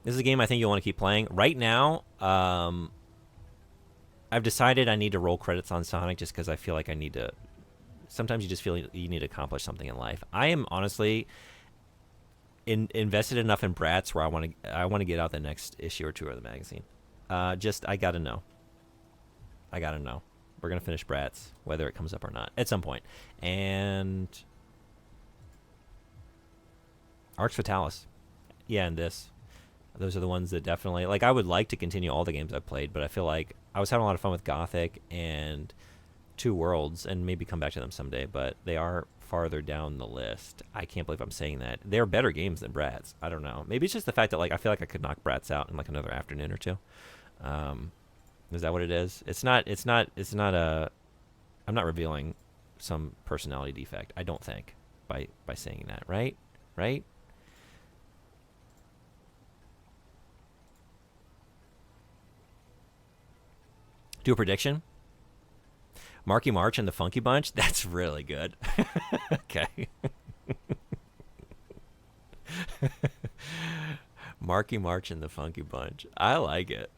S1: This is a game I think you'll want to keep playing. Right now, I've decided I need to roll credits on Sonic just because I feel like I need to... Sometimes you just feel you need to accomplish something in life. I am honestly... invested enough in Bratz where I want to get out the next issue or two of the magazine. I gotta know. We're gonna finish Bratz, whether it comes up or not, at some point. And Arx Fatalis, yeah, and this. Those are the ones that definitely like. I would like to continue all the games I've played, but I feel like I was having a lot of fun with Gothic, and two worlds and maybe come back to them someday, but they are farther down the list. I can't believe I'm saying that. They're better games than Bratz. I don't know. Maybe it's just the fact that like I feel like I could knock Bratz out in like another afternoon or two. Is that what it is? It's not a. I'm not revealing some personality defect. I don't think by saying that, right? Right? Do a prediction. Marky March and the Funky Bunch. That's really good. Okay. Marky March and the Funky Bunch. I like it.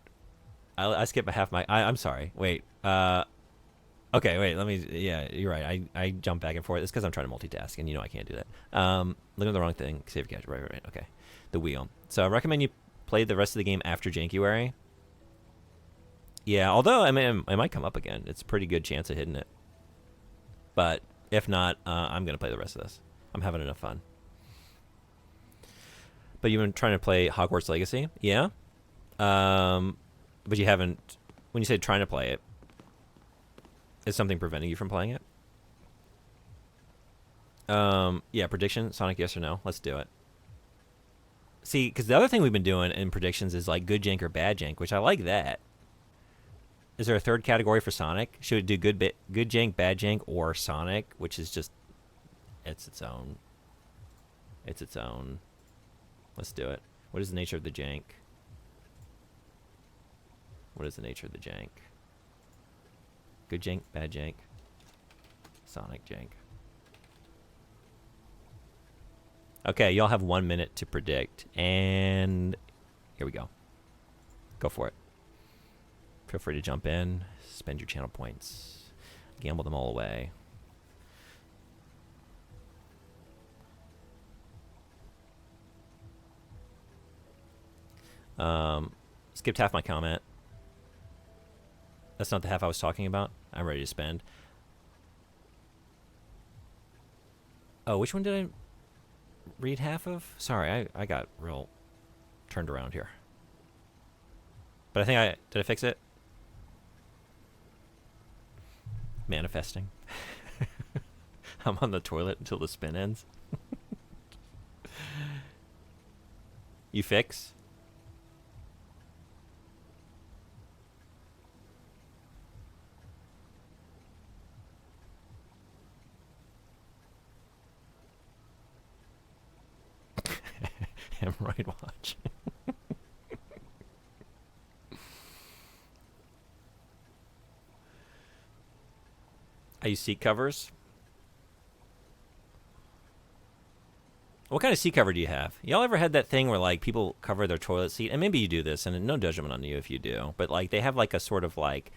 S1: I skip a half my. I'm sorry. Wait. Okay. Wait. Let me. Yeah, you're right. I jump back and forth. It's because I'm trying to multitask, and you know I can't do that. Look at the wrong thing. Save catch. Right. Okay. The wheel. So I recommend you play the rest of the game after Jankuary. Yeah. Although I mean, it might come up again. It's a pretty good chance of hitting it. But if not, I'm gonna play the rest of this. I'm having enough fun. But you've been trying to play Hogwarts Legacy, yeah. But you haven't. When you say trying to play it, is something preventing you from playing it? Yeah. Prediction: Sonic, yes or no? Let's do it. See, because the other thing we've been doing in predictions is like good jank or bad jank, which I like that. Is there a third category for Sonic? Should it do good jank, bad jank, or Sonic, which is just it's its own. It's its own. Let's do it. What is the nature of the jank? What is the nature of the jank? Good jank, bad jank, Sonic jank. Okay, y'all have 1 minute to predict, and here we go. Go for it. Feel free to jump in, spend your channel points, gamble them all away. Skipped half my comment. That's not the half I was talking about. I'm ready to spend. Oh, which one did I read half of? Sorry, I got real turned around here. But I think did I fix it? Manifesting. I'm on the toilet until the spin ends. You fix? Hemorrhoid watch. I use seat covers. What kind of seat cover do you have? Y'all ever had that thing where like people cover their toilet seat? And maybe you do this, and no judgment on you if you do. But like they have like a sort of like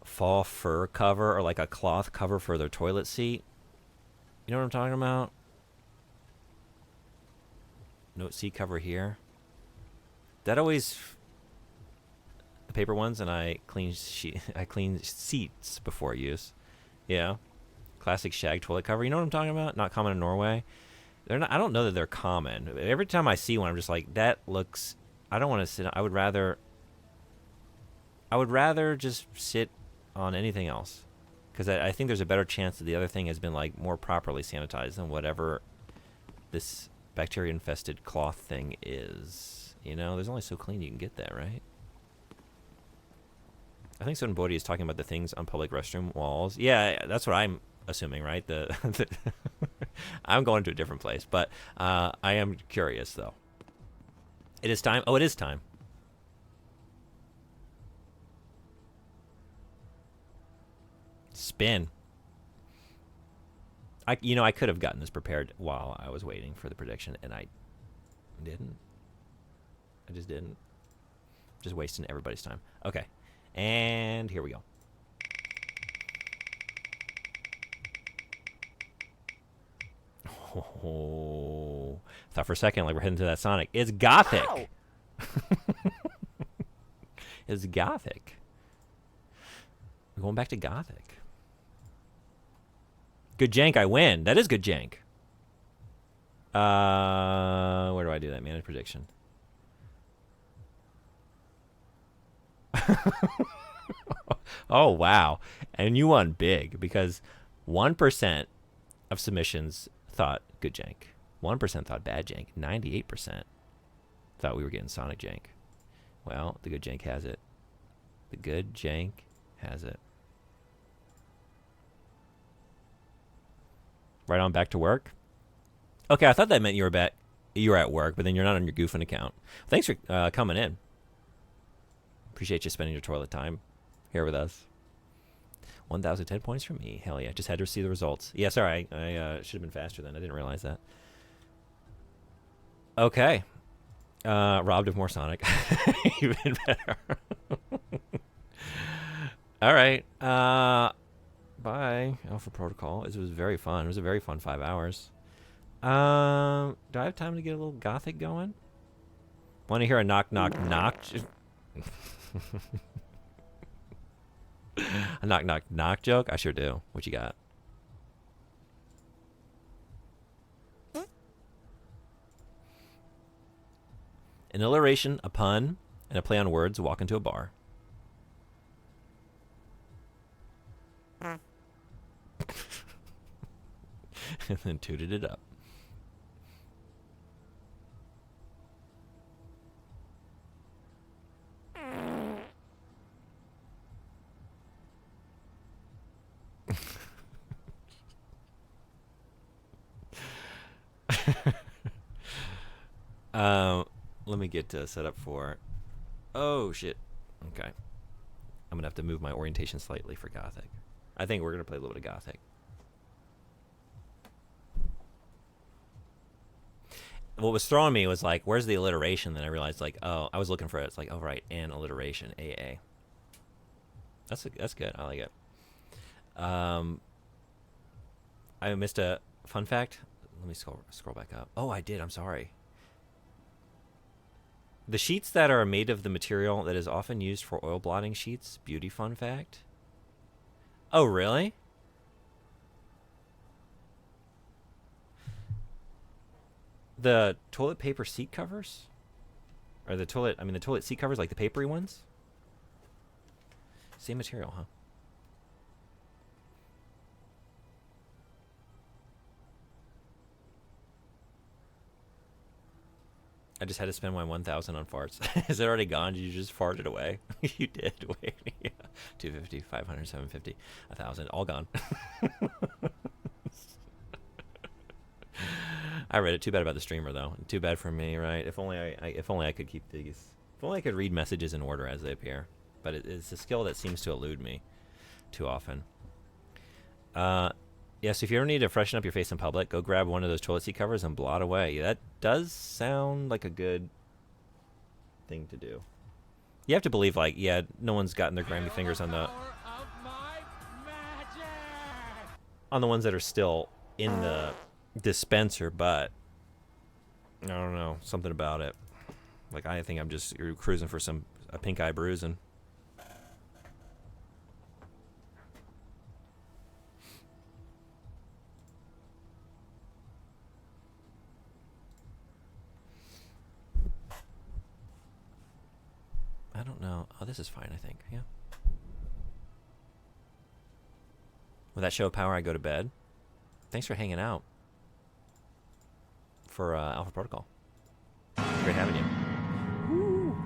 S1: faux fur cover or like a cloth cover for their toilet seat. You know what I'm talking about? No seat cover here. That always the paper ones, and I clean seats before use. Yeah, classic shag toilet cover. You know what I'm talking about? Not common in Norway. They're not. I don't know that they're common. Every time I see one, I'm just like, that looks. I don't want to sit. I would rather just sit on anything else, because I think there's a better chance that the other thing has been like more properly sanitized than whatever this bacteria-infested cloth thing is. You know, there's only so clean you can get that, right? I think Soden Bodhi is talking about the things on public restroom walls. Yeah, that's what I'm assuming, right? I'm going to a different place, but I am curious, though. It is time. Oh, it is time. Spin. I could have gotten this prepared while I was waiting for the prediction, and I didn't. I just didn't. Just wasting everybody's time. Okay. And here we go. Oh, thought for a second like we're heading to that Sonic. It's Gothic. It's Gothic. We're going back to Gothic. Good jank, I win. That is good jank. Where do I do that? Manage prediction. Oh, wow. And you won big because 1% of submissions thought good jank. 1% thought bad jank. 98% thought we were getting Sonic jank. Well, the good jank has it. The good jank has it. Right on back to work. Okay, I thought that meant you were at work, but then you're not on your goofing account. Thanks for coming in. Appreciate you spending your toilet time here with us. 1,010 points from me. Hell yeah. Just had to see the results. Yeah, sorry. I should have been faster then. I didn't realize that. Okay. Robbed of more Sonic. Even better. All right. Bye. Alpha Protocol. It was very fun. It was a very fun 5 hours. Do I have time to get a little gothic going? Want to hear a knock, knock, knock? A knock, knock, knock joke? I sure do. What you got? An alliteration, a pun, and a play on words walk into a bar. And then tooted it up. Let me get set up for... Oh, shit. Okay. I'm going to have to move my orientation slightly for Gothic. I think we're going to play a little bit of Gothic. What was throwing me was like, where's the alliteration? Then I realized, like, oh, I was looking for it. It's like, oh, right, and alliteration, AA. That's good. I like it. I missed a fun fact. Let me scroll back up. Oh, I did. I'm sorry. The sheets that are made of the material that is often used for oil blotting sheets. Beauty fun fact. Oh, really? The toilet paper seat covers? Or the toilet seat covers, like the papery ones? Same material, huh? I just had to spend my 1,000 on farts. Is it already gone? Did you just fart it away? You did. Wait. Yeah. 250, 500, 750, 1,000. All gone. I read it. Too bad about the streamer, though. Too bad for me, right? If only I could keep these. If only I could read messages in order as they appear. But it's a skill that seems to elude me too often. Yes, if you ever need to freshen up your face in public, go grab one of those toilet seat covers and blot away. That does sound like a good thing to do. You have to believe, like, yeah, no one's gotten their grimy fingers on the ones that are still in the dispenser, but I don't know, something about it. Like, I think I'm just cruising for a pink eye bruising. I don't know. Oh, this is fine, I think. Yeah. With that show of power, I go to bed. Thanks for hanging out for Alpha Protocol. Great having you. Woo.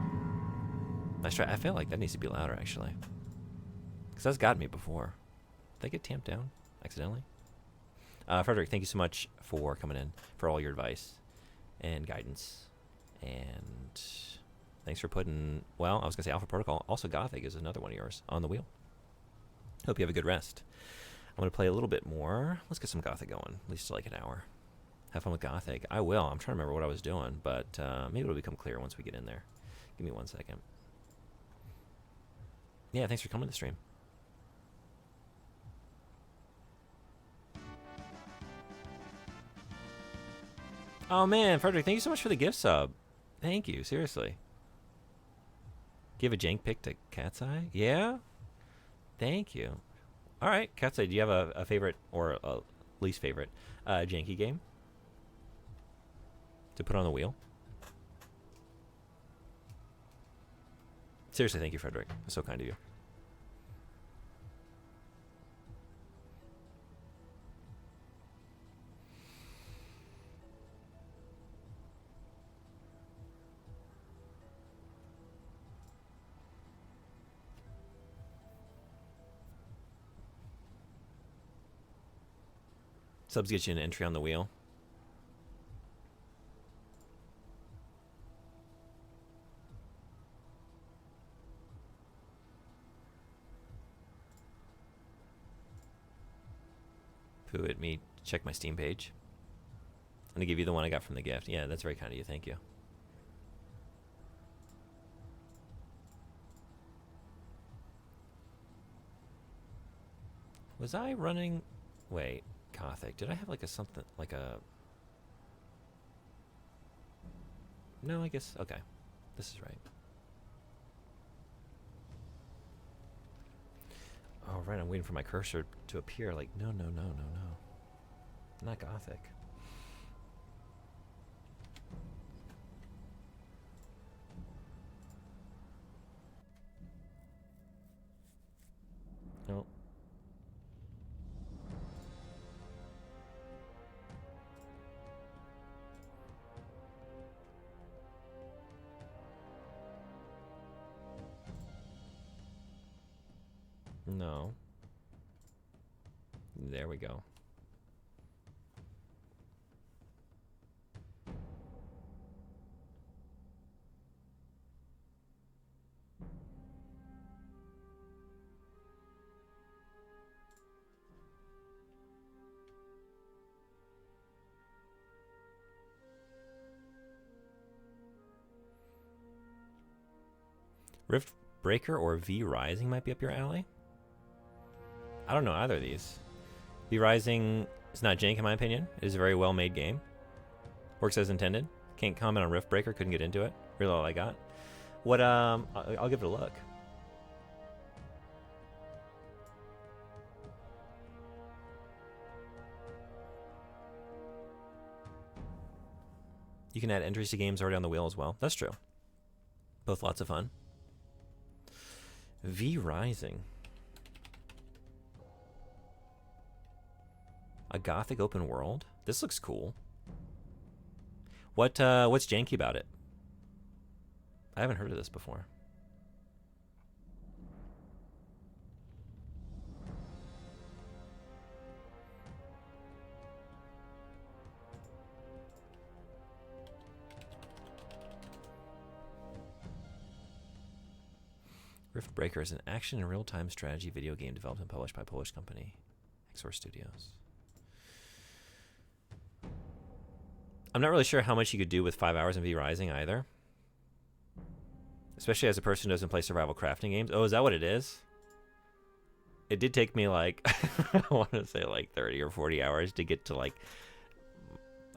S1: Nice try. I feel like that needs to be louder, actually. Because that's gotten me before. Did I get tamped down accidentally? Frederick, thank you so much for coming in, for all your advice and guidance. And thanks for putting, well, I was going to say Alpha Protocol. Also, Gothic is another one of yours on the wheel. Hope you have a good rest. I'm going to play a little bit more. Let's get some Gothic going, at least like an hour. Have fun with Gothic. I will. I'm trying to remember what I was doing, but maybe it'll become clear once we get in there. Give me 1 second. Yeah, thanks for coming to the stream. Oh, man, Frederick, thank you so much for the gift sub. Thank you, seriously. Give a jank pick to Cat's Eye? Yeah? Thank you. All right, Cat's Eye, do you have a favorite or a least favorite janky game to put on the wheel? Seriously, thank you, Frederick. That's so kind of you. Subs get you an entry on the wheel. Poo at me. Check my Steam page. I'm gonna give you the one I got from the gift. Yeah, that's very kind of you. Thank you. Was I running? Wait, Gothic. Did I have like a something like a? No, I guess. Okay, this is right. Oh, right. I'm waiting for my cursor to appear. Like, no, no, no, no, no. Not Gothic. No. No. There we go. Rift Breaker or V Rising might be up your alley. I don't know either of these. V Rising is not jank in my opinion. It is a very well made game. Works as intended. Can't comment on Rift Breaker, couldn't get into it. Really all I got. What I'll give it a look. You can add entries to games already on the wheel as well. That's true. Both lots of fun. V Rising. A Gothic open world? This looks cool. What's janky about it? I haven't heard of this before. Rift Breaker is an action and real-time strategy video game developed and published by Polish company Exor Studios. I'm not really sure how much you could do with 5 hours in V Rising either. Especially as a person who doesn't play survival crafting games. Oh, is that what it is? It did take me like, I want to say like 30 or 40 hours to get to like,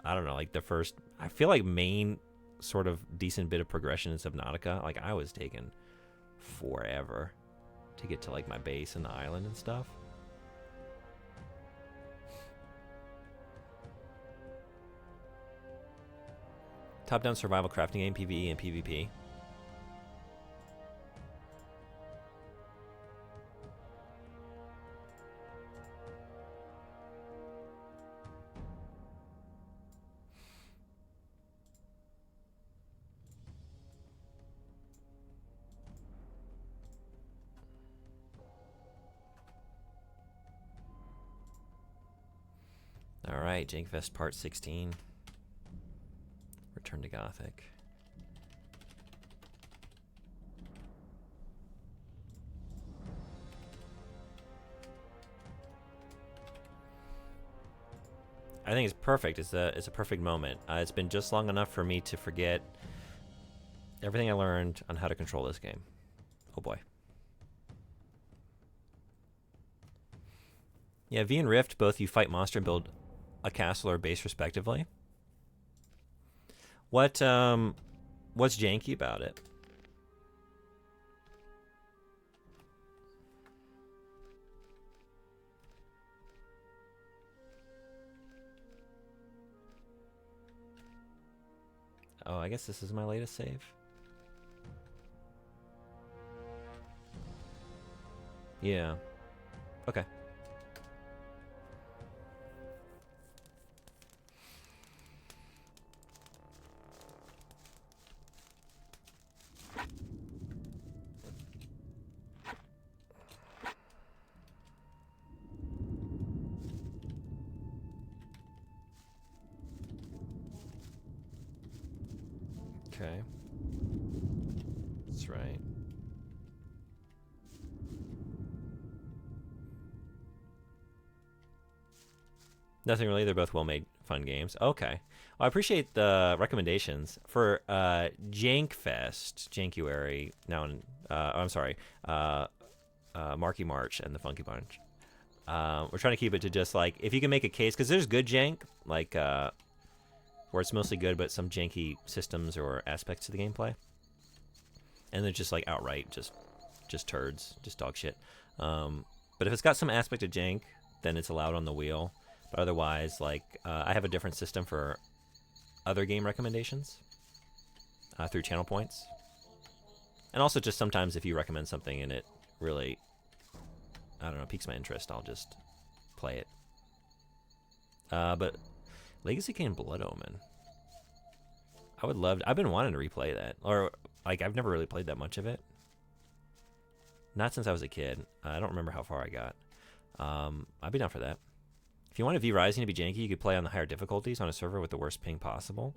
S1: I don't know, like the first, I feel like main sort of decent bit of progression in Subnautica. Like I was taking forever to get to like my base and the island and stuff. Top-down survival crafting game, PvE and PvP. All right, Jankfest Part 16. Return to Gothic. I think it's perfect. It's a perfect moment. It's been just long enough for me to forget everything I learned on how to control this game. Oh boy. Yeah, V and Rift, both you fight monster and build a castle or base respectively. What's janky about it? Oh, I guess this is my latest save. Yeah. Okay. Okay. That's right. Nothing really. They're both well-made, fun games. Okay. Well, I appreciate the recommendations for Jank Fest, Jankuary. Now, I'm sorry, Marky March and the Funky Bunch. We're trying to keep it to just like if you can make a case, because there's good jank, like where it's mostly good, but some janky systems or aspects to the gameplay, and they're just like outright just turds, just dog shit. But if it's got some aspect of jank, then it's allowed on the wheel. But otherwise, like, I have a different system for other game recommendations through channel points. And also just sometimes if you recommend something and it really, I don't know, piques my interest, I'll just play it. But Legacy Kane Blood Omen. I would love to, I've been wanting to replay that. Or, like, I've never really played that much of it. Not since I was a kid. I don't remember how far I got. I'd be down for that. If you want a V Rising to be janky, you could play on the higher difficulties on a server with the worst ping possible.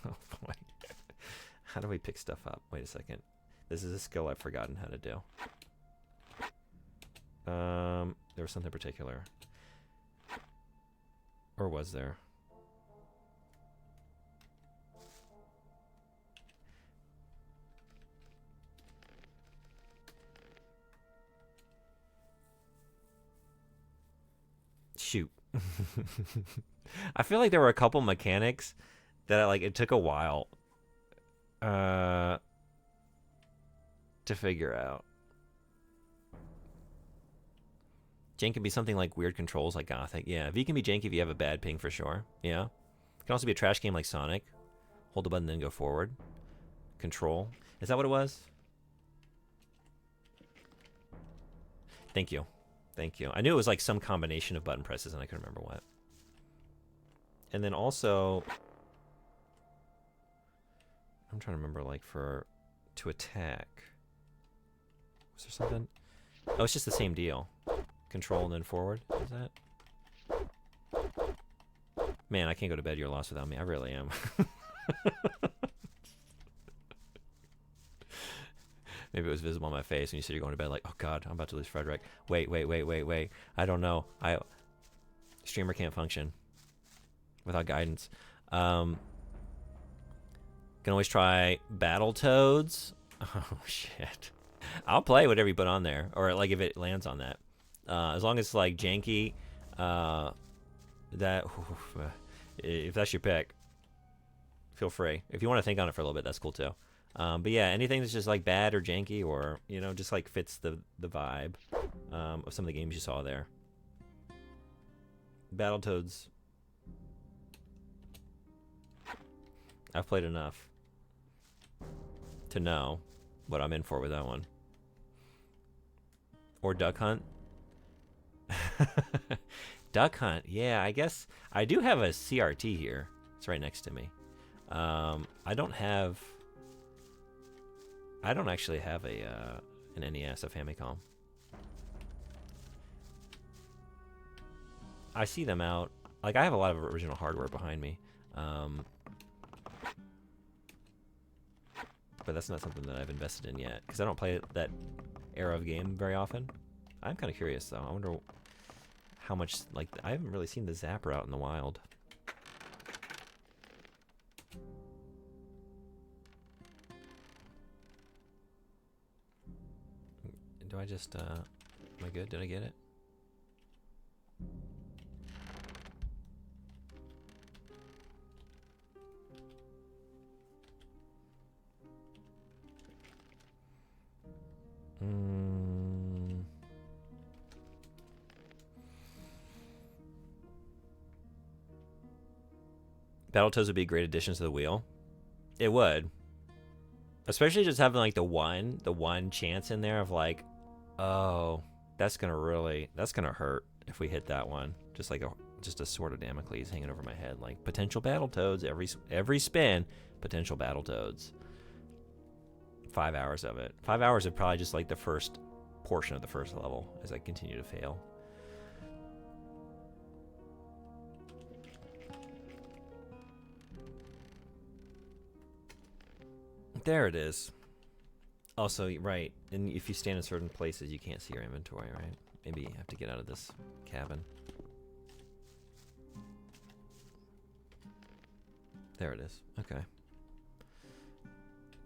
S1: Oh boy. How do we pick stuff up? Wait a second. This is a skill I've forgotten how to do. There was something particular. Or was there? Shoot. I feel like there were a couple mechanics that like it took a while to figure out. Jank can be something like weird controls like Gothic. Yeah, V can be janky if you have a bad ping for sure. Yeah. It can also be a trash game like Sonic. Hold the button then go forward. Control. Is that what it was? Thank you. Thank you. I knew it was like some combination of button presses and I couldn't remember what. And then also, I'm trying to remember like to attack. Was there something? Oh, it's just the same deal. Control and then forward. Is that? Man, I can't go to bed. You're lost without me. I really am. Maybe it was visible on my face when you said you're going to bed like, oh God, I'm about to lose Frederick. Wait. I don't know. Streamer can't function without guidance. Can always try Battletoads. Oh, shit. I'll play whatever you put on there. Or like if it lands on that. As long as it's like janky, if that's your pick, feel free. If you want to think on it for a little bit, that's cool too. But yeah, anything that's just like bad or janky or, you know, just like fits the vibe of some of the games you saw there. Battletoads. I've played enough to know what I'm in for with that one. Or Duck Hunt. Duck Hunt. Yeah, I guess I do have a CRT here. It's right next to me. I don't actually have an NES, a Famicom. I see them out. Like, I have a lot of original hardware behind me. But that's not something that I've invested in yet, because I don't play that era of game very often. I'm kind of curious, though. I wonder how much, like, I haven't really seen the Zapper out in the wild. Do I just, am I good? Did I get it? Battletoads would be a great addition to the wheel. It would. Especially just having like the one chance in there of like, oh, that's gonna hurt if we hit that one. Just a sword of Damocles hanging over my head. Like potential Battletoads, every spin, potential Battletoads. 5 hours of it. 5 hours of probably just like the first portion of the first level as I continue to fail. There it is. Also, right, and if you stand in certain places, you can't see your inventory, right? Maybe you have to get out of this cabin. There it is. Okay.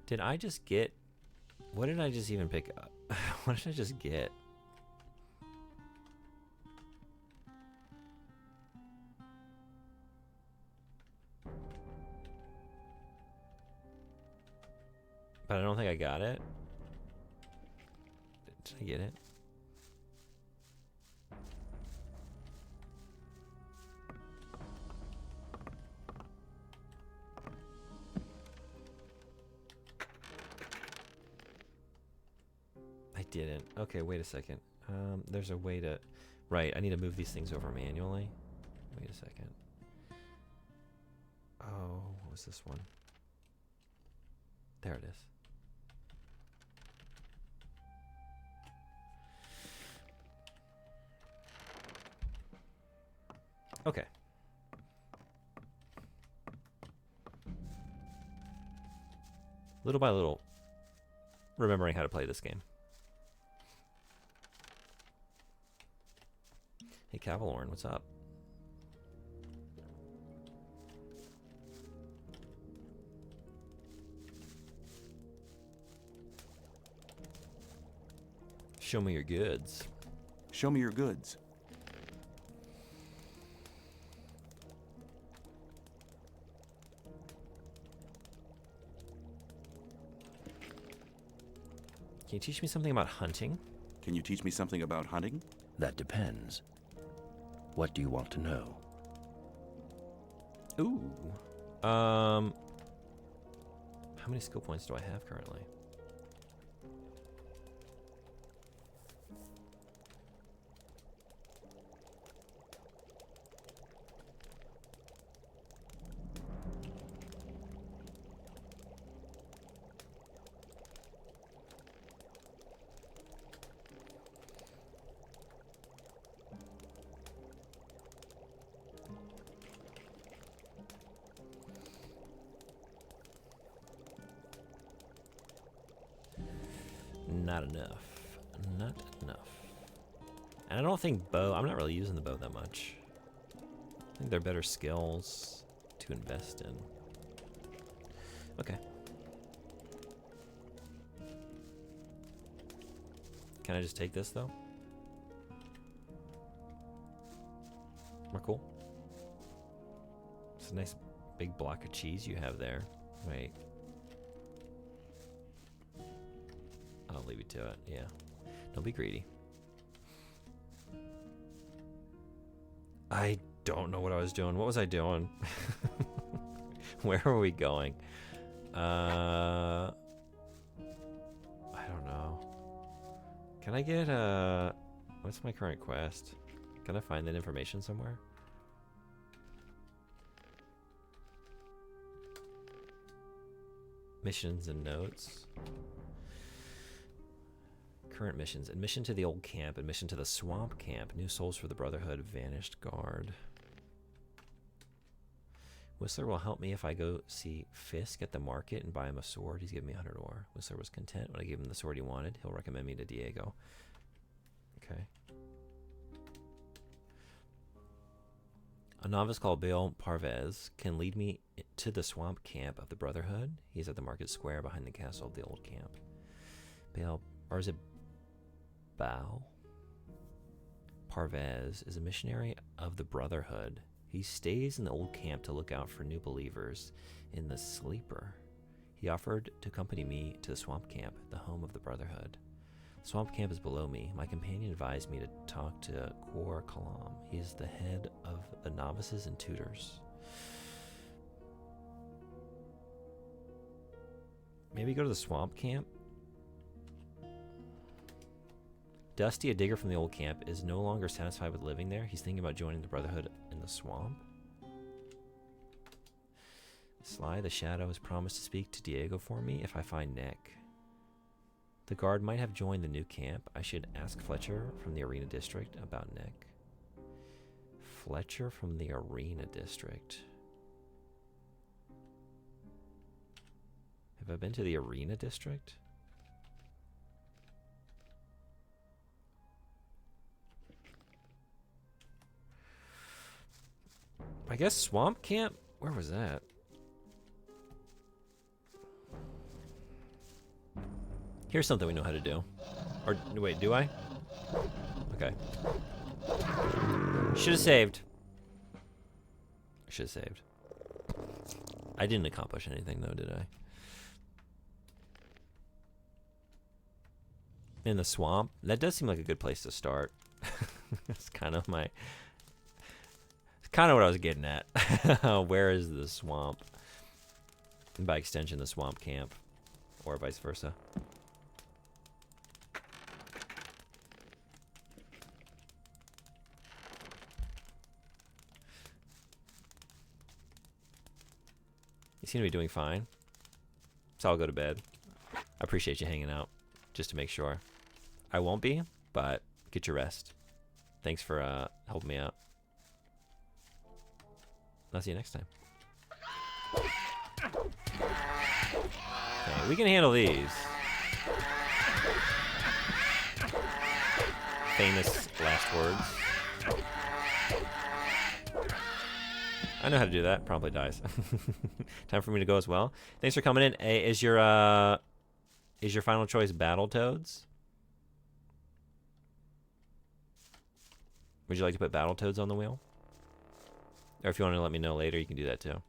S1: Did I just get... What did I just even pick up? What did I just get? But I don't think I got it. Did I get it? I didn't. Okay, wait a second. There's a way to... Right, I need to move these things over manually. Wait a second. Oh, what was this one? There it is. Okay. Little by little, remembering how to play this game. Hey, Cavalorn, what's up? Show me your goods.
S13: Show me your goods.
S1: Can you teach me something about hunting?
S13: Can you teach me something about hunting?
S14: That depends. What do you want to know?
S1: Ooh. How many skill points do I have currently? Not enough. Not enough. And I don't think bow... I'm not really using the bow that much. I think they're better skills to invest in. Okay. Can I just take this, though? We're cool. It's a nice big block of cheese you have there. Wait. I'll leave you to it, yeah. Don't be greedy. I don't know what I was doing. What was I doing? Where are we going? I don't know. Can I get what's my current quest? Can I find that information somewhere? Missions and notes. Current missions. Admission to the old camp. Admission to the swamp camp. New souls for the Brotherhood. Vanished guard. Whistler will help me if I go see Fisk at the market and buy him a sword. He's giving me 100 ore. Whistler was content when I gave him the sword he wanted. He'll recommend me to Diego. Okay. A novice called Baal Parvez can lead me to the swamp camp of the Brotherhood. He's at the market square behind the castle of the old camp. Baal, or is it Baal Parvez, is a missionary of the Brotherhood. He stays in the old camp to look out for new believers in the Sleeper. He offered to accompany me to the swamp camp, the home of the Brotherhood. The swamp camp is below me. My companion advised me to talk to Quor Kalam. He is the head of the novices and tutors. Maybe go to the swamp camp? Dusty, a digger from the old camp, is no longer satisfied with living there. He's thinking about joining the Brotherhood in the swamp. Sly, the Shadow, has promised to speak to Diego for me if I find Nick. The guard might have joined the new camp. I should ask Fletcher from the Arena District about Nick. Fletcher from the Arena District. Have I been to the Arena District? I guess Swamp Camp? Where was that? Here's something we know how to do. Or, wait, do I? Okay. Should have saved. Should have saved. I didn't accomplish anything, though, did I? In the swamp? That does seem like a good place to start. That's kind of my... kind of what I was getting at. Where is the swamp? And by extension, the swamp camp. Or vice versa. You seem to be doing fine. So I'll go to bed. I appreciate you hanging out, just to make sure. I won't be, but get your rest. Thanks for helping me out. I'll see you next time. Okay, we can handle these. Famous last words. I know how to do that. Probably dies. Time for me to go as well. Thanks for coming in. Hey, is your final choice Battletoads? Would you like to put Battletoads on the wheel? Or if you want to let me know later, you can do that too.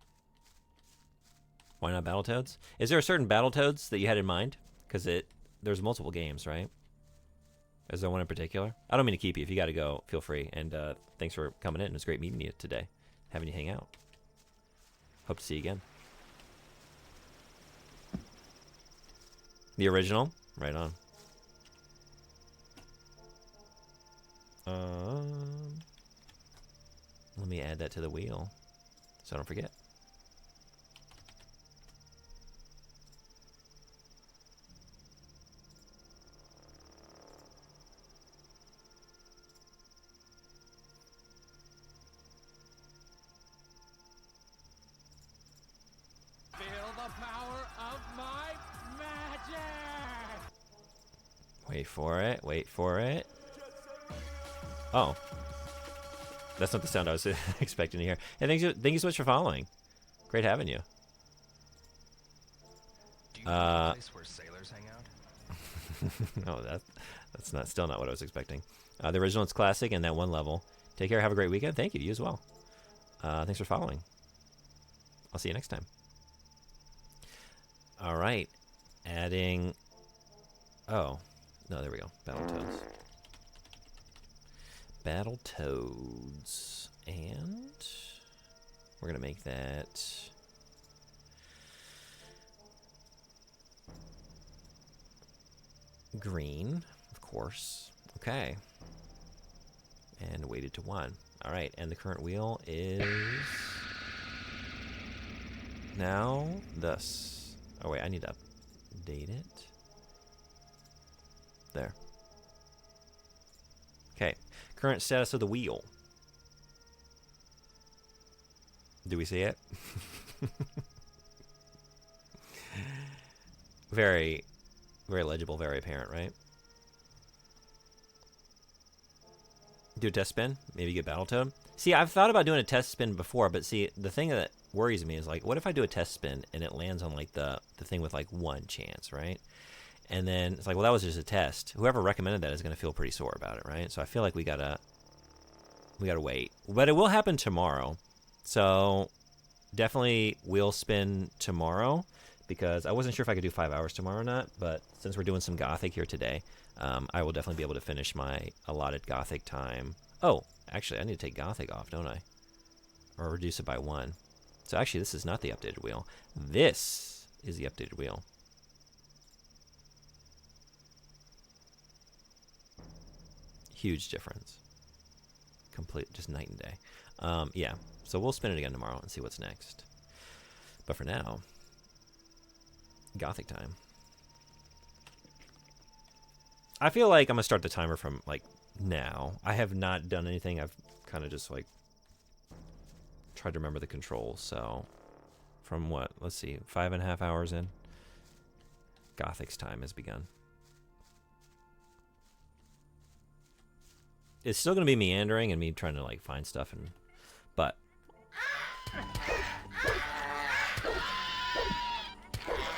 S1: Why not Battletoads? Is there a certain Battletoads that you had in mind? Because there's multiple games, right? Is there one in particular? I don't mean to keep you. If you got to go, feel free. And thanks for coming in. It was great meeting you today. Having you hang out. Hope to see you again. The original? Right on. Let me add that to the wheel so I don't forget. Wait for it, wait for it. Oh. That's not the sound I was expecting to hear. Hey, thank you so much for following. Great having you.
S15: Do you know a place where sailors hang out?
S1: No, that's still not what I was expecting. The original is classic and that one level. Take care, have a great weekend. Thank you, you as well. Thanks for following. I'll see you next time. All right. Adding... Oh. No, there we go. Battletoads. Battletoads. And we're going to make that green, of course. Okay. And weighted to 1. All right. And the current wheel is now thus. Oh, wait. I need to update it. There. Okay. Current status of the wheel. Do we see it? Very, very legible, very apparent, right? Do a test spin? Maybe get Battletoad? See, I've thought about doing a test spin before, but see, the thing that worries me is, like, what if I do a test spin and it lands on, like, the thing with, like, 1 chance, right? And then it's like, well, that was just a test. Whoever recommended that is going to feel pretty sore about it, right? So I feel like we gotta wait. But it will happen tomorrow. So definitely wheel spin tomorrow, because I wasn't sure if I could do 5 hours tomorrow or not. But since we're doing some Gothic here today, I will definitely be able to finish my allotted Gothic time. Oh, actually, I need to take Gothic off, don't I? Or reduce it by 1. So actually, this is not the updated wheel. This is the updated wheel. Huge difference. Complete, just night and day. Yeah, so we'll spin it again tomorrow and see what's next. But for now, Gothic time. I feel like I'm going to start the timer from, like, now. I have not done anything. I've kind of just, like, tried to remember the controls. So, from what? Let's see, 5.5 hours in. Gothic's time has begun. It's still going to be meandering and me trying to like find stuff, but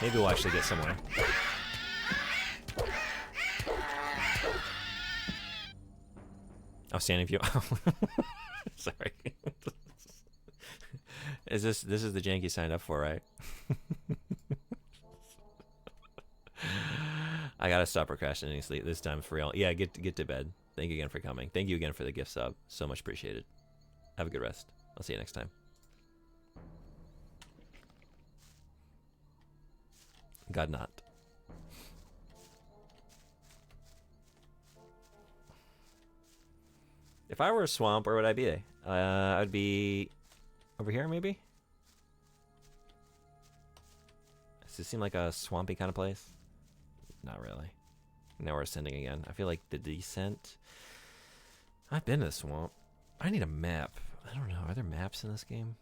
S1: maybe we'll actually get somewhere. Outstanding view. Sorry. This is the jank you signed up for, right? I gotta stop procrastinating sleep this time for real. Yeah, get to bed. Thank you again for coming. Thank you again for the gift sub. So much appreciated. Have a good rest. I'll see you next time. God not. If I were a swamp, where would I be? I'd be over here, maybe? Does it seem like a swampy kind of place? Not really. Now we're ascending again. I feel like the descent... I've been to the swamp. I need a map. I don't know. Are there maps in this game?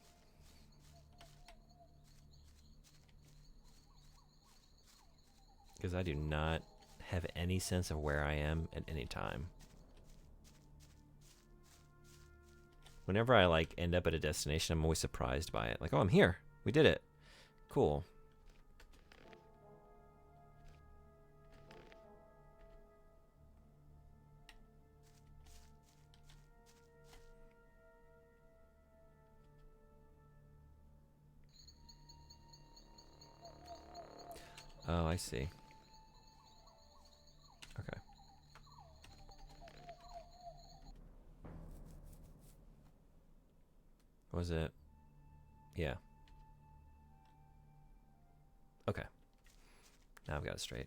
S1: Because I do not have any sense of where I am at any time. Whenever I like end up at a destination, I'm always surprised by it. Like, oh, I'm here. We did it. Cool. Oh, I see. Okay. Was it? Yeah. Okay. Now I've got it straight.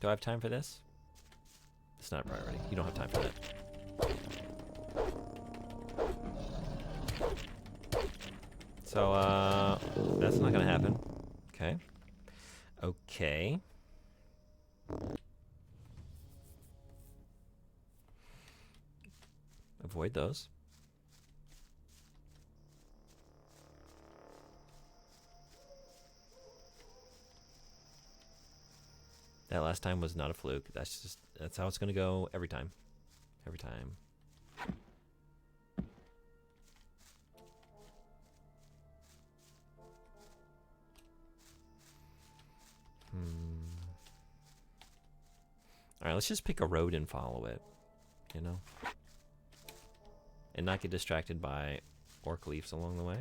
S1: Do I have time for this? It's not a priority. You don't have time for that. So, that's not gonna happen. Okay. Okay. Avoid those. That last time was not a fluke. That's how it's gonna go every time. Every time. Alright, let's just pick a road and follow it. You know? And not get distracted by orc leaves along the way.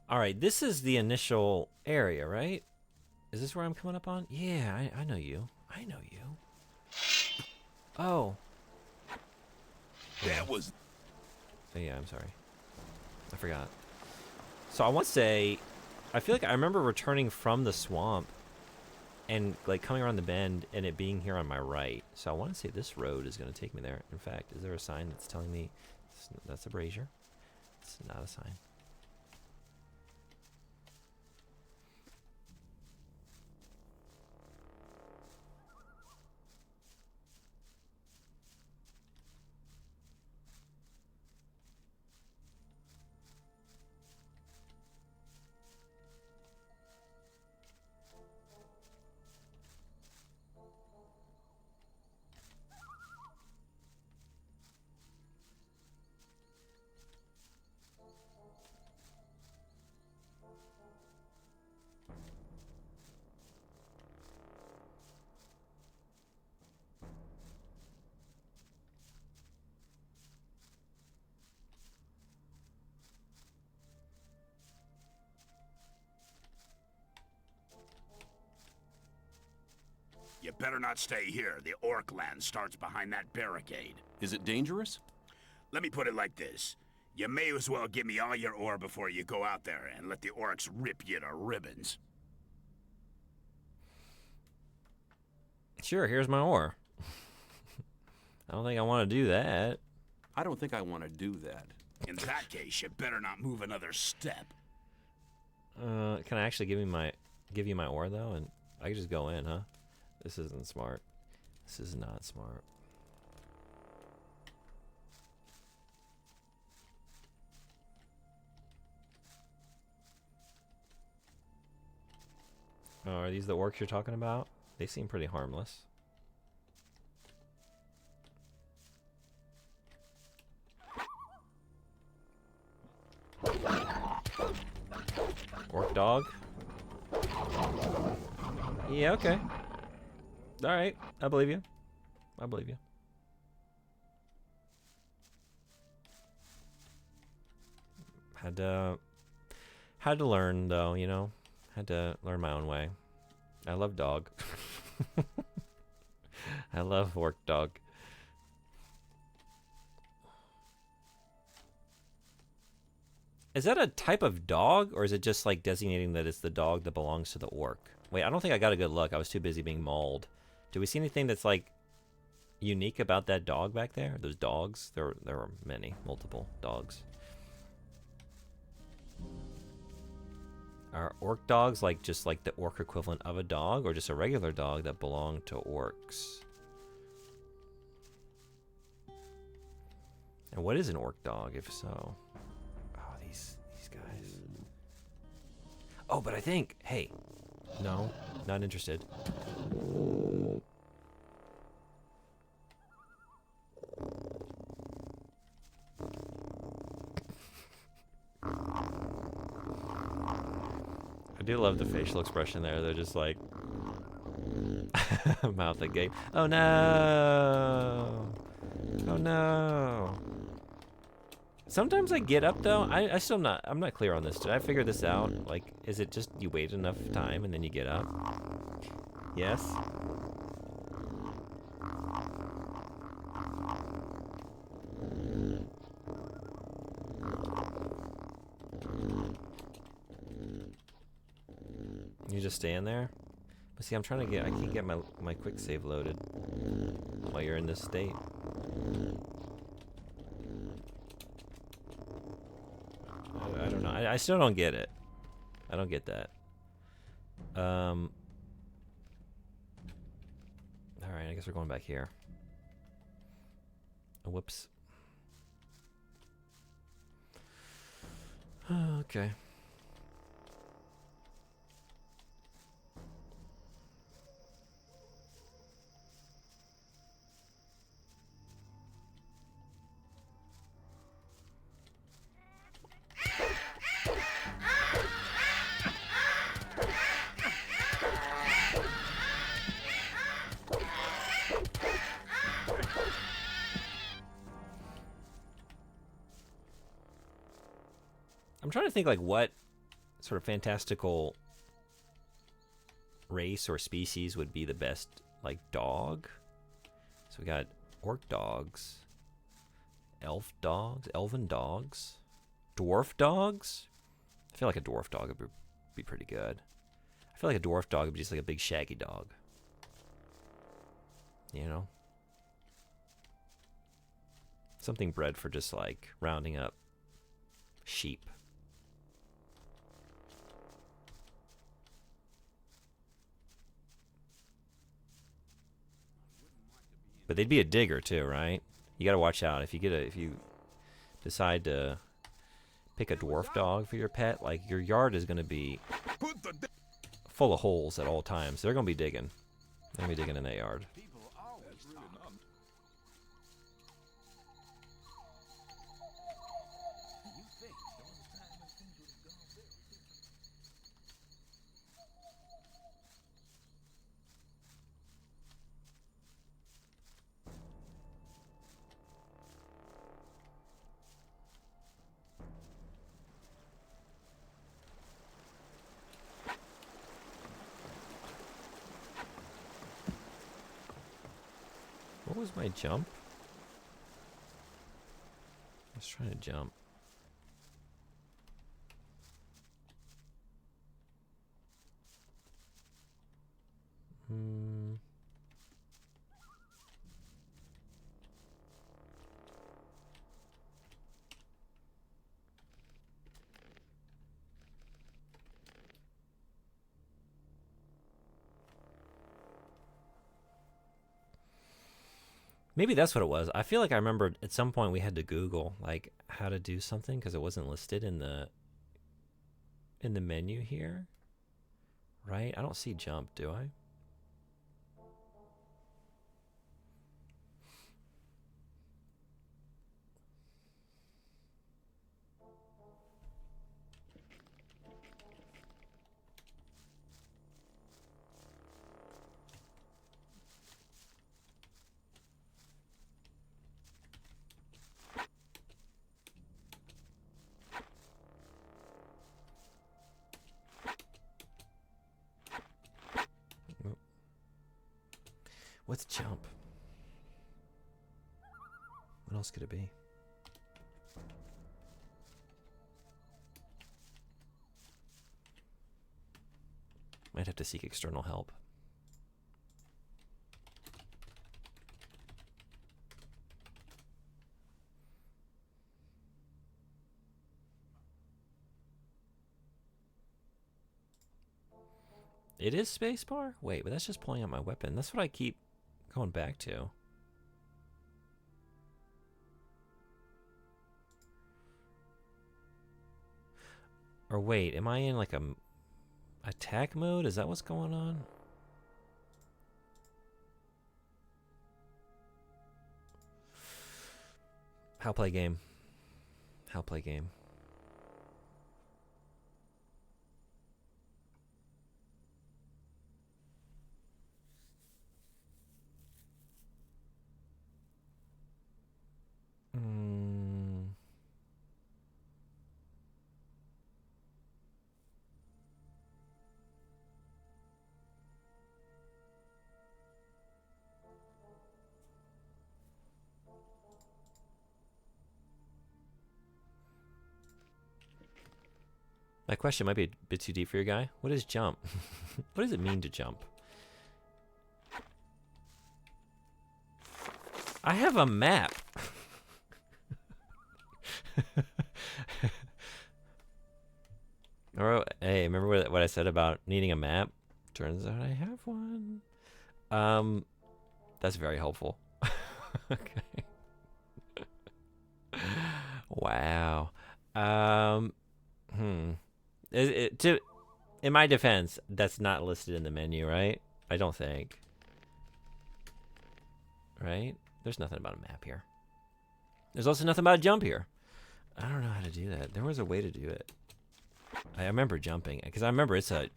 S1: All right, this is the initial area, right? Is this where I'm coming up on? Yeah, I know you. I know you. Oh.
S13: That was...
S1: Oh, yeah, I'm sorry. I forgot. So I want to say, I feel like I remember returning from the swamp and like coming around the bend and it being here on my right. So I want to say this road is going to take me there. In fact, is there a sign that's telling me that's a brazier? It's not a sign.
S16: You better not stay here. The orc land starts behind that barricade.
S13: Is it dangerous?
S16: Let me put it like this. You may as well give me all your ore before you go out there and let the orcs rip you to ribbons.
S1: Sure, here's my ore. I don't think I want to do that.
S13: I don't think I want to do that.
S16: In that case, you better not move another step.
S1: Can I actually give you my ore though, and I can just go in, huh? This isn't smart. This is not smart. Oh, are these the orcs you're talking about? They seem pretty harmless. Orc dog? Yeah, okay. Alright, I believe you. I believe you. Had to learn though, you know? Had to learn my own way. I love dog. I love orc dog. Is that a type of dog, or is it just like designating that it's the dog that belongs to the orc? Wait, I don't think I got a good look. I was too busy being mauled. Do we see anything that's like unique about that dog back there? Those dogs? There were many, multiple dogs. Are orc dogs like just like the orc equivalent of a dog, or just a regular dog that belonged to orcs? And what is an orc dog, if so? Oh, these guys. Oh, but I think, hey, no, not interested. I do love the facial expression there. They're just like mouth agape. Oh no! Oh no! Sometimes I get up though. I'm not clear on this. Did I figure this out? Like, is it just you wait enough time and then you get up? Yes. You just stand there? But see, I can't get my quick save loaded while you're in this state. I don't know. I still don't get it. I don't get that. Alright, I guess we're going back here. Oh, whoops. Okay. I'm trying to think like what sort of fantastical race or species would be the best like dog. So we got orc dogs, elf dogs, elven dogs, dwarf dogs. I feel like a dwarf dog would be pretty good. I feel like a dwarf dog would be just like a big shaggy dog. You know? Something bred for just like rounding up sheep. But they'd be a digger too, right? You gotta watch out if you decide to pick a dwarf dog for your pet. Like your yard is gonna be full of holes at all times. They're gonna be digging. They're gonna be digging in that yard. What was my jump? I was trying to jump. Maybe that's what it was. I feel like I remember at some point we had to Google like how to do something because it wasn't listed in the menu here. Right? I don't see jump, do I? What's jump? What else could it be? Might have to seek external help. It is spacebar? Wait, but that's just pulling out my weapon. That's what I keep going back to. Or wait, am I in like a attack mode? Is that what's going on? How play game? How play game? My question might be a bit too deep for your guy. What is jump? What does it mean to jump? I have a map. Hey, remember what I said about needing a map? Turns out I have one. That's very helpful. Okay. Wow. In my defense, that's not listed in the menu, right? I don't think. Right? There's nothing about a map here. There's also nothing about a jump here. I don't know how to do that. There was a way to do it. I remember jumping because I remember it's a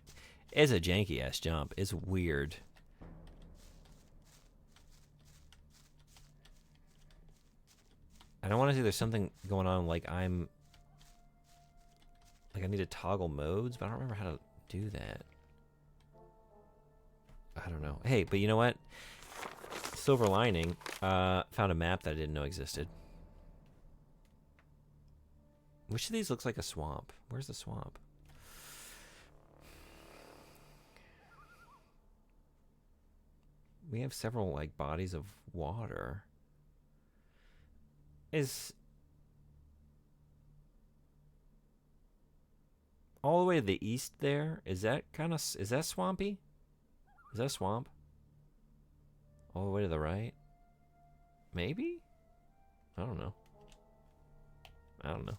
S1: janky ass jump. It's weird. I don't want to say there's something going on like I need to toggle modes, but I don't remember how to do that. I don't know. Hey, but you know what? Silver lining, found a map that I didn't know existed. Which of these looks like a swamp? Where's the swamp? We have several like bodies of water. Is all the way to the east there? Is that swampy? Is that a swamp? All the way to the right? Maybe? I don't know. I don't know.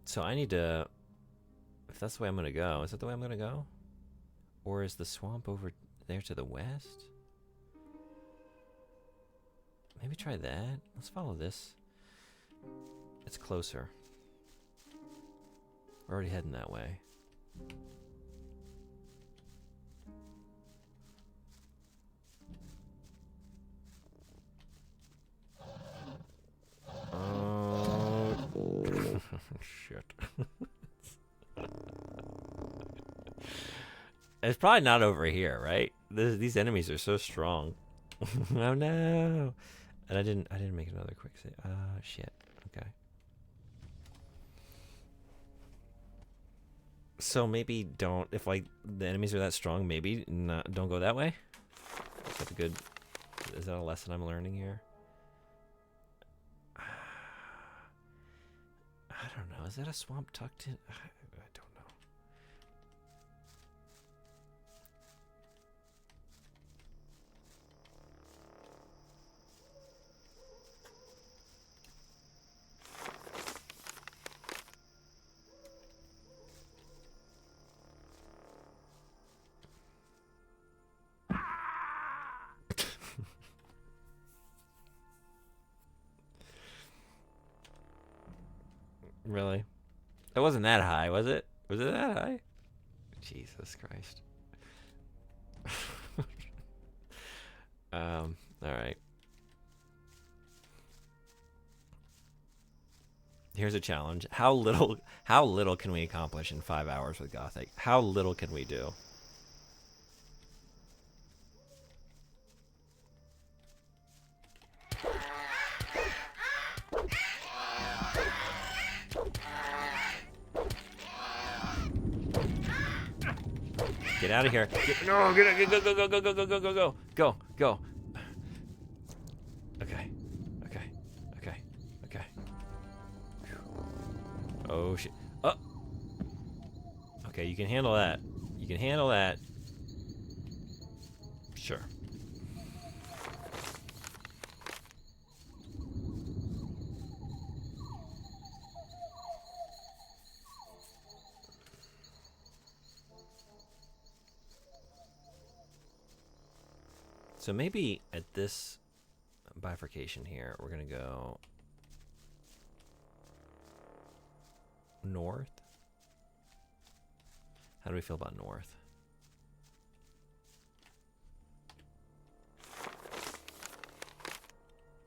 S1: So I need to, if that's the way I'm going to go, is that the way I'm going to go? Or is the swamp over there to the west? Maybe try that. Let's follow this. It's closer. We're already heading that way. Shit. It's probably not over here, right? These enemies are so strong. Oh no! And I didn't make another quick save. Shit. Okay. So maybe don't. If like the enemies are that strong, maybe don't go that way. Is that a good Is that a lesson I'm learning here? I don't know. Is that a swamp tucked in? I don't know. Really? It wasn't that high, was it? Was it that high? Jesus Christ. All right. Here's a challenge. How little can we accomplish in 5 hours with Gothic? How little can we do? Get out of here. No, go. Okay. Oh, shit. Oh. Okay, you can handle that. Sure. So maybe at this bifurcation here, we're going to go north. How do we feel about north?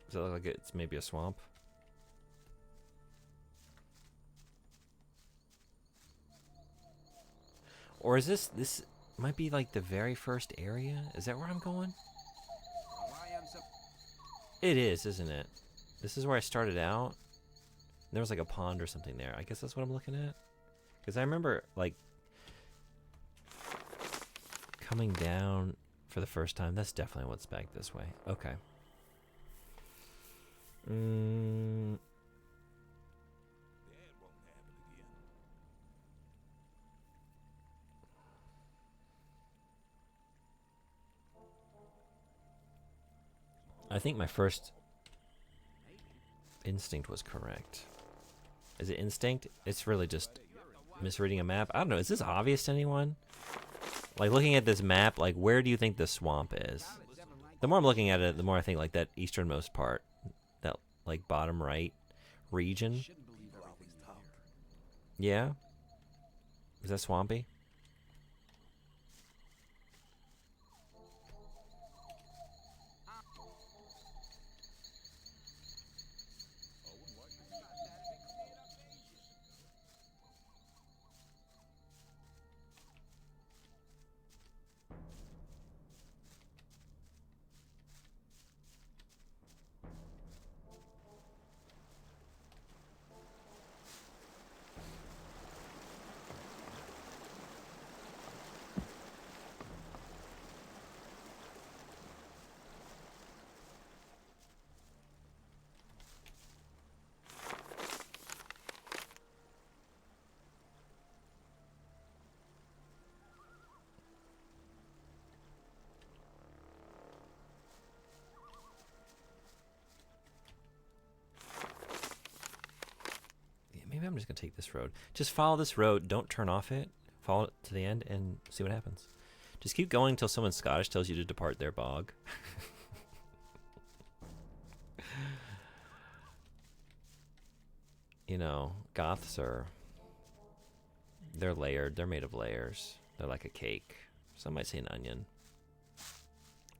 S1: Does that look like it's maybe a swamp? Or is this might be like the very first area? Is that where I'm going? It is, isn't it? This is where I started out. There was like a pond or something there. I guess that's what I'm looking at. Because I remember like coming down for the first time. That's definitely what's back this way. Okay. I think my first instinct was correct. Is it instinct? It's really just misreading a map. I don't know. Is this obvious to anyone? Like looking at this map, like where do you think the swamp is? The more I'm looking at it, the more I think like that easternmost part, that like bottom right region. Yeah? Is that swampy? Maybe I'm just going to take this road. Just follow this road. Don't turn off it. Follow it to the end and see what happens. Just keep going until someone Scottish tells you to depart their bog. You know, goths they're layered. They're made of layers. They're like a cake. Some might say an onion.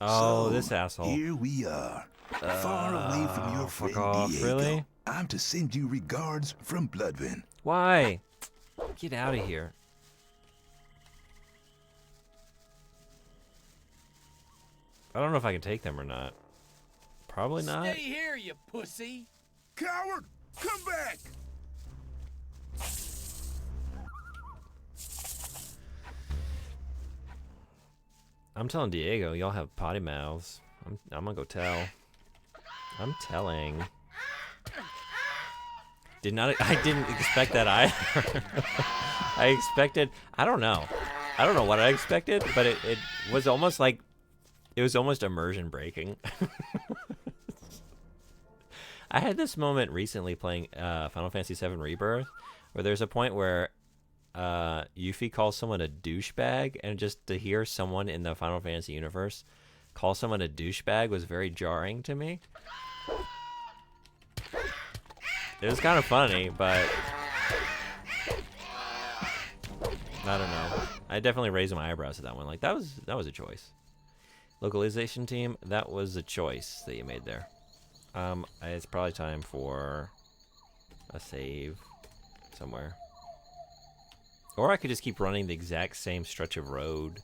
S1: Oh, so, this asshole.
S17: Here we are. Far away from your friend Diego.
S1: Really?
S17: I'm to send you regards from Bloodvin.
S1: Why? Get out of here. I don't know if I can take them or not. Probably not.
S18: Stay here, you pussy.
S16: Coward, come back.
S1: I'm telling Diego, y'all have potty mouths. I'm gonna go tell. I'm telling. I didn't expect that either. I expected, I don't know what I expected, but it was almost like, it was almost immersion breaking. I had this moment recently playing Final Fantasy VII Rebirth, where there's a point where Yuffie calls someone a douchebag, and just to hear someone in the Final Fantasy universe call someone a douchebag was very jarring to me. It was kind of funny, but I don't know. I definitely raised my eyebrows at that one. Like, that was a choice. Localization team, that was a choice that you made there. It's probably time for a save somewhere. Or I could just keep running the exact same stretch of road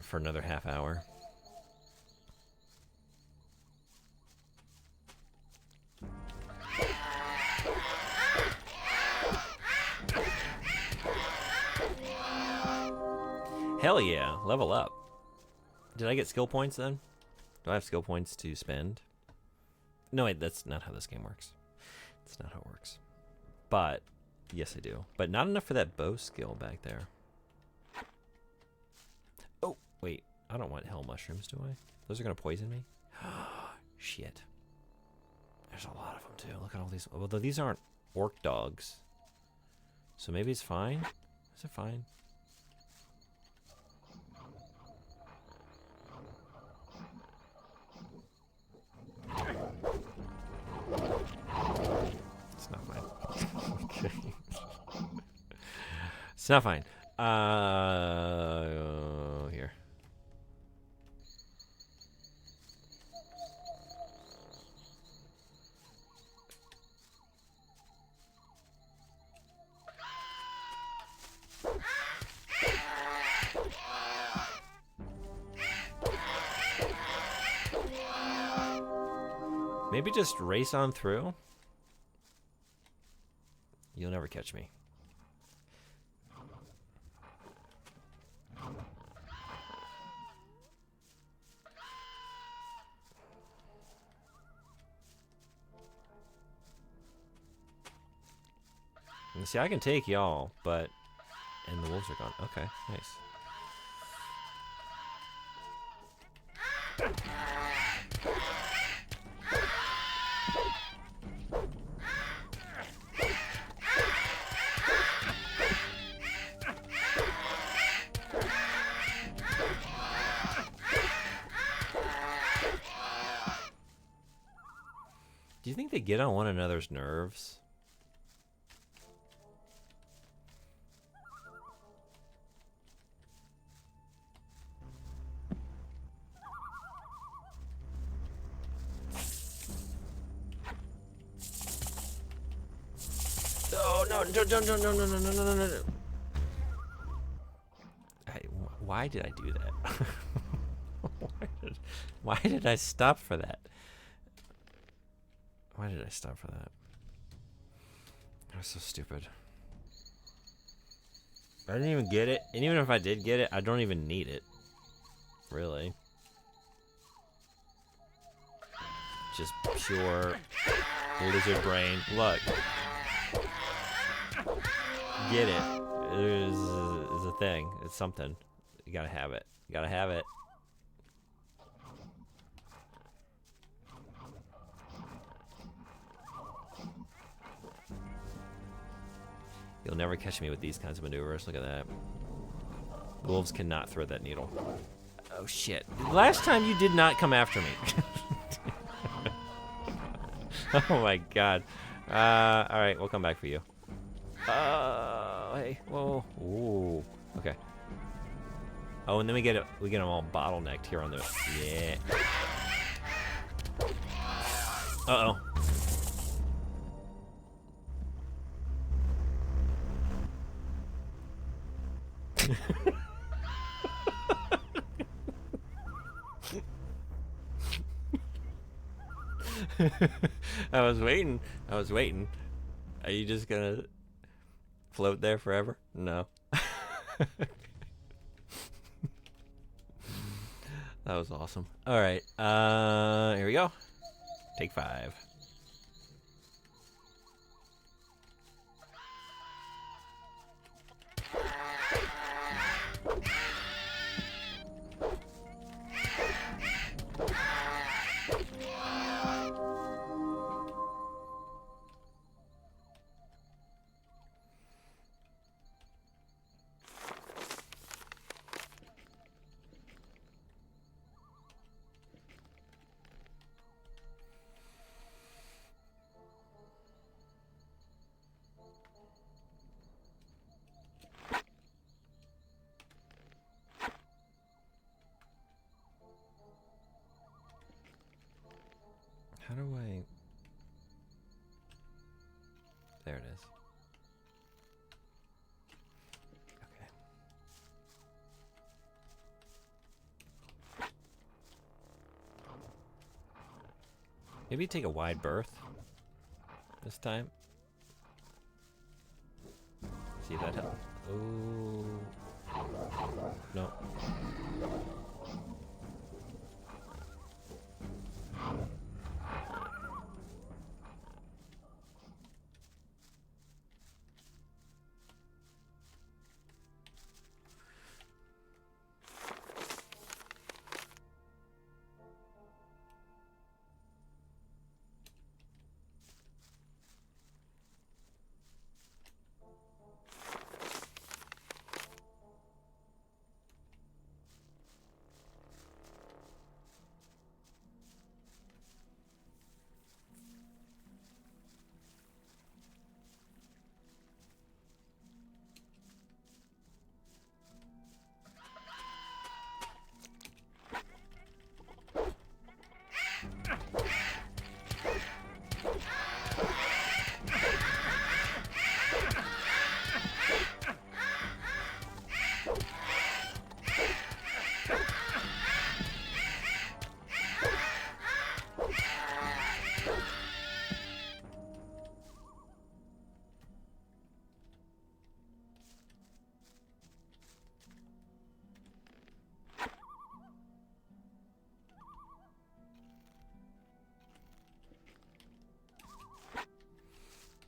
S1: for another half hour. Hell yeah, level up. Did I get skill points then? Do I have skill points to spend? No, wait, that's not how this game works. That's not how it works. But, yes I do. But not enough for that bow skill back there. Oh, wait. I don't want hell mushrooms, do I? Those are going to poison me? Shit. There's a lot of them too. Look at all these. Although these aren't orc dogs. So maybe it's fine? Is it fine? It's not fine. Okay. It's not fine. Here. Maybe just race on through. You'll never catch me. And see, I can take y'all, but... And the wolves are gone. Okay, nice. Do you think they get on one another's nerves? Oh no! No! Why did I do that? Why did I stop for that? Why did I stop for that? That was so stupid. I didn't even get it. And even if I did get it, I don't even need it. Really. Just pure lizard brain. Look. Get it. It's a thing. It's something. You gotta have it. You gotta have it. You'll never catch me with these kinds of maneuvers. Look at that. The wolves cannot thread that needle. Oh shit. Last time you did not come after me. Oh my god. Alright, we'll come back for you. Hey, whoa. Ooh. Okay. Oh, and then we get them all bottlenecked here on the... Yeah. Uh-oh. I was waiting. Are you just gonna float there forever? No. That was awesome. All right. Here we go. Take 5. How do I... There it is. Okay. Maybe take a wide berth this time. See if that helps. Oh. No.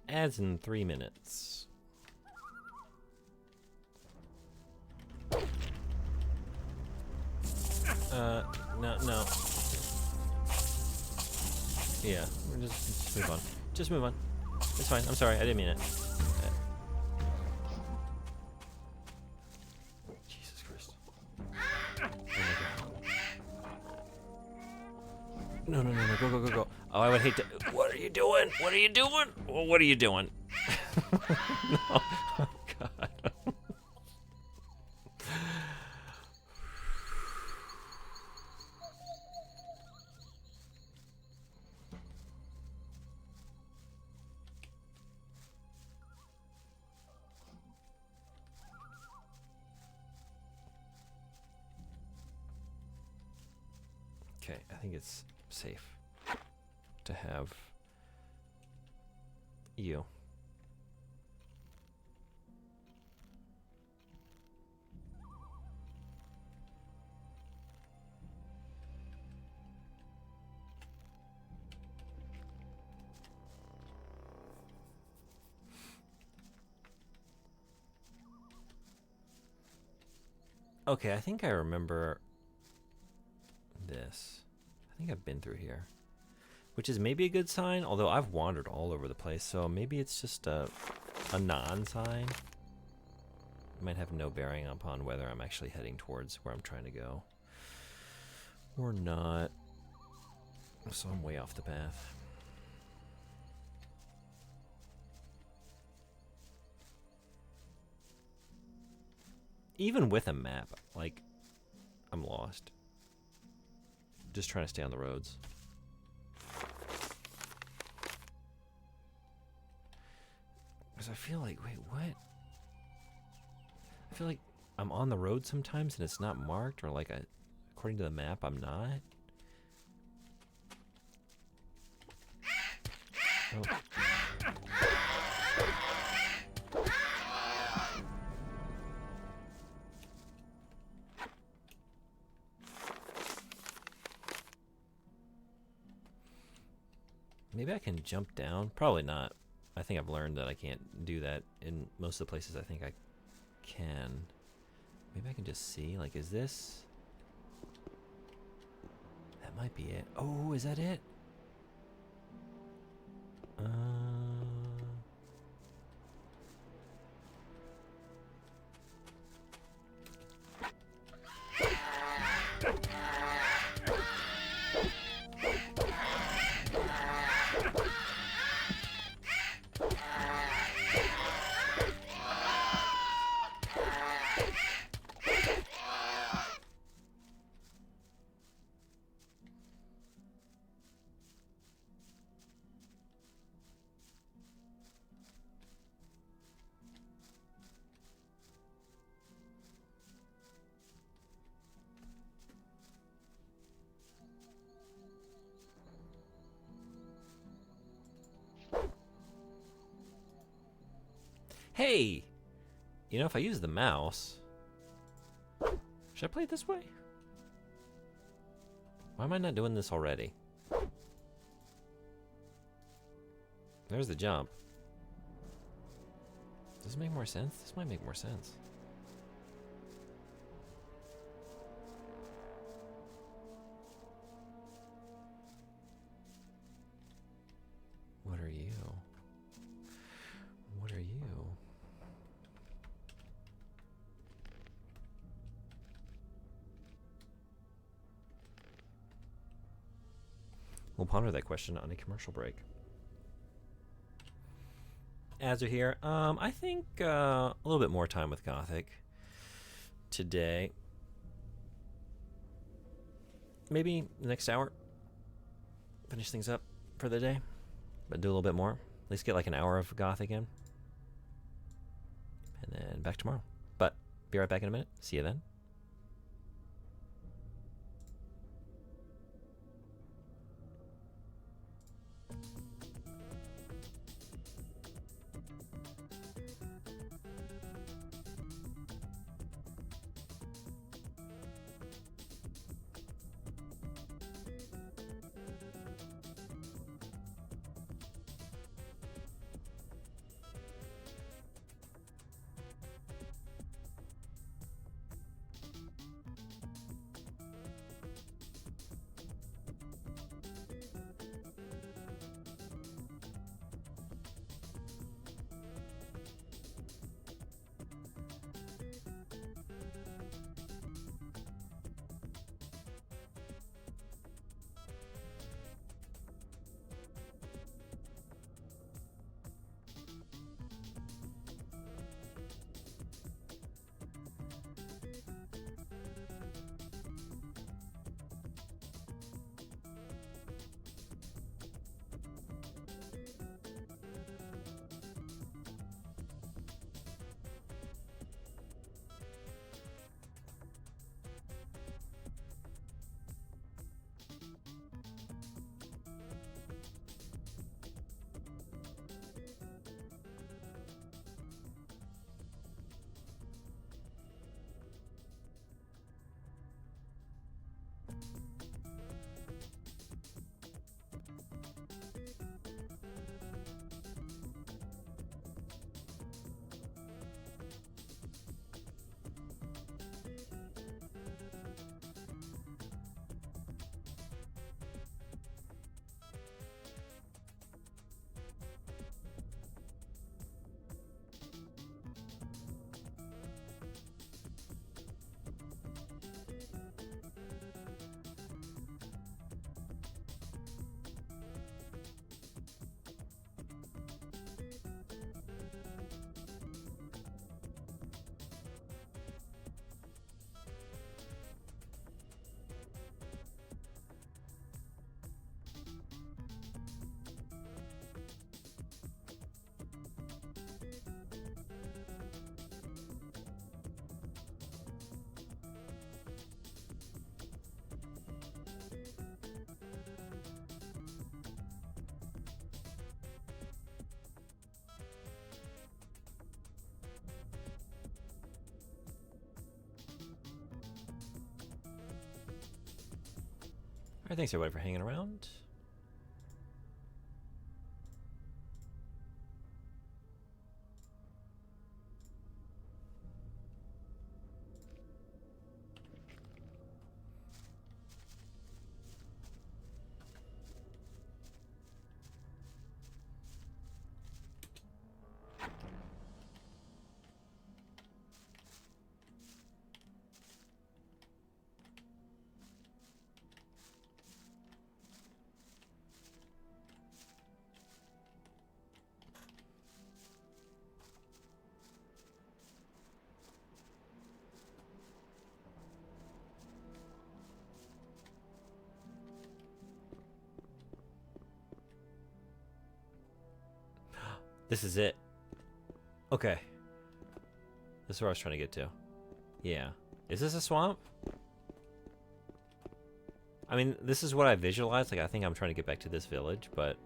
S1: Ads in 3 minutes. No. Yeah, we're just move on. Just move on. It's fine. I'm sorry. I didn't mean it. Jesus Christ. Oh my God. No. Go. Oh, I would hate to. What are you doing? What are you doing? Well, what are you doing? No. Oh, God. Okay, I think it's safe to have you. Okay, I think I remember this. I think I've been through here, which is maybe a good sign, although I've wandered all over the place, so maybe it's just a non-sign. It might have no bearing upon whether I'm actually heading towards where I'm trying to go or not. So I'm way off the path. Even with a map, like, I'm lost. Just trying to stay on the roads. Because I feel like, wait, what? I feel like I'm on the road sometimes and it's not marked, or like, according to the map, I'm not. Oh. Maybe I can jump down. Probably not. I think I've learned that I can't do that in most of the places I think I can. Maybe I can just see. Like, is this... That might be it. Oh, is that it? Hey! You know, if I use the mouse... Should I play it this way? Why am I not doing this already? There's the jump. Does this make more sense? This might make more sense. What are you? What are you? We'll ponder that question on a commercial break. Ads are here. I think a little bit more time with Gothic today. Maybe the next hour. Finish things up for the day, but do a little bit more. At least get like an hour of Gothic in. And then back tomorrow. But be right back in a minute. See you then. Alright, thanks everybody for hanging around. This is it. Okay. This is where I was trying to get to. Yeah. Is this a swamp? I mean, this is what I visualized. Like, I think I'm trying to get back to this village, but...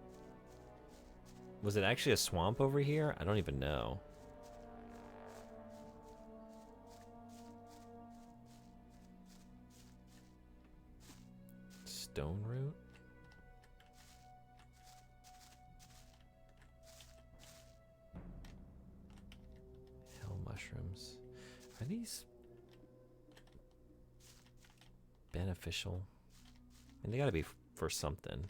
S1: Was it actually a swamp over here? I don't even know. Stone root? Hill mushrooms. Are these beneficial? I mean, they gotta be for something.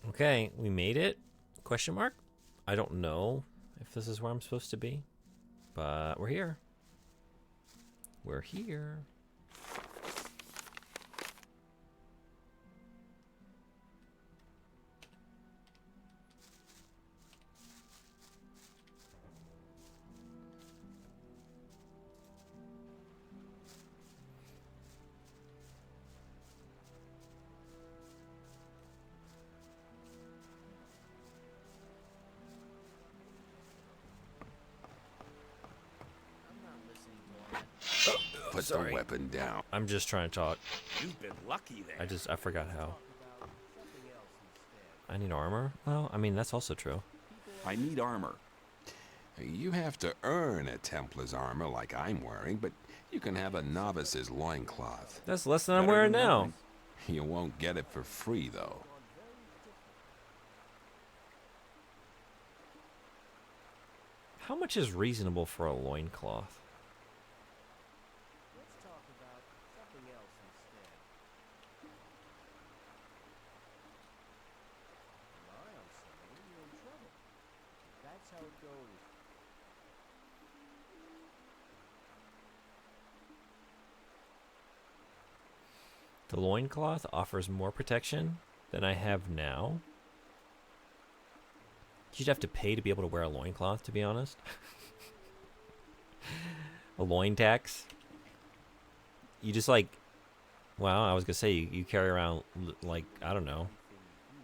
S1: Okay, we made it? Question mark? I don't know if this is where I'm supposed to be, but we're here. We're here.
S16: Put the weapon down.
S1: I'm just trying to talk.
S16: You've been lucky there.
S1: I forgot how. I need armor? Well, I mean, that's also true.
S13: I need armor.
S18: You have to earn a Templar's armor like I'm wearing, but you can have a novice's loincloth.
S1: That's less than I'm wearing now.
S18: You won't get it for free, though.
S1: How much is reasonable for a loincloth? The loincloth offers more protection than I have now. You'd have to pay to be able to wear a loincloth, to be honest. A loin tax. You just like, well, I was gonna say you carry around like, I don't know,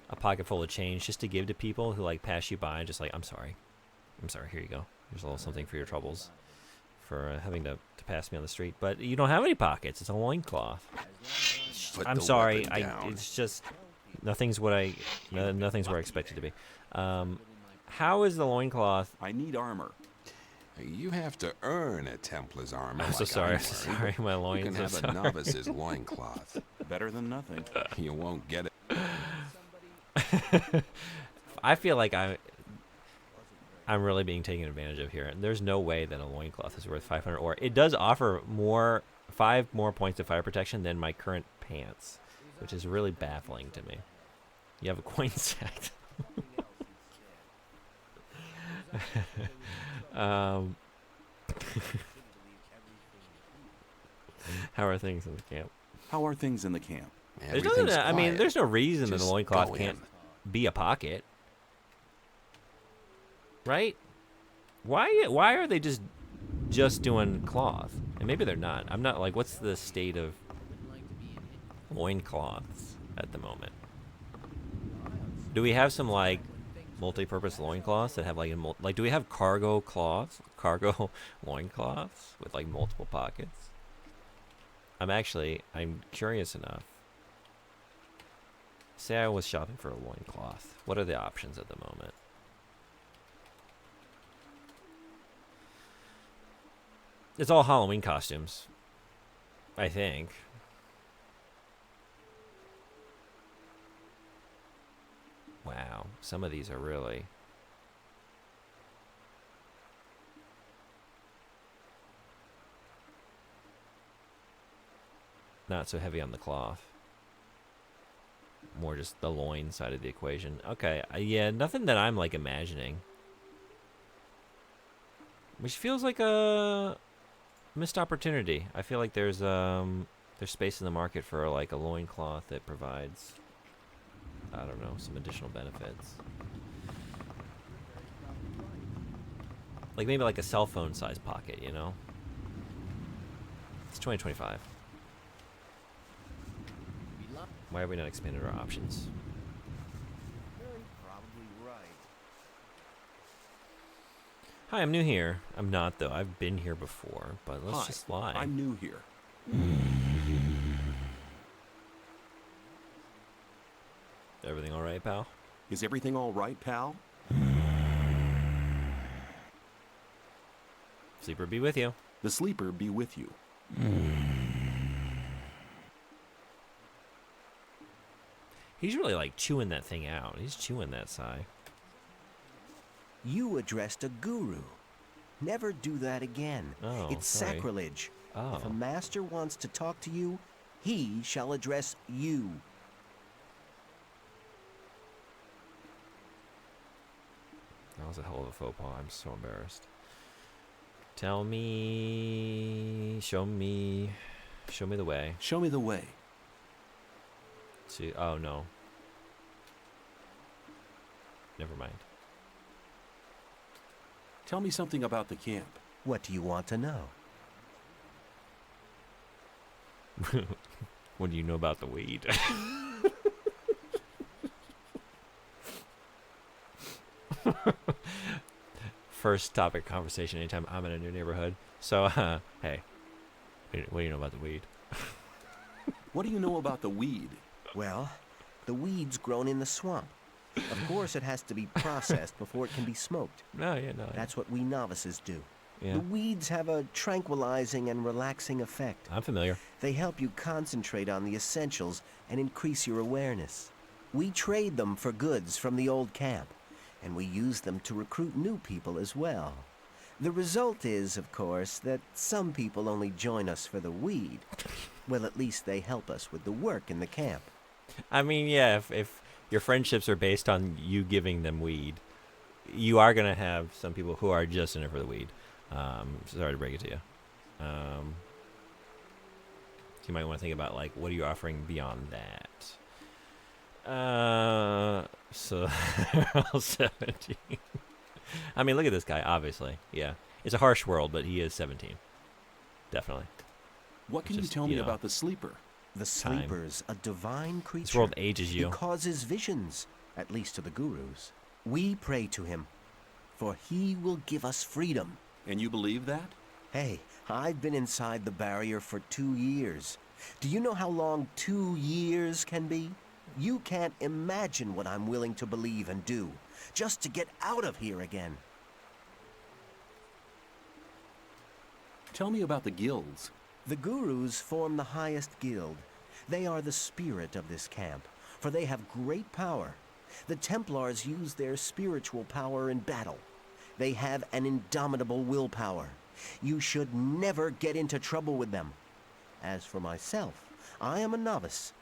S1: a pocket full of change just to give to people who like pass you by and just like, I'm sorry, here you go. Here's a little something for your troubles, for having to pass me on the street. But you don't have any pockets. It's a loincloth. I'm sorry. It's just nothing's where I expect it to be. How is the loincloth?
S13: I need armor.
S18: You have to earn a Templar's armor.
S1: I'm
S18: like
S1: so sorry.
S18: I'm
S1: I'm
S18: wearing,
S1: sorry, my
S18: You
S1: loins.
S18: can
S1: I'm
S18: have a
S1: sorry.
S18: novice's loincloth.
S13: Better than nothing.
S18: You won't get it.
S1: I feel like I'm really being taken advantage of here. And there's no way that a loincloth is worth 500 ore. It does offer 5 more points of fire protection than my current pants, which is really baffling to me. You have a coin sack. How are things in the camp?
S13: How are things in the camp?
S1: There's nothing, I mean, there's no reason that a loincloth can't be a pocket. Right? Why are they just doing cloth? And maybe they're not. I'm not like, what's the state of loincloths at the moment? Do we have some like multi-purpose loincloths that have like do we have cargo loincloths with like multiple pockets? I'm curious enough. Say I was shopping for a loincloth. What are the options at the moment? It's all Halloween costumes, I think. Wow, some of these are really... not so heavy on the cloth. More just the loin side of the equation. Okay, yeah, nothing that I'm like imagining. Which feels like a missed opportunity. I feel like there's space in the market for like a loincloth that provides, I don't know, some additional benefits. Like maybe like a cell phone size pocket, you know? It's 2025. Why have we not expanded our options?
S14: Probably right.
S1: Hi, I'm new here. I'm not, though. I've been here before, but let's just fly.
S13: I'm new here.
S1: Everything all right, pal?
S13: Is everything all right, pal?
S1: Sleeper be with you.
S13: The sleeper be with you.
S1: He's really like chewing that thing out. He's chewing that sigh.
S14: You addressed a guru. Never do that again.
S1: Oh,
S14: it's
S1: sorry.
S14: sacrilege.
S1: Oh.
S14: If a master wants to talk to you, he shall address you.
S1: That was a hell of a faux pas. I'm so embarrassed. Tell me, show me the way.
S13: Show me the way.
S1: See, oh no. Never mind.
S13: Tell me something about the camp.
S14: What do you want to know?
S1: What do you know about the weed? First topic of conversation anytime I'm in a new neighborhood. So, hey, what do you know about the weed?
S13: What do you know about the weed?
S14: Well, the weed's grown in the swamp. Of course, it has to be processed before it can be smoked.
S1: No, yeah, no.
S14: That's what we novices do.
S1: Yeah.
S14: The weeds have a tranquilizing and relaxing effect.
S1: I'm familiar.
S14: They help you concentrate on the essentials and increase your awareness. We trade them for goods from the old camp, and we use them to recruit new people as well. The result is, of course, that some people only join us for the weed. Well, at least they help us with the work in the camp.
S1: I mean, yeah, if your friendships are based on you giving them weed, you are going to have some people who are just in it for the weed. Sorry to break it to you. So you might want to think about, like, what are you offering beyond that? So they're all 17. I mean, look at this guy, obviously. Yeah. It's a harsh world, but he is 17. Definitely.
S13: What can you tell me about the sleeper?
S14: The sleeper's a divine creature.
S1: This world ages you.
S14: He causes visions, at least to the gurus. We pray to him, for he will give us freedom.
S13: And you believe that?
S14: Hey, I've been inside the barrier for 2 years. Do you know how long 2 years can be? You can't imagine what I'm willing to believe and do, just to get out of here again.
S13: Tell me about the guilds.
S14: The Gurus form the highest guild. They are the spirit of this camp, for they have great power. The Templars use their spiritual power in battle. They have an indomitable willpower. You should never get into trouble with them. As for myself, I am a novice.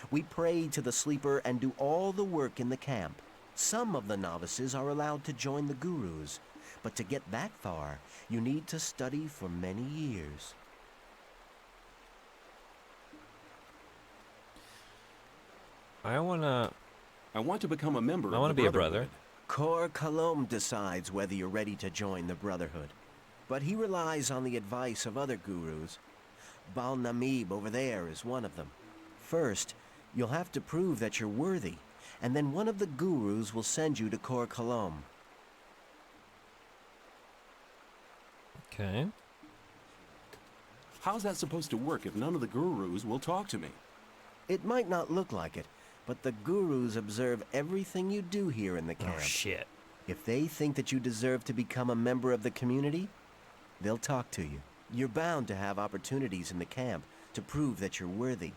S14: We pray to the Sleeper and do all the work in the camp. Some of the novices are allowed to join the Gurus, but to get that far, you need to study for many years.
S1: I want
S13: to become a member.
S1: I want to be a brother.
S14: Kor Kalom decides whether you're ready to join the Brotherhood, but he relies on the advice of other gurus. Bal Namib over there is one of them. First, you'll have to prove that you're worthy, and then one of the gurus will send you to Kor Kalom.
S1: Okay.
S13: How's that supposed to work if none of the gurus will talk to me?
S14: It might not look like it, but the gurus observe everything you do here in the camp.
S1: Oh, shit.
S14: If they think that you deserve to become a member of the community, they'll talk to you. You're bound to have opportunities in the camp to prove that you're worthy.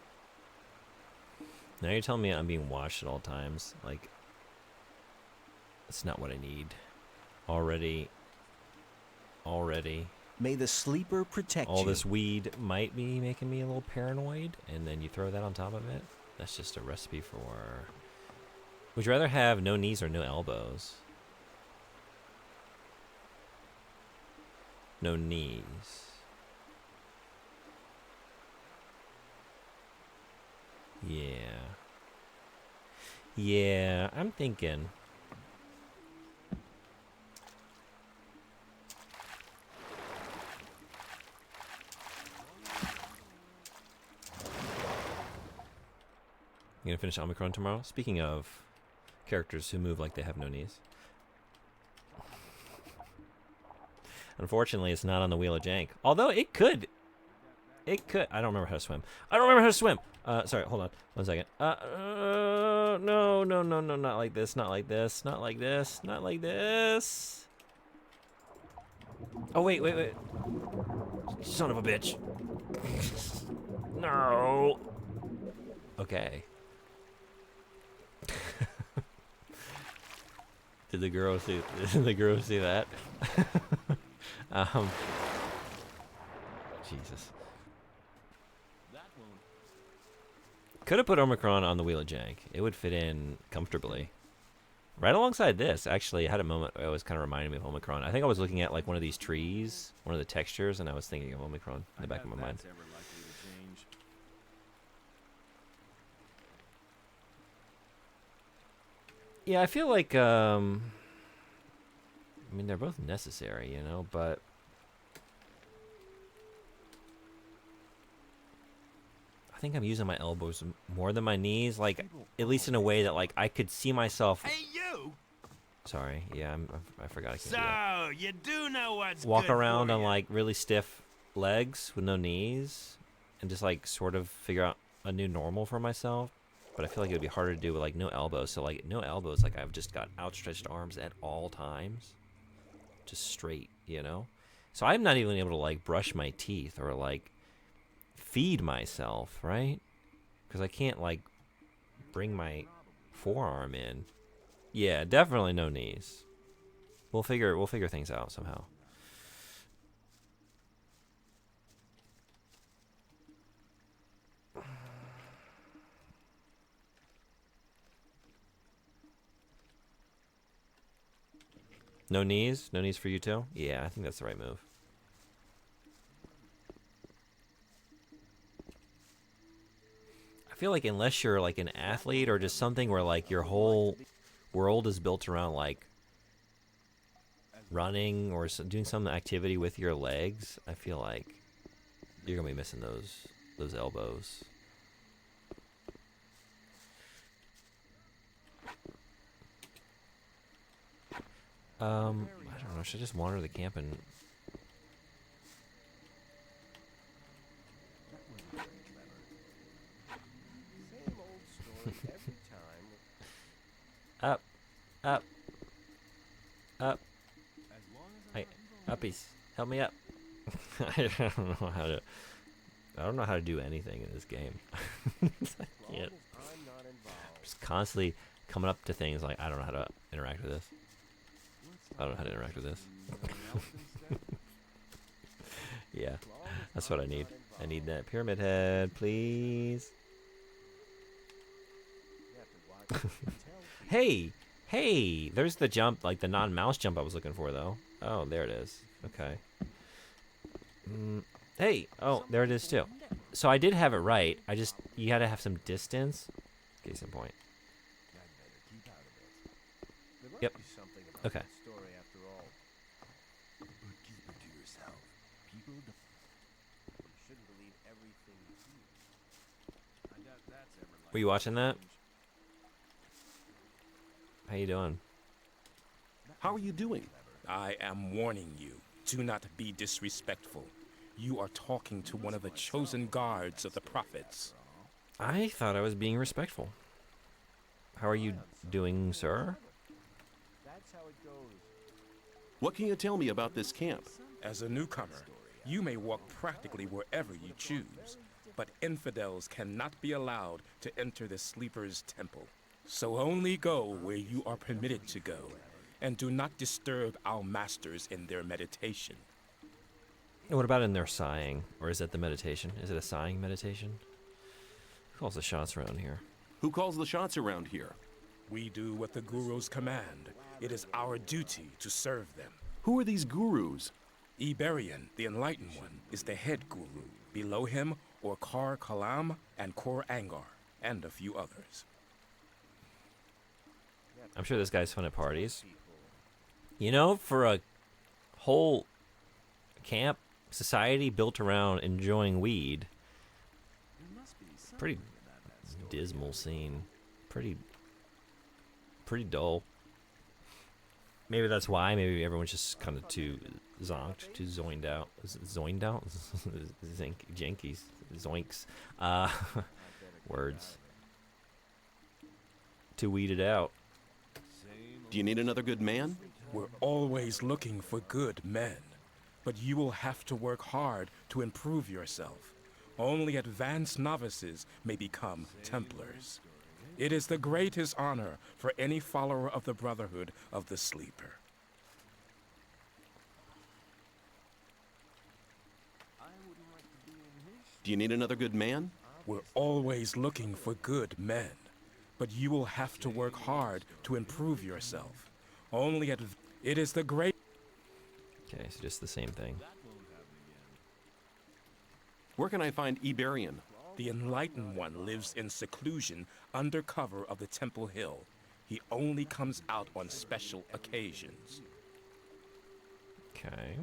S1: Now you're telling me I'm being watched at all times. Like, that's not what I need. Already.
S14: May the Sleeper protect
S1: all
S14: you.
S1: this weed might be making me a little paranoid, and then you throw that on top of it. That's just a recipe for... Would you rather have no knees or no elbows? No knees. Yeah, I'm thinking... You gonna finish Omicron tomorrow? Speaking of characters who move like they have no knees. Unfortunately, it's not on the Wheel of Jank. Although it could. It could. I don't remember how to swim. Sorry, hold on. 1 second. No, not like this, not like this, not like this, not like this. Oh, wait. Son of a bitch. No. Okay. Did the girl see that? Jesus. Could have put Omicron on the Wheel of Jank. It would fit in comfortably. Right alongside this, actually, I had a moment where it was kind of reminding me of Omicron. I think I was looking at like one of these trees, one of the textures, and I was thinking of Omicron in the back of my mind. Yeah, I feel like, I mean, they're both necessary, you know, but... I think I'm using my elbows more than my knees, like, at least in a way that, like, I could see myself...
S16: Hey, you!
S1: Sorry, yeah, I forgot I can do
S16: So,
S1: that.
S16: you do know what's
S1: Walk
S16: good
S1: around
S16: for
S1: on,
S16: you.
S1: like, really stiff legs with no knees, and just, like, sort of figure out a new normal for myself. But I feel like it would be harder to do with, like, no elbows. So, like, no elbows, like, I've just got outstretched arms at all times. Just straight, you know? So I'm not even able to, like, brush my teeth or, like, feed myself, right? Because I can't, like, bring my forearm in. Yeah, definitely no knees. We'll figure things out somehow. No knees? No knees for you too? Yeah, I think that's the right move. I feel like unless you're like an athlete or just something where like your whole world is built around like running or doing some activity with your legs, I feel like you're gonna be missing those elbows. I don't know. Should I just wander the camp and... Up. Hey, uppies. Help me up. I don't know how to do anything in this game. I can't. Just constantly coming up to things like I don't know how to interact with this. I don't know how to interact with this. Yeah, that's what I need. I need that pyramid head, please. Hey, there's the jump, like the non-mouse jump I was looking for, though. Oh, there it is. Okay. Hey, oh, there it is, too. So I did have it right. You gotta have some distance. Case in point. Yep. Okay. Were you watching that? How you doing?
S13: How are you doing?
S19: I am warning you. Do not be disrespectful. You are talking to one of the chosen guards of the prophets.
S1: I thought I was being respectful. How are you doing, sir?
S13: What can you tell me about this camp?
S19: As a newcomer, you may walk practically wherever you choose, but infidels cannot be allowed to enter the Sleeper's temple. So only go where you are permitted to go, and do not disturb our masters in their meditation.
S1: What about in their sighing? Or is that the meditation? Is it a sighing meditation? Who calls the shots around here?
S13: Who calls the shots around here?
S19: We do what the gurus command. It is our duty to serve them.
S13: Who are these gurus?
S19: Iberian, the Enlightened One, is the head guru. Below him are Kar Kalam and Kor Angar, and a few others.
S1: I'm sure this guy's fun at parties. You know, for a whole camp society built around enjoying weed, pretty dismal scene. Pretty dull. Maybe that's why. Maybe everyone's just kind of too zonked, too zoined out. Is it zoined out? Jankies. Zoinks. Words. Too weeded out.
S13: Do you need another good man?
S19: We're always looking for good men, but you will have to work hard to improve yourself. Only advanced novices may become Templars. It is the greatest honor for any follower of the Brotherhood of the Sleeper.
S13: Do you need another good man?
S19: We're always looking for good men, but you will have to work hard to improve yourself. It is the great...
S1: Okay, so just the same thing.
S13: Where can I find Iberian?
S19: The Enlightened One lives in seclusion under cover of the Temple Hill. He only comes out on special occasions.
S1: Okay.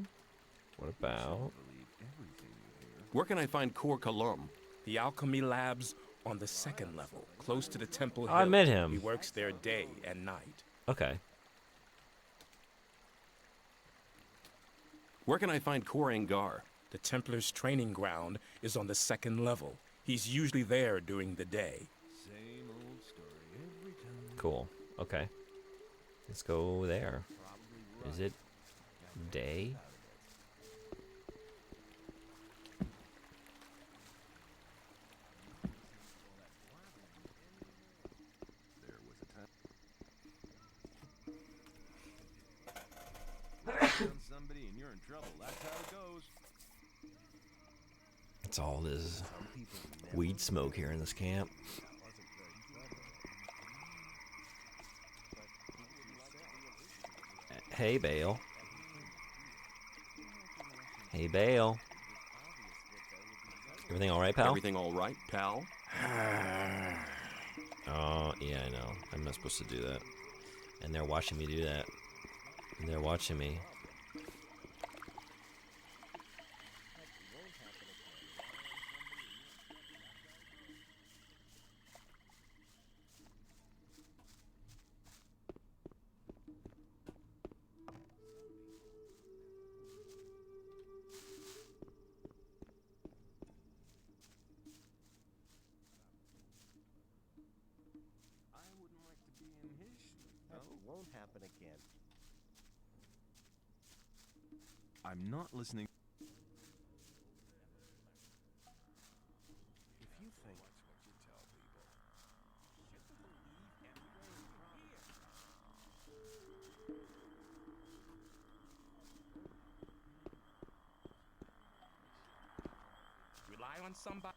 S1: What about...
S13: Where can I find Kor Kalam?
S19: The alchemy labs on the second level, close to the Temple Hill.
S1: I met him.
S19: He works there day and night.
S1: Okay.
S13: Where can I find Kor Angar?
S19: The Templar's training ground is on the second level. He's usually there during the day.
S6: Same old story every time.
S1: Cool. Okay. Let's go there. Is it day?
S6: Somebody and you're in trouble. That's how it goes.
S1: It's all this weed smoke here in this camp. Hey, Bale. Hey, Bale. Everything all right, pal?
S13: Everything all right, pal?
S1: Oh, yeah, I know. I'm not supposed to do that. And they're watching me do that. And they're watching me.
S14: Won't happen again.
S6: I'm not listening.
S19: on somebody.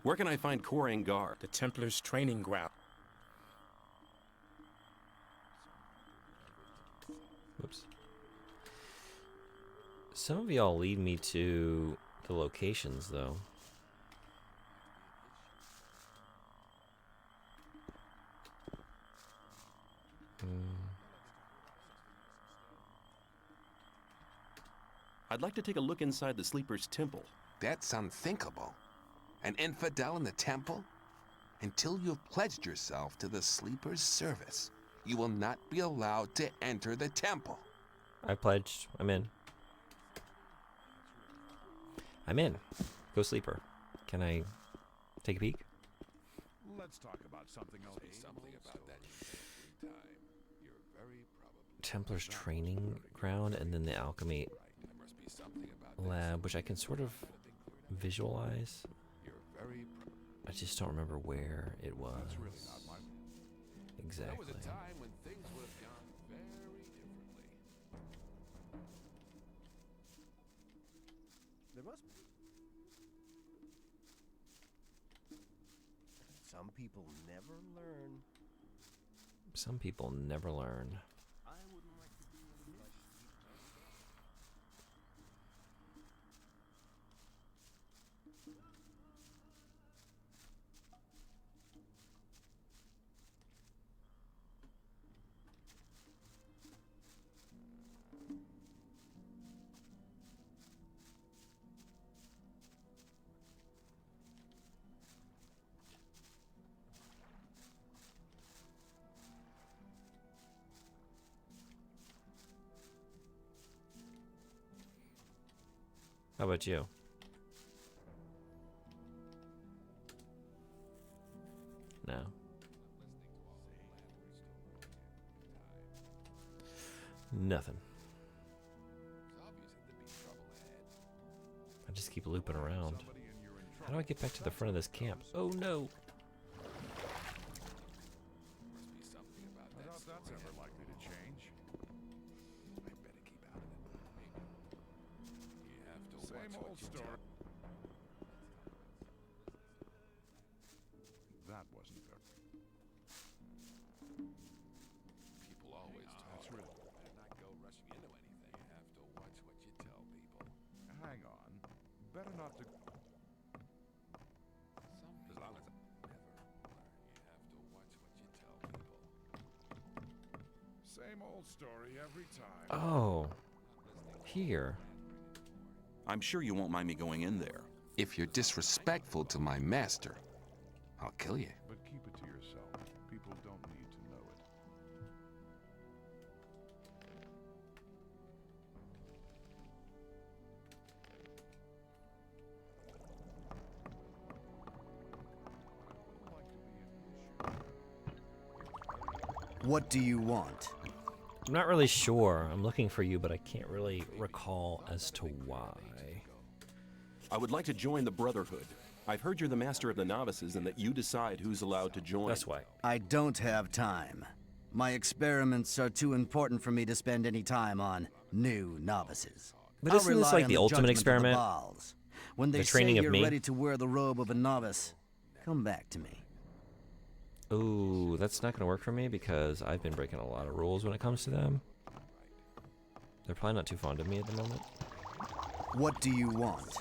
S13: Where can I find Kor Angar?
S19: The Templars' training ground.
S1: Whoops. Some of y'all lead me to the locations, though.
S13: I'd like to take a look inside the Sleeper's temple.
S18: That's unthinkable. An infidel in the temple? Until you've pledged yourself to the Sleeper's service, you will not be allowed to enter the temple.
S1: I pledged. I'm in. I'm in. Go Sleeper. Can I take a peek?
S16: Let's talk about something else.
S1: Templar's training ground, and then the alchemy lab, which I can sort of visualize. I just don't remember where it was. Exactly. There was a time when things would have gone very differently.
S14: There must be. Some people never learn.
S1: Some people never learn. How about you? No. Nothing. I just keep looping around. How do I get back to the front of this camp? Oh no!
S16: I doubt that's ever likely to change. Same old story. That wasn't very. People always talk. That's real. Better not go rushing into anything. You have to watch what you tell people. Hang on. Better not to. As long as I never learn, you have to watch what you tell people. Same old story every time.
S1: Oh, here.
S13: I'm sure you won't mind me going in there.
S18: If you're disrespectful to my master, I'll kill you.
S16: But keep it to yourself. People don't need to know it.
S20: What do you want?
S1: I'm not really sure. I'm looking for you, but I can't really recall as to why.
S13: I would like to join the Brotherhood. I've heard you're the master of the novices and that you decide who's allowed to join.
S1: That's why.
S20: I don't have time. My experiments are too important for me to spend any time on new novices.
S1: But isn't this like the ultimate experiment?
S20: When they
S1: The training
S20: say
S1: of
S20: you're
S1: me?
S20: ready to wear the robe of a novice, come back to me.
S1: Ooh, that's not going to work for me because I've been breaking a lot of rules when it comes to them. They're probably not too fond of me at the moment.
S20: What do you want?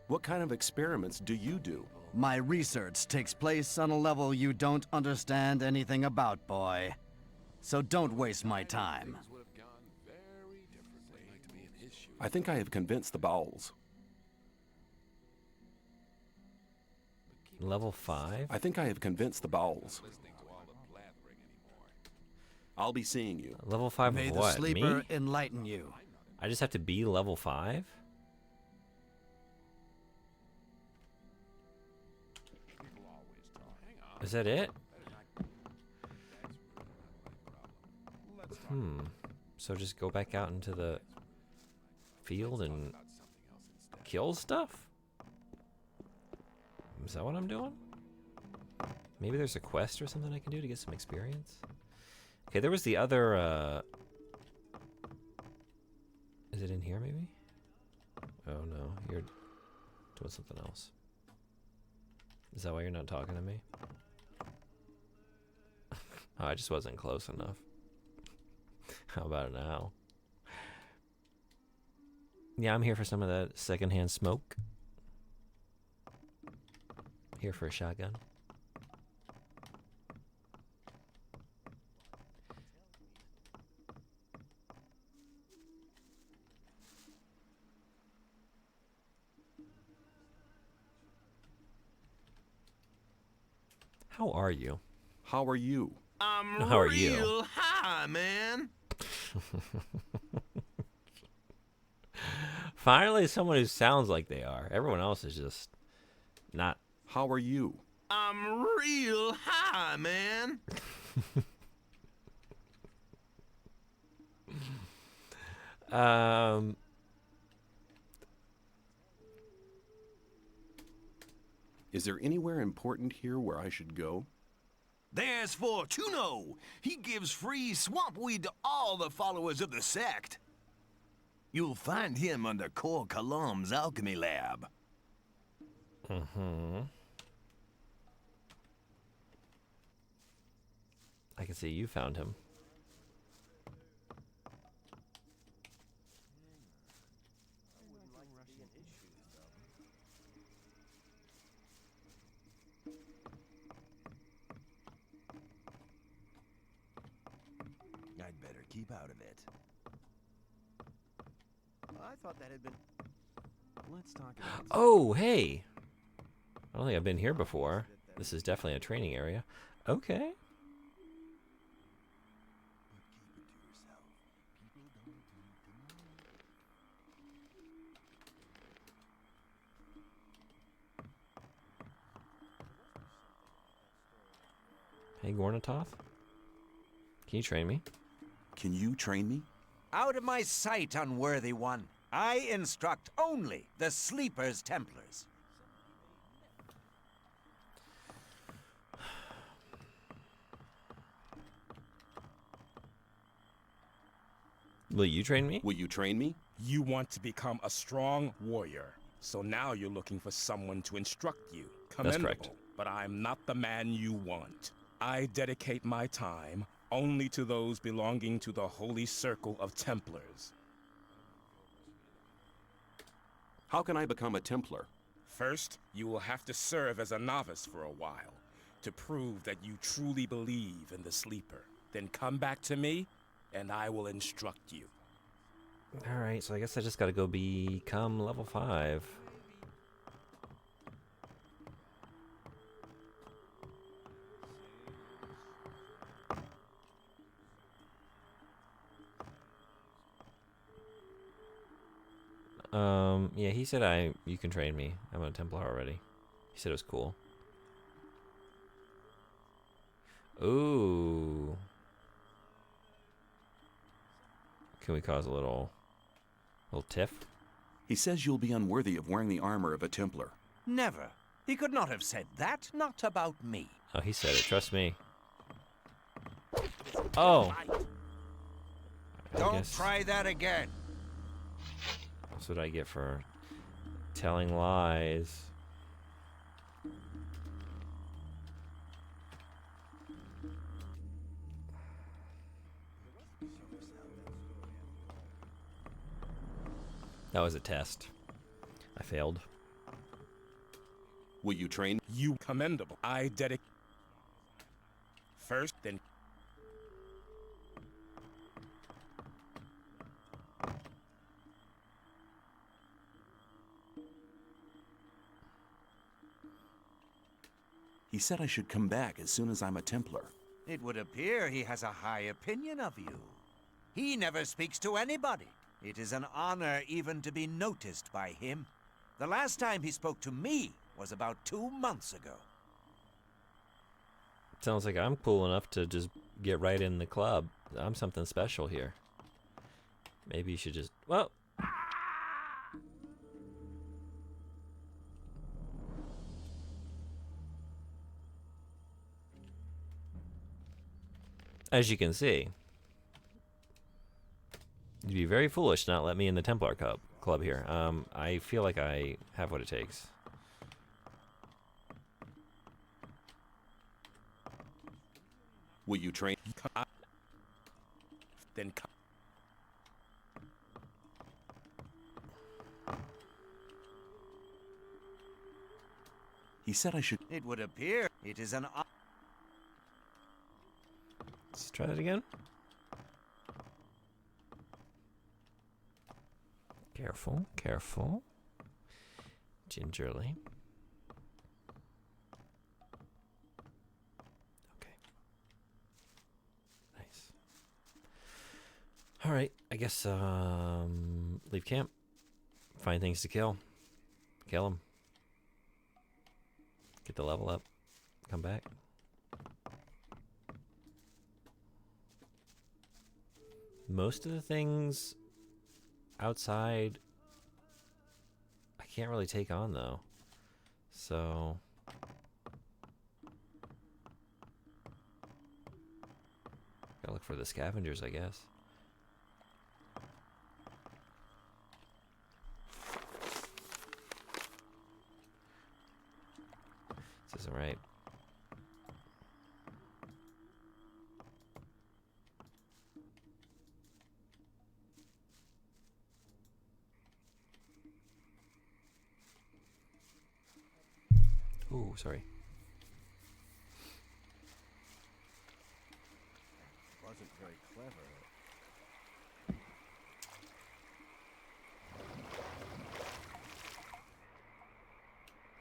S13: What kind of experiments do you do?
S20: My research takes place on a level you don't understand anything about, boy. So don't waste my time.
S13: I think I have convinced the Bowels.
S1: Level 5?
S13: I think I have convinced the Bowels. I'll be seeing you.
S1: Level 5
S20: May
S1: of
S20: the
S1: what?
S20: sleeper
S1: Me?
S20: enlighten you.
S1: I just have to be level 5? Is that it? So just go back out into the field and kill stuff? Is that what I'm doing? Maybe there's a quest or something I can do to get some experience? Okay, there was the other, Is it in here, maybe? Oh, no. You're doing something else. Is that why you're not talking to me? Oh, I just wasn't close enough. How about it now? Yeah, I'm here for some of that secondhand smoke. Here for a shotgun. How are you?
S13: How are you?
S18: I'm
S1: How are you?
S18: real high, man.
S1: Finally, someone who sounds like they are. Everyone else is just not.
S13: How are you?
S18: I'm real high, man.
S13: Is there anywhere important here where I should go?
S17: There's Fortuno. He gives free swamp weed to all the followers of the sect. You'll find him under Cor Kalam's alchemy lab.
S1: Mm-hmm. I can see you found him.
S17: I'd better keep out of it.
S7: I thought that had been...
S17: Let's talk about...
S1: Oh, hey! I don't think I've been here before. This is definitely a training area. Okay. Hey, Gornatoth? Can you train me?
S13: Can you train me?
S21: Out of my sight, unworthy one. I instruct only the Sleeper's Templars.
S1: Will you train me?
S13: Will you train me?
S19: You want to become a strong warrior, so now you're looking for someone to instruct you. Commendable,
S1: correct.
S19: but I'm not the man you want. I dedicate my time only to those belonging to the Holy Circle of Templars.
S13: How can I become a Templar?
S19: First, you will have to serve as a novice for a while to prove that you truly believe in the Sleeper. Then come back to me, and I will instruct you.
S1: Alright, so I guess I just gotta go become level 5. Yeah, he said you can train me. I'm a Templar already. He said it was cool. Ooh. Can we cause a little tiff?
S13: He says you'll be unworthy of wearing the armor of a Templar.
S21: Never. He could not have said that. Not about me.
S1: Oh, he said it. Trust me. Oh.
S21: Don't try that again.
S1: That's what I get for telling lies. That was a test. I failed.
S13: Will you train?
S19: You commendable. I dedicate. First, then.
S13: He said I should come back as soon as I'm a Templar.
S21: It would appear he has a high opinion of you. He never speaks to anybody. It is an honor even to be noticed by him. The last time he spoke to me was about 2 months ago.
S1: Sounds like I'm cool enough to just get right in the club. I'm something special here. Maybe you should just... Well... As you can see, you'd be very foolish to not let me in the Templar Club here. I feel like I have what it takes.
S13: Will you train?
S19: Then
S13: He said I should.
S21: It would appear it is an.
S1: Let's try that again. Careful, careful. Gingerly. Okay. Nice. All right, I guess leave camp. Find things to kill. Kill them. Get the level up. Come back. Most of the things outside I can't really take on though. So gotta look for the scavengers, I guess. This isn't right. Ooh, sorry.
S20: Wasn't very clever.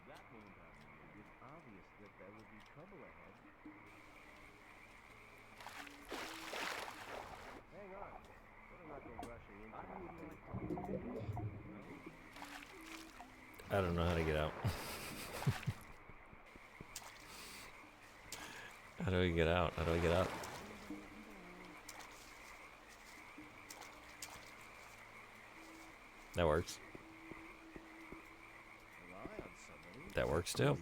S20: That won't happen. It's obvious that there will be trouble ahead. Hang on. Better not go rushing into
S1: I don't know how to get out. How do we get out? How do I get out? That works. That works too.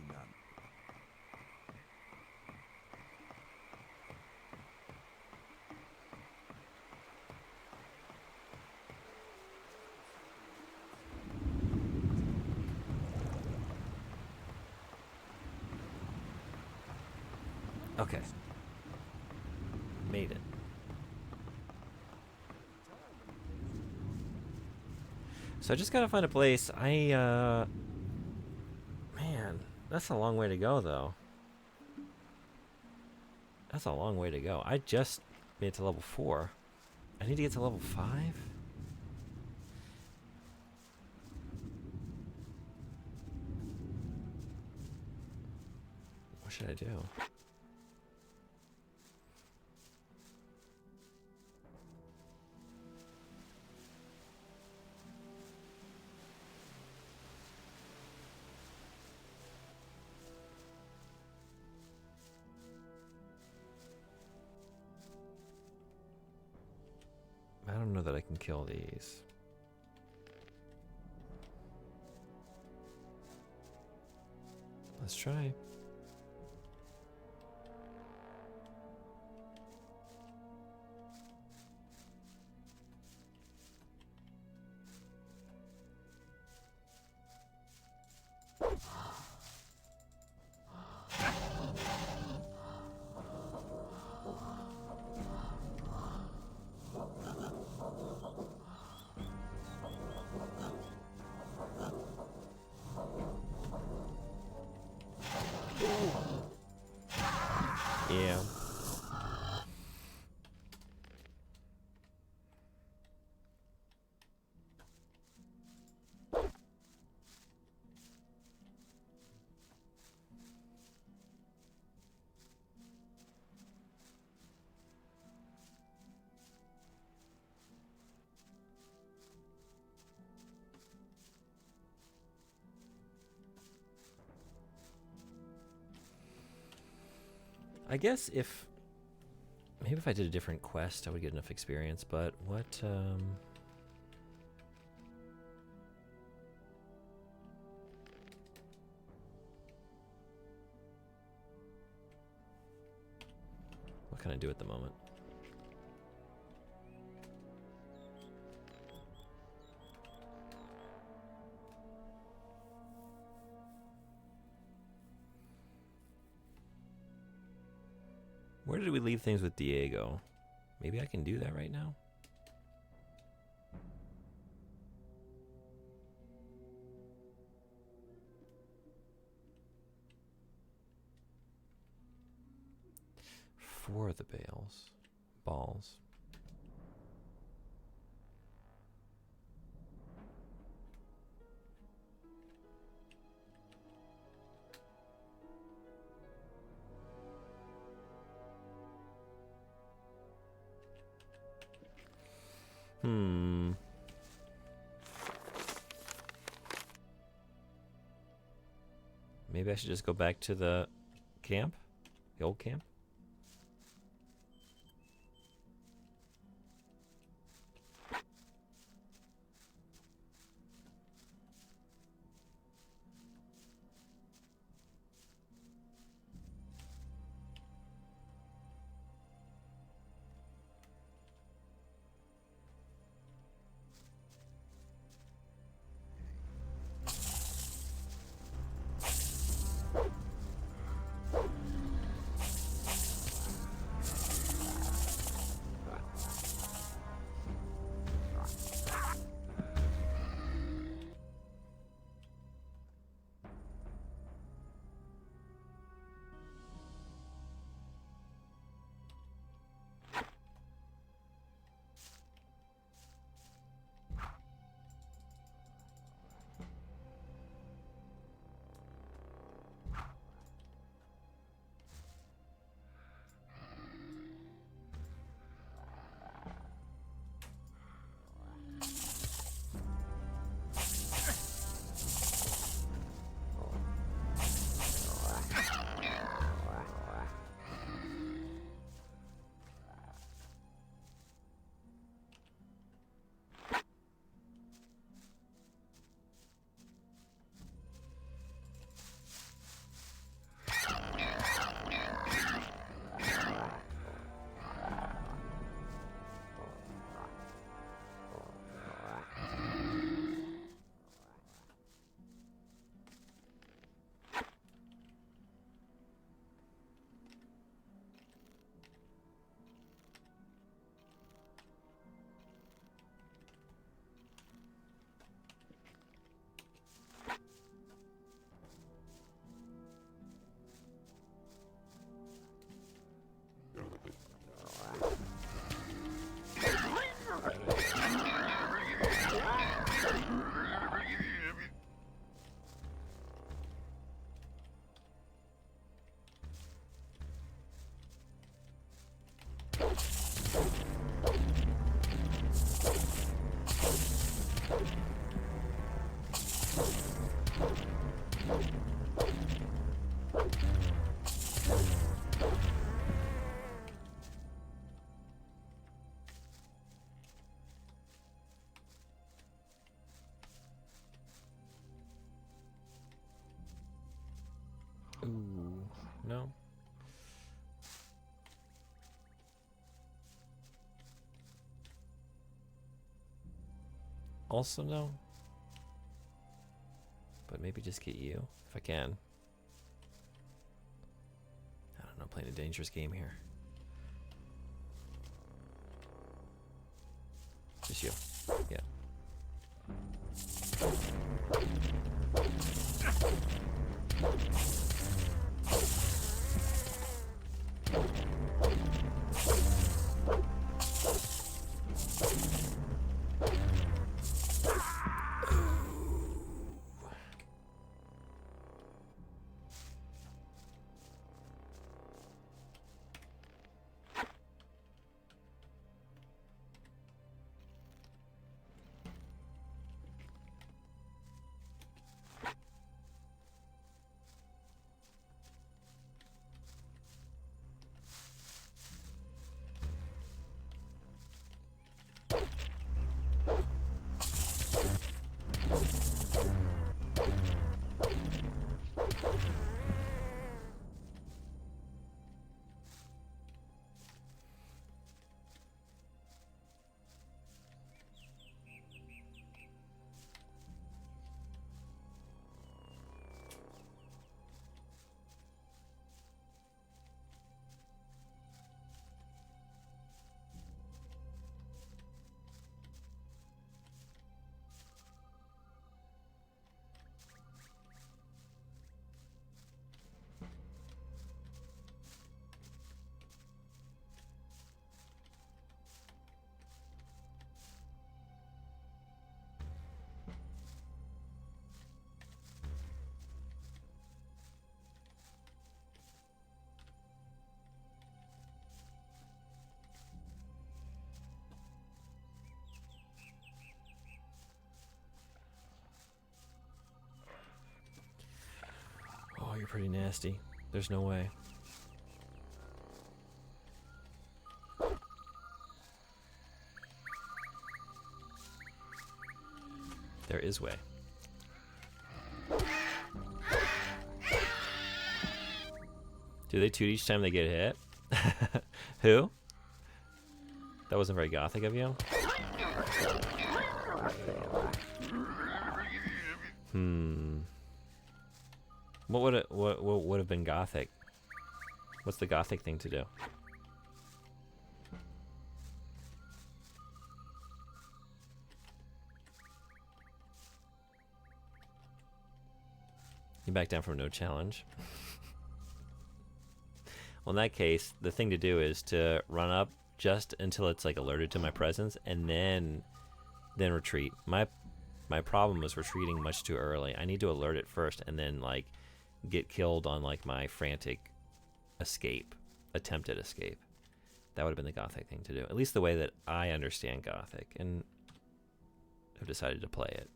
S1: Okay. Made it. So I just gotta find a place. Man, that's a long way to go though. That's a long way to go. I just made it to level 4. I need to get to level 5? What should I do? I don't know that I can kill these. Let's try. Yeah. I guess maybe if I did a different quest, I would get enough experience, but what, what can I do at the moment? Where did we leave things with Diego? Maybe I can do that right now. Four of the balls. Maybe I should just go back to the camp? The old camp? Ooh, no. Also no. But maybe just get you, if I can. I don't know, playing a dangerous game here. Just you. Yeah. nasty. There's no way. There is way. Do they toot each time they get hit? Who? That wasn't very gothic of you. What would have been gothic? What's the gothic thing to do? You back down from no challenge. Well, in that case, the thing to do is to run up just until it's like alerted to my presence, and then retreat. My problem was retreating much too early. I need to alert it first, and then like get killed on like my frantic attempted escape. That would have been the gothic thing to do. At least the way that I understand gothic, and have decided to play it.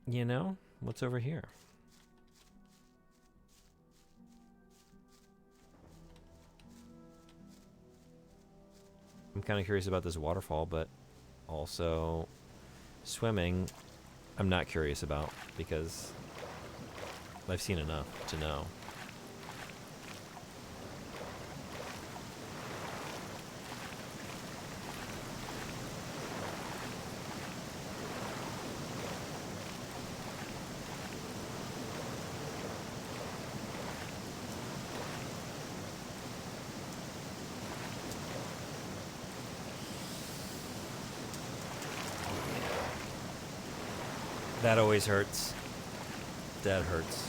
S1: You know, what's over here? I'm kind of curious about this waterfall, but also swimming I'm not curious about because I've seen enough to know. That always hurts. That hurts.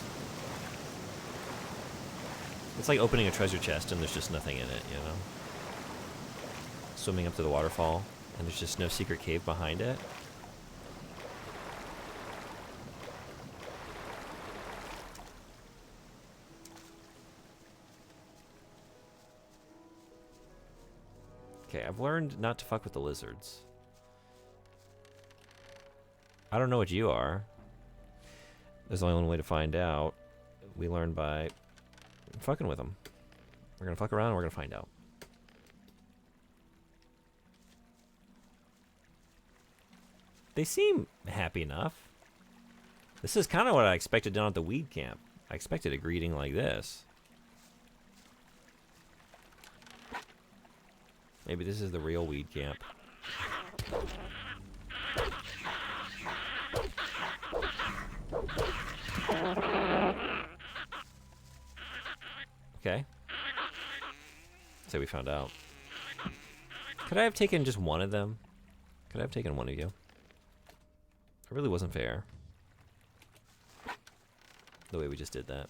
S1: It's like opening a treasure chest and there's just nothing in it, you know? Swimming up to the waterfall and there's just no secret cave behind it. Okay, I've learned not to fuck with the lizards. I don't know what you are. There's only one way to find out. We learn by fucking with them. We're gonna fuck around and we're gonna find out. They seem happy enough. This is kind of what I expected down at the weed camp. I expected a greeting like this. Maybe this is the real weed camp. Okay. So we found out. Could I have taken just one of them? Could I have taken one of you? It really wasn't fair. The way we just did that.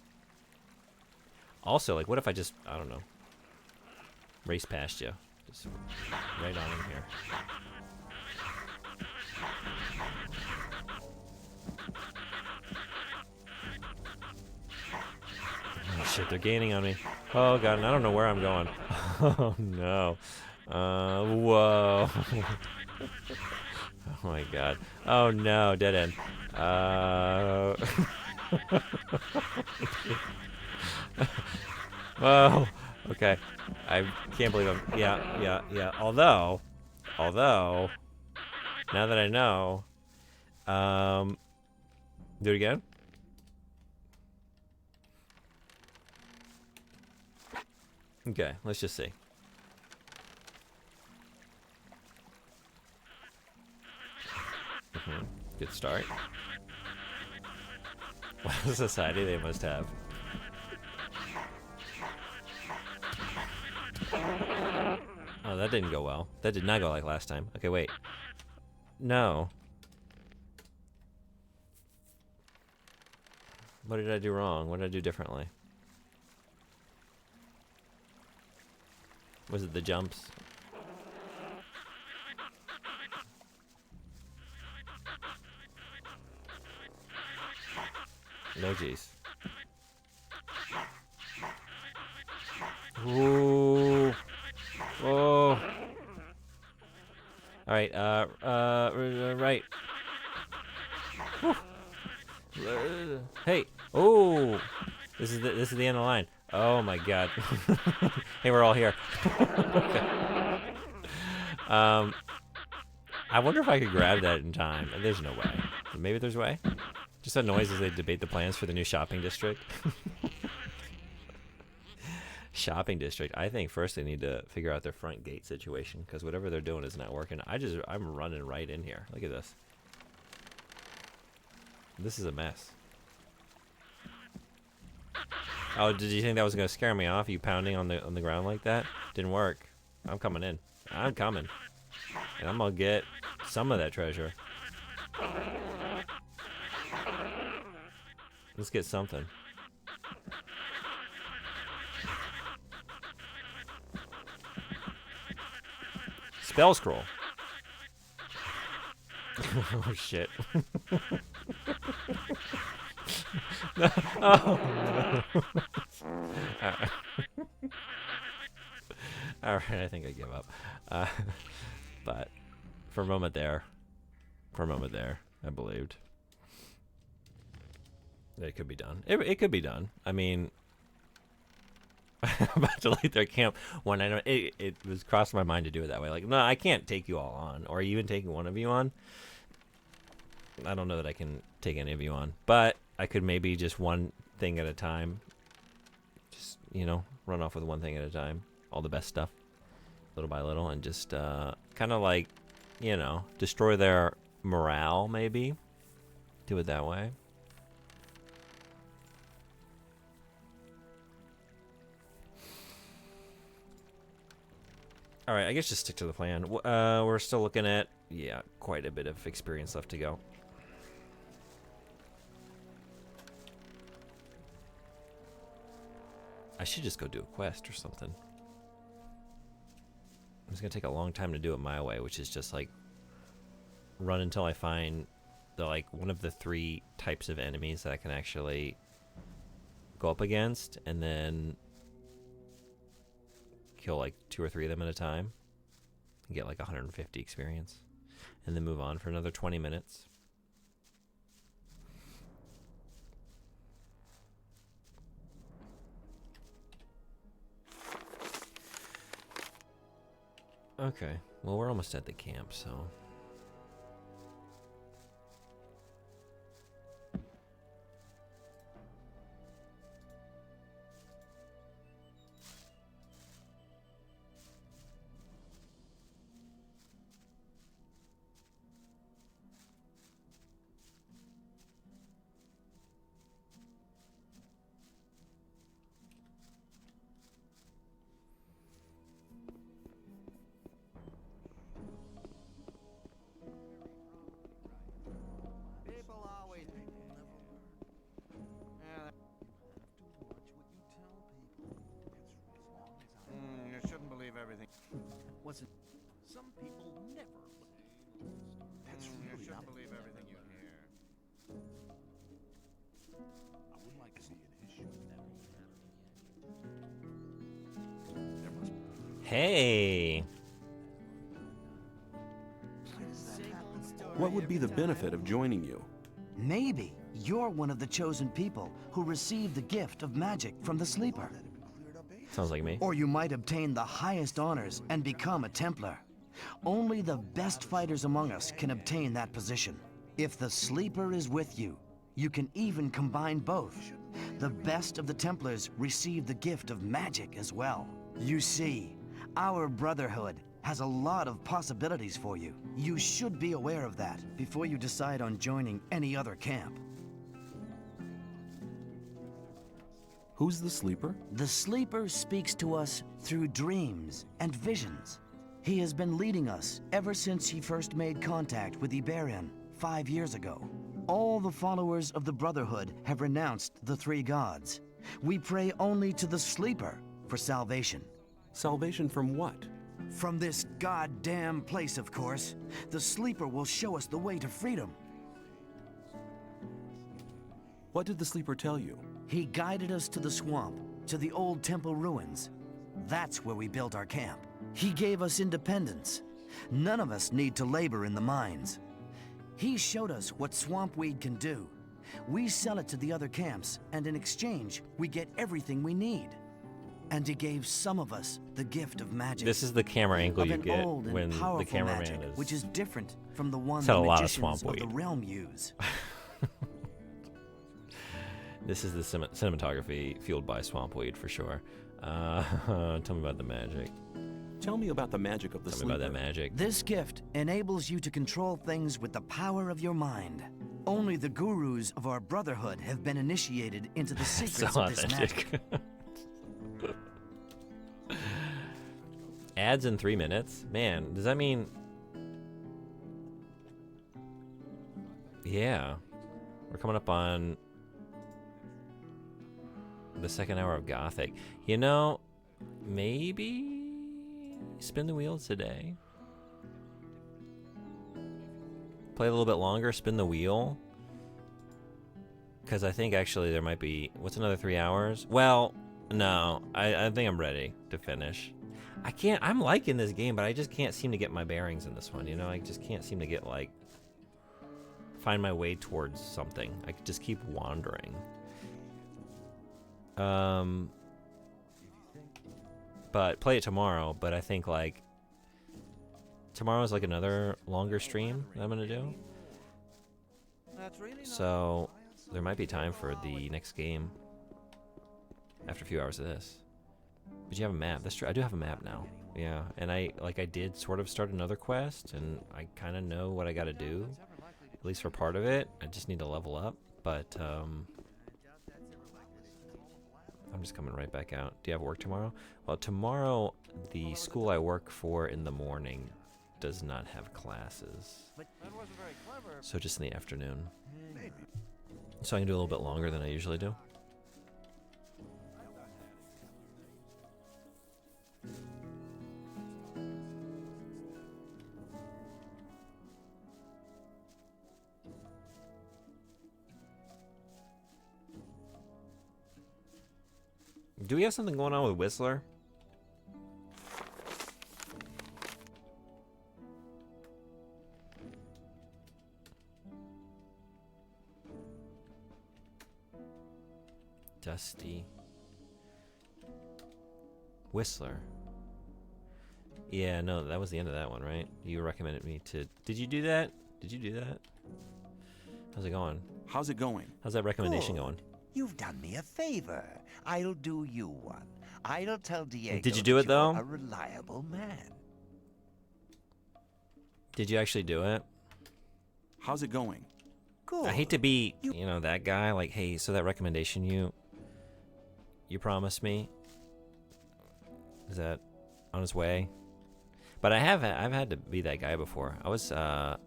S1: Also, like, what if I just, I don't know, race past you? Just right on in here. Oh shit, they're gaining on me. Oh god, and I don't know where I'm going. Oh no. Whoa. Oh my god. Oh no, dead end. Whoa. Okay. I can't believe I'm... Yeah. Although, now that I know, do it again. Okay, let's just see. Good start. What a society they must have. Oh, that didn't go well. That did not go like last time. Okay, wait. No. What did I do wrong? What did I do differently? Was it the jumps? No geez. Ooh. Oh. All right. Right. Whew. Hey. Oh. This is the end of the line. Oh my god. Hey, we're all here. Okay. I wonder if I could grab that in time. There's no way. Maybe there's a way. Just that noise as they debate the plans for the new shopping district. Shopping district. I think first they need to figure out their front gate situation, because whatever they're doing is not working. I'm running right in here. Look at this. This is a mess. Oh, did you think that was gonna scare me off? You pounding on the ground like that? Didn't work. I'm coming in. I'm coming. And I'm gonna get some of that treasure. Let's get something. Spell scroll. Oh shit. No. Oh. Alright, I think I give up. But for a moment there, I believed that it could be done. It could be done. I mean, I'm about to light their camp when I know it was crossing my mind to do it that way. Like, no, I can't take you all on, or even taking one of you on. I don't know that I can take any of you on, but I could maybe just one thing at a time. Just, you know, run off with one thing at a time. All the best stuff, little by little, and just kind of like, you know, destroy their morale, maybe. Do it that way. All right, I guess just stick to the plan. We're still looking at, yeah, quite a bit of experience left to go. I should just go do a quest or something. It's gonna take a long time to do it my way, which is just like run until I find the one of the 3 types of enemies that I can actually go up against, and then kill like 2 or 3 of them at a time and get like 150 experience, and then move on for another 20 minutes. Okay, well, we're almost at the camp, so
S21: You shouldn't believe everything.
S20: What's it?
S16: Some people never.
S21: That's you shouldn't believe everything you hear.
S16: I would like to see an issue now.
S1: hey.
S13: What would be the benefit of joining you?
S20: Maybe you're one of the chosen people who received the gift of magic from the Sleeper.
S1: Sounds like me.
S20: Or you might obtain the highest honors and become a Templar. Only the best fighters among us can obtain that position. If the Sleeper is with you, you can even combine both. The best of the Templars receive the gift of magic as well. You see, our Brotherhood has a lot of possibilities for you. You should be aware of that before you decide on joining any other camp.
S13: Who's the Sleeper?
S20: The Sleeper speaks to us through dreams and visions. He has been leading us ever since he first made contact with Iberion 5 years ago. All the followers of the Brotherhood have renounced the 3 gods. We pray only to the Sleeper for salvation.
S13: Salvation from what?
S20: From this goddamn place, of course. The Sleeper will show us the way to freedom.
S13: What did the Sleeper tell you?
S20: He guided us to the swamp, to the old temple ruins. That's where we built our camp. He gave us independence. None of us need to labor in the mines. He showed us what swamp weed can do, We sell it to the other camps, and in exchange, we get everything we need. And he gave some of us the gift of magic.
S1: This is the camera angle you get
S20: old and
S1: when the
S20: powerful
S1: cameraman
S20: magic,
S1: is.
S20: which is different from the one
S1: It's got
S20: the
S1: a lot of
S20: magicians
S1: swamp
S20: of the
S1: weed.
S20: realm use.
S1: This is the cinematography fueled by swamp weed for sure. Tell me about the magic.
S13: Tell me about the magic of the
S1: Tell
S13: sleeper.
S1: me about that magic.
S20: This gift enables you to control things with the power of your mind. Only the gurus of our brotherhood have been initiated into the secrets
S1: So
S20: of this magic.
S1: authentic. Ads in 3 minutes? Man, does that mean... Yeah. We're coming up on the second hour of Gothic. You know, maybe spin the wheel today. Play a little bit longer, spin the wheel. Because I think actually there might be... What's another 3 hours? Well, no. I think I'm ready to finish. I'm liking this game, but I just can't seem to get my bearings in this one, you know? I just can't seem to get, like... Find my way towards something. I could just keep wandering. But play it tomorrow, but I think, like... Tomorrow is, like, another longer stream that I'm gonna do. So, there might be time for the next game. After a few hours of this. But you have a map. That's true. I do have a map now. Yeah, and I did sort of start another quest, and I kind of know what I got to do, at least for part of it. I just need to level up, but I'm just coming right back out. Do you have work tomorrow? Well, tomorrow the school I work for in the morning does not have classes, so just in the afternoon. So I can do a little bit longer than I usually do. Do we have something going on with Whistler? Dusty. Whistler. Yeah, no, that was the end of that one, right? You recommended me to... Did you do that? Did you do that? How's it going?
S13: How's it going?
S1: How's that recommendation going?
S8: You've done me a favor. I'll do you one. I'll tell Diego.
S1: Did you do it,
S8: that you're
S1: though?
S8: A reliable man.
S1: Did you actually do it?
S13: How's it going?
S8: Good.
S1: I hate to be, you know, that guy. Like, hey, so that recommendation you promised me, is that on its way? But I've had to be that guy before. I was when I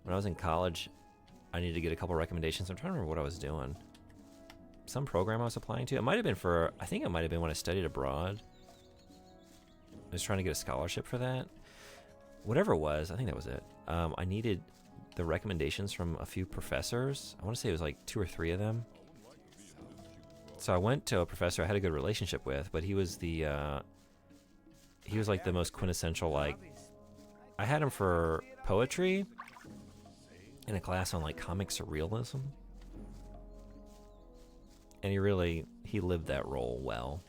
S1: was in college, I needed to get a couple recommendations. I'm trying to remember what I was doing. Some program I was applying to. It might have been for, I think it might have been when I studied abroad. I was trying to get a scholarship for that. Whatever it was, I think that was it. I needed the recommendations from a few professors. I want to say it was like 2 or 3 of them. So I went to a professor I had a good relationship with, but he was like the most quintessential, like, I had him for poetry in a class on like comic surrealism. And he lived that role well.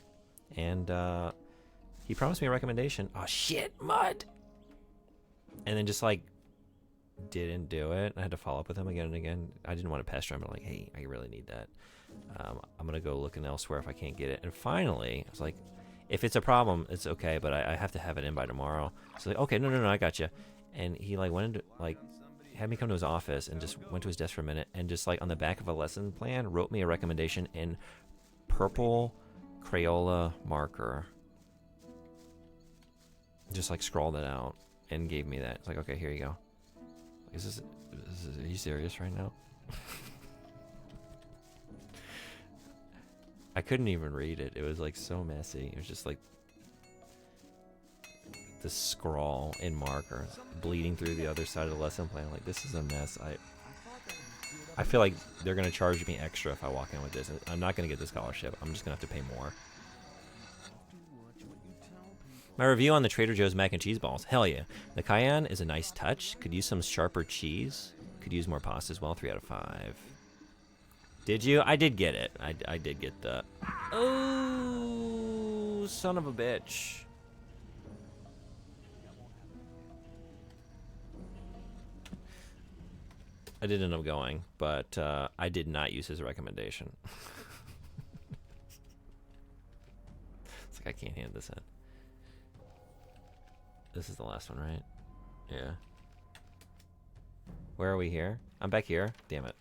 S1: And he promised me a recommendation. Oh shit, mud! And then just like didn't do it. I had to follow up with him again and again. I didn't want to pester him, but like, hey, I really need that. I'm gonna go looking elsewhere if I can't get it. And finally, I was like, if it's a problem, it's okay, but I have to have it in by tomorrow. So like, okay, no, I got you. And he like went into like had me come to his office and just went to his desk for a minute and just like on the back of a lesson plan wrote me a recommendation in purple Crayola marker. Just like scrawled it out and gave me that. It's like, okay, here you go. Are you serious right now? I couldn't even read it. It was like so messy. It was just like this scrawl in marker bleeding through the other side of the lesson plan. Like, this is a mess. I feel like they're going to charge me extra if I walk in with this. I'm not going to get the scholarship. I'm just going to have to pay more. My review on the Trader Joe's mac and cheese balls. Hell yeah. The cayenne is a nice touch. Could use some sharper cheese. Could use more pasta as well. 3 out of 5. Did you? I did get it. I did get the... Oh, son of a bitch. I did end up going, but I did not use his recommendation. It's like I can't hand this in. This is the last one, right? Yeah. Where are we here? I'm back here. Damn it.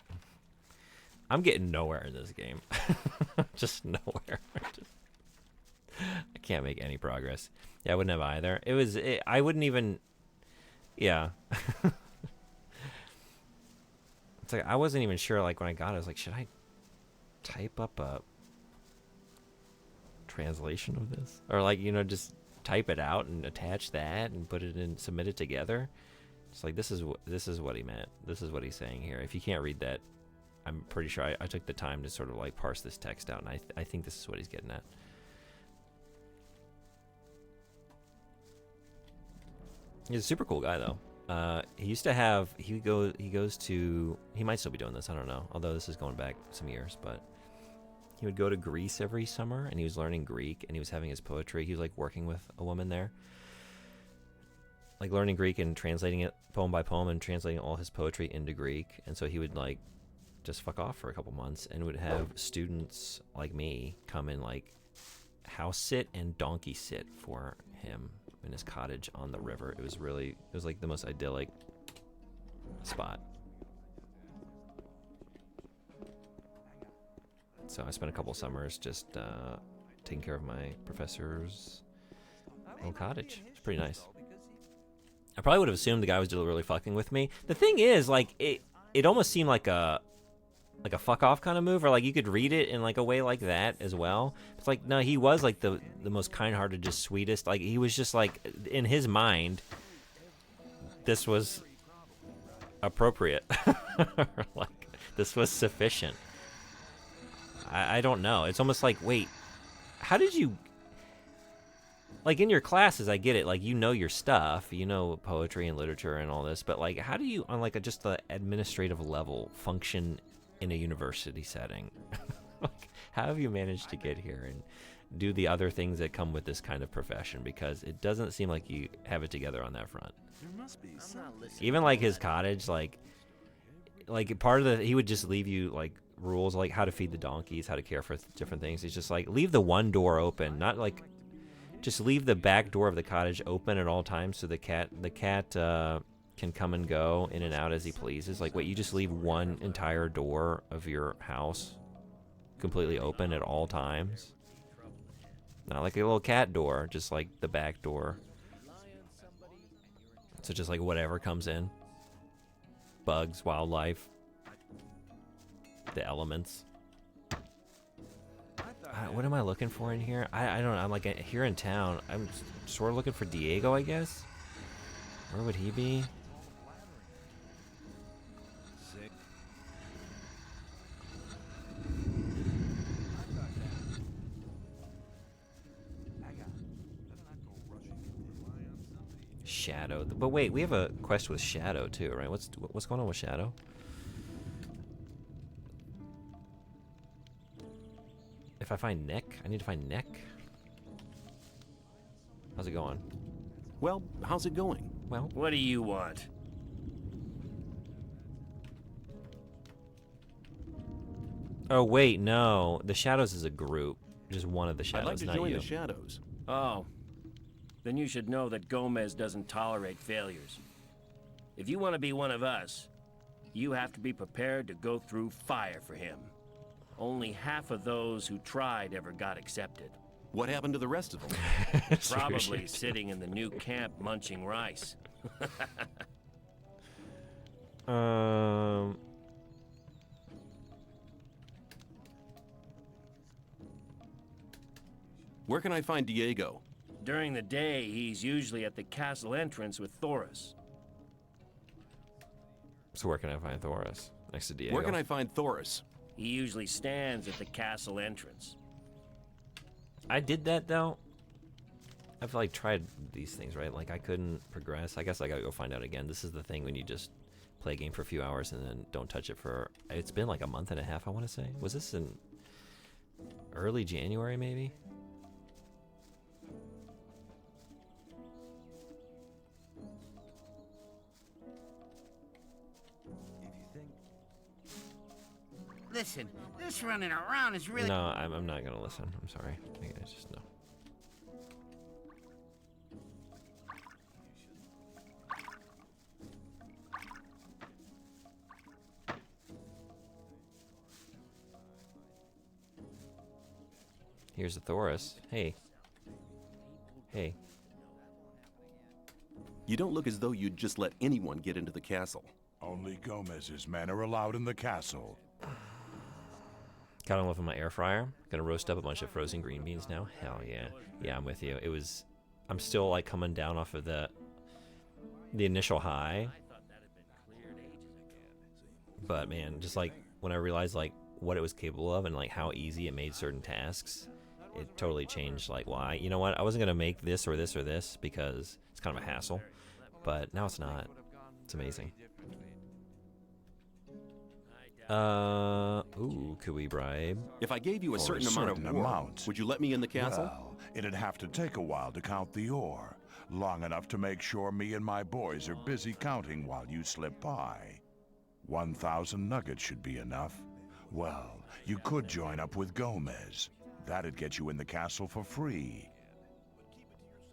S1: I'm getting nowhere in this game. Just nowhere. I can't make any progress. Yeah, I wouldn't have either. I wouldn't even... Yeah. It's like, I wasn't even sure, like, when I got it, I was like, should I type up a translation of this? Or, like, you know, just type it out and attach that and put it in, submit it together? It's like, this is what he meant. This is what he's saying here. If you can't read that, I'm pretty sure I took the time to sort of, like, parse this text out, and I think this is what he's getting at. He's a super cool guy, though. He used to have, he goes to, he might still be doing this, I don't know, although this is going back some years, but he would go to Greece every summer, and he was learning Greek, and he was having his poetry. He was, like, working with a woman there, like, learning Greek and translating it poem by poem and translating all his poetry into Greek. And so he would, like, just fuck off for a couple months and would have students like me come and, like, house sit and donkey sit for him in his cottage on the river. It was like the most idyllic spot. So I spent a couple summers just taking care of my professor's little cottage. It's pretty nice. I probably would have assumed the guy was really fucking with me. The thing is, like, it almost seemed like a fuck off kind of move, or like you could read it in like a way like that as well. It's like, no, he was like the most kind-hearted, just sweetest. Like, he was just like, in his mind, this was appropriate. Like, this was sufficient. I don't know. It's almost like, wait, how did you... Like, in your classes, I get it. Like, you know your stuff. You know poetry and literature and all this. But, like, how do you, on, like, just the administrative level, function in a university setting? Like, how have you managed to get here and do the other things that come with this kind of profession? Because it doesn't seem like you have it together on that front.
S21: There must be
S1: Even, like, his cottage, like part of the... He would just leave you, like, rules, like how to feed the donkeys, how to care for different things. He's just like, leave the one door open, not like... Just leave the back door of the cottage open at all times so the cat can come and go in and out as he pleases. Like, wait, you just leave one entire door of your house completely open at all times? Not like a little cat door, just like the back door. So just like whatever comes in. Bugs, wildlife, the elements. What am I looking for in here? I don't know. I'm like, here in town. I'm sort of looking for Diego, I guess. Where would he be? Shadow. But wait, we have a quest with Shadow too, right? What's going on with Shadow? If I find Nick, I need to find Nick. How's it going?
S13: Well, how's it going?
S1: Well,
S12: what do you want?
S1: Oh wait, no. The Shadows is a group. Just one of the Shadows,
S13: I'd like to
S1: not
S13: join
S1: you.
S13: the Shadows.
S12: Oh. Then you should know that Gomez doesn't tolerate failures. If you want to be one of us, you have to be prepared to go through fire for him. Only half of those who tried ever got accepted.
S13: What happened to the rest of them?
S12: Probably sitting in the new camp munching rice.
S13: Where can I find Diego?
S12: During the day, he's usually at the castle entrance with Thoris.
S1: So where can I find Thoris? Next to Diego.
S13: Where can I find Thoris?
S12: He usually stands at the castle entrance.
S1: I did that though. I've like tried these things, right? Like I couldn't progress. I guess I gotta go find out again. This is the thing when you just play a game for a few hours and then don't touch it for. It's been like a month and a half, I want to say. Was this in early January, maybe?
S4: Listen, this running around is really...
S1: No, I'm not gonna listen. I'm sorry. I just no. Here's a Thoris. Hey. Hey.
S13: You don't look as though you'd just let anyone get into the castle.
S16: Only Gomez's men are allowed in the castle.
S1: Got on with my air fryer. Gonna roast up a bunch of frozen green beans now. Hell yeah. Yeah, I'm with you. I'm still like coming down off of the initial high. But man, just like when I realized like what it was capable of and like how easy it made certain tasks, it totally changed like why. You know what? I wasn't gonna make this or this or this because it's kind of a hassle. But now it's not. It's amazing. Ooh, could we bribe?
S13: If I gave you a certain amount of ore, would you let me in the castle?
S16: Well, it'd have to take a while to count the ore. Long enough to make sure me and my boys are busy counting while you slip by. 1,000 nuggets should be enough. Well, you could join up with Gomez. That'd get you in the castle for free.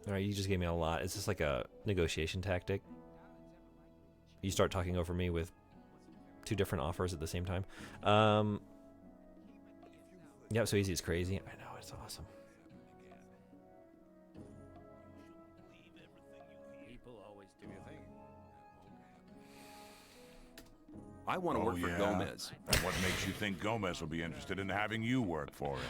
S1: Alright, you just gave me a lot. Is this like a negotiation tactic? You start talking over me with 2 different offers at the same time. Yeah, so easy it's crazy. I know, it's awesome.
S13: I want to work for Gomez.
S16: And what makes you think Gomez will be interested in having you work for him?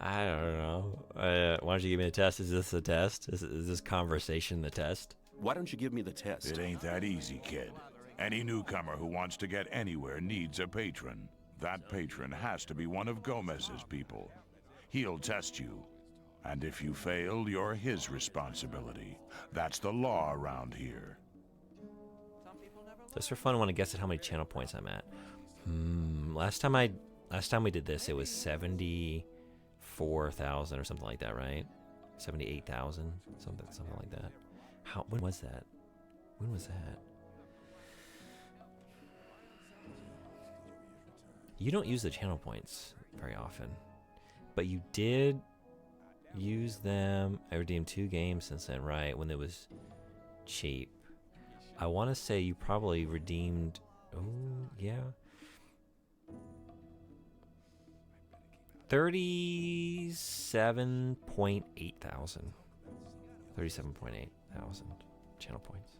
S1: I don't know. Why don't you give me a test? Is this the test? Is this conversation the test?
S13: Why don't you give me the test?
S16: It ain't that easy, kid. Any newcomer who wants to get anywhere needs a patron. That patron has to be one of Gomez's people. He'll test you. And if you fail, you're his responsibility. That's the law around here.
S1: Just for fun, I want to guess at how many channel points I'm at. Last time we did this, it was 74,000 or something like that, right? 78,000, something like that. When was that? When was that? You don't use the channel points very often, but you did use them. I redeemed 2 games since then, right? When it was cheap. I want to say you probably redeemed. Oh yeah. 37.8 thousand. 37.8 thousand channel points.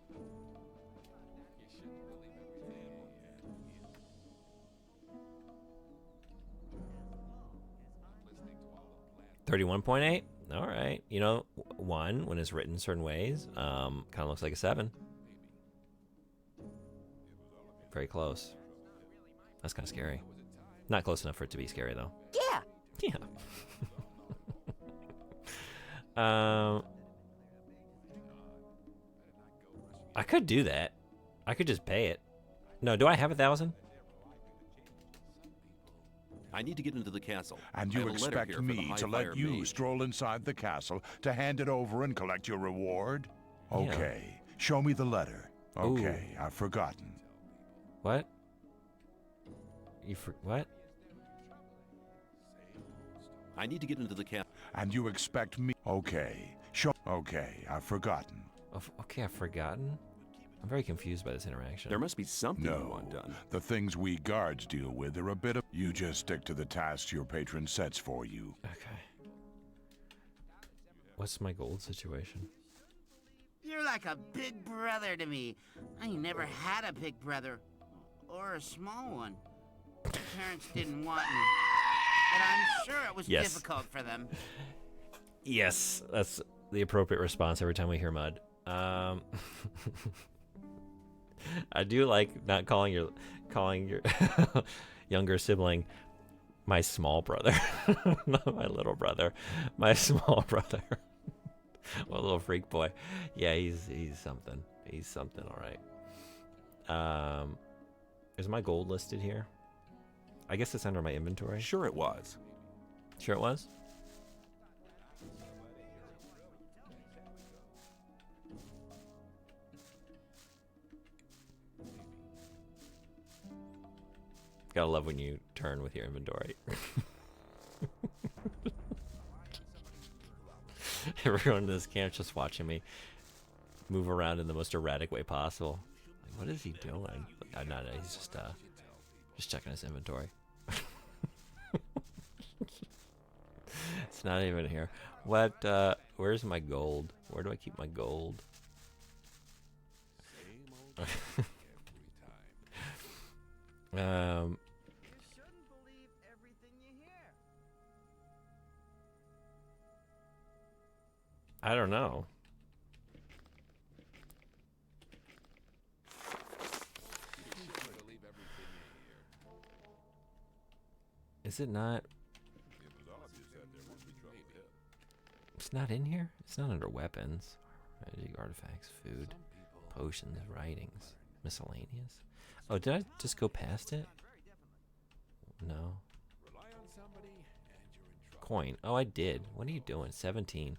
S1: 31.8. All right. You know, 1 when it's written certain ways, kind of looks like a 7. Very close. That's kind of scary. Not close enough for it to be scary though.
S4: Yeah.
S1: Yeah. I could do that. I could just pay it. No, do I have 1,000?
S13: I need to get into the castle.
S16: And you expect me to let you stroll inside the castle to hand it over and collect your reward? Okay, show me the letter. Okay, I've forgotten.
S1: What? What?
S13: I need to get into the castle.
S16: And you expect me... Okay, Okay, I've forgotten.
S1: Okay, I've forgotten? I'm very confused by this interaction.
S13: There must be something you want done.
S16: The things we guards deal with are a bit of... You just stick to the tasks your patron sets for you.
S1: Okay. What's my gold situation?
S4: You're like a big brother to me. I never had a big brother. Or a small one. My parents didn't want me. But I'm sure it was difficult for them.
S1: Yes, that's the appropriate response every time we hear mud. I do like not calling your younger sibling my small brother. Not my little brother. My small brother. What a little freak boy. Yeah, he's something. He's something, all right. Is my gold listed here? I guess it's under my inventory.
S13: Sure it was.
S1: Sure it was? Gotta love when you turn with your inventory. Everyone in this camp's just watching me move around in the most erratic way possible. Like, what is he doing? Like, no, he's just checking his inventory. It's not even here. What? Where's my gold? Where do I keep my gold? I don't know. Is it not? It's not in here? It's not under weapons. Magic, artifacts, food, potions, writings, miscellaneous. Oh, did I just go past it? No. Coin. Oh, I did. What are you doing? 17.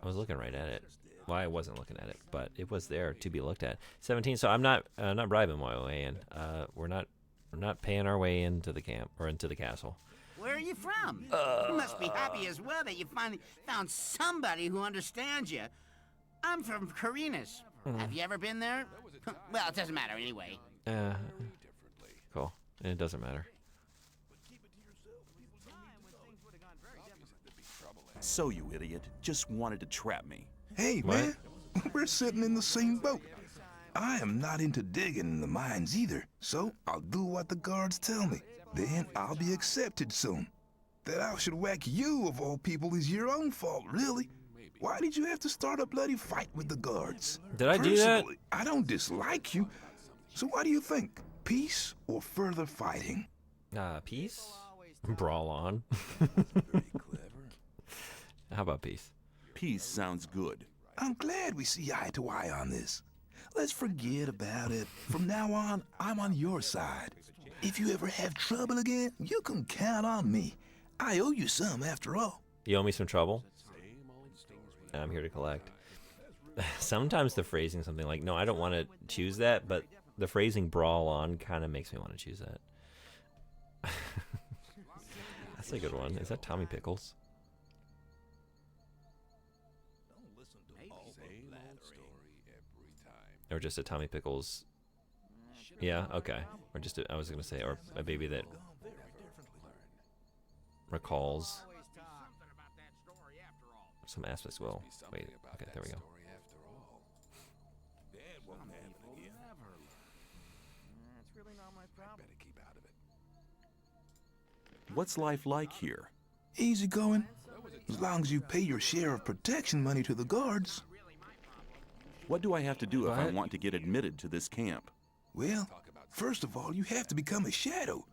S1: I was looking right at it. Well, I wasn't looking at it, but it was there to be looked at. 17. So I'm not bribing my way in. We're not paying our way into the camp or into the castle.
S4: Where are you from? You must be happy as well that you finally found somebody who understands you. I'm from Carinas. Have you ever been there? Well, it doesn't matter anyway.
S1: Cool. It doesn't matter.
S2: So you idiot just wanted to trap me.
S22: Hey, man, we're sitting in the same boat. I am not into digging in the mines either, so I'll do what the guards tell me. Then I'll be accepted soon. That I should whack you, of all people, is your own fault, really. Why did you have to start a bloody fight with the guards?
S1: Did I do that?
S22: Personally, I don't dislike you. So what do you think? Peace or further fighting?
S1: Peace? Brawl on. How about peace?
S2: Peace sounds good.
S22: I'm glad we see eye to eye on this. Let's forget about it. From now on, I'm on your side. If you ever have trouble again, you can count on me. I owe you some, after all.
S1: You owe me some trouble? I'm here to collect. Sometimes the phrasing something like, no, I don't want to choose that, but the phrasing brawl on kind of makes me want to choose that. That's a good one. Is that Tommy Pickles? Or just a Tommy Pickles? Yeah, okay. Or just I was going to say, or a baby that recalls some aspects. Well, wait, okay, there we go.
S2: What's life like here?
S22: Easy going. As long as you pay your share of protection money to the guards.
S2: What do I have to do if I want to get admitted to this camp?
S22: Well, first of all, you have to become a shadow.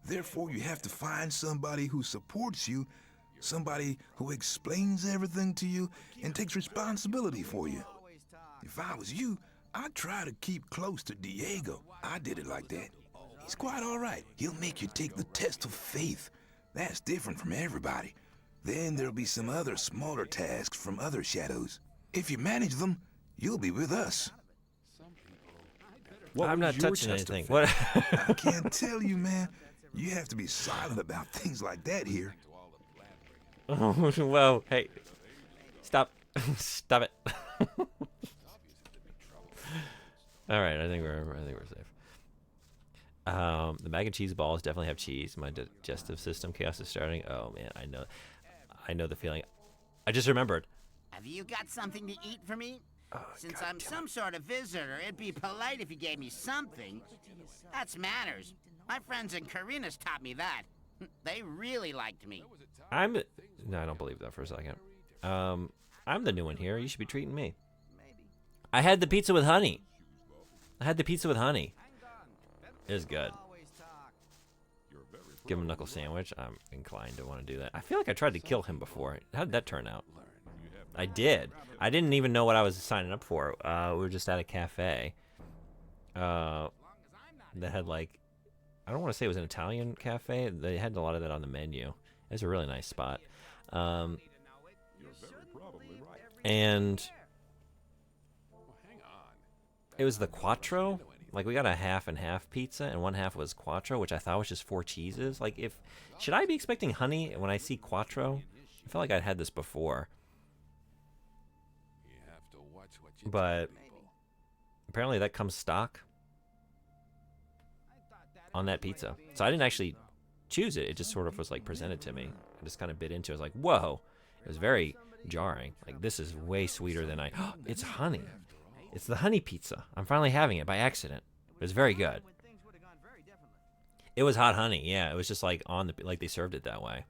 S22: Therefore, you have to find somebody who supports you, somebody who explains everything to you and takes responsibility for you. If I was you, I'd try to keep close to Diego. I did it like that. He's quite all right. He'll make you take the test of faith. That's different from everybody. Then there'll be some other smaller tasks from other shadows. If you manage them, you'll be with us.
S1: I'm not touching anything. What?
S22: I can't tell you, man. You have to be silent about things like that here.
S1: Oh, whoa. Hey. Stop. Stop it. All right, I think we're safe. The mac and cheese balls definitely have cheese. My digestive system chaos is starting. Oh man, I know the feeling. I just remembered.
S4: Have you got something to eat for me? Since I'm some sort of visitor, it'd be polite if you gave me something. That's manners. My friends in Carinas taught me that. They really liked me.
S1: No, I don't believe that for a second. I'm the new one here. You should be treating me. I had the pizza with honey. It was good. Give him a knuckle sandwich. I'm inclined to want to do that. I feel like I tried to kill him before. How did that turn out? I did. I didn't even know what I was signing up for. We were just at a cafe. that had like, I don't want to say it was an Italian cafe. They had a lot of that on the menu. It was a really nice spot. And it was the Quattro. Like, we got a half and half pizza, and one half was Quattro, which I thought was just 4 cheeses. Like, should I be expecting honey when I see Quattro? I feel like I'd had this before. But apparently that comes stock on that pizza. So I didn't actually choose it. It just sort of was like presented to me. I just kind of bit into it. I was like, whoa. It was very jarring. Like, this is way sweeter than it's honey. It's the honey pizza. I'm finally having it by accident. It was very good. It was hot honey. Yeah, it was just like like they served it that way.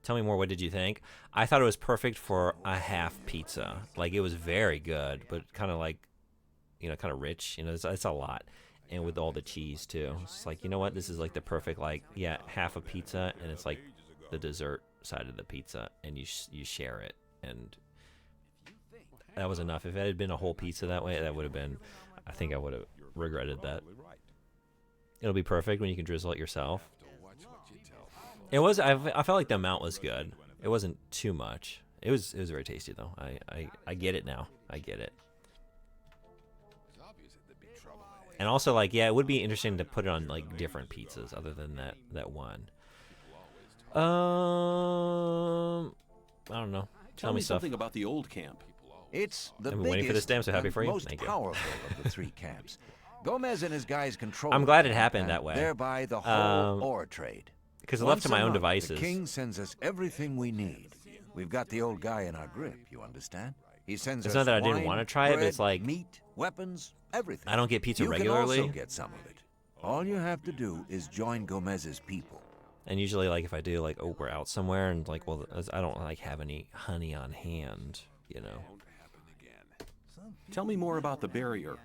S1: Tell me more. What did you think? I thought it was perfect for a half pizza. Like, it was very good, but kind of like, kind of rich. It's a lot. And with all the cheese too. It's like, you know what? This is like the perfect, like, yeah, half a pizza, and it's like the dessert side of the pizza, and you share it, and that was enough. If it had been a whole pizza that way, that would have been, I think I would have regretted that. It'll be perfect when you can drizzle it yourself. It was, I felt like the amount was good. It wasn't too much. It was very tasty though. I get it now. I get it. And also, like, yeah, it would be interesting to put it on like different pizzas other than that one. I don't know.
S13: Tell me something about the old camp.
S21: It's the
S1: I've been waiting for this day. I'm so happy for you.
S21: Most
S1: Thank you.
S21: powerful of the 3 camps. Gomez and his guys control.
S1: I'm glad it
S21: the
S1: happened
S21: camp
S1: that way.
S21: Thereby the whole ore trade.
S1: Because left to my own
S21: Once a month,
S1: devices.
S21: The king sends us everything we need. We've got the old guy in our grip. You understand? He sends
S1: It's
S21: us
S1: not that I didn't
S21: wine,
S1: want to try it, but
S21: bread,
S1: it's like
S21: meat, weapons, everything.
S1: I don't get pizza
S21: you
S1: regularly.
S21: You can also get some of it. All you have to do is join Gomez's people.
S1: And usually, like, if I do, like, we're out somewhere, and like, well, I don't like have any honey on hand,
S13: Tell me more about the barrier.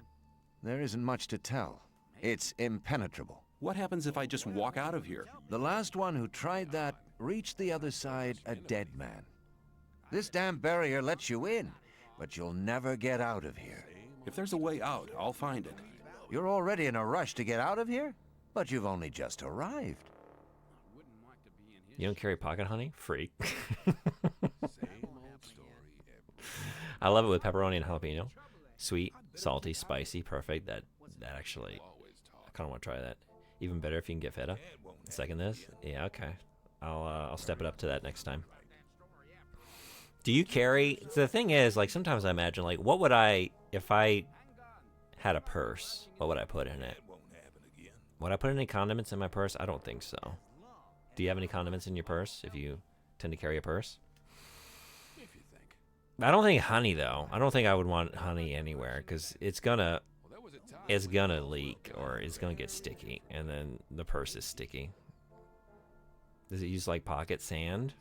S21: There isn't much to tell. It's impenetrable.
S13: What happens if I just walk out of here?
S21: The last one who tried that reached the other side a dead man. This damn barrier lets you in, but you'll never get out of here.
S13: If there's a way out, I'll find it.
S21: You're already in a rush to get out of here? But you've only just arrived.
S1: You don't carry pocket honey? Freak. I love it with pepperoni and jalapeno. Sweet, salty, spicy, perfect. That actually, I kind of want to try that. Even better if you can get feta. Second this? Yeah, okay. I'll step it up to that next time. Do you carry? The thing is, like, sometimes I imagine, like, what would if I had a purse, what would I put in it? Would I put any condiments in my purse? I don't think so. Do you have any condiments in your purse if you tend to carry a purse? I don't think honey, though. I don't think I would want honey anywhere, because it's gonna leak, or it's gonna get sticky, and then the purse is sticky. Does it use like pocket sand?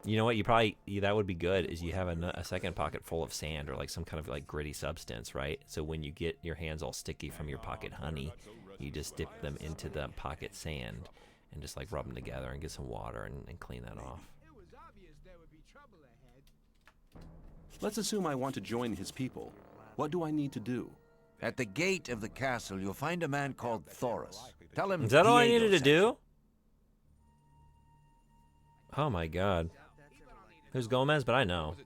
S1: You know what? That would be good. Is you have a second pocket full of sand, or like some kind of like gritty substance, right? So when you get your hands all sticky from your pocket honey, you just dip them into the pocket sand and just like rub them together and get some water and clean that off.
S13: Let's assume I want to join his people. What do I need to do?
S21: At the gate of the castle, you'll find a man called Thoris. Tell him.
S1: Is that all I
S21: Diego
S1: needed to
S21: sent
S1: do? Oh my God. Who's Gomez? But I know.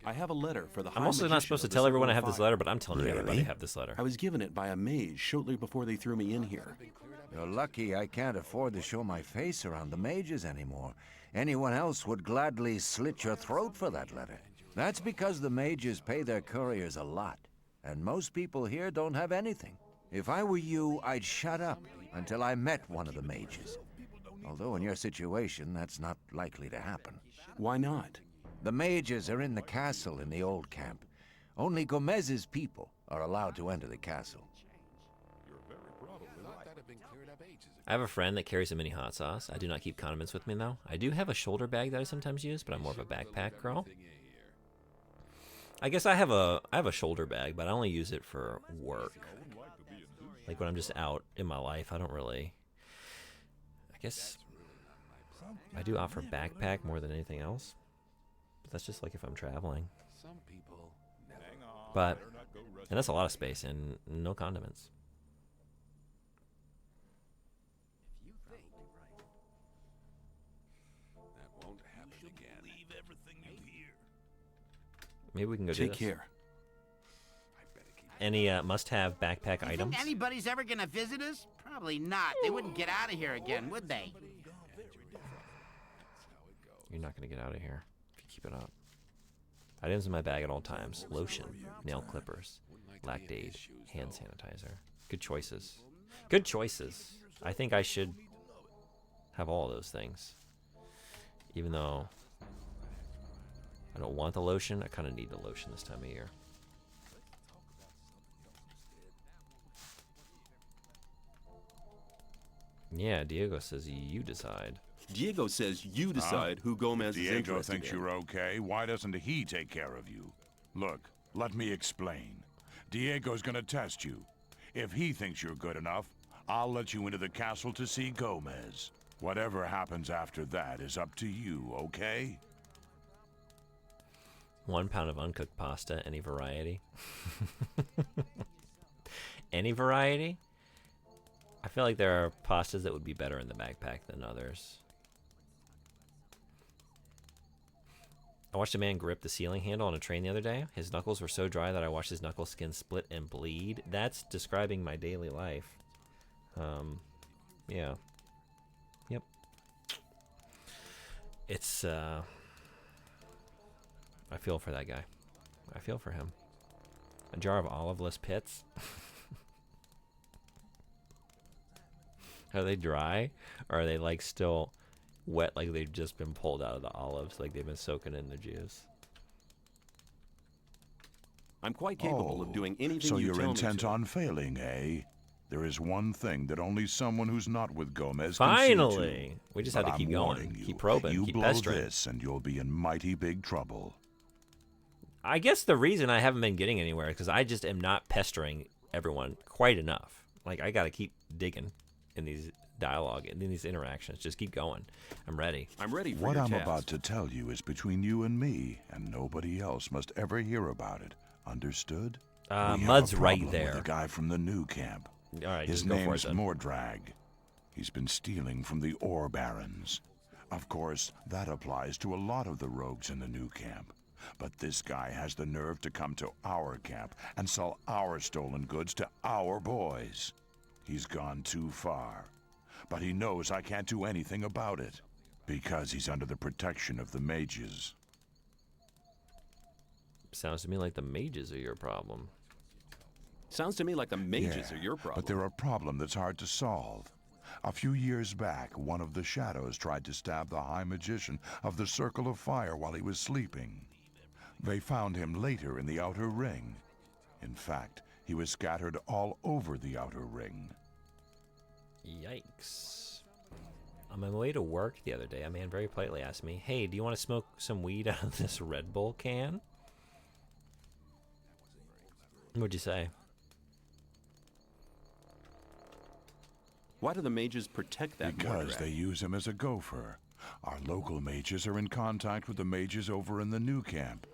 S13: I have a letter for the High
S1: I'm also not
S13: Magician
S1: supposed to
S13: of the
S1: tell everyone I
S13: Circle
S1: have
S13: of
S1: this
S13: Fire.
S1: letter, but I'm telling everybody I have this letter.
S13: I was given it by a mage shortly before they threw me in here.
S21: You're lucky I can't afford to show my face around the mages anymore. Anyone else would gladly slit your throat for that letter. That's because the mages pay their couriers a lot, and most people here don't have anything. If I were you, I'd shut up until I met one of the mages. Although in your situation, that's not likely to happen.
S13: Why not?
S21: The mages are in the castle in the old camp. Only Gomez's people are allowed to enter the castle.
S1: I have a friend that carries a mini hot sauce. I do not keep condiments with me, though. I do have a shoulder bag that I sometimes use, but I'm more of a backpack girl. I guess I have a shoulder bag, but I only use it for work. Like when I'm just out in my life, I don't really... I guess I do offer backpack more than anything else. But that's just like if I'm traveling. But And that's a lot of space and no condiments.
S13: That won't happen again. Leave everything you hear.
S1: Maybe we can go do
S13: Take
S1: this.
S13: care.
S1: Any must-have backpack
S4: You
S1: items?
S4: think anybody's ever gonna visit us? Probably not. They wouldn't get out of here again, would they?
S1: You're not going to get out of here if you keep it up. Items in my bag at all times. Lotion, nail clippers, Lactaid, hand sanitizer. Good choices. Good choices. I think I should have all those things. Even though I don't want the lotion, I kind of need the lotion this time of year. Yeah, Diego says you decide.
S13: Diego says you decide who Gomez is
S16: Diego
S13: interested
S16: thinks
S13: in.
S16: you're okay. Why doesn't he take care of you? Look, let me explain. Diego's gonna test you. If he thinks you're good enough, I'll let you into the castle to see Gomez. Whatever happens after that is up to you, okay?
S1: 1 pound of uncooked pasta, any variety. Any variety? I feel like there are pastas that would be better in the backpack than others. I watched a man grip the ceiling handle on a train the other day. His knuckles were so dry that I watched his knuckle skin split and bleed. That's describing my daily life. Yeah. Yep. It's, I feel for that guy. I feel for him. A jar of oliveless pits. Are they dry? Or are they like still wet, like they've just been pulled out of the olives, like they've been soaking in the juice?
S13: I'm quite capable of doing anything
S16: so
S13: you
S16: you're
S13: tell me
S16: intent
S13: to.
S16: on failing, eh? There is one thing that only someone who's not with Gomez
S1: Finally!
S16: can see to.
S1: We just
S16: But
S1: had to keep
S16: I'm
S1: going.
S16: warning you,
S1: Keep probing,
S16: you
S1: keep
S16: blow
S1: pestering.
S16: this and you'll be in mighty big trouble.
S1: I guess the reason I haven't been getting anywhere is because I just am not pestering everyone quite enough. Like, I gotta keep digging in these dialogue and in these interactions. Just keep going. I'm ready.
S13: I'm ready for
S16: What
S13: your
S16: I'm
S13: task.
S16: about to tell you is between you and me, and nobody else must ever hear about it. Understood? We have
S1: Mud's
S16: a
S1: right
S16: problem
S1: there.
S16: With a guy from the new camp.
S1: All right,
S16: His
S1: just go for it
S16: name's
S1: then.
S16: Mordrag. He's been stealing from the ore barons. Of course, that applies to a lot of the rogues in the new camp. But this guy has the nerve to come to our camp and sell our stolen goods to our boys. He's gone too far. But he knows I can't do anything about it, because he's under the protection of the mages.
S1: Sounds to me like the mages are your problem.
S13: Sounds to me like the mages
S16: Yeah,
S13: are your problem.
S16: But they're a problem that's hard to solve. A few years back, one of the shadows tried to stab the High Magician of the Circle of Fire while he was sleeping. They found him later in the Outer Ring. In fact, he was scattered all over the Outer Ring.
S1: Yikes. On my way to work the other day, a man very politely asked me, "Hey, do you want to smoke some weed out of this Red Bull can?" What'd you say?
S13: Why do the mages protect that
S16: Because
S13: Mordrag?
S16: they use him as a gopher. Our local mages are in contact with the mages over in the new camp.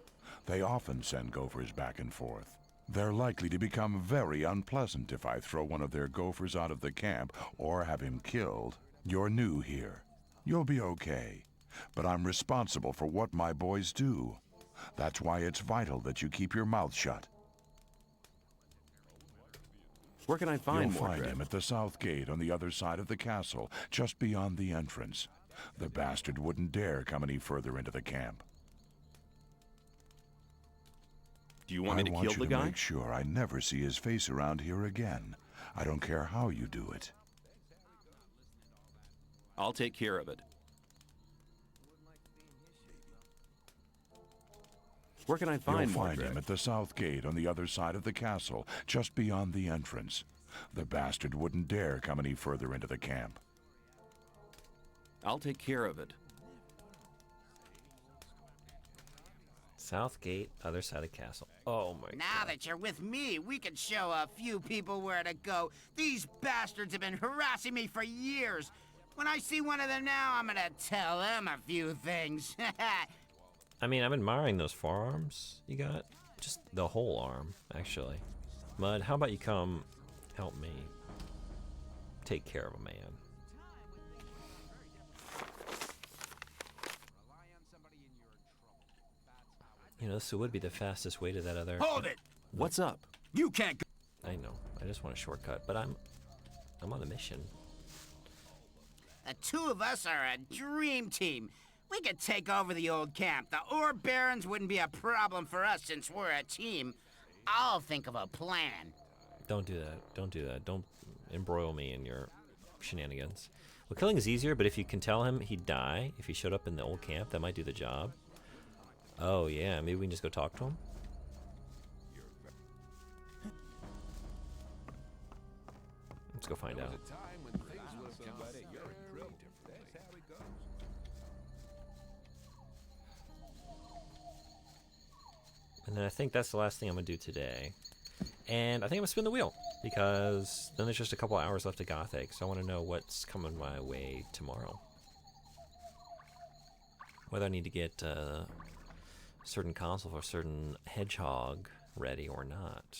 S16: They often send gophers back and forth. They're likely to become very unpleasant if I throw one of their gophers out of the camp or have him killed. You're new here. You'll be okay. But I'm responsible for what my boys do. That's why it's vital that you keep your mouth shut.
S13: Where can I find
S16: You'll find
S13: Mordrag?
S16: him at the south gate on the other side of the castle, just beyond the entrance. The bastard wouldn't dare come any further into the camp.
S13: Do you want me to kill the
S16: I
S13: guy?
S16: want you to make sure I never see his face around here again. I don't care how you do it.
S13: I'll take care of it. Where can I find
S16: You'll find
S13: Mordrag?
S16: him at the south gate on the other side of the castle, just beyond the entrance. The bastard wouldn't dare come any further into the camp.
S13: I'll take care of it.
S1: South gate, other side of castle. Oh my
S4: Now that you're with me, we can show a few people where to go. These bastards have been harassing me for years. When I see one of them now, I'm gonna tell them a few things.
S1: I mean, I'm admiring those forearms you got. Just the whole arm, actually. Mud, how about you come help me take care of a man? You know, this would be the fastest way to that other...
S2: Hold it!
S13: What's up?
S2: You can't go.
S1: I know. I just want a shortcut, but I'm on a mission.
S4: The two of us are a dream team. We could take over the old camp. The ore barons wouldn't be a problem for us since we're a team. I'll think of a plan.
S1: Don't do that. Don't do that. Don't embroil me in your shenanigans. Well, killing is easier, but if you can tell him he'd die if he showed up in the old camp, that might do the job. Oh, yeah. Maybe we can just go talk to him? Let's go find out. And then I think that's the last thing I'm going to do today. And I think I'm going to spin the wheel, because then there's just a couple hours left of Gothic, so I want to know what's coming my way tomorrow. Whether I need to get a certain console for a certain hedgehog ready or not.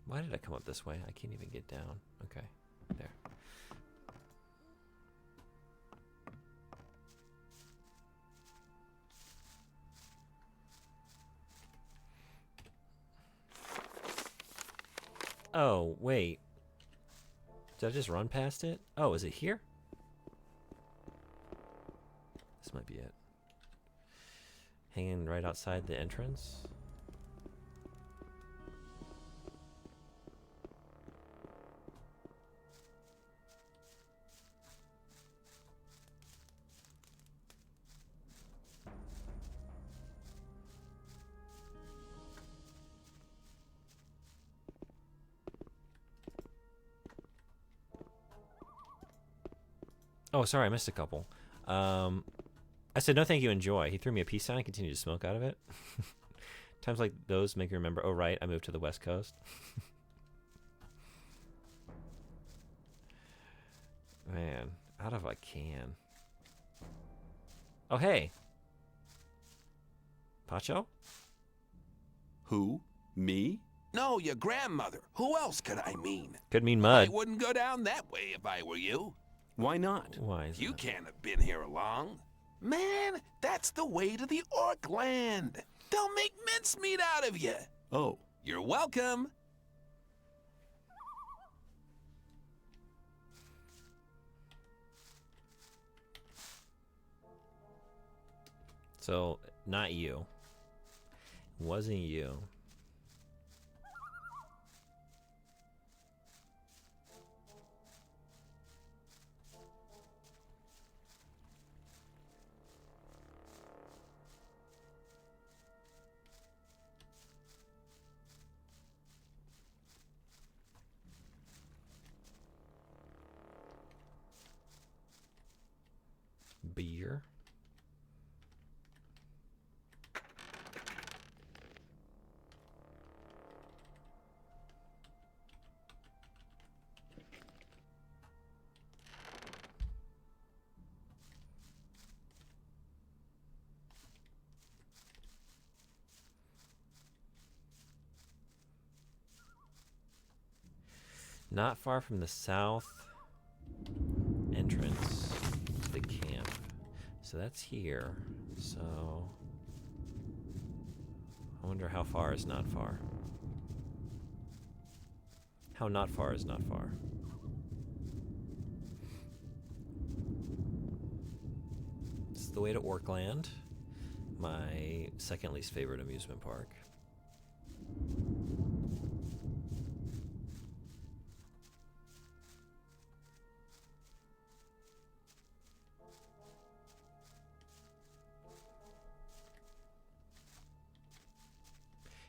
S1: Why did I come up this way? I can't even get down. Okay, there. Oh, wait. Did I just run past it? Oh, is it here? This might be it. Hanging right outside the entrance. Oh, sorry, I missed a couple. I said no thank you, enjoy. He threw me a peace sign and continued to smoke out of it. Times like those make you remember, oh right, I moved to the West Coast. Man, out of a can. Oh, hey. Pacho?
S18: Who? Me? No, your grandmother. Who else could I mean?
S1: Could mean Mud.
S18: I wouldn't go down that way if I were you.
S13: Why not?
S1: Why is
S18: You
S1: that?
S18: can't have been here long. Man, that's the way to the Orc land. They'll make mincemeat out of you.
S13: Oh.
S18: You're welcome.
S1: So, not you. Wasn't you. Beer. Not far from the south entrance to the camp. So that's here. So I wonder how far is not far. How not far is not far. This is the way to Orkland, my second least favorite amusement park.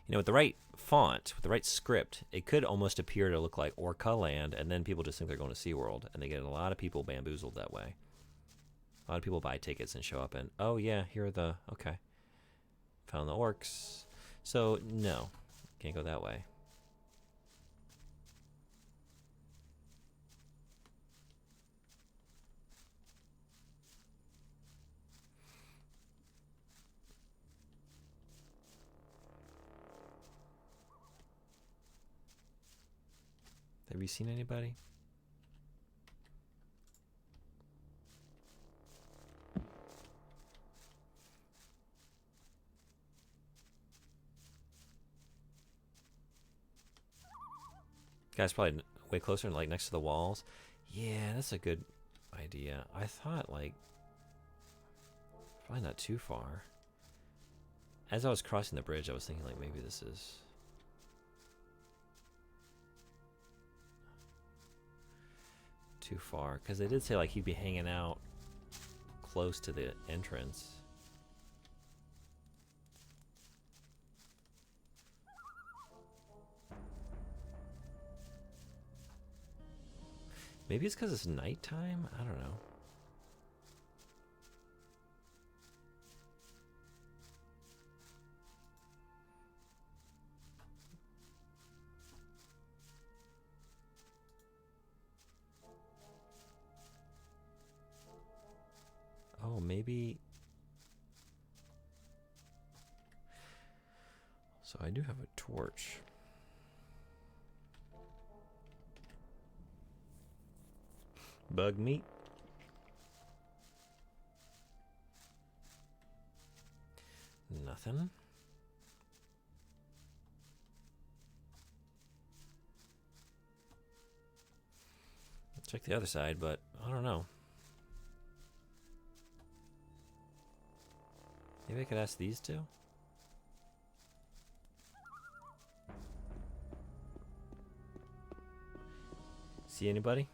S1: You know, with the right font, with the right script, it could almost appear to look like Orca Land, and then people just think they're going to SeaWorld, and they get a lot of people bamboozled that way. A lot of people buy tickets and show up and, oh yeah, here are the, okay. Found the orcs. So, no. Can't go that way. Have you seen anybody? Guy's probably way closer, like next to the walls. Yeah, that's a good idea. I thought, like, probably not too far. As I was crossing the bridge, I was thinking, like, maybe this is too far, because they did say, like, he'd be hanging out close to the entrance. Maybe it's because it's nighttime? I don't know. Oh, maybe. So I do have a torch. Bug meat. Nothing. Check the other side, but I don't know. Maybe I could ask these two? See anybody?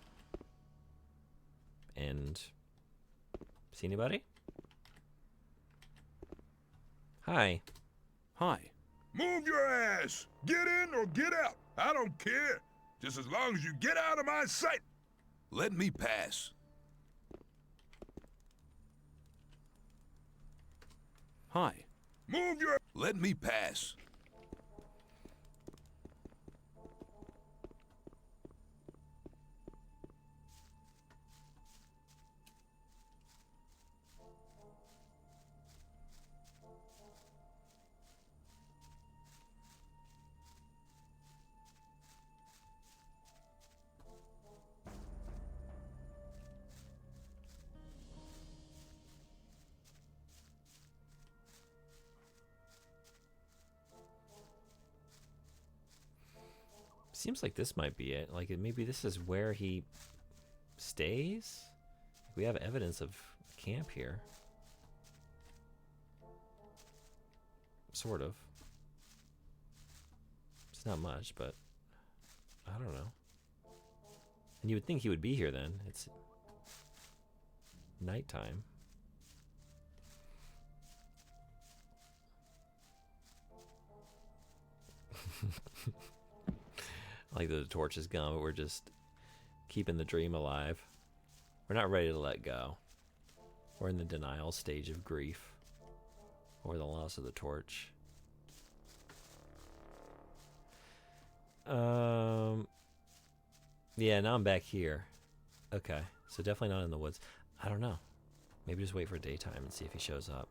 S1: And see anybody? Hi.
S5: Hi.
S11: Move your ass! Get in or get out! I don't care! Just as long as you get out of my sight!
S22: Let me pass.
S5: Hi.
S11: Move your...
S22: Let me pass.
S1: Seems like this might be it. Like, maybe this is where he stays? We have evidence of camp here. Sort of. It's not much, but I don't know. And you would think he would be here then. It's nighttime. Like the torch is gone, but we're just keeping the dream alive. We're not ready to let go. We're in the denial stage of grief or the loss of the torch. Yeah, now I'm back here. Okay, so definitely not in the woods. I don't know. Maybe just wait for daytime and see if he shows up.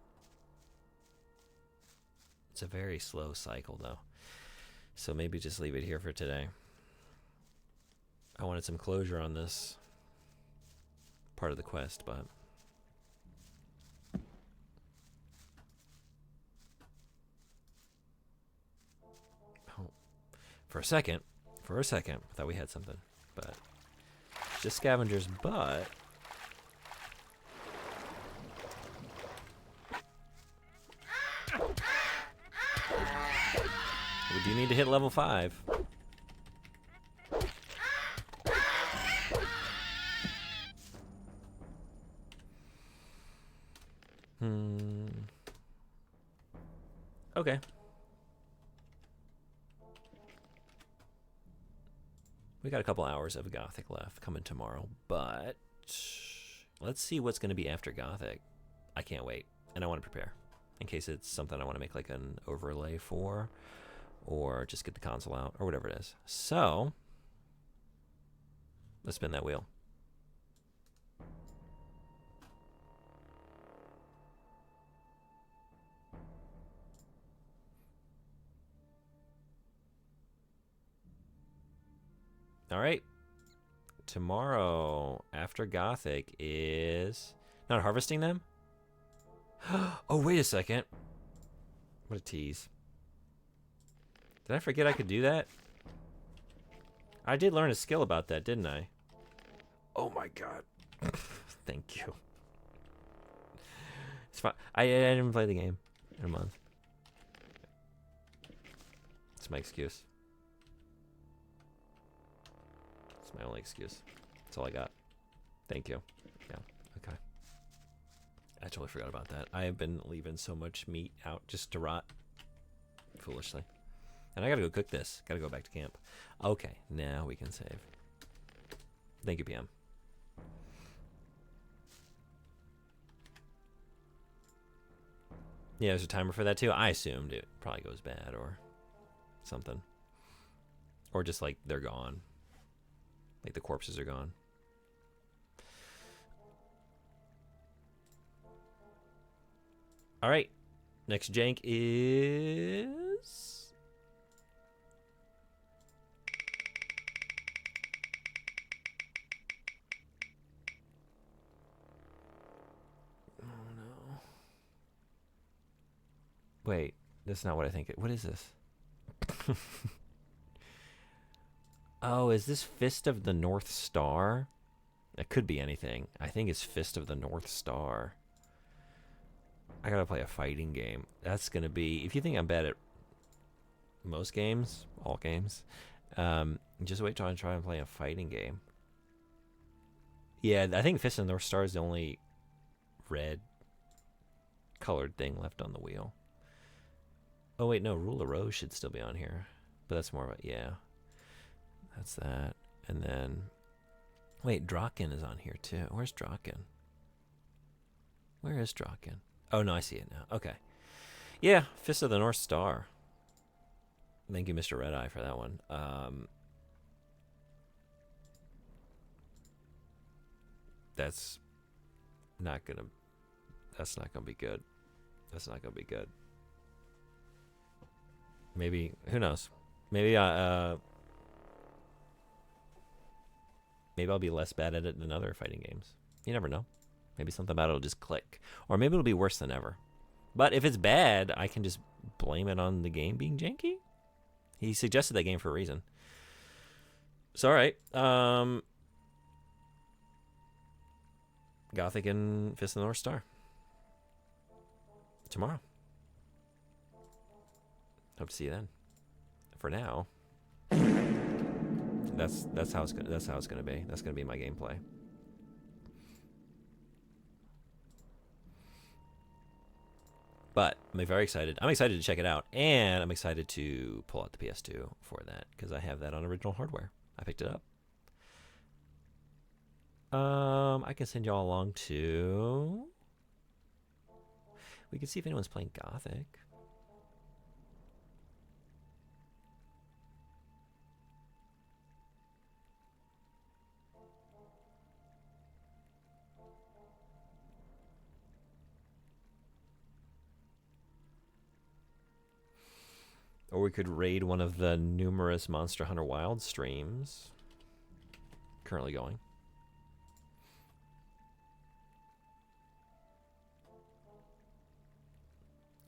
S1: It's a very slow cycle, though. So maybe just leave it here for today. I wanted some closure on this part of the quest, but oh, for a second, I thought we had something, but just scavengers. But we do need to hit level 5. Okay. We got a couple hours of Gothic left coming tomorrow, but let's see what's going to be after Gothic. I can't wait, and I want to prepare. in case it's something I want to make like an overlay for, or just get the console out, or whatever it is. So let's spin that wheel. All right. Tomorrow after Gothic is not harvesting them. Oh, wait a second. What a tease. Did I forget I could do that? I did learn a skill about that, didn't I? Oh my god. Thank you. It's fine. I didn't play the game in a month. It's my excuse. It's my only excuse. That's all I got. Thank you. Yeah, okay. I totally forgot about that. I have been leaving so much meat out just to rot. Foolishly. And I gotta go cook this. Gotta go back to camp. Okay, now we can save. Thank you, PM. Yeah, there's a timer for that too. I assumed it probably goes bad or something. Or just like they're gone. Like the corpses are gone. All right. Next jank is... Oh no. Wait, that's not what I think. What is this? Oh, is this Fist of the North Star? It could be anything. I think it's Fist of the North Star. I gotta play a fighting game. That's gonna be... If you think I'm bad at most games, all games, just wait till I try and play a fighting game. Yeah, I think Fist of the North Star is the only red colored thing left on the wheel. Oh wait, no, Rule of Rose should still be on here. But that's more of a... Yeah. That's that. And then... Wait, Draken is on here too. Where's Draken? Where is Draken? Oh, no, I see it now. Okay. Yeah, Fist of the North Star. Thank you, Mr. Red Eye, for that one. That's not gonna be good. That's not gonna be good. Maybe, who knows? Maybe maybe I'll be less bad at it than other fighting games. You never know. Maybe something about it will just click. Or maybe it'll be worse than ever. But if it's bad, I can just blame it on the game being janky. He suggested that game for a reason. So, alright. Gothic and Fist of the North Star. Tomorrow. Hope to see you then. For now, that's how it's gonna be. That's gonna be my gameplay. But I'm very excited. I'm excited to check it out, and I'm excited to pull out the PS2 for that because I have that on original hardware. I picked it up. I can send y'all along to... We can see if anyone's playing Gothic. Or we could raid one of the numerous Monster Hunter Wild streams currently going.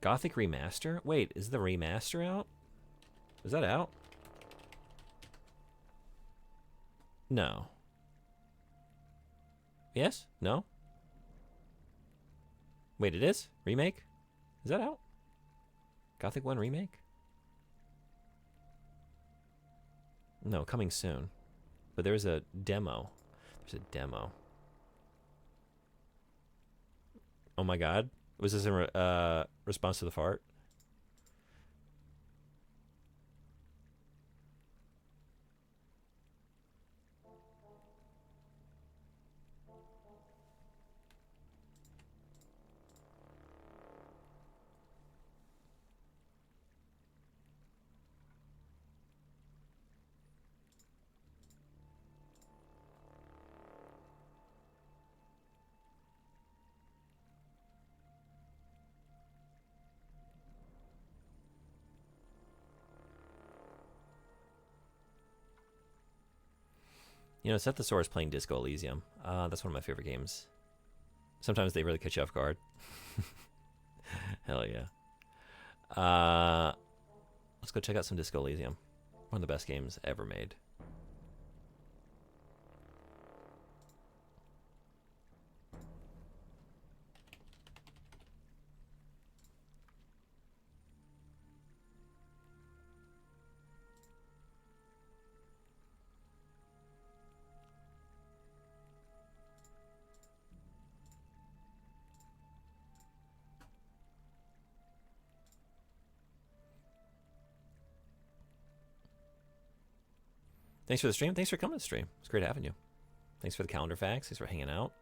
S1: Gothic Remaster? Wait, is the remaster out? Is that out? No. Yes? No? Wait, it is? Remake? Is that out? Gothic 1 Remake? No, coming soon. But there's a demo. There's a demo. Oh my god. Was this in response to the fart? You know, Sethosaurus playing Disco Elysium. That's one of my favorite games. Sometimes they really catch you off guard. Hell yeah. Let's go check out some Disco Elysium. One of the best games ever made. Thanks for the stream. Thanks for coming to the stream. It's great having you. Thanks for the calendar facts. Thanks for hanging out.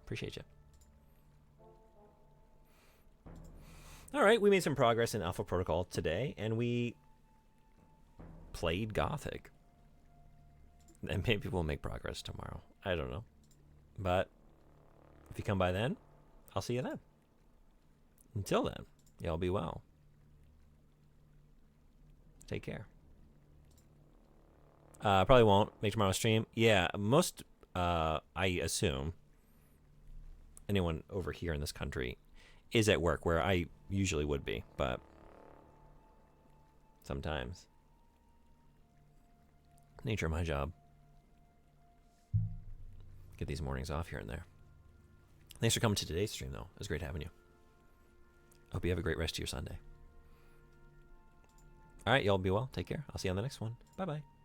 S1: Appreciate you. All right, we made some progress in Alpha Protocol today, and we played Gothic. And maybe we'll make progress tomorrow. I don't know. But if you come by then, I'll see you then. Until then, y'all be well. Take care. Probably won't make tomorrow's stream. Yeah, most, I assume, anyone over here in this country is at work, where I usually would be, but sometimes. Nature of my job. Get these mornings off here and there. Thanks for coming to today's stream, though. It was great having you. Hope you have a great rest of your Sunday. All right, y'all be well. Take care. I'll see you on the next one. Bye-bye.